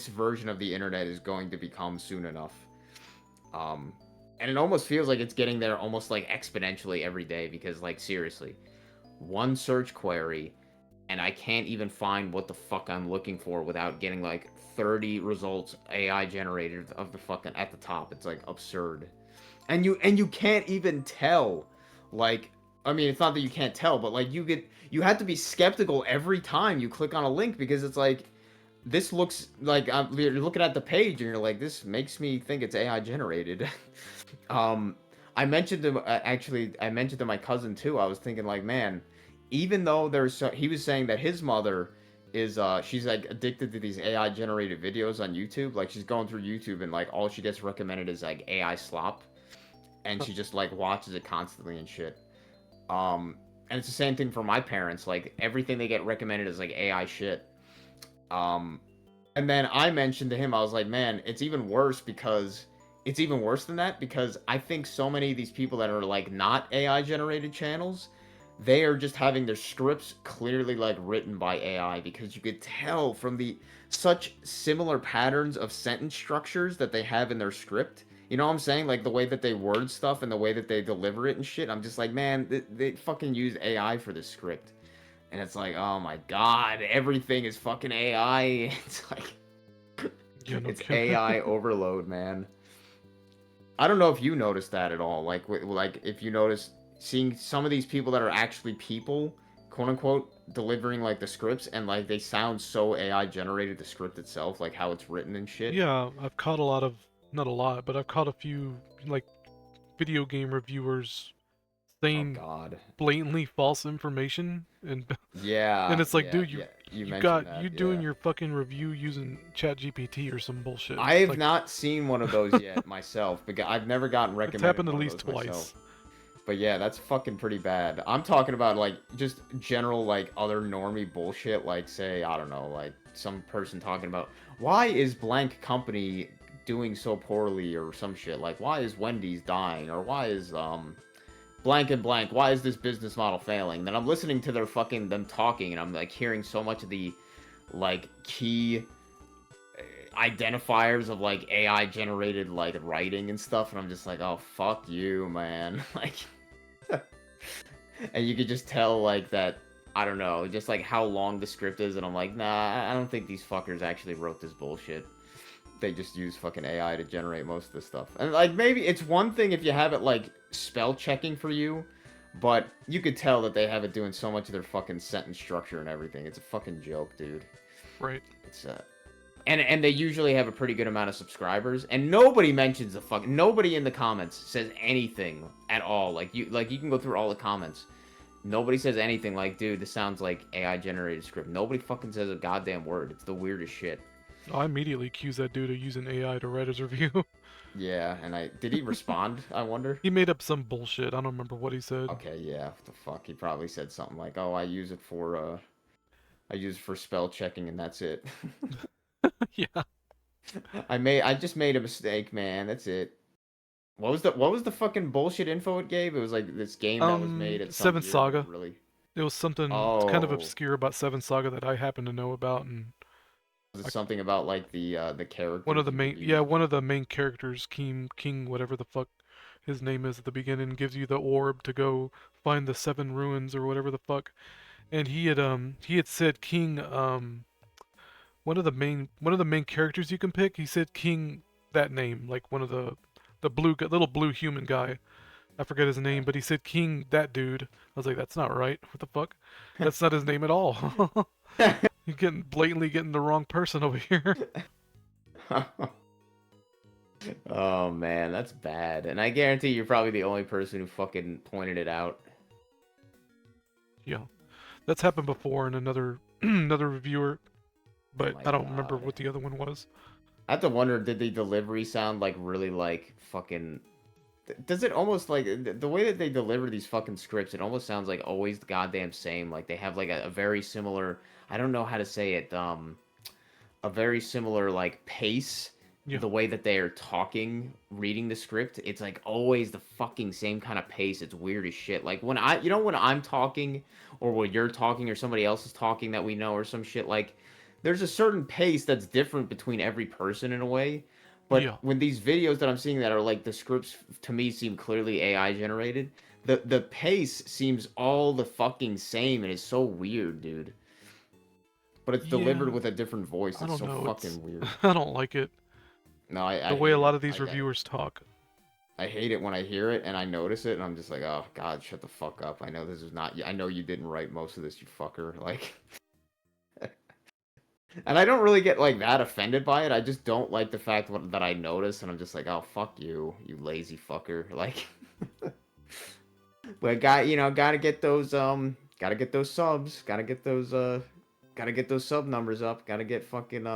version of the internet is going to become soon enough. And it almost feels like it's getting there almost like exponentially every day, because like seriously, one search query and I can't even find what the fuck I'm looking for without getting like 30 results AI generated of the fucking at the top. It's like absurd. And you can't even tell, like, I mean, it's not that you can't tell, but like you have to be skeptical every time you click on a link, because it's like, this looks like you're looking at the page and you're like, this makes me think it's AI generated. I mentioned to my cousin too. I was thinking like, man, even though he was saying that his mother is she's like addicted to these AI generated videos on YouTube. Like she's going through YouTube and like all she gets recommended is like AI slop, and she just like watches it constantly and shit. And it's the same thing for my parents. Like everything they get recommended is like AI shit. Um, and then I mentioned to him, I was like, man, it's even worse because it's even worse than that because I think so many of these people that are like not AI generated channels, they are just having their scripts clearly like written by AI because you could tell from the such similar patterns of sentence structures that they have in their script. You know what I'm saying? Like the way that they word stuff and the way that they deliver it and shit. I'm just like, man, they fucking use AI for this script. And it's like, oh my god, everything is fucking AI. It's like, Yeah, no it's kidding. AI overload, man. I don't know if you noticed that at all. Like if you notice seeing some of these people that are actually people, quote unquote, delivering like the scripts and like they sound so AI generated, the script itself, like how it's written and shit. Yeah, I've caught a lot of, not a lot, but I've caught a few like video game reviewers Oh saying god. blatantly false information, and Yeah, it's like, yeah, dude, yeah. You you mentioned got that, you yeah. doing your fucking review using ChatGPT or some bullshit. I It's have like, not seen one of those yet myself, because I've never gotten it's recommended happened at one of least those myself. twice. But yeah, that's fucking pretty bad. I'm talking about like just general like other normie bullshit, like say, I don't know, like some person talking about why is blank company doing so poorly or some shit. Like why is Wendy's dying or why is blank and blank, why is this business model failing? Then I'm listening to their fucking them talking and I'm like hearing so much of the like key identifiers of like AI generated like writing and stuff and I'm just like, "Oh, fuck you, man." Like and you could just tell like that I don't know, just like how long the script is and I'm like, "Nah, I don't think these fuckers actually wrote this bullshit." They just use fucking AI to generate most of this stuff. And like maybe it's one thing if you have it like spell checking for you, but you could tell that they have it doing so much of their fucking sentence structure and everything. It's a fucking joke, dude. Right. It's and they usually have a pretty good amount of subscribers and nobody mentions the fuck nobody in the comments says anything at all. Like you can go through all the comments. Nobody says anything like, dude, this sounds like AI generated script. Nobody fucking says a goddamn word. It's the weirdest shit. I immediately accused that dude of using AI to write his review. Yeah, and did he respond, I wonder? He made up some bullshit. I don't remember what he said. Okay, yeah, what the fuck? He probably said something like, "Oh, I use it for spell checking and that's it." Yeah. I just made a mistake, man. That's it. What was the fucking bullshit info it gave? It was like this game that was made at some Seven year that Saga. really. It was something kind of Oh, obscure about Seven Saga that I happen to know about, and was I, it something about like the one of characters the you could main, use? one of the main characters, King, whatever the fuck his name is at the beginning, gives you the orb to go find the seven ruins or whatever the fuck. And he had said King, one of the main characters you can pick. He said King, that name, like one of the little blue human guy. I forget his name, but he said King, that dude. I was like, that's not right. What the fuck? That's not his name at all. You're blatantly getting the wrong person over here. Oh man, that's bad. And I guarantee you're probably the only person who fucking pointed it out. Yeah, that's happened before in another another reviewer, Oh but my I don't remember god. what the other one was. I have to wonder, did the delivery sound like really like fucking? Does it almost like the way that they deliver these fucking scripts? It almost sounds like always the goddamn same. Like they have like a very similar. I don't know how to say it. A very similar like pace. Yeah, The way that they are talking, reading the script, it's like always the fucking same kind of pace. It's weird as shit. Like when when I'm talking, or when you're talking, or somebody else is talking that we know, or some shit. Like there's a certain pace that's different between every person in a way. But yeah, when these videos that I'm seeing that are like the scripts to me seem clearly AI generated, the pace seems all the fucking same and it's so weird, dude. But it's delivered yeah. with a different voice. I It's don't so know. It's fucking weird. I don't like it. No, The I way a hate lot it. of these reviewers talk. I hate it when I hear it and I notice it and I'm just like, oh god, shut the fuck up. I know this is not. I know you didn't write most of this, you fucker. Like, and I don't really get like that offended by it. I just don't like the fact that I notice and I'm just like, oh fuck you, you lazy fucker. Like, but gotta get those subs, gotta Gotta get those sub numbers up. Gotta get fucking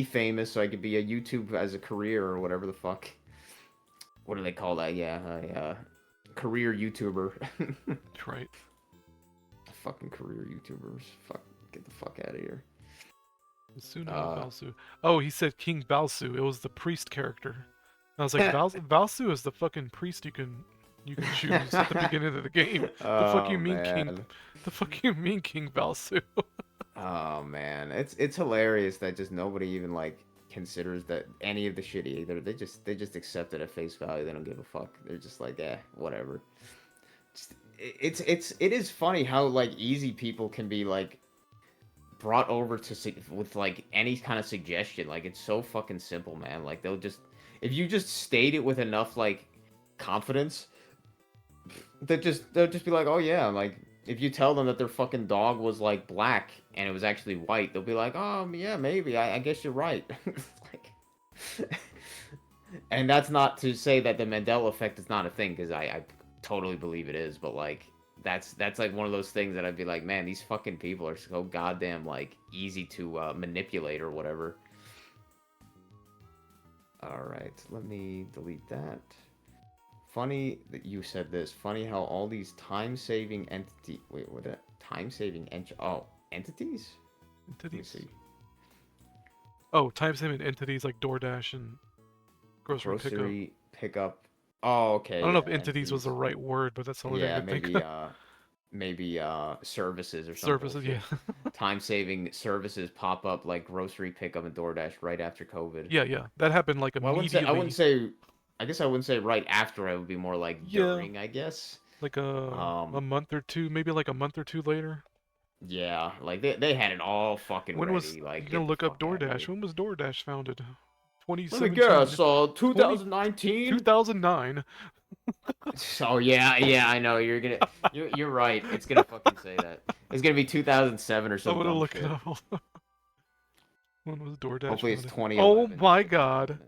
famous so I could be a YouTube as a career or whatever the fuck. What do they call that? Yeah, a career YouTuber. Right. Fucking career YouTubers. Fuck, get the fuck out of here. Suna Balsu. Oh, he said King Balsu. It was the priest character. I was like, Balsu is the fucking priest you can choose at the beginning of the game. The fuck you mean King? Man. The fuck you mean King Balsu? Oh man, it's hilarious that just nobody even like considers that any of the shit either. They just accept it at face value. They don't give a fuck. They're just like, whatever. It is funny how like easy people can be like brought over to with like any kind of suggestion. Like it's so fucking simple, man. Like they'll just, if you just state it with enough like confidence, they'll just be like, oh yeah. Like if you tell them that their fucking dog was like black and it was actually white, they'll be like, oh yeah, maybe. I guess you're right. Like, and that's not to say that the Mandela effect is not a thing, because I totally believe it is, but like that's like one of those things that I'd be like, man, these fucking people are so goddamn like easy to manipulate or whatever. All right, let me delete that. Funny that you said this. Funny how all these time-saving entity. Wait, what? Time-saving entities. Entities. See. Oh, time-saving entities like DoorDash and grocery pickup. Oh, okay. I don't know if entities was the right word, but that's the only thing I maybe think of. maybe services or something. Services, yeah. Time-saving services pop up like grocery pickup and DoorDash right after COVID. Yeah. That happened like Well, immediately. I wouldn't say. I guess I wouldn't say right after. I would be more like during. I guess. Like a month or two, maybe like a month or two later. Yeah, like they had it all fucking When ready. Was like, you gonna look up fuck outta DoorDash? here. When was DoorDash founded? Let me 2017. guess. 2019. 2009. Oh yeah, I know. You're right. It's gonna fucking say that. It's gonna be 2007 or I'm something. gonna look it up. When was DoorDash Hopefully it's founded? 2011. Oh my god.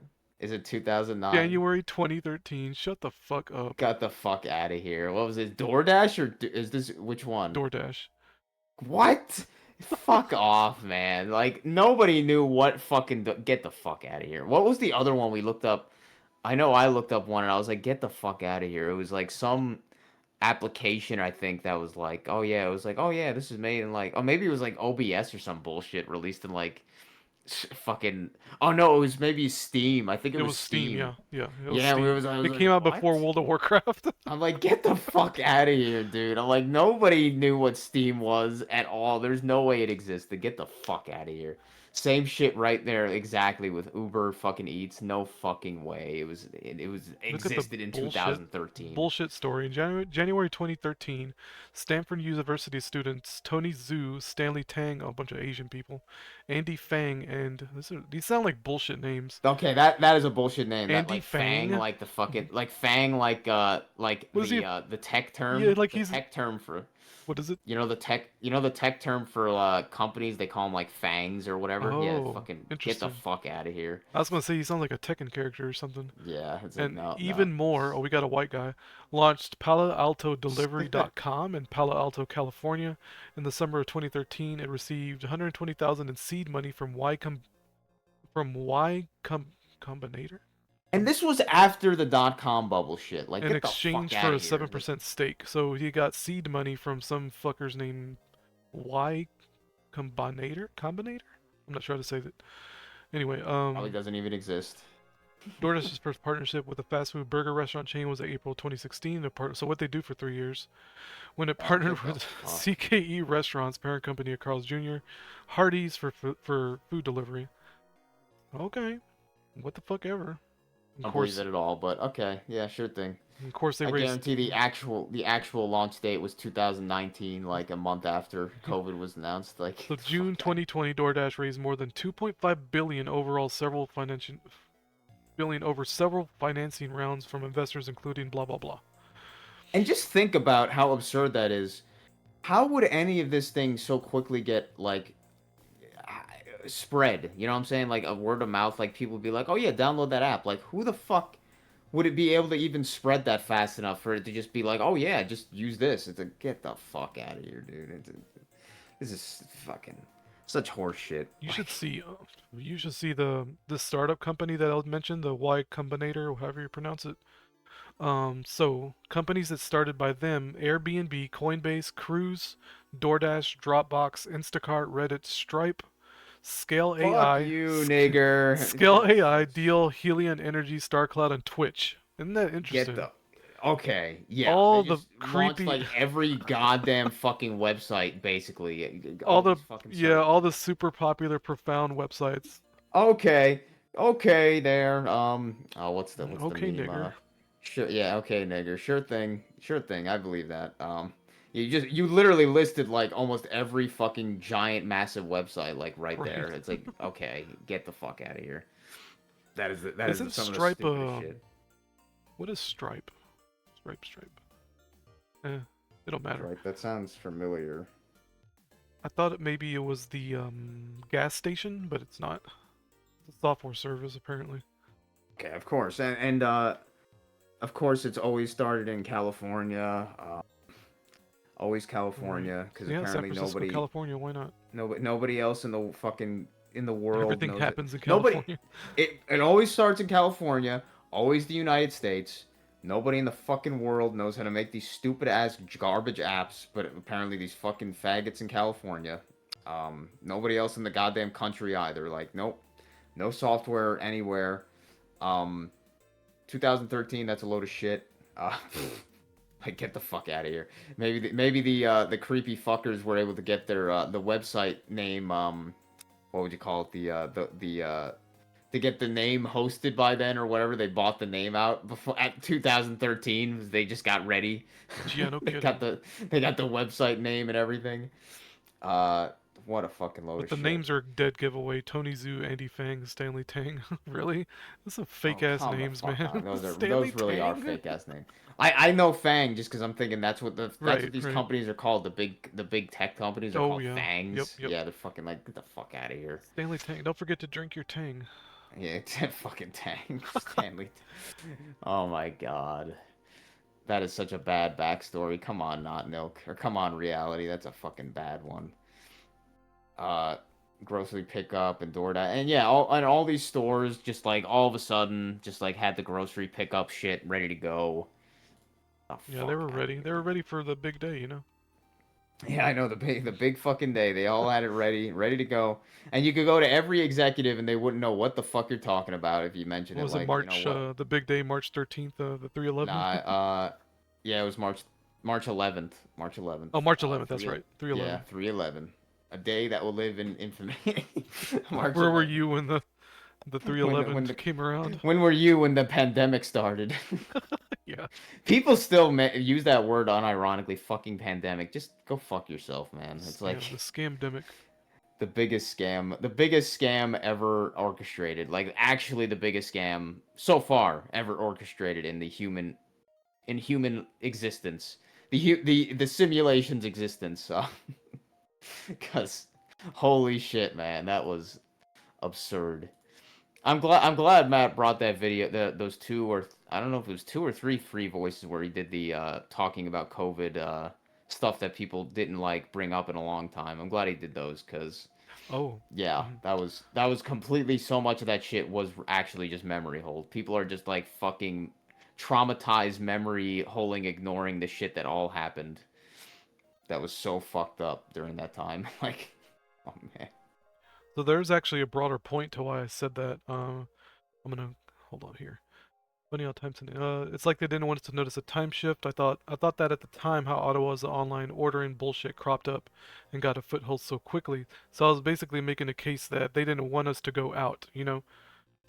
Is it 2009? January 2013. Shut the fuck up. Got the fuck out of here. What was it? DoorDash or is this which one? DoorDash. What? Fuck off, man. Like nobody knew what fucking get the fuck out of here. What was the other one we looked up? I know I looked up one and I was like, get the fuck out of here. It was like some application, I think, that was like, oh yeah, it was like, oh yeah, this is made in like, oh maybe it was like OBS or some bullshit released in like fucking, oh no, it was maybe Steam. I think it was Steam. Yeah. It was Yeah, Steam. I was It like, came out what? before World of Warcraft. I'm like, get the fuck out of here, dude. I'm like, nobody knew what Steam was at all. There's no way it existed. Get the fuck out of here. Same shit right there, exactly, with Uber fucking Eats. No fucking way. It existed in 2013. Bullshit story. In January 2013, Stanford University students Tony Zhu, Stanley Tang, a bunch of Asian people, Andy Fang, and these sound like bullshit names. Okay, that is a bullshit name. Andy That like Fang? like the fucking like Fang like the tech term. Yeah, like the he's tech term for. What is it? You know the tech term for companies, they call them like fangs or whatever. Yeah, Oh, fucking get the interesting. fuck out of here. I was gonna say he sounds like a Tekken character or something. Yeah, it's like, And no, even more, we got a white guy, launched PaloAltoDelivery.com in Palo Alto, California. In the summer of 2013, it received 120,000 in seed money from Y Combinator And this was after the .com bubble shit. Like, in get the exchange fuck for outta a here. 7% stake. So he got seed money from some fuckers named Y Combinator? I'm not sure how to say that. Anyway, Probably doesn't even exist. DoorDash's first partnership with a fast food burger restaurant chain was in April 2016. So what they do for 3 years, when it partnered what the with fuck? CKE Restaurants, parent company of Carl's Jr., Hardee's for food delivery. Okay, what the fuck ever. I don't believe it at all, but okay, yeah, sure thing. Of course, they I raised. guarantee the actual launch date was 2019, like a month after COVID was announced. Like, So June 2020, DoorDash raised more than 2.5 billion over several financing rounds from investors, including blah blah blah. And just think about how absurd that is. How would any of this thing so quickly get like spread? You know what I'm saying? Like a word of mouth. Like people would be like, "Oh yeah, download that app." Like who the fuck would it be able to even spread that fast enough for it to just be like, "Oh yeah, just use this"? It's a get the fuck out of here, dude. This is fucking such horse shit. You should see. You should see the startup company that I mentioned, the Y Combinator, or however you pronounce it. So companies that started by them: Airbnb, Coinbase, Cruise, DoorDash, Dropbox, Instacart, Reddit, Stripe, Scale Fuck AI, you, nigger. Scale AI, Deal, Helion Energy, StarCloud, and Twitch. Isn't that Get interesting? the Okay, yeah. They All the just launched creepy, like every goddamn fucking website, basically. all All the these fucking yeah, sites. all the super popular, profound websites. Okay, okay, there. What's the Okay, meme? nigger. Sure, yeah, okay, nigger. Sure thing. I believe that. You literally listed like almost every fucking giant, massive website like right Right. there. It's like, okay, get the fuck out of here. That is Isn't some of the Stripe stupidest shit. what is Stripe? Stripe. It don't matter. Right, that sounds familiar. I thought maybe it was the gas station, but it's not. It's a software service apparently. Okay, of course, and of course it's always started in California. Always Right. California, because Yeah, San apparently Francisco, California. Why not? nobody else in the world Everything knows it. happens in Nobody. California. It always starts in California. Always the United States. Nobody in the fucking world knows how to make these stupid ass garbage apps, but apparently these fucking faggots in California. Nobody else in the goddamn country either. Like, nope, no software anywhere. Um, 2013. That's a load of shit. Like, get the fuck out of here. Maybe the creepy fuckers were able to get their the website name, what would you call it, to get the name hosted by then or whatever. They bought the name out before at 2013. They just got ready. Yeah, no they kidding. they got the website name and everything. Uh, what a fucking load But of the shit. names are dead giveaway. Tony Zhu, Andy Fang, Stanley Tang. Really? Those are Oh, fake ass come the names, fuck man. on. Stanley Those really are Tang? fake ass names. I know Fang just because I'm thinking that's what Right, these right. companies are called. The big tech companies are Oh called yeah. Yep, Fangs. yep. Yeah, they're fucking like, get the fuck out of here. Stanley Tang. Don't forget to drink your Tang. Yeah, it's fucking Tang. Stanley. Oh my god. That is such a bad backstory. Come on, Not Milk. Or come on, Reality. That's a fucking bad one. Uh, Grocery pickup and DoorDash. And yeah, all these stores just like all of a sudden just like had the grocery pickup shit ready to go. Oh, Yeah, they fuck were out of ready. here. They were ready for the big day, you know? Yeah, I know the big fucking day. They all had it ready to go. And you could go to every executive and they wouldn't know what the fuck you're talking about if you mention What it was it, like, you know March, what? the big day, March 13th, the 311? Nah, yeah, it was March 11th. March 11th. Oh, March 11th, that's 3 right. Yeah, 311. 311. A day that will live in infamy. March Where were 11th. you when the When 311 the came around? when were you when the pandemic started? Yeah. People still use that word unironically. Fucking pandemic. Just go fuck yourself, man. It's like Scam. The scamdemic. the biggest scam ever orchestrated. Like actually the biggest scam so far ever orchestrated in human existence. The simulation's existence. Because holy shit, man, that was absurd. I'm glad Matt brought that video, those two, or I don't know if it was two or three free voices where he did the talking about COVID stuff that people didn't like bring up in a long time. I'm glad he did those because Oh. yeah, Mhm. that was completely, so much of that shit was actually just memory hold. People are just like fucking traumatized memory holding, ignoring the shit that all happened. That was so fucked up during that time. Like, oh man. So there's actually a broader point to why I said that. I'm gonna hold on here. Funny how time it's like they didn't want us to notice a time shift. I thought that at the time how Ottawa's online ordering bullshit cropped up and got a foothold so quickly. So I was basically making a case that they didn't want us to go out, you know,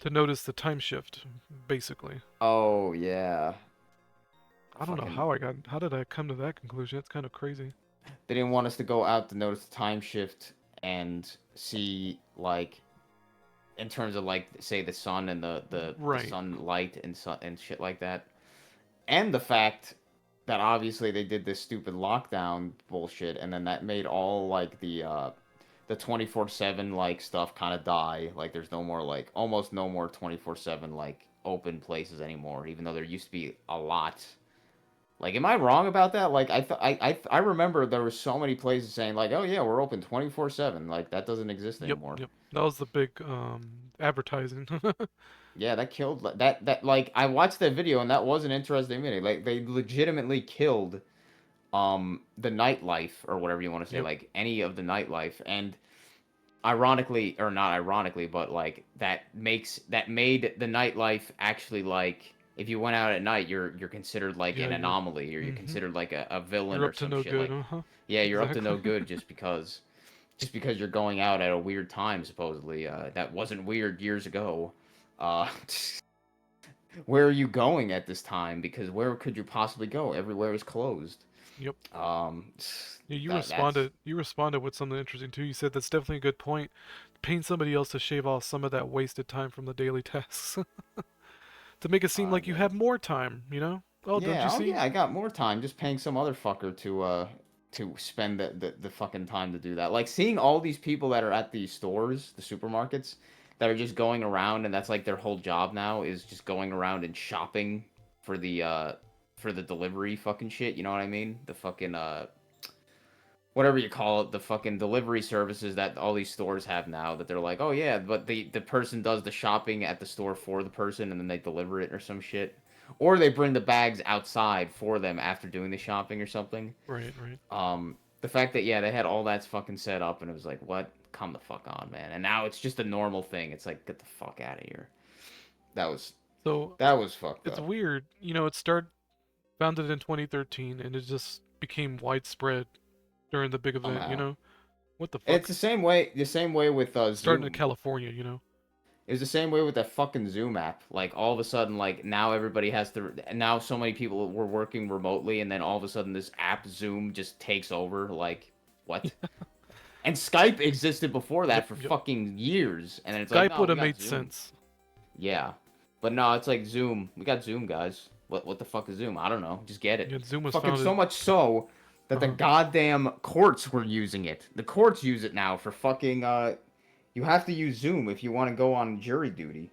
to notice the time shift, basically. Oh yeah. I don't know Fucking how did I come to that conclusion? It's kind of crazy. they didn't want us to go out to notice the time shift and see, like, in terms of like say the sun and the Right. sunlight and shit like that, and the fact that obviously they did this stupid lockdown bullshit, and then that made all like the 24/7 like stuff kind of die. Like there's no more, like almost no more 24/7 like open places anymore, even though there used to be a lot. Like, am I wrong about that? Like, I remember there were so many places saying like, oh yeah, we're open 24/7. Like that doesn't exist Yep, anymore. yep. That was the big advertising. Yeah, that killed that like I watched that video and that was an interesting video. Like they legitimately killed the nightlife or whatever you want to say, Yep. like any of the nightlife. And ironically, or not ironically, but like that made the nightlife actually like if you went out at night, you're considered like Yeah, an you're anomaly, or you're hmm considered like a villain you're or up to some no shit. good. Like, Uh-huh. yeah, you're up to no Exactly. good just because you're going out at a weird time, supposedly. That wasn't weird years ago. Uh, where are you going at this time? Because where could you possibly go? Everywhere is closed. Yep. Um, Yeah, you that's responded. You responded with something interesting too. You said that's definitely a good point. Paying somebody else to shave off some of that wasted time from the daily tasks to make it seem like you yeah. have more time. You know? Oh, don't you Yeah, oh see? yeah, I got more time just paying some other fucker to spend the fucking time to do that. Like seeing all these people that are at these stores, the supermarkets, that are just going around and that's like their whole job now is just going around and shopping for the delivery fucking shit, you know what I mean? The fucking whatever you call it, the fucking delivery services that all these stores have now that they're like, "Oh yeah, but the person does the shopping at the store for the person and then they deliver it or some shit." Or they bring the bags outside for them after doing the shopping or something. Right, right. The fact that yeah, they had all that fucking set up and it was like, "What? Come the fuck on, man." And now it's just a normal thing. It's like, "Get the fuck out of here." That was So that was fucked it's up. weird. You know, it started founded in 2013 and it just became widespread during the big event. You Somehow. know? What the It's fuck? the same way with Starting in Zoom. California. You know? It was the same way with that fucking Zoom app. Like all of a sudden, like now everybody has to. Now so many people were working remotely, and then all of a sudden this app Zoom just takes over. Like what? And Skype existed before Yep, that for yep. fucking years, and then it's like, Skype no, would we have got made Zoom. sense. Yeah, but no, it's like Zoom. We got Zoom, guys. What the fuck is Zoom? I don't know. Just get it. Yeah, Zoom was Fucking so founded. much so that the Uh-huh. goddamn courts were using it. The courts use it now for fucking. You have to use Zoom if you want to go on jury duty.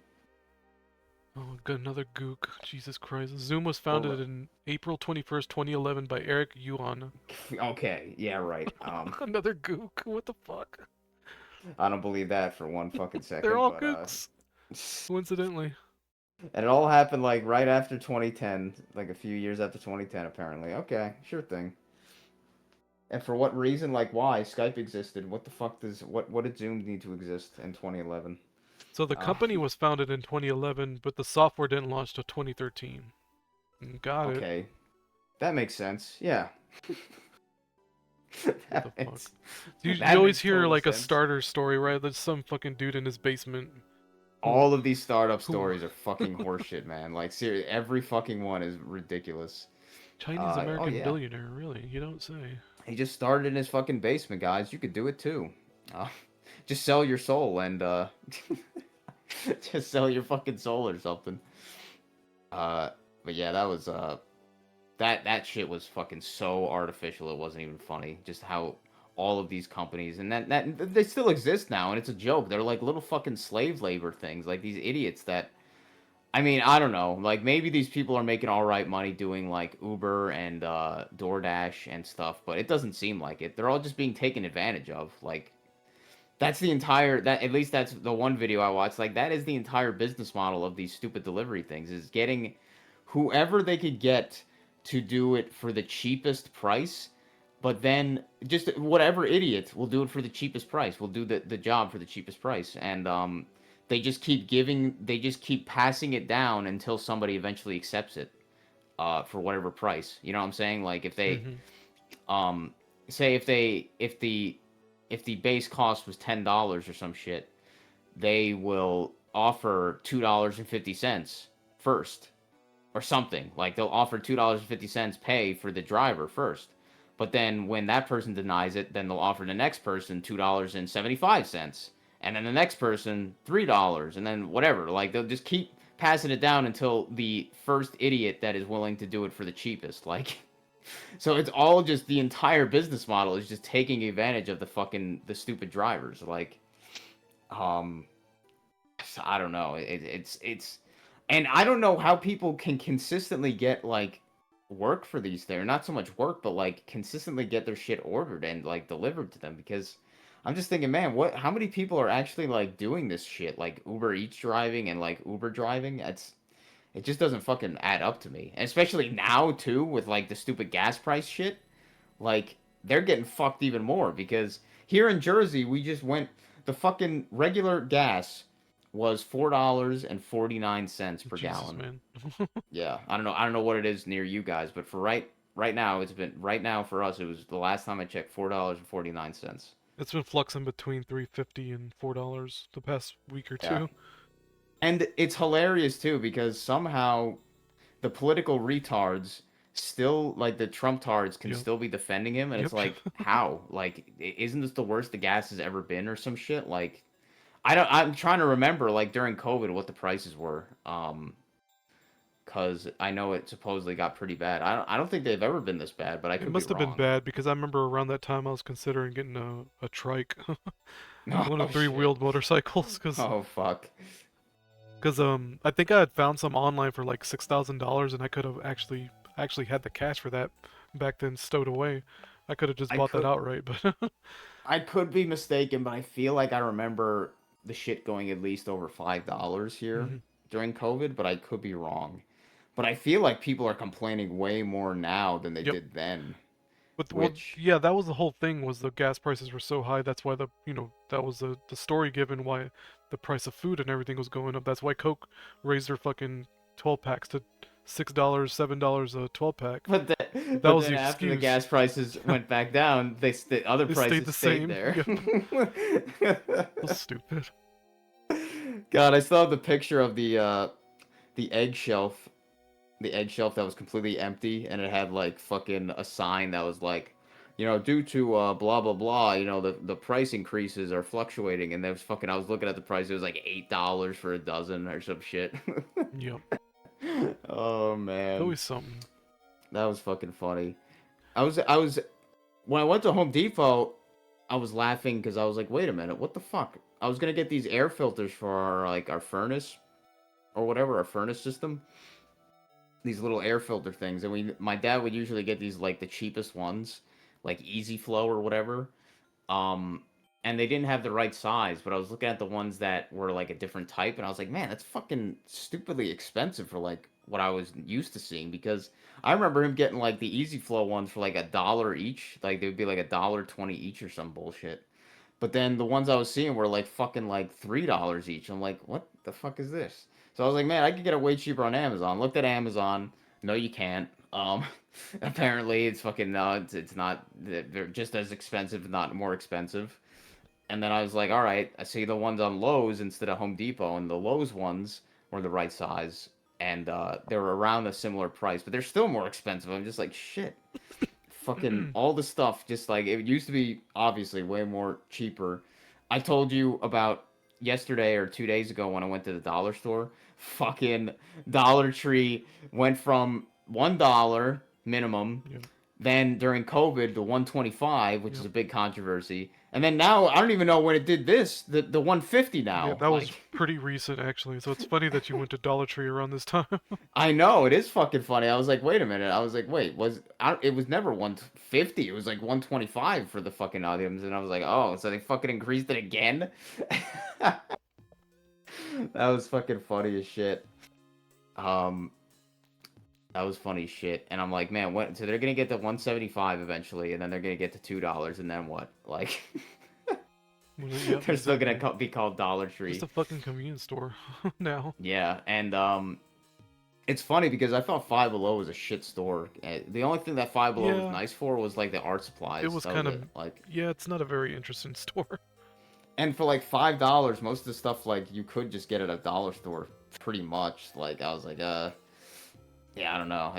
Oh, got another gook. Jesus Christ. Zoom was Or founded in April 21st, 2011 by Eric Yuan. okay, yeah, right. Another gook. What the fuck? I don't believe that for one fucking They're second, all but gooks, coincidentally. and it all happened like right after 2010, like a few years after 2010, apparently. Okay, sure thing. And for what reason? Like why? Skype existed. What the fuck does what did Zoom need to exist in 2011? So the Uh, company was founded in 2011, but the software didn't launch till 2013. Got it. okay, that makes sense. Yeah, What the fuck? makes You that always makes hear total like a sense. starter story, right? There's some fucking dude in his basement who, All of these startup who stories are fucking horseshit, man. Like seriously, every fucking one is ridiculous. Chinese Oh American yeah. billionaire, really? You don't say. He just started in his fucking basement, guys. You could do it too. Uh, just sell your soul and just sell your fucking soul or something. Uh, but yeah, that was that shit was fucking so artificial. It wasn't even funny. Just how all of these companies and that they still exist now, and it's a joke. They're like little fucking slave labor things, like these idiots that. I mean, I don't know. Like maybe these people are making all right money doing like Uber and DoorDash and stuff, but it doesn't seem like it. They're all just being taken advantage of. Like that's the entire that at least that's the one video I watched. Like that is the entire business model of these stupid delivery things is getting whoever they could get to do it for the cheapest price, but then just whatever idiot will do it for the cheapest price. Will do the job for the cheapest price. And they just keep passing it down until somebody eventually accepts it for whatever price. You know what I'm saying? Like if they Mm-hmm. um say if the base cost was $10 or some shit, they will offer $2.50 first or something. Like they'll offer $2.50 pay for the driver first. But then when that person denies it, then they'll offer the next person $2.75. And then the next person $3 and then whatever. Like they'll just keep passing it down until the first idiot that is willing to do it for the cheapest. Like so it's all just the entire business model is just taking advantage of the stupid drivers. Like um I don't know. It's and I don't know how people can consistently get like work for these things. Not so much work, but like consistently get their shit ordered and like delivered to them. Because I'm just thinking, man, how many people are actually like doing this shit, like Uber Eats driving and like Uber driving? It just doesn't fucking add up to me. And especially now too, with like the stupid gas price shit, like they're getting fucked even more because here in Jersey we just went, the fucking regular gas was $4.49 per Jesus, gallon. man. Yeah, I don't know what it is near you guys, but for right now right now for us it was the last time I checked $4.49. It's been fluxing between $3.50 and $4 the past week or Yeah. two. And it's hilarious too because somehow the political retards still, like the Trump tards, can Yep. still be defending him, and it's Yep. like, how? Like, isn't this the worst the gas has ever been or some shit? Like, I'm trying to remember like during COVID what the prices were. Because I know it supposedly got pretty bad. I don't think they've ever been this bad, but I It could be must have been wrong. bad because I remember around that time I was considering getting a trike, one Oh of shit. three-wheeled motorcycles, Oh fuck. I think I had found some online for like $6,000 and I could have actually had the cash for that back then stowed away. I could have just I bought that could outright, but I could be mistaken, but I feel like I remember the shit going at least over $5 here Mhm. during COVID, but I could be wrong. But I feel like people are complaining way more now than they Yep. did then, But well, which yeah, that was the whole thing. Was the gas prices were so high. That's why that was the story given why the price of food and everything was going up. That's why Coke raised their fucking 12 packs to $6, $7 a 12 pack. That but was then the after the excuse. gas prices went back down, the other It stayed prices the stayed same. there. Yep. So stupid. God, I still have the picture of the egg shelf, that was completely empty, and it had like fucking a sign that was like, due to blah blah blah, the price increases are fluctuating, and there was fucking, I was looking at the price, it was like $8 for a dozen or some shit. Yep. Oh man, Always something. that was fucking funny. I was when I went to Home Depot, I was laughing because I was like, wait a minute, what the fuck? I was gonna get these air filters for our furnace or whatever, our furnace system. These little air filter things, and my dad would usually get these like the cheapest ones, like Easy Flow or whatever. Um, and they didn't have the right size, but I was looking at the ones that were like a different type, and I was like, man, that's fucking stupidly expensive for like what I was used to seeing. Because I remember him getting like the Easy Flow ones for like $1 each, like they would be like $1.20 each or some bullshit. But then the ones I was seeing were like fucking like $3 each. I'm like, what the fuck is this? So I was like, man, I could get it way cheaper on Amazon. Looked at Amazon. No, you can't. Apparently it's fucking no, it's not. They're just as expensive, if not more expensive. And then I was like, all right, I see the ones on Lowe's instead of Home Depot, and the Lowe's ones were the right size, and they were around a similar price, but they're still more expensive. I'm just like, shit. Fucking all the stuff, just like it used to be, obviously way more cheaper. I told you about yesterday or 2 days ago when I went to the dollar store. Fucking Dollar Tree went from $1 minimum, Yep. then during COVID the 125, which is Yep. a big controversy, and then now I don't even know when it did this, the 150 Yeah, now. that was Like, pretty recent actually. So it's funny that you went to Dollar Tree around this time. I know, it is fucking funny. I was like, wait a minute. I was like, wait, it was never 150. It was like 125 for the fucking items, and I was like, oh, so they fucking increased it again. That was fucking funny as shit. Um, that was funny as shit. And I'm like, man, what? So they're gonna get to 175 eventually, and then they're gonna get to $2, and then what? Like, Yep, they're still gonna exactly. be called Dollar Tree. Just a fucking convenience store now. Yeah, and it's funny because I thought Five Below was a shit store. The only thing that Five Below was Yeah, nice for was like the art supplies. it was That was kind of it. Like, yeah. It's not a very interesting store. and for like $5, most of the stuff like you could just get at a dollar store, pretty much. Like, I was like, yeah, I don't know.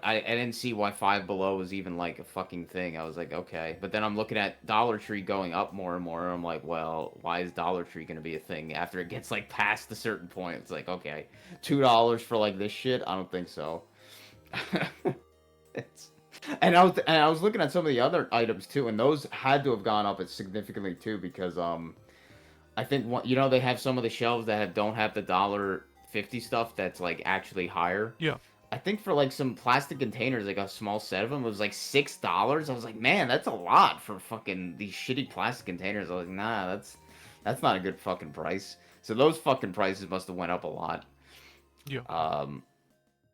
I didn't see why Five Below was even like a fucking thing. I was like, okay, but then I'm looking at Dollar Tree going up more and more, and I'm like, well, why is Dollar Tree gonna be a thing after it gets like past a certain point? It's like, okay, $2 for like this shit? I don't think so. it's, and I was looking at some of the other items too, and those had to have gone up significantly too because I think they have some of the shelves that don't have the $1.50 stuff that's like actually higher. Yeah. I think for like some plastic containers, like a small set of them, it was like $6. I was like, man, that's a lot for fucking these shitty plastic containers. I was like, nah, that's not a good fucking price. So those fucking prices must have went up a lot. Yeah.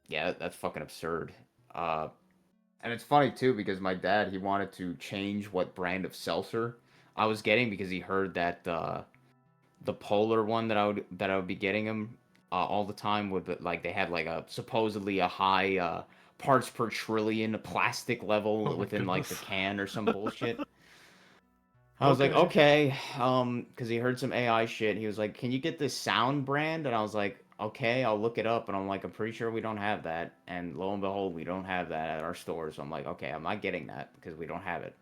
Yeah, that's fucking absurd. And it's funny too because my dad, he wanted to change what brand of seltzer I was getting because he heard that the Polar one that I would be getting him all the time would like they had like a supposedly a high parts per trillion plastic level Oh my within like the goodness. can or some bullshit. I was like, Okay. okay, because he heard some AI shit. He was like, can you get this sound brand? And I was like, okay, I'll look it up. And I'm like, I'm pretty sure we don't have that. And lo and behold, we don't have that at our store. So I'm like, okay, I'm not getting that because we don't have it.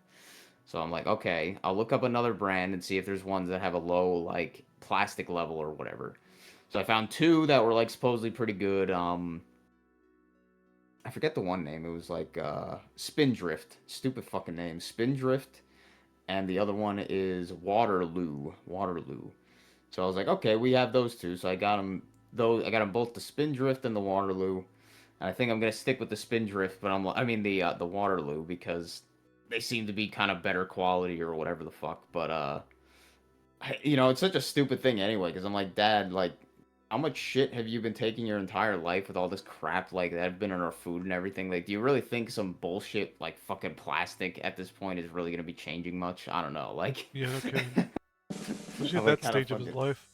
So I'm like, okay, I'll look up another brand and see if there's ones that have a low like plastic level or whatever. So I found two that were like supposedly pretty good. I forget the one name. It was like Spindrift. Stupid fucking name. Spindrift. And the other one is Waterloo. Waterloo. So I was like, okay, we have those two. So I got them. I got them both the Spindrift and the Waterloo. And I think I'm gonna stick with the Spindrift, but I mean the Waterloo because they seem to be kind of better quality or whatever the fuck. But it's such a stupid thing anyway. Because I'm like, Dad, like, how much shit have you been taking your entire life with all this crap like that have been in our food and everything? Like, do you really think some bullshit like fucking plastic at this point is really gonna be changing much? I don't know. Like, Yeah, okay. Especially I'm at like that kind of stage of his fucking. life.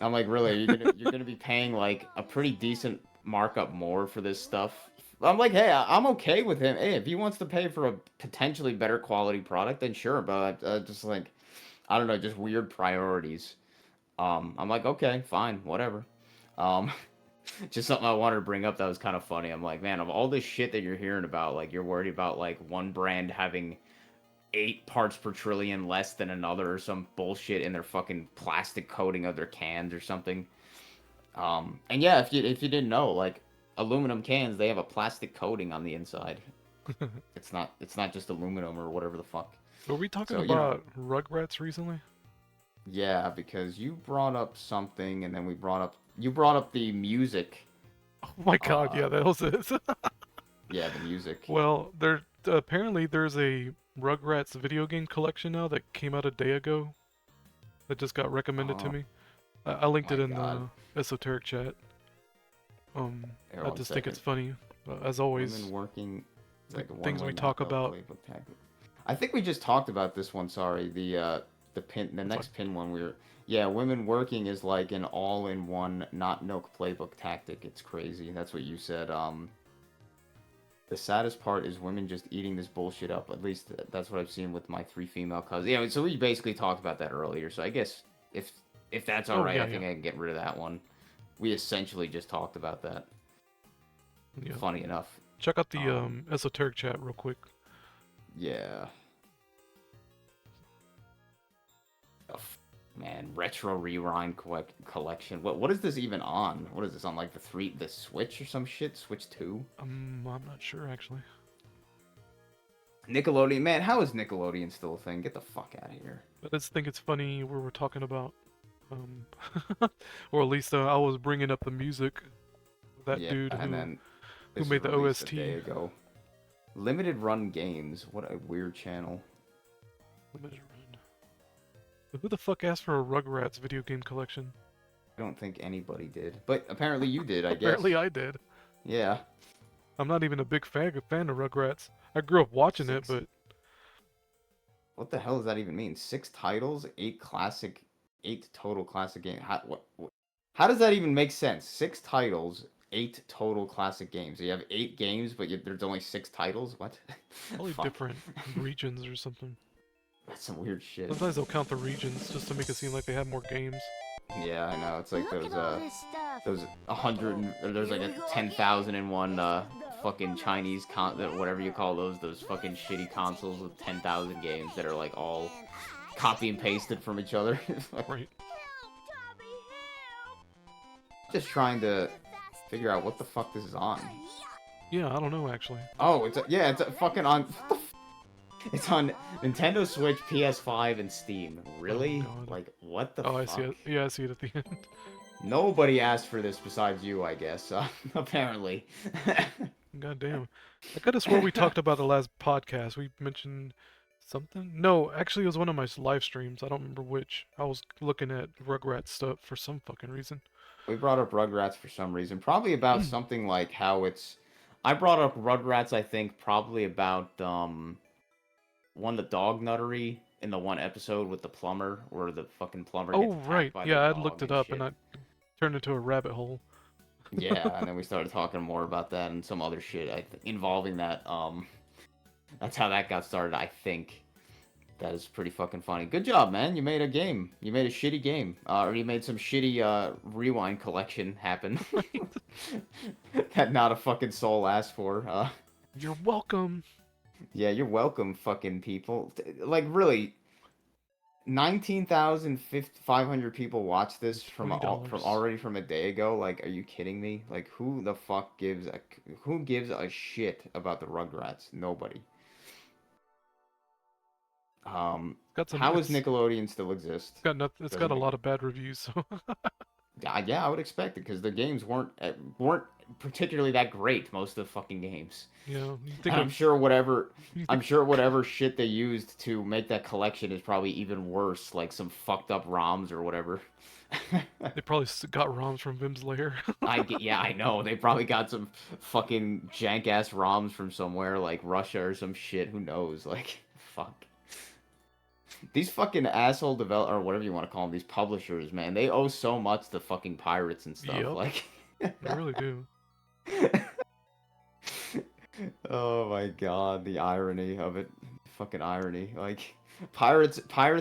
I'm like, really? You're gonna be paying like a pretty decent markup more for this stuff? I'm like, hey, I'm okay with him. Hey, if he wants to pay for a potentially better quality product, then sure. But just like, I don't know, just weird priorities. I'm like, okay, fine, whatever. Um, just something I wanted to bring up that was kind of funny. I'm like, man, of all this shit that you're hearing about, like, you're worried about like one brand having 8 parts per trillion less than another or some bullshit in their fucking plastic coating of their cans or something. And yeah, if you didn't know, like aluminum cans, they have a plastic coating on the inside. It's not just aluminum or whatever the fuck. Were we talking So, about Rugrats recently? yeah, because you brought up something and then you brought up the music. Oh my god, Uh yeah, that was it. yeah, the music. Well, apparently there's a Rugrats video game collection now that came out a day ago that just got recommended to Oh me. I linked my it in god. the esoteric chat. Here, I one just think it's second. funny, as always. Women working Like like a things one-way we talk knockout about. playbook tactic. I think we just talked about this one, sorry. The That's fine. next pin one yeah, women working is like an all-in-one not milk playbook tactic. It's crazy. That's what you said. The saddest part is women just eating this bullshit up. At least that's what I've seen with my 3 female cousins. Yeah, so we basically talked about that earlier. So I guess if that's all Oh right, yeah, I yeah, think I can get rid of that one. We essentially just talked about that. yeah. Funny enough. Check out the Um, esoteric chat real quick. yeah. Man, retro rewind collection. What is this even on? What is this on like the Switch or some shit? Switch 2? I'm not sure actually. Nickelodeon, man, how is Nickelodeon still a thing? Get the fuck out of here. I just think it's funny where we're talking about, um, or at least I was bringing up the music. That Yeah, dude and who then who this was made the released a OST. day ago. Limited Run Games. What a weird channel. Limited Run. Who the fuck asked for a Rugrats video game collection? I don't think anybody did, but apparently you did, I guess. Apparently I did. Yeah. I'm not even a big fan of Rugrats. I grew up watching it, Six. but What the hell does that even mean? 6 titles, 8 total classic games. How does that even make sense? 6 titles, 8 total classic games. So you have 8 games, but there's only 6 titles. What? probably Fuck. different regions or something. That's some weird shit. Sometimes they'll count the regions just to make it seem like they have more games. Yeah, I know. It's like Look at all this stuff. those 100. Or there's like a 10,001 fucking Chinese whatever you call those fucking shitty consoles with 10,000 games that are like all copy and pasted from each other. Right. Just trying to figure out what the fuck this is on. Yeah, I don't know actually. Oh, it's fucking on. It's on Nintendo Switch, PS5, and Steam. Really? God. Like, what the Oh, fuck? I see it. Yeah, I see it at the end. Nobody asked for this besides you, I guess. Apparently. God damn. I could have swore we talked about the last podcast. We mentioned something? No, actually it was one of my live streams. I don't remember which. I was looking at Rugrats stuff for some fucking reason. We brought up Rugrats for some reason. Probably about something like how it's. I brought up Rugrats, I think, probably about one the dog nuttery in the one episode with the plumber, where the fucking plumber gets Oh, attacked right. by the Yeah, I dog looked it and up shit. and I turned into a rabbit hole. Yeah, and then we started talking more about that and some other shit involving that. That's how that got started, I think. That is pretty fucking funny. Good job, man. You made a game. You made a shitty game. Or you made some shitty rewind collection happen. That not a fucking soul asked for. You're welcome. Yeah, you're welcome, fucking people. Like, really, 19,500 people watched this from $20. already from a day ago. Like, are you kidding me? Like, who the fuck gives a shit about the Rugrats? Nobody. Got some. How does Nickelodeon still exist? It's got a lot of bad reviews. So. Yeah, I would expect it because the games weren't particularly that great. Most of the fucking games. Yeah, you And think I'm sure whatever shit they used to make that collection is probably even worse, like some fucked up ROMs or whatever. they probably got ROMs from Vim's Lair. Yeah, I know. They probably got some fucking jank ass ROMs from somewhere like Russia or some shit. Who knows? Like, fuck. These fucking asshole or whatever you want to call them, these publishers, man, they owe so much to fucking pirates and stuff. Yep. Like, They really do. Oh my god, the irony of it. Fucking irony. Like, pirates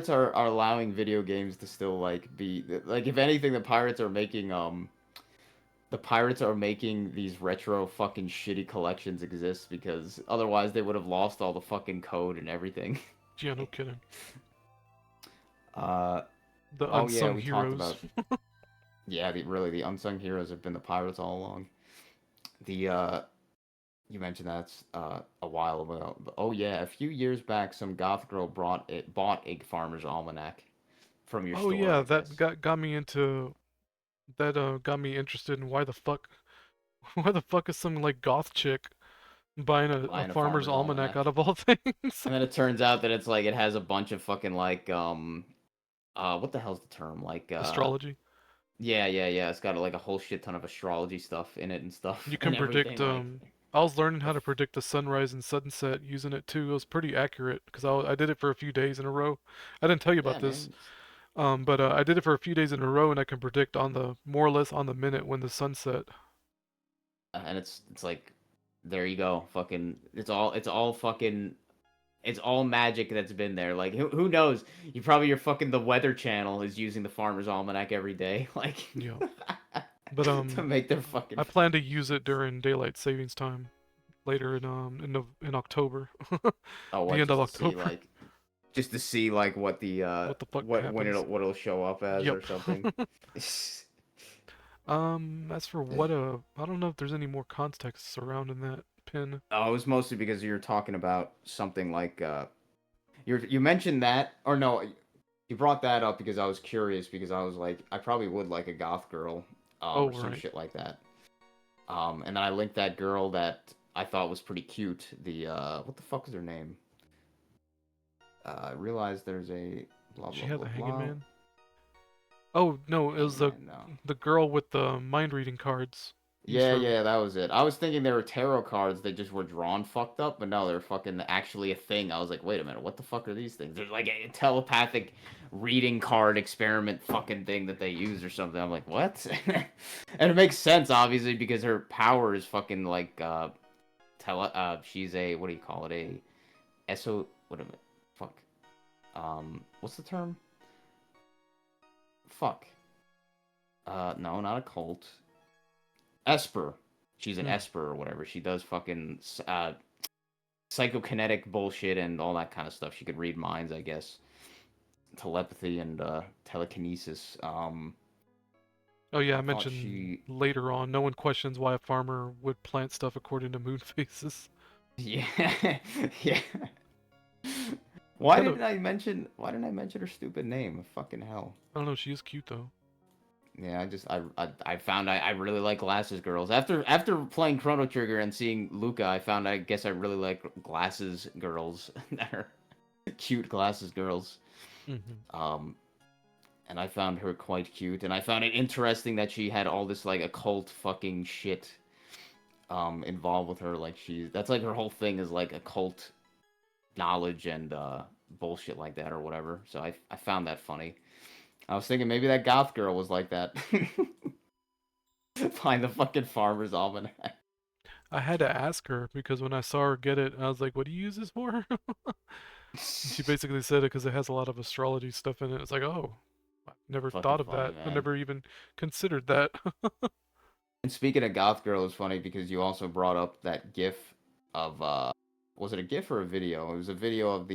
are allowing video games to still like be like, if anything, the pirates are making these retro fucking shitty collections exist because otherwise they would have lost all the fucking code and everything. Yeah, no kidding. The unsung we heroes. talked about. Yeah, the unsung heroes have been the pirates all along. You mentioned that a while ago. Oh yeah, a few years back, some goth girl bought a Farmer's Almanac from your Oh store. yeah, I that guess. got me into got me interested in why the fuck is some like goth chick buying a Buying a farmer's Farmer's almanac Almanac. out of all things? And then it turns out that it's like it has a bunch of fucking like what the hell's the term? Like Astrology. Yeah. It's got like a whole shit ton of astrology stuff in it and stuff. You can and predict everything, I was learning how to predict the sunrise and sunset using it too. It was pretty accurate because I did it for a few days in a row. I didn't tell you yeah, about this. man. But I did it for a few days in a row and I can predict on the more or less on the minute when the sun set. And it's like, there you go, fucking, it's all magic that's been there. Like, who knows? Your fucking the Weather Channel is using the Farmer's Almanac every day, like, Yeah. But to make their fucking. I plan to use it during daylight savings time later in October. Oh, The what, end of just to see October. like, just to see like what the What the fuck when happens? it'll show up as or Yep. something. As for what I don't know if there's any more context surrounding that pin. Oh, it was mostly because you were talking about something like you mentioned that, or no, you brought that up because I was curious, because I was like, I probably would like a goth girl Oh, or some right. shit like that. And then I linked that girl that I thought was pretty cute. The what the fuck is her name? I realized there's a blah She blah had blah the hanging blah. man. Oh no, it was Hangman, no. the girl with the mind reading cards. Used for- Yeah, that was it. I was thinking they were tarot cards. They just were drawn fucked up, but no, they're fucking actually a thing. I was like, wait a minute, what the fuck are these things? There's like a telepathic reading card experiment fucking thing that they use or something. I'm like, what? And it makes sense, obviously, because her power is fucking like she's a, what do you call it? What am I? Fuck. What's the term? Fuck. No, not a cult. Esper. She's an Esper or whatever. She does fucking psychokinetic bullshit and all that kind of stuff. She could read minds, I guess. Telepathy and telekinesis. Oh yeah, I thought mentioned later on. No one questions why a farmer would plant stuff according to moon phases. Yeah, yeah. Why didn't I mention her stupid name? Fucking hell. I don't know. She is cute though. Yeah, I found I really like glasses girls. After playing Chrono Trigger and seeing Luca, I found I guess I really like glasses girls that are cute glasses girls. Mm-hmm. And I found her quite cute, and I found it interesting that she had all this like occult fucking shit involved with her. Like that's like her whole thing is like occult knowledge and bullshit like that or whatever. So I found that funny. I was thinking maybe that goth girl was like that. Find the fucking Farmer's Almanac. I had to ask her because when I saw her get it, I was like, "What do you use this for?" And she basically said it because it has a lot of astrology stuff in it. It's like, oh, I never Fucking thought of funny, that. I man. never even considered that. And speaking of goth girl, it's funny because you also brought up that GIF of was it a GIF or a video? It was a video of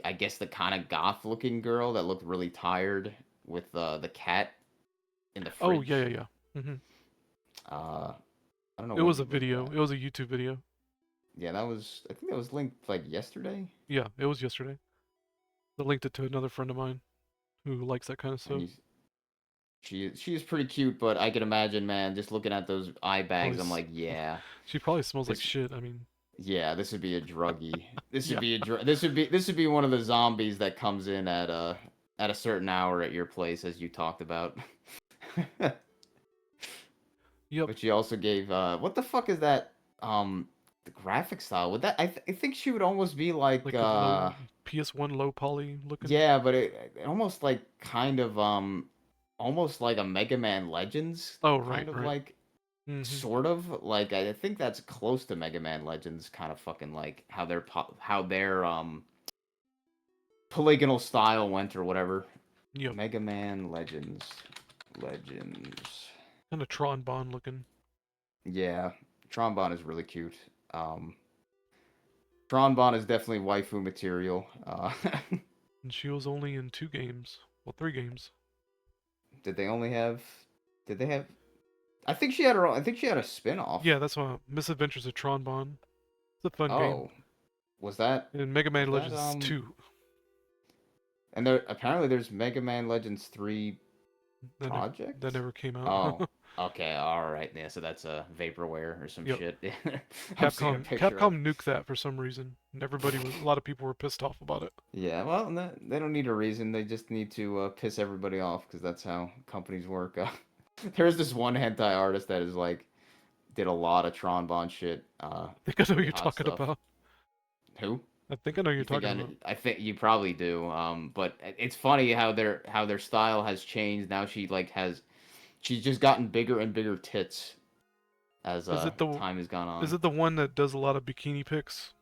I guess the kind of goth looking girl that looked really tired with the cat in the Oh yeah, fridge. yeah, yeah. Uh, I don't know It when was you a linked video. that. It was a YouTube video. Yeah, I think that was linked like yesterday. Yeah, it was yesterday. I linked it to another friend of mine who likes that kind of And stuff. she is pretty cute, but I can imagine, man, just looking at those eye Probably, bags, I'm like, yeah, she probably smells like this, shit. I mean, yeah, this would be a druggie. This would yeah. be this would be one of the zombies that comes in at a certain hour at your place, as you talked about. Yep. But she also gave what the fuck is that? The graphic style. Would that I think she would almost be like Like a low PS1 low poly looking. yeah, but it almost like kind of almost like a Mega Man Legends Oh, right, kind of right. like Mm-hmm. sort of like I think that's close to Mega Man Legends kind of fucking like how their polygonal style went or whatever. Yep. Mega Man Legends. Kind of Tron Bond looking. Yeah, Trombone is really cute. Um, Trombone is definitely waifu material. And she was only in 2 games. Well, 3 games. Did they only have? Did they have? I think she had her. I think she had a spin-off. Yeah, that's why Misadventures of Tron Bond. It's a fun game. Oh, was that? And Mega Man Was that Legends 2. And there apparently there's Mega Man Legends 3 That, project. that never came out. Oh, okay, all right. Yeah, so that's a vaporware or some Yep. shit. I'm seeing a picture. Capcom nuked that for some reason. And a lot of people were pissed off about it. Yeah, well, no, they don't need a reason. They just need to piss everybody off because that's how companies work. There's this one hentai artist that is like did a lot of Tron Bond shit. I think I know what Pretty you're hot talking stuff. about. Who? I think I know what You you're think talking about. I think you probably do. But it's funny how their style has changed. Now she's just gotten bigger and bigger tits as Is it the time has gone on. Is it the one that does a lot of bikini pics?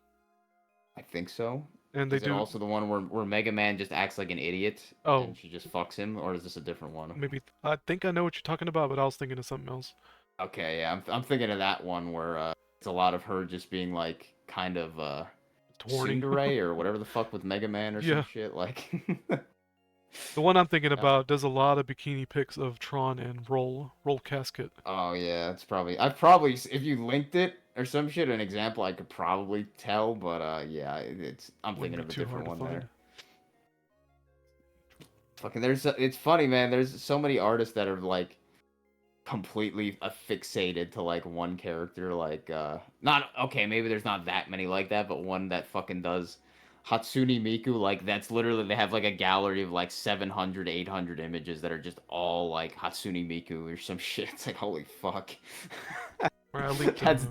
I think so. And they Is it do also the one where Mega Man just acts like an idiot Oh, and she just fucks him, or is this a different one? maybe I think I know what you're talking about, but I was thinking of something else. Okay, yeah, I'm thinking of that one where it's a lot of her just being like kind of Horny. tsundere or whatever the fuck with Mega Man or Yeah. some shit like. The one I'm thinking about does a lot of bikini pics of Tron and Roll Casket. Oh yeah, it's probably I've probably if you linked it or some shit an example I could probably tell, but yeah, it's I'm Wouldn't thinking be of a too different hard one to there. find. Fucking it's funny, man. There's so many artists that are like completely fixated to like one character like not okay, maybe there's not that many like that, but one that fucking does Hatsune Miku, like that's literally they have like a gallery of like 700 800 images that are just all like Hatsune Miku or some shit. It's like holy fuck. Right, I linked, That's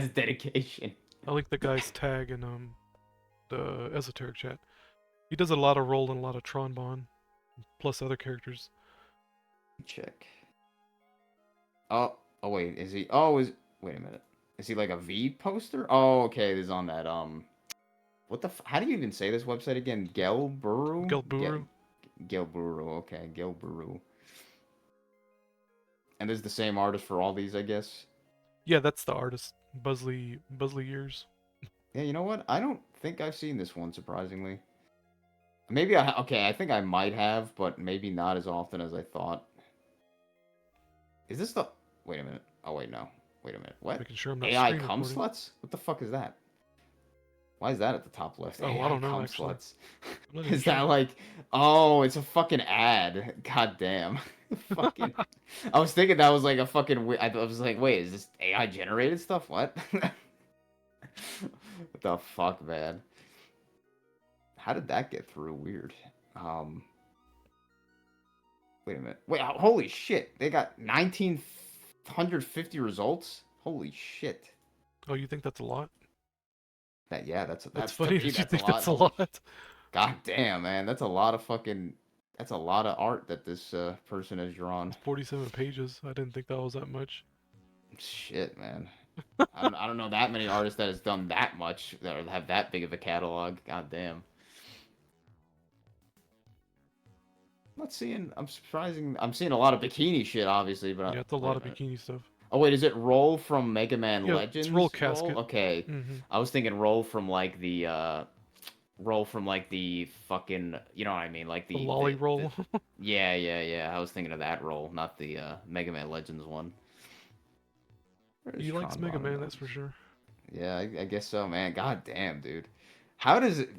dedication. I linked the guy's tag in the esoteric chat. He does a lot of Roll and a lot of Tron Bond, plus other characters. Check. Oh wait, is he wait a minute. Is he like a V poster? Oh, okay, this is on that what the how do you even say this website again? Gelburu? Gelburu. Gelburu, okay, Gelburu. And this is the same artist for all these, I guess. Yeah, that's the artist. Buzzley Ears. Yeah, you know what? I don't think I've seen this one, surprisingly. Maybe okay, I think I might have, but maybe not as often as I thought. Is this the wait a minute. Oh wait, no. Wait a minute. What? Making sure I'm not AI screen cum recording. sluts? What the fuck is that? Why is that at the top left? Oh, AI I don't know, cum actually. sluts. I'm not even Is that sure. like? Oh, it's a fucking ad. God damn. Fucking. I was thinking that was like a fucking. I was like, wait, is this AI generated stuff? What? What the fuck, man? How did that get through? Weird. Wait a minute. Wait, holy shit! They got 1,950 results. Holy shit. Oh, you think that's a lot? That's That's to funny me, that you that's a think lot. that's a Holy lot. God damn, man, that's a lot of fucking. That's a lot of art that this person has drawn. It's 47 pages. I didn't think that was that much. Shit, man. I don't know that many artists that has done that much that have that big of a catalog. God damn. I'm seeing. I'm seeing a lot of bikini shit, obviously, but Yeah, it's a wait lot a of minute. bikini stuff. Oh wait, is it Roll from Mega Man Yeah, it's Roll Legends? Casket. Okay. Mm-hmm. I was thinking Roll from like the fucking, you know what I mean, like The lolly roll. yeah. I was thinking of that Roll, not the Mega Man Legends one. Where's He likes Mega Tron Man, Bongo? that's for sure. Yeah, I guess so, man. God damn, dude. How does it?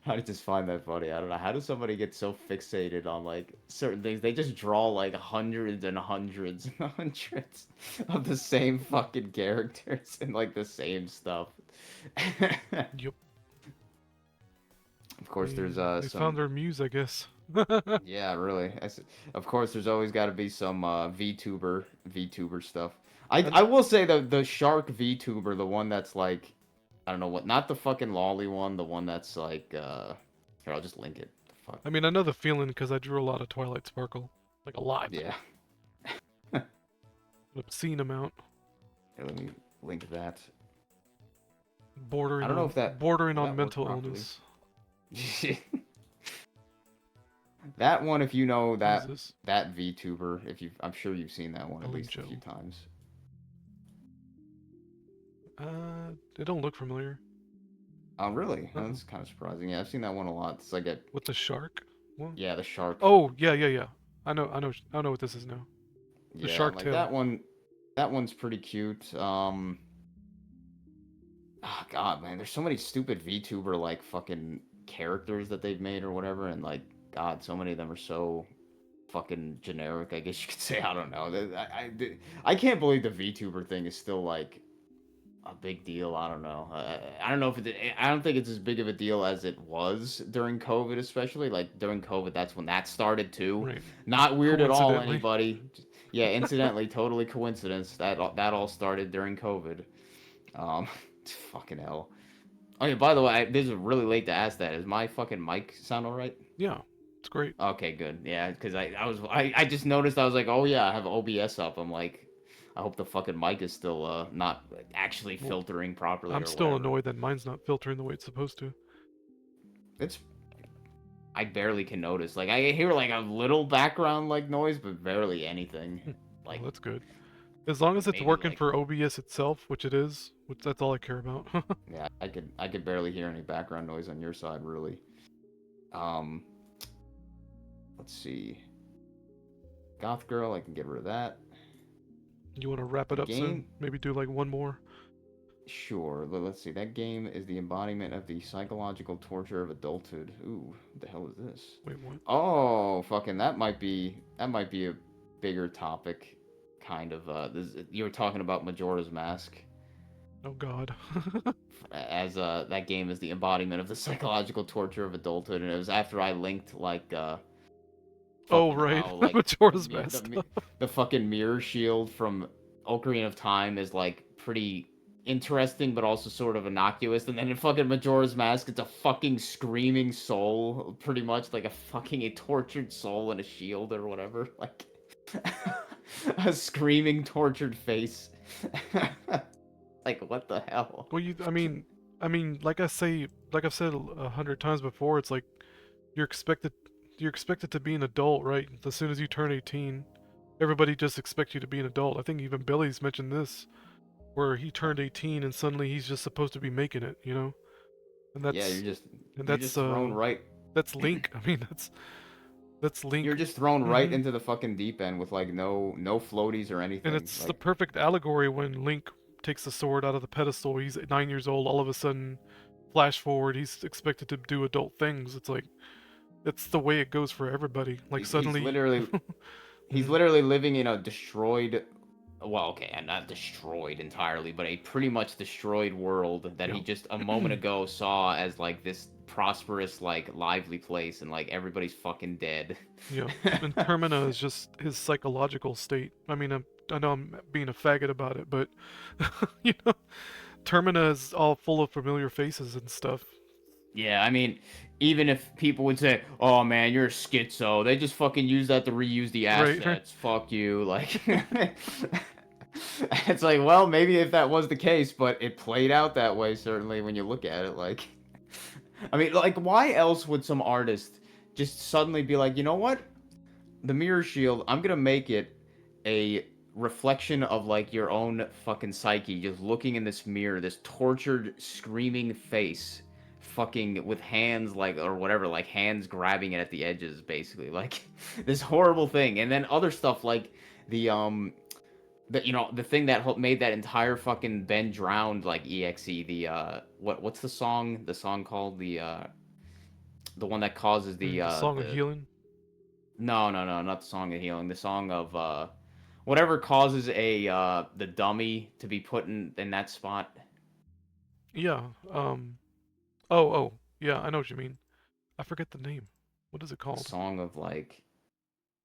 I just find that funny. I don't know. How does somebody get so fixated on like certain things? They just draw like hundreds and hundreds and hundreds of the same fucking characters and like the same stuff. Yep. Of course, there's They some. found their muse, I guess. Yeah, really. Of course, there's always got to be some VTuber stuff. I will say the Shark VTuber, the one that's like, I don't know what, not the fucking lolly one, the one that's like, here, I'll just link it. The fuck. I mean, I know the feeling because I drew a lot of Twilight Sparkle. Like, a lot. Yeah. An obscene amount. Here, let me link that. Bordering I don't know on, if that bordering will on that work mental properly? illness. That one, if you know that Jesus. that VTuber, I'm sure you've seen that one at least a Joe. few times. They don't look familiar. Oh, really? That's kind of surprising. Yeah, I've seen that one a lot. It's like a With the shark? What? yeah, the shark. Oh, yeah. I know what this is now. The Yeah, shark like tail. that one's pretty cute. Oh God, man, there's so many stupid VTuber like fucking characters that they've made or whatever, and like God, so many of them are so fucking generic. I guess you could say. I don't know. I can't believe the VTuber thing is still like a big deal. I don't know. I don't know if I don't think it's as big of a deal as it was during COVID, especially like during COVID. That's when that started too. Right. Not weird at all, Coincidentally. anybody. Yeah, incidentally, totally coincidence that all started during COVID. Fucking hell. Oh yeah, by the way, this is really late to ask that. Is my fucking mic sound alright? Yeah, it's great. Okay, good. Yeah, because I just noticed. I was like, oh yeah, I have OBS up. I'm like, I hope the fucking mic is still not actually filtering properly. I'm or still whatever. annoyed that mine's not filtering the way it's supposed to. I barely can notice. Like I hear like a little background like noise, but barely anything. Like Well, that's good. As long as it's maybe, working like- for OBS itself, which it is, which that's all I care about. yeah, I could barely hear any background noise on your side, really. Let's see. Goth Girl, I can get rid of that. You want to wrap it up soon? Game- Maybe do like one more. Sure. Let's see. That game is the embodiment of the psychological torture of adulthood. Ooh, what the hell is this? Wait, what? Oh, fucking that might be a bigger topic. Kind of. You were talking about Majora's Mask. Oh God. As that game is the embodiment of the psychological torture of adulthood, and it was after I linked like Oh fucking right, how, like, Majora's yeah, Mask. the fucking mirror shield from Ocarina of Time is like pretty interesting, but also sort of innocuous. And then in fucking Majora's Mask, it's a fucking screaming soul, pretty much like a tortured soul in a shield or whatever, like a screaming tortured face. Like what the hell? Well, I mean, like I've said 100 times before, it's like you're expected to be an adult, right? As soon as you turn 18, everybody just expects you to be an adult. I think even Billy's mentioned this, where he turned 18 and suddenly he's just supposed to be making it, you know? And that's Yeah, you're that's just thrown right. That's Link. I mean, that's Link. You're just thrown right Mhm. into the fucking deep end with like no floaties or anything. And it's the like, perfect allegory when Link takes the sword out of the pedestal. He's 9 years old. All of a sudden, flash forward, he's expected to do adult things. It's like it's the way it goes for everybody. Like suddenly, he's literally living in a destroyed, well, okay, and not destroyed entirely, but a pretty much destroyed world that he just a moment ago saw as like this prosperous, like lively place, and like everybody's fucking dead. Yeah, and Termina is just his psychological state. I mean, I know I'm being a faggot about it, but you know, Termina is all full of familiar faces and stuff. Yeah, I mean, even if people would say, "Oh man, you're a schizo," they just fucking use that to reuse the assets. Right. Fuck you, like. It's like, well, maybe if that was the case, but it played out that way. Certainly, when you look at it, like, I mean, like, why else would some artist just suddenly be like, you know what? The mirror shield, I'm gonna make it a reflection of like your own fucking psyche, just looking in this mirror, this tortured, screaming face, fucking with hands like or whatever, like hands grabbing it at the edges, basically, like this horrible thing. And then other stuff like the the thing that made that entire fucking Ben drowned like exe, what's the song? The song called the one that causes The Song of Healing. No, not the Song of Healing. The song of whatever causes the dummy to be put in that spot. Yeah. Oh. Yeah, I know what you mean. I forget the name. What is it The called? song of like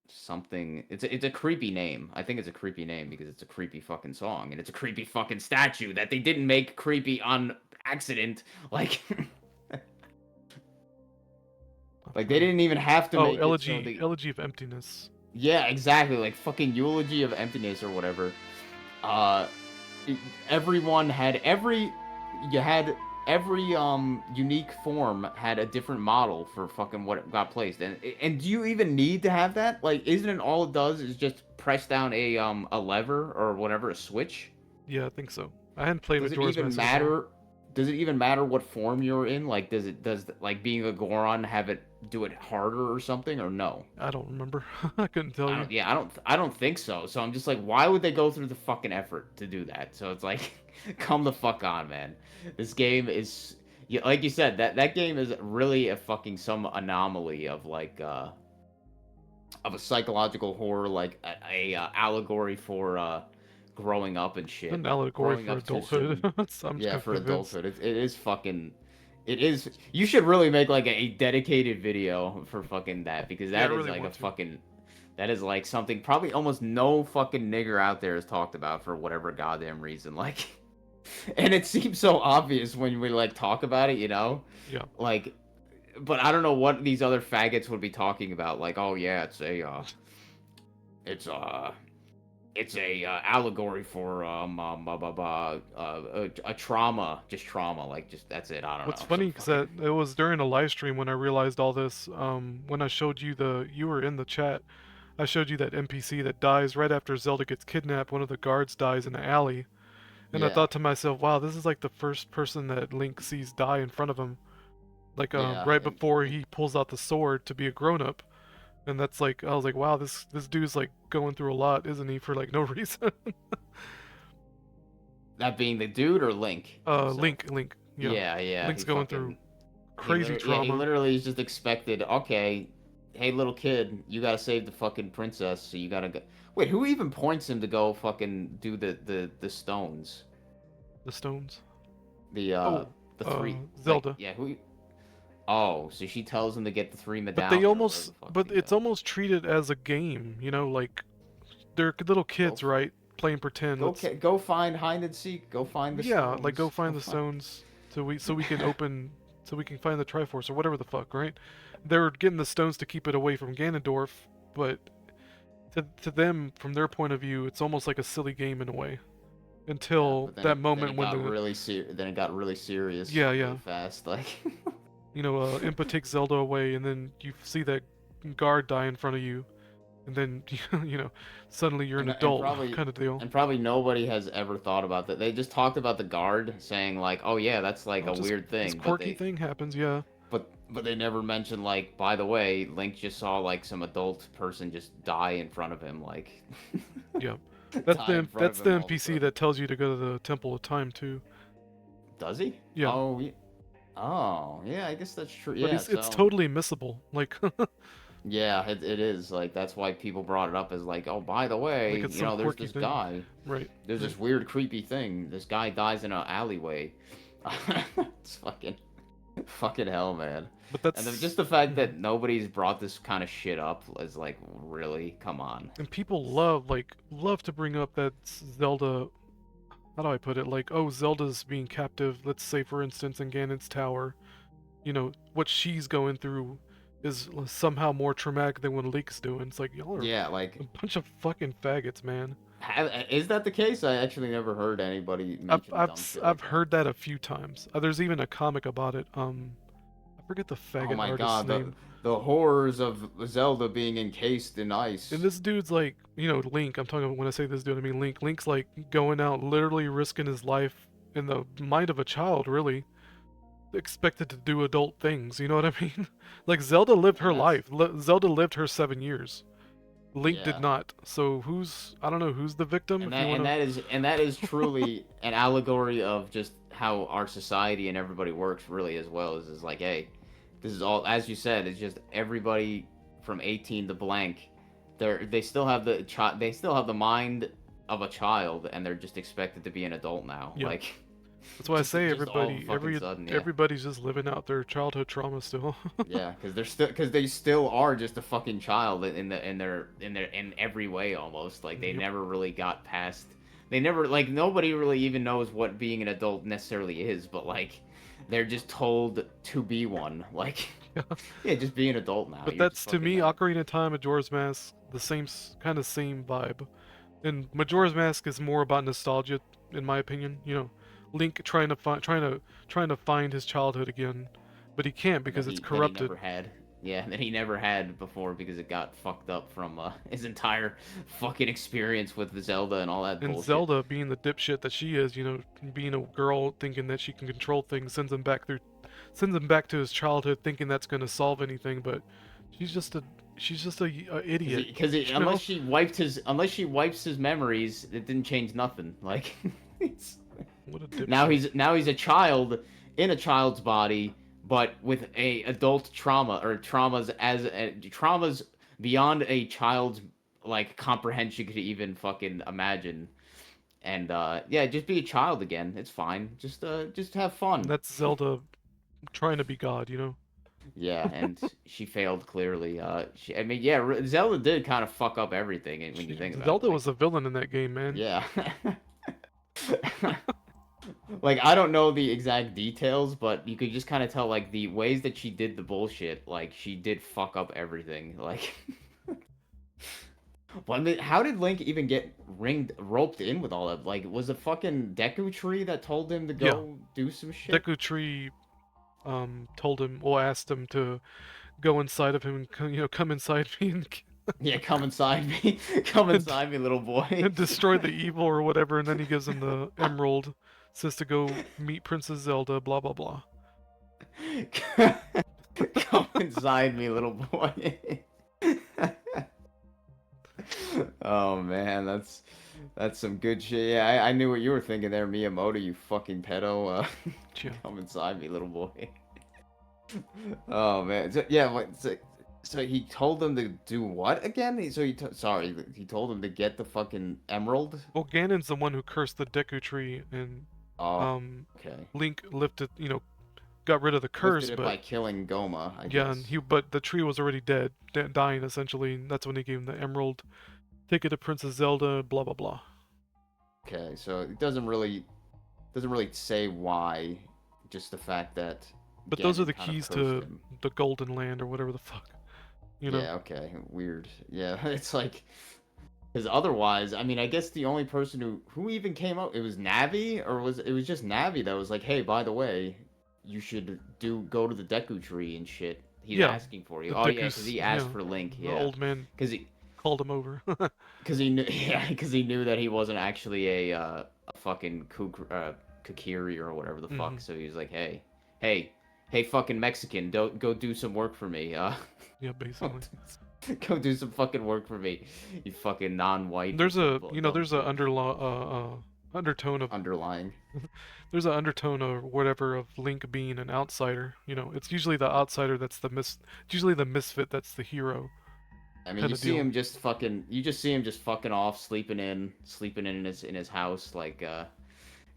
something. It's a creepy name. I think it's a creepy name because it's a creepy fucking song and it's a creepy fucking statue that they didn't make creepy on accident. Like like they didn't even have to make Elegy, it so Elegy of Emptiness. Yeah, exactly. Like fucking Eulogy of Emptiness or whatever. Uh, everyone had every unique form had a different model for fucking what got placed. And do you even need to have that? Like, isn't it all it does is just press down a lever or whatever, a switch? Yeah, I think so. I hadn't played Does it Majora's even Mask. matter? Does it even matter what form you're in? Like, does like being a Goron have it do it harder or something, or no? I don't remember. I couldn't tell you. I don't think so. So I'm just like, why would they go through the fucking effort to do that? So it's like, come the fuck on, man. This game is, like you said, that game is really a fucking some anomaly of like of a psychological horror, like a allegory for growing up and shit. An allegory Growing for up to a adulthood. certain- I'm yeah, just for convinced. adulthood. It is fucking. It is. You should really make like a dedicated video for fucking that because Yeah, I that is really like a want to. fucking. That is like something probably almost no fucking nigger out there has talked about for whatever goddamn reason. Like, and it seems so obvious when we like talk about it, you know? Yeah. Like, but I don't know what these other faggots would be talking about. Like, oh yeah, it's a allegory for a trauma, just trauma, like just that's it. I don't What's know. funny is that it was during a live stream when I realized all this. When I showed you you were in the chat. I showed you that NPC that dies right after Zelda gets kidnapped. One of the guards dies in the alley, and I Yeah. thought to myself, "Wow, this is like the first person that Link sees die in front of him, like Yeah, right before he pulls out the sword to be a grown-up." And that's like, I was like, "Wow, this dude's like going through a lot, isn't he? For like no reason." That being the dude or Link? himself? Link. Yeah. Yeah. Link's he going fucking- through crazy Yeah, trauma. he literally is just expected. Okay, hey little kid, you gotta save the fucking princess. So you gotta go. Wait, who even points him to go fucking do the stones? The stones. The three. Zelda. Like, yeah, who? Oh, so she tells him to get the three But medallions. they almost, but it's almost treated as a game, like they're little kids, right? Playing pretend. Go find hide and seek. Go find the yeah, stones. like go find the stones so we can open so we can find the Triforce or whatever the fuck, right? They're getting the stones to keep it away from Ganondorf, but to them, from their point of view, it's almost like a silly game in a way. Until that moment when then it got really serious. Yeah. Really fast, like. Impa takes Zelda away, and then you see that guard die in front of you, and then suddenly you're an adult kind of deal. And probably nobody has ever thought about that. They just talked about the guard, saying like, "Oh yeah, that's like a weird thing." This quirky thing happens, yeah. But they never mentioned like, by the way, Link just saw like some adult person just die in front of him, like. Yeah, that's the NPC that tells you to go to the Temple of Time too. Does he? Yeah. Oh, yeah. Oh, yeah, I guess that's true. But Yeah, it's so totally missable. Like, yeah, it is. Like that's why people brought it up as like, oh, by the like way, it's some there's quirky this thing. guy. Right. There's Right. this weird, creepy thing. This guy dies in an alleyway. It's fucking hell, man. But And then that's just the fact mhm. that nobody's brought this kind of shit up is like, really, come on. And people love to bring up that Zelda. How do I put it? Like, oh, Zelda's being captive. Let's say, for instance, in Ganon's tower. What she's going through is somehow more traumatic than what Link's doing. It's like y'all are Yeah, like, a bunch of fucking faggots, man. is that the case? I actually never heard anybody I've mention I've dumb s- shit I've like that. heard that a few times. There's even a comic about it. I forget the Oh faggot my artist's god, name. the horrors of Zelda being encased in And ice. this dude's like, Link. I'm talking about when I say this dude, I mean Link. Link's like going out, literally risking his life in the mind of a child, really, expected to do adult things. You know what I mean? Like Zelda lived And her that's life. Zelda lived her 7 years. Link did yeah. not. So I don't know who's the victim. If you want to, And that is truly an allegory of just how our society and everybody works really as well is like, hey, this is all as you said, it's just everybody from 18 to blank. They still have they still have the mind of a child and they're just expected to be an adult now. yeah. Like That's why I say just all of a everybody, fucking sudden, yeah. everybody's just living out their childhood trauma still. Yeah, because they still are just a fucking child in every way almost. Like they Yep. never really got past. They never like nobody really even knows what being an adult necessarily is, but like they're just told to be one. Like yeah, just be an adult now. But You're just that's to fucking me, that. Ocarina of Time, Majora's Mask, the same kind of same vibe. And Majora's Mask is more about nostalgia, in my opinion. Link trying to find his childhood again, but he can't because it's That he corrupted. never had. Yeah, that he never had before because it got fucked up from his entire fucking experience with Zelda and all that And bullshit. Zelda, being the dipshit that she is, being a girl thinking that she can control things, sends him back to his childhood, thinking that's gonna solve anything. But she's just a idiot. You know? Unless she wipes his memories, it didn't change nothing. Like What a dipshit. now he's a child in a child's body, but with a adult trauma or traumas beyond a child's like comprehension could even fucking imagine. And yeah, just be a child again. It's fine. Just have And fun. that's Zelda trying to be God. Yeah, and she failed clearly. I mean, yeah, Zelda did kind of fuck up everything when you think about it. Zelda Like, was a villain in that game, man. yeah. Like, I don't know the exact details, but you could just kind of tell, like, the ways that she did the bullshit. Like, she did fuck up everything. Like, how did Link even get roped in with all that? Like, was it fucking Deku Tree that told him to Yeah. go do some shit? Deku Tree told him, or asked him to go inside of him and come inside me Yeah, come inside me. Come inside me, little boy. and destroy the evil or whatever. And then he gives him the emerald, says to go meet Princess Zelda. Blah blah blah. Come inside me, little boy. Oh man, that's some good shit. Yeah, I knew what you were thinking there, Miyamoto, you fucking pedo. Yeah. Come inside me, little boy. Oh man, so he told them to do what again? Sorry, he told them to get the fucking emerald. Well, Ganon's the one who cursed the Deku Tree, and Oh, okay. Link lifted, got rid of the curse, Lifted it but by killing Goma, I yeah, guess. but the tree was already dead, dying essentially. And that's when he gave him the emerald. Take it to Princess Zelda. Blah blah blah. Okay, so it doesn't really say why, just the fact that. But those are Ganon the kind of keys cursed to him. the Golden Land or whatever the fuck. Yeah, okay, weird. Yeah, it's like, because otherwise, I mean, I guess the only person who even came up, it was Navi, or it was just Navi that was like, hey, by the way, you should go to the Deku Tree and shit. He's Yeah, asking for you. the Oh yeah, Deku's, because he asked for Link. the Yeah, old man because he called him over. he knew yeah because he knew that he wasn't actually a fucking Kakiri or whatever the fuck. Mhm. So he was like, hey, fucking Mexican, don't go do some work for me. Yeah, basically. Go do some fucking work for me, you fucking non-white. There's a dumb there's a shit. undertone of underlying. there's an undertone or whatever of Link being an outsider. You know, it's usually the outsider that's it's usually the misfit that's the hero. I mean, Kinda you see deal. him just fucking. You just see him just fucking off, sleeping in his house. Like, the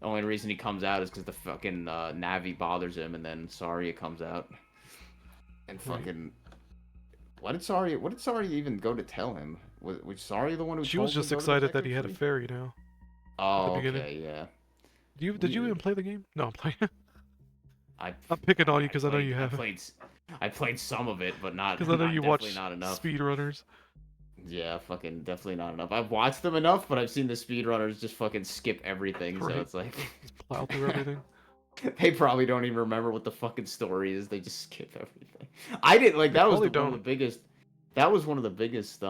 only reason he comes out is because the fucking Navi bothers him, and then Saria comes out, and Right. fucking. What did Saria even go to tell him? Was Saria the one who She told was him just to go to the excited that Deku he had a Tree? fairy now at the Oh, beginning. okay, yeah. Did you Weird. even play the game? No, I'm playing. I'm picking on you because I know you have. I played some of it, but not. Because I know you Definitely watch not enough. speedrunners. Yeah, fucking definitely not enough. I've watched them enough, but I've seen the speedrunners just fucking skip everything, so Right. it's like Just plow through everything. they probably don't even remember what the fucking story is. They just skip everything. I didn't like They that was probably one of don't. the biggest. That was one of the biggest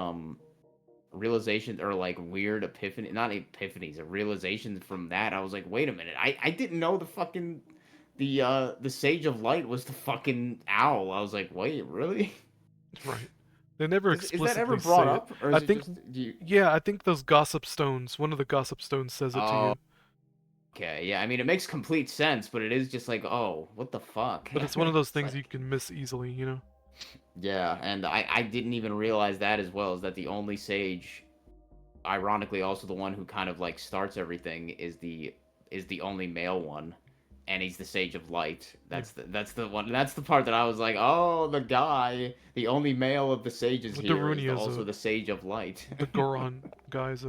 realizations or like weird epiphany, not epiphanies, realizations from that. I was like, wait a minute, I didn't know the fucking the Sage of Light was the fucking owl. I was like, wait, really? Right. They never Is that ever explicitly brought say up, or it. I is it think, just do you? yeah, I think those gossip stones, one of the gossip stones says it to Oh, you. okay, yeah. I mean, it makes complete sense, but it is just like, oh, what the fuck? But it's one of those It's things like, you can miss easily, you know? yeah, and I didn't even realize that as well. Is that the only sage, ironically, also the one who kind of like starts everything, is the only male one, and he's the Sage of Light. That's the one. That's the part that I was like, oh, the guy, the only male of the sages The here, is Darunia's also the Sage of Light. the Goron guy's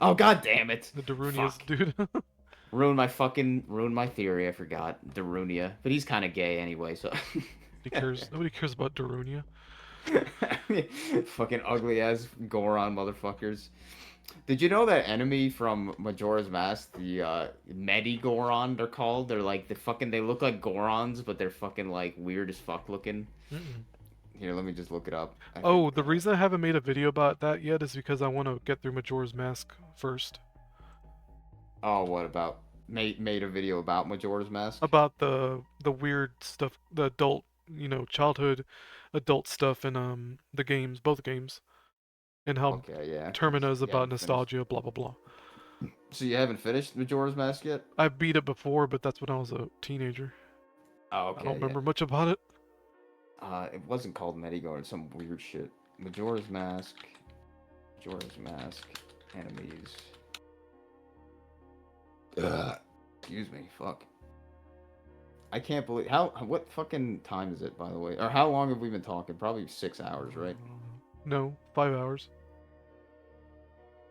Oh, god damn it! the Darunia's Fuck. dude. Ruined my theory. I forgot Darunia, but he's kind of gay anyway, so. Nobody cares about Darunia. Fucking ugly ass Goron motherfuckers. Did you know that enemy from Majora's Mask, the Medi-Goron, they're called? They're like they look like Gorons, but they're fucking like weird as fuck looking. Mm-mm. Here, let me just look it up. Oh, the reason I haven't made a video about that yet is because I want to get through Majora's Mask first. Oh, what about made a video about Majora's Mask? About the weird stuff, the adult, childhood adult stuff in the games, both games, and how Okay, yeah. Termina is You about haven't finished. nostalgia, blah blah blah. So you haven't finished Majora's Mask yet? I beat it before, but that's when I was a teenager. Oh, okay. I don't yeah. remember much about it. It wasn't called Medi-Goron, it's some weird shit. Majora's Mask, enemies. Ugh. Excuse me, fuck. I can't believe what fucking time is it, by the way? Or how long have we been talking? Probably 6 hours, right? No, 5 hours.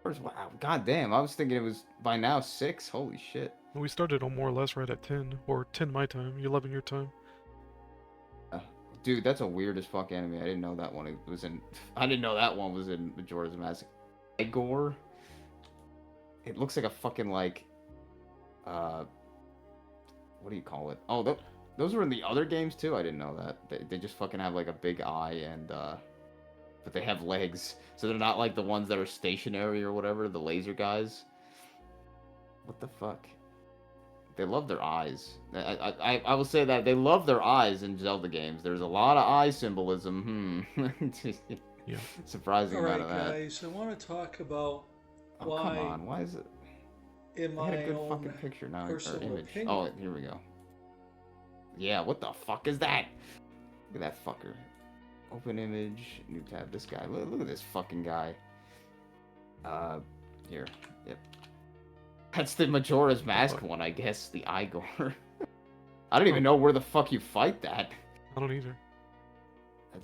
Wow, god damn, I was thinking it was by now 6. Holy shit. We started on more or less right at 10, or 10 my time, 11 your time. Dude, that's a weird as fuck anime. I didn't know that one was in. I didn't know that one was in Majora's Mask. Igor. It looks like a fucking like. What do you call it? Oh, those were in the other games too. I didn't know that. They just fucking have like a big eye and but they have legs, so they're not like the ones that are stationary or whatever. The laser guys. What the fuck? They love their eyes. I will say that they love their eyes in Zelda games. There's a lot of eye symbolism. Yeah. Surprising All right, amount of that. guys, I want to talk about Oh, why, come on. Why is it? in I had my a good own fucking picture now. Or personal image. opinion, Oh, here we go. Yeah, what the fuck is that? Look at that fucker. Open image, new tab. This guy. Look at this fucking guy. Here. Yep. That's the Majora's Mask one, I guess. The Igor. I don't even know where the fuck you fight that. I don't either. That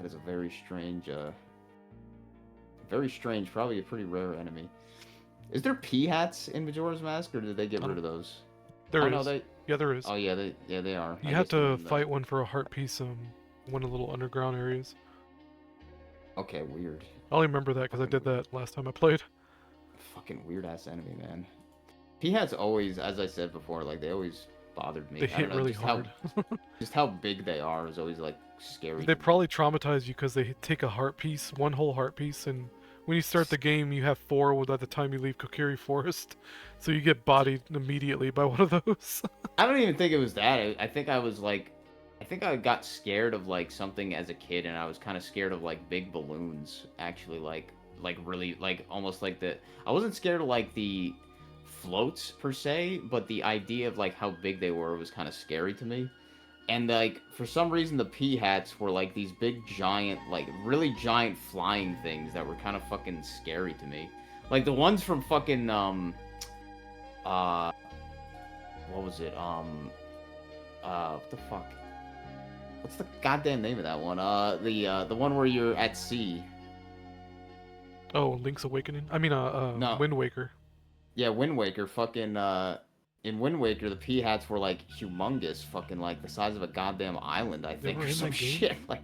is a very strange, probably a pretty rare enemy. Is there pea hats in Majora's Mask, or did they get rid of those? There Oh, is. no, Yeah, there is. Oh yeah, they are. You I have guess they're to in the- fight one for a heart piece, one of the little underground areas. Okay, weird. I only remember that because I did that last time I played. Fucking weird ass enemy, man. Pea hats always, as I said before, like they always bothered me. They I don't hit know, really just hard. just how big they are is always like scary. They to me. probably traumatize you because they take a heart piece, one whole heart piece, and when you start the game, you have 4 by the time you leave Kokiri Forest, so you get bodied immediately by one of those. I don't even think it was that. I think I was like, I think I got scared of like something as a kid, and I was kind of scared of like big balloons. Actually, like really, like almost like the. I wasn't scared of like the floats per se, but the idea of like how big they were was kind of scary to me. And like for some reason the pea hats were like these big giant, like really giant flying things that were kind of fucking scary to me. Like the ones from fucking what was it? What the fuck? What's the goddamn name of that one? The one where you're at sea. Oh, Link's Awakening. I mean, No. Wind Waker. Yeah, Wind Waker. Fucking in Wind Waker, the pea hats were like humongous, fucking like the size of a goddamn island, I think, were or in some that game? shit. Like,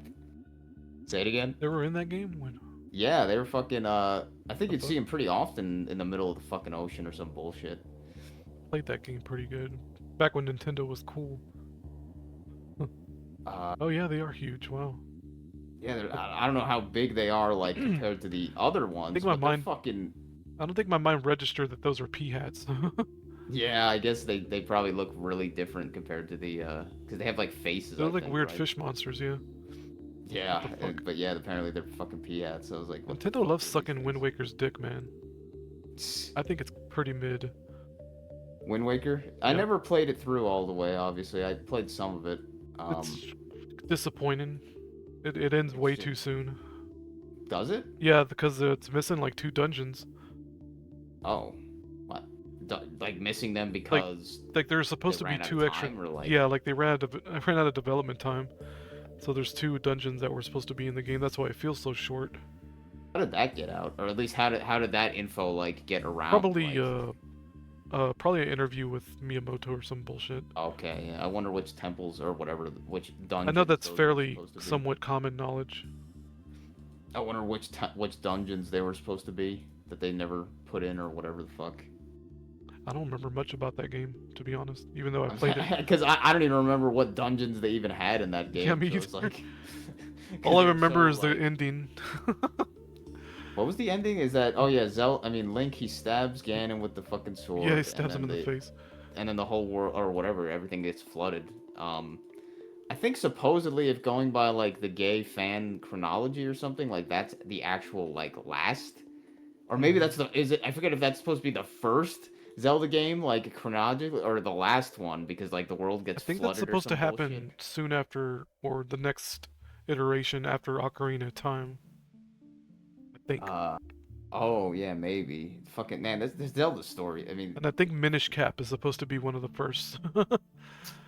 say it again. They were in that game. When? Yeah, they were fucking. I think The you'd fuck? see them pretty often in the middle of the fucking ocean or some bullshit. Played that game pretty good. Back when Nintendo was cool. Oh yeah, they are huge. Wow. Yeah, I don't know how big they are like compared to the other ones, think my but they're mind- fucking. I don't think my mind registered that those were pea hats. Yeah, I guess they probably look really different compared to the because they have like faces. They're I like think, weird right? fish monsters, yeah. Yeah, What the fuck? but yeah, apparently they're fucking pea hats. So I was like, what the Nintendo fuck loves are these sucking Wind things? Waker's dick, man. I think it's pretty mid. Wind Waker. I Yeah. never played it through all the way. Obviously, I played some of it. It's disappointing. It ends way just- too soon. Does it? Yeah, because it's missing like 2 dungeons. Oh, what? Like missing them because Like there's supposed they to be ran out 2 of extra. time, or like Yeah, like they ran out of development time. So there's 2 dungeons that were supposed to be in the game. That's why it feels so short. how did that get out? Or at least how did that info like get around? Probably like... probably an interview with Miyamoto or some bullshit. Okay, yeah. I wonder which temples or whatever, which dungeons. I know that's those were fairly supposed to be. somewhat common knowledge. I wonder which dungeons they were supposed to be that they never put in or whatever the fuck. I don't remember much about that game, to be honest, even though I played it. Because I don't even remember what dungeons they even had in that game. Yeah, me so it's either. like, 'cause All I they were remember so, is the like- ending. What was the ending? Is that Link, he stabs Ganon with the fucking sword. Yeah, he and stabs him in then the face. And then the whole world or whatever, everything gets flooded. I think supposedly, if going by like the gay fan chronology or something, like that's the actual like last, or maybe that's I forget if that's supposed to be the first Zelda game, like chronologically, or the last one, because like the world I gets think flooded that's supposed or to some happen bullshit. soon after, or the next iteration after Ocarina of Time. I think. Oh yeah, maybe. Fucking man, this Zelda story. I mean, And I think Minish Cap is supposed to be one of the first.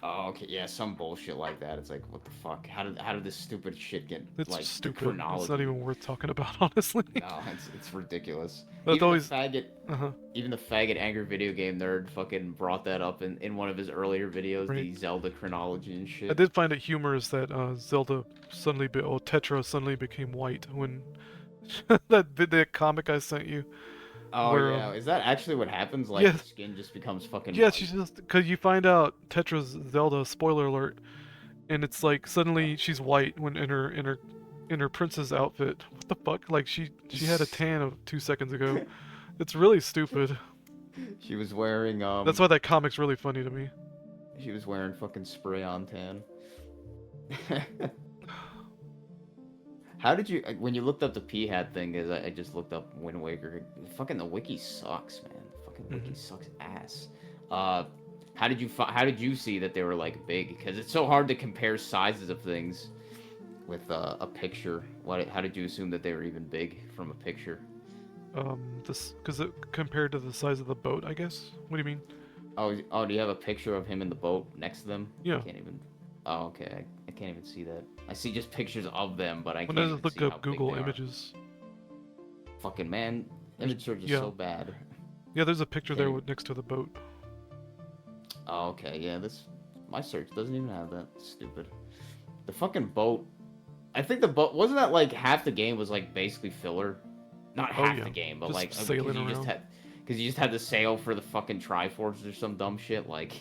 oh okay, yeah, some bullshit like that. It's like, what the fuck? How did this stupid shit get It's like stupid. chronology? It's not even worth talking about, honestly. No, it's ridiculous. That's Even always- the faggot, Uh-huh. even the faggot angry video game nerd fucking brought that up in one of his earlier videos, the Right. Zelda chronology and shit. I did find it humorous that Zelda suddenly, Tetra suddenly became white when that comic I sent you. Oh where, yeah, is that actually what happens? Like yeah. the skin just becomes fucking. Yeah, white? she's just because you find out Tetra's Zelda. Spoiler alert, and it's like suddenly she's white when in her princess outfit. What the fuck? Like she had a tan of 2 seconds ago. It's really stupid. She was wearing That's why that comic's really funny to me. She was wearing fucking spray on tan. How did you when you looked up the P hat thing? Is I just looked up Wind Waker. Fucking the wiki sucks, man. Fucking wiki sucks ass. How did you see that they were like big? Because it's so hard to compare sizes of things with a picture. How did you assume that they were even big from a picture? This because compared to the size of the boat, I guess. What do you mean? Oh, do you have a picture of him in the boat next to them? Yeah. I can't even. Oh, okay. I can't even see that. I see just pictures of them, but I When can't I even just looked see how up big Google they are. Images. Fucking man, image search is Yeah. so bad. Yeah, there's a picture there Okay. next to the boat. Oh, okay, yeah, my search doesn't even have that. Stupid. The fucking boat. I think the boat wasn't that like half the game was like basically filler. Not Oh, half yeah. the game, but Just like sailing around. because you just had to sail for the fucking Triforce or some dumb shit like,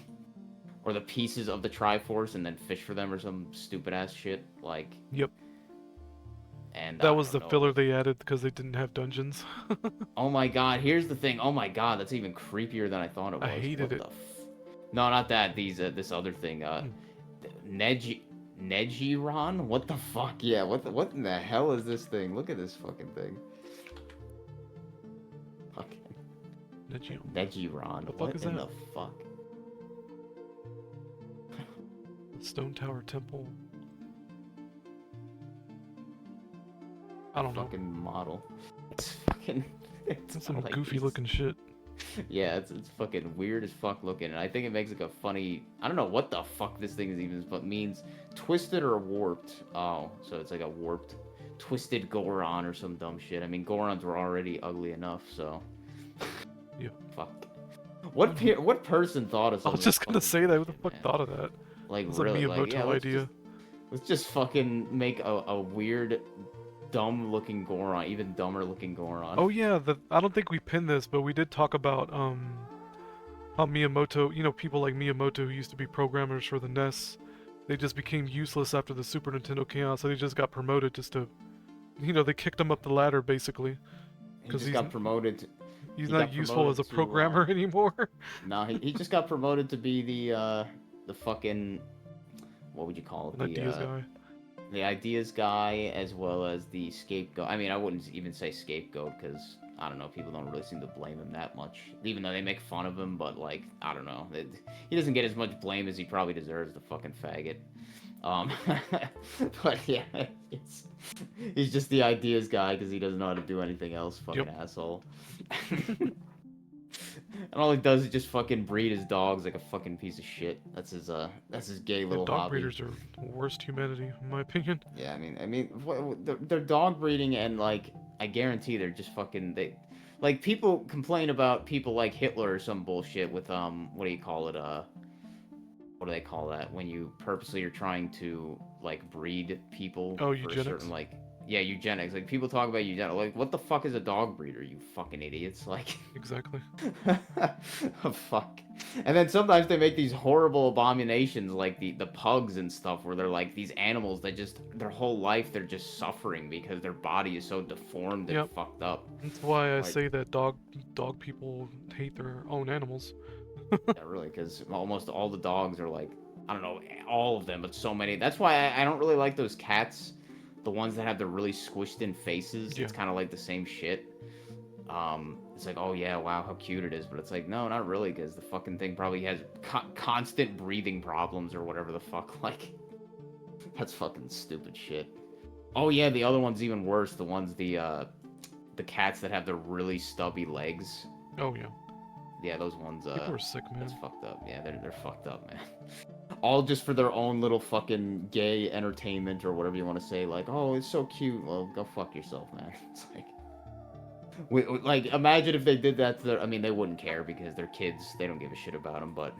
or the pieces of the Triforce and then fish for them or some stupid ass shit like. Yep. And That I was the don't know. filler they added because they didn't have dungeons. Oh my god, here's the thing. Oh my god, that's even creepier than I thought it was. I hated it. No, not that. This other thing. Nejiron? What the fuck? Yeah, what in the hell is this thing? Look at this fucking thing. Fucking. Negiron. The fuck What is in that? the fuck? Stone Tower Temple. I don't know. Fucking model. It's fucking. It's That's some like goofy these- looking shit. Yeah, it's fucking weird as fuck looking, and I think it makes like a funny. I don't know what the fuck this thing is even, but means twisted or warped. Oh, so it's like a warped, twisted Goron or some dumb shit. I mean, Gorons were already ugly enough, so. Yeah. Fuck. What person thought of I something? was just gonna fucking say that. Who the shit, fuck man? thought of that? Like It's really, a like Miyamoto yeah, idea. let's just fucking make a weird, dumb looking Goron, even dumber looking Goron. Oh yeah, I don't think we pinned this, but we did talk about how Miyamoto, people like Miyamoto who used to be programmers for the NES, they just became useless after the Super Nintendo came out, so they just got promoted just to, they kicked him up the ladder basically, He because just got promoted. he's he not got useful as a promoted to, programmer anymore. No, he just got promoted to be the fucking, what would you call it? An ideas guy. The ideas guy, as well as the scapegoat. I mean, I wouldn't even say scapegoat because I don't know, people don't really seem to blame him that much, even though they make fun of him. But like, I don't know, he doesn't get as much blame as he probably deserves. The fucking faggot. But yeah, he's just the ideas guy because he doesn't know how to do anything else. Fucking asshole. And all he does is just fucking breed his dogs like a fucking piece of shit. That's his gay little Dog hobby. breeders are the worst humanity, in my opinion. Yeah, I mean, they're dog breeding, and like, I guarantee they're just fucking like people complain about people like Hitler or some bullshit with what do you call it? What do they call that when you purposely are trying to like breed people? Oh, for eugenics? certain, like, yeah, eugenics. Like people talk about eugenics. Like, what the fuck is a dog breeder? You fucking idiots! Like. Exactly. Oh, fuck. And then sometimes they make these horrible abominations like the pugs and stuff where they're like these animals that just their whole life they're just suffering because their body is so deformed and Yep. fucked up. That's why I Like- say that dog people hate their own animals. Yeah, really, because almost all the dogs are like, I don't know, all of them, but so many. That's why I don't really like those cats, the ones that have the really squished in faces. Yeah. It's kind of like the same shit. It's like, oh yeah, wow, how cute it is, but it's like, no, not really, because the fucking thing probably has constant breathing problems or whatever the fuck. Like, that's fucking stupid shit. Oh yeah, the other one's even worse. The ones the cats that have the really stubby legs. Oh yeah. Yeah, those ones. People are sick, man. That's fucked up. Yeah, they're fucked up, man. All just for their own little fucking gay entertainment or whatever you want to say. Like, oh, it's so cute. Well, go fuck yourself, man. It's like, imagine if they did that to their. I mean, they wouldn't care because they're kids. They don't give a shit about them. But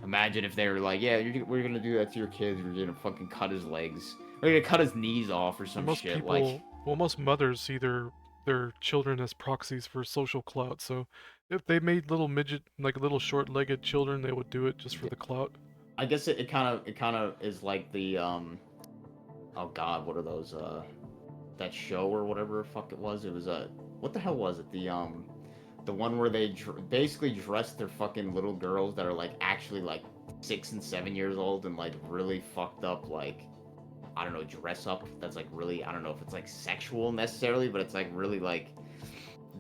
imagine if they were like, yeah, we're gonna do that to your kids. We're gonna fucking cut his legs. We're gonna cut his knees off or some Most shit. people, Like, well, most mothers see their children as proxies for social clout. So if they made little midget, like little short-legged children, they would do it just for the clout. I guess it kind of is like the oh god, what are those that show or whatever the fuck it was? It was what the hell was it? The one where they basically dress their fucking little girls that are like actually like 6 and 7 years old and like really fucked up, like, I don't know, dress up. That's like really, I don't know if it's like sexual necessarily, but it's like really like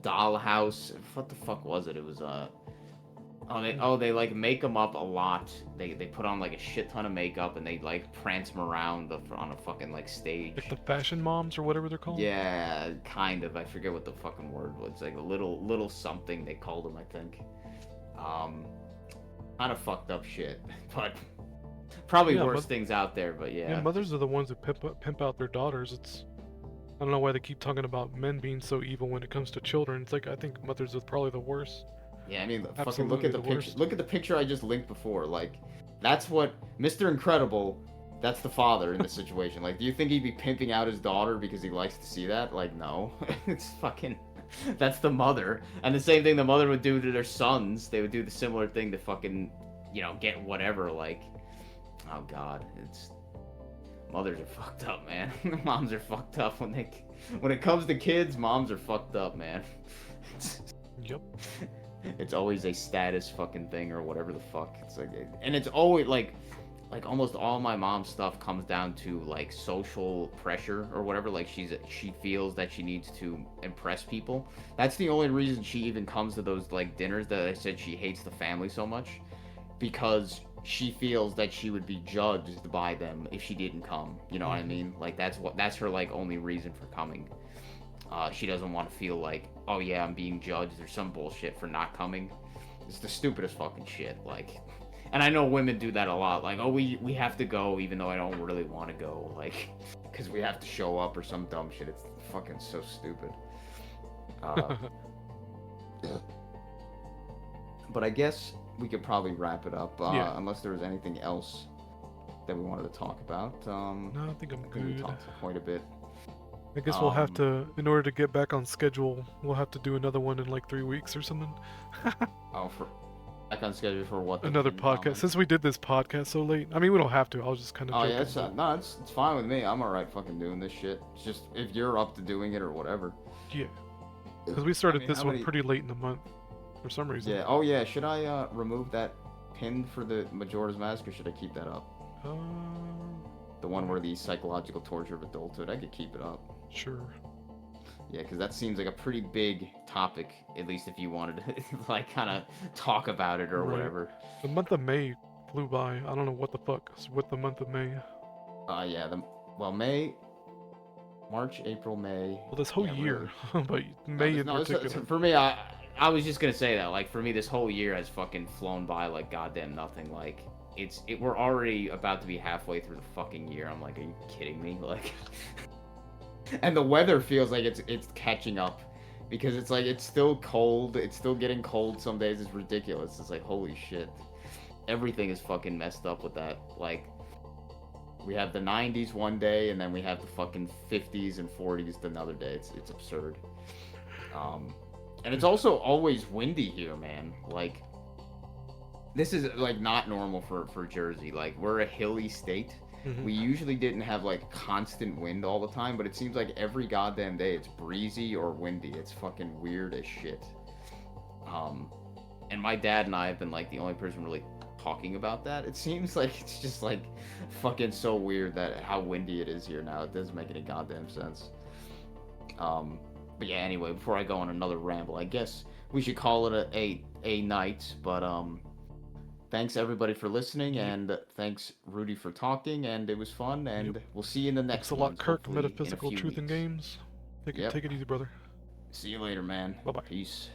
dollhouse. What the fuck was it? It was they like make them up a lot. They put on like a shit ton of makeup and they like prance them around on a fucking like stage. Like the fashion moms or whatever they're called. Yeah, kind of. I forget what the fucking word was. Like a little something they called them, I think. Kind of fucked up shit, but probably Yeah, worse things out there. But yeah. Yeah, mothers are the ones who pimp out their daughters. I don't know why they keep talking about men being so evil when it comes to children. It's like, I think mothers are probably the worst. Yeah, I mean, fucking look Absolutely at the the picture. worst. Look at the picture I just linked before. Like, that's what Mr. Incredible. That's the father in this situation. Like, do you think he'd be pimping out his daughter because he likes to see that? Like, no. It's fucking. That's the mother, and the same thing the mother would do to their sons. They would do the similar thing to fucking, get whatever. Like, oh god, it's. Mothers are fucked up, man. Moms are fucked up when it comes to kids. Moms are fucked up, man. Yep. It's always a status fucking thing or whatever the fuck. It's like, and it's always like, like almost all my mom's stuff comes down to like social pressure or whatever. Like she feels that she needs to impress people. That's the only reason she even comes to those like dinners that I said she hates the family so much, because she feels that she would be judged by them if she didn't come. You know what I mean? Like that's her like only reason for coming. She doesn't want to feel like, oh yeah, I'm being judged or some bullshit for not coming. It's the stupidest fucking shit. Like, and I know women do that a lot. Like, oh, we have to go even though I don't really want to go. Like, because we have to show up or some dumb shit. It's fucking so stupid. But I guess we could probably wrap it up. Unless there was anything else that we wanted to talk about. No, I think I'm good. We talked quite a bit. I guess we'll have to, in order to get back on schedule, we'll have to do another one in like 3 weeks or something. For back on schedule for what? Another podcast. Since we did this podcast so late. I mean, we don't have to. I'll just kind of. Oh yeah, it's fine with me. I'm alright fucking doing this shit. It's just if you're up to doing it or whatever. Yeah. Because we started this one pretty late in the month, for some reason. Yeah. Oh yeah. Should I remove that pin for the Majora's Mask, or should I keep that up? The one where the psychological torture of adulthood. I could keep it up. Sure. Yeah, because that seems like a pretty big topic, at least if you wanted to, like, kind of talk about it or whatever. The month of May flew by. I don't know what the fuck is with the month of May. Yeah, May, March, April, May. Well, this whole year, really. But May in particular. For me, I was just gonna say that, like, for me, this whole year has fucking flown by like goddamn nothing. Like, we're already about to be halfway through the fucking year. I'm like, are you kidding me? Like. And the weather feels like it's catching up, because it's like it's still cold. It's still getting cold some days. It's ridiculous. It's like, holy shit. Everything is fucking messed up with that. Like, we have the 90s one day, and then we have the fucking 50s and 40s another day. It's absurd. And it's also always windy here, man. Like, this is like not normal for Jersey. Like, we're a hilly state. We usually didn't have like constant wind all the time, but it seems like every goddamn day it's breezy or windy. It's fucking weird as shit. And my dad and I have been like the only person really talking about that. It seems like it's just like fucking so weird that how windy it is here now. It doesn't make any goddamn sense. But yeah, anyway, before I go on another ramble, I guess we should call it a night. But thanks everybody for listening, and thanks Rudy for talking, and it was fun, and we'll see you in the next one. Thanks a lot, Kirk. Metaphysical Truth in Games. Take it easy, brother. See you later, man. Bye-bye. Peace.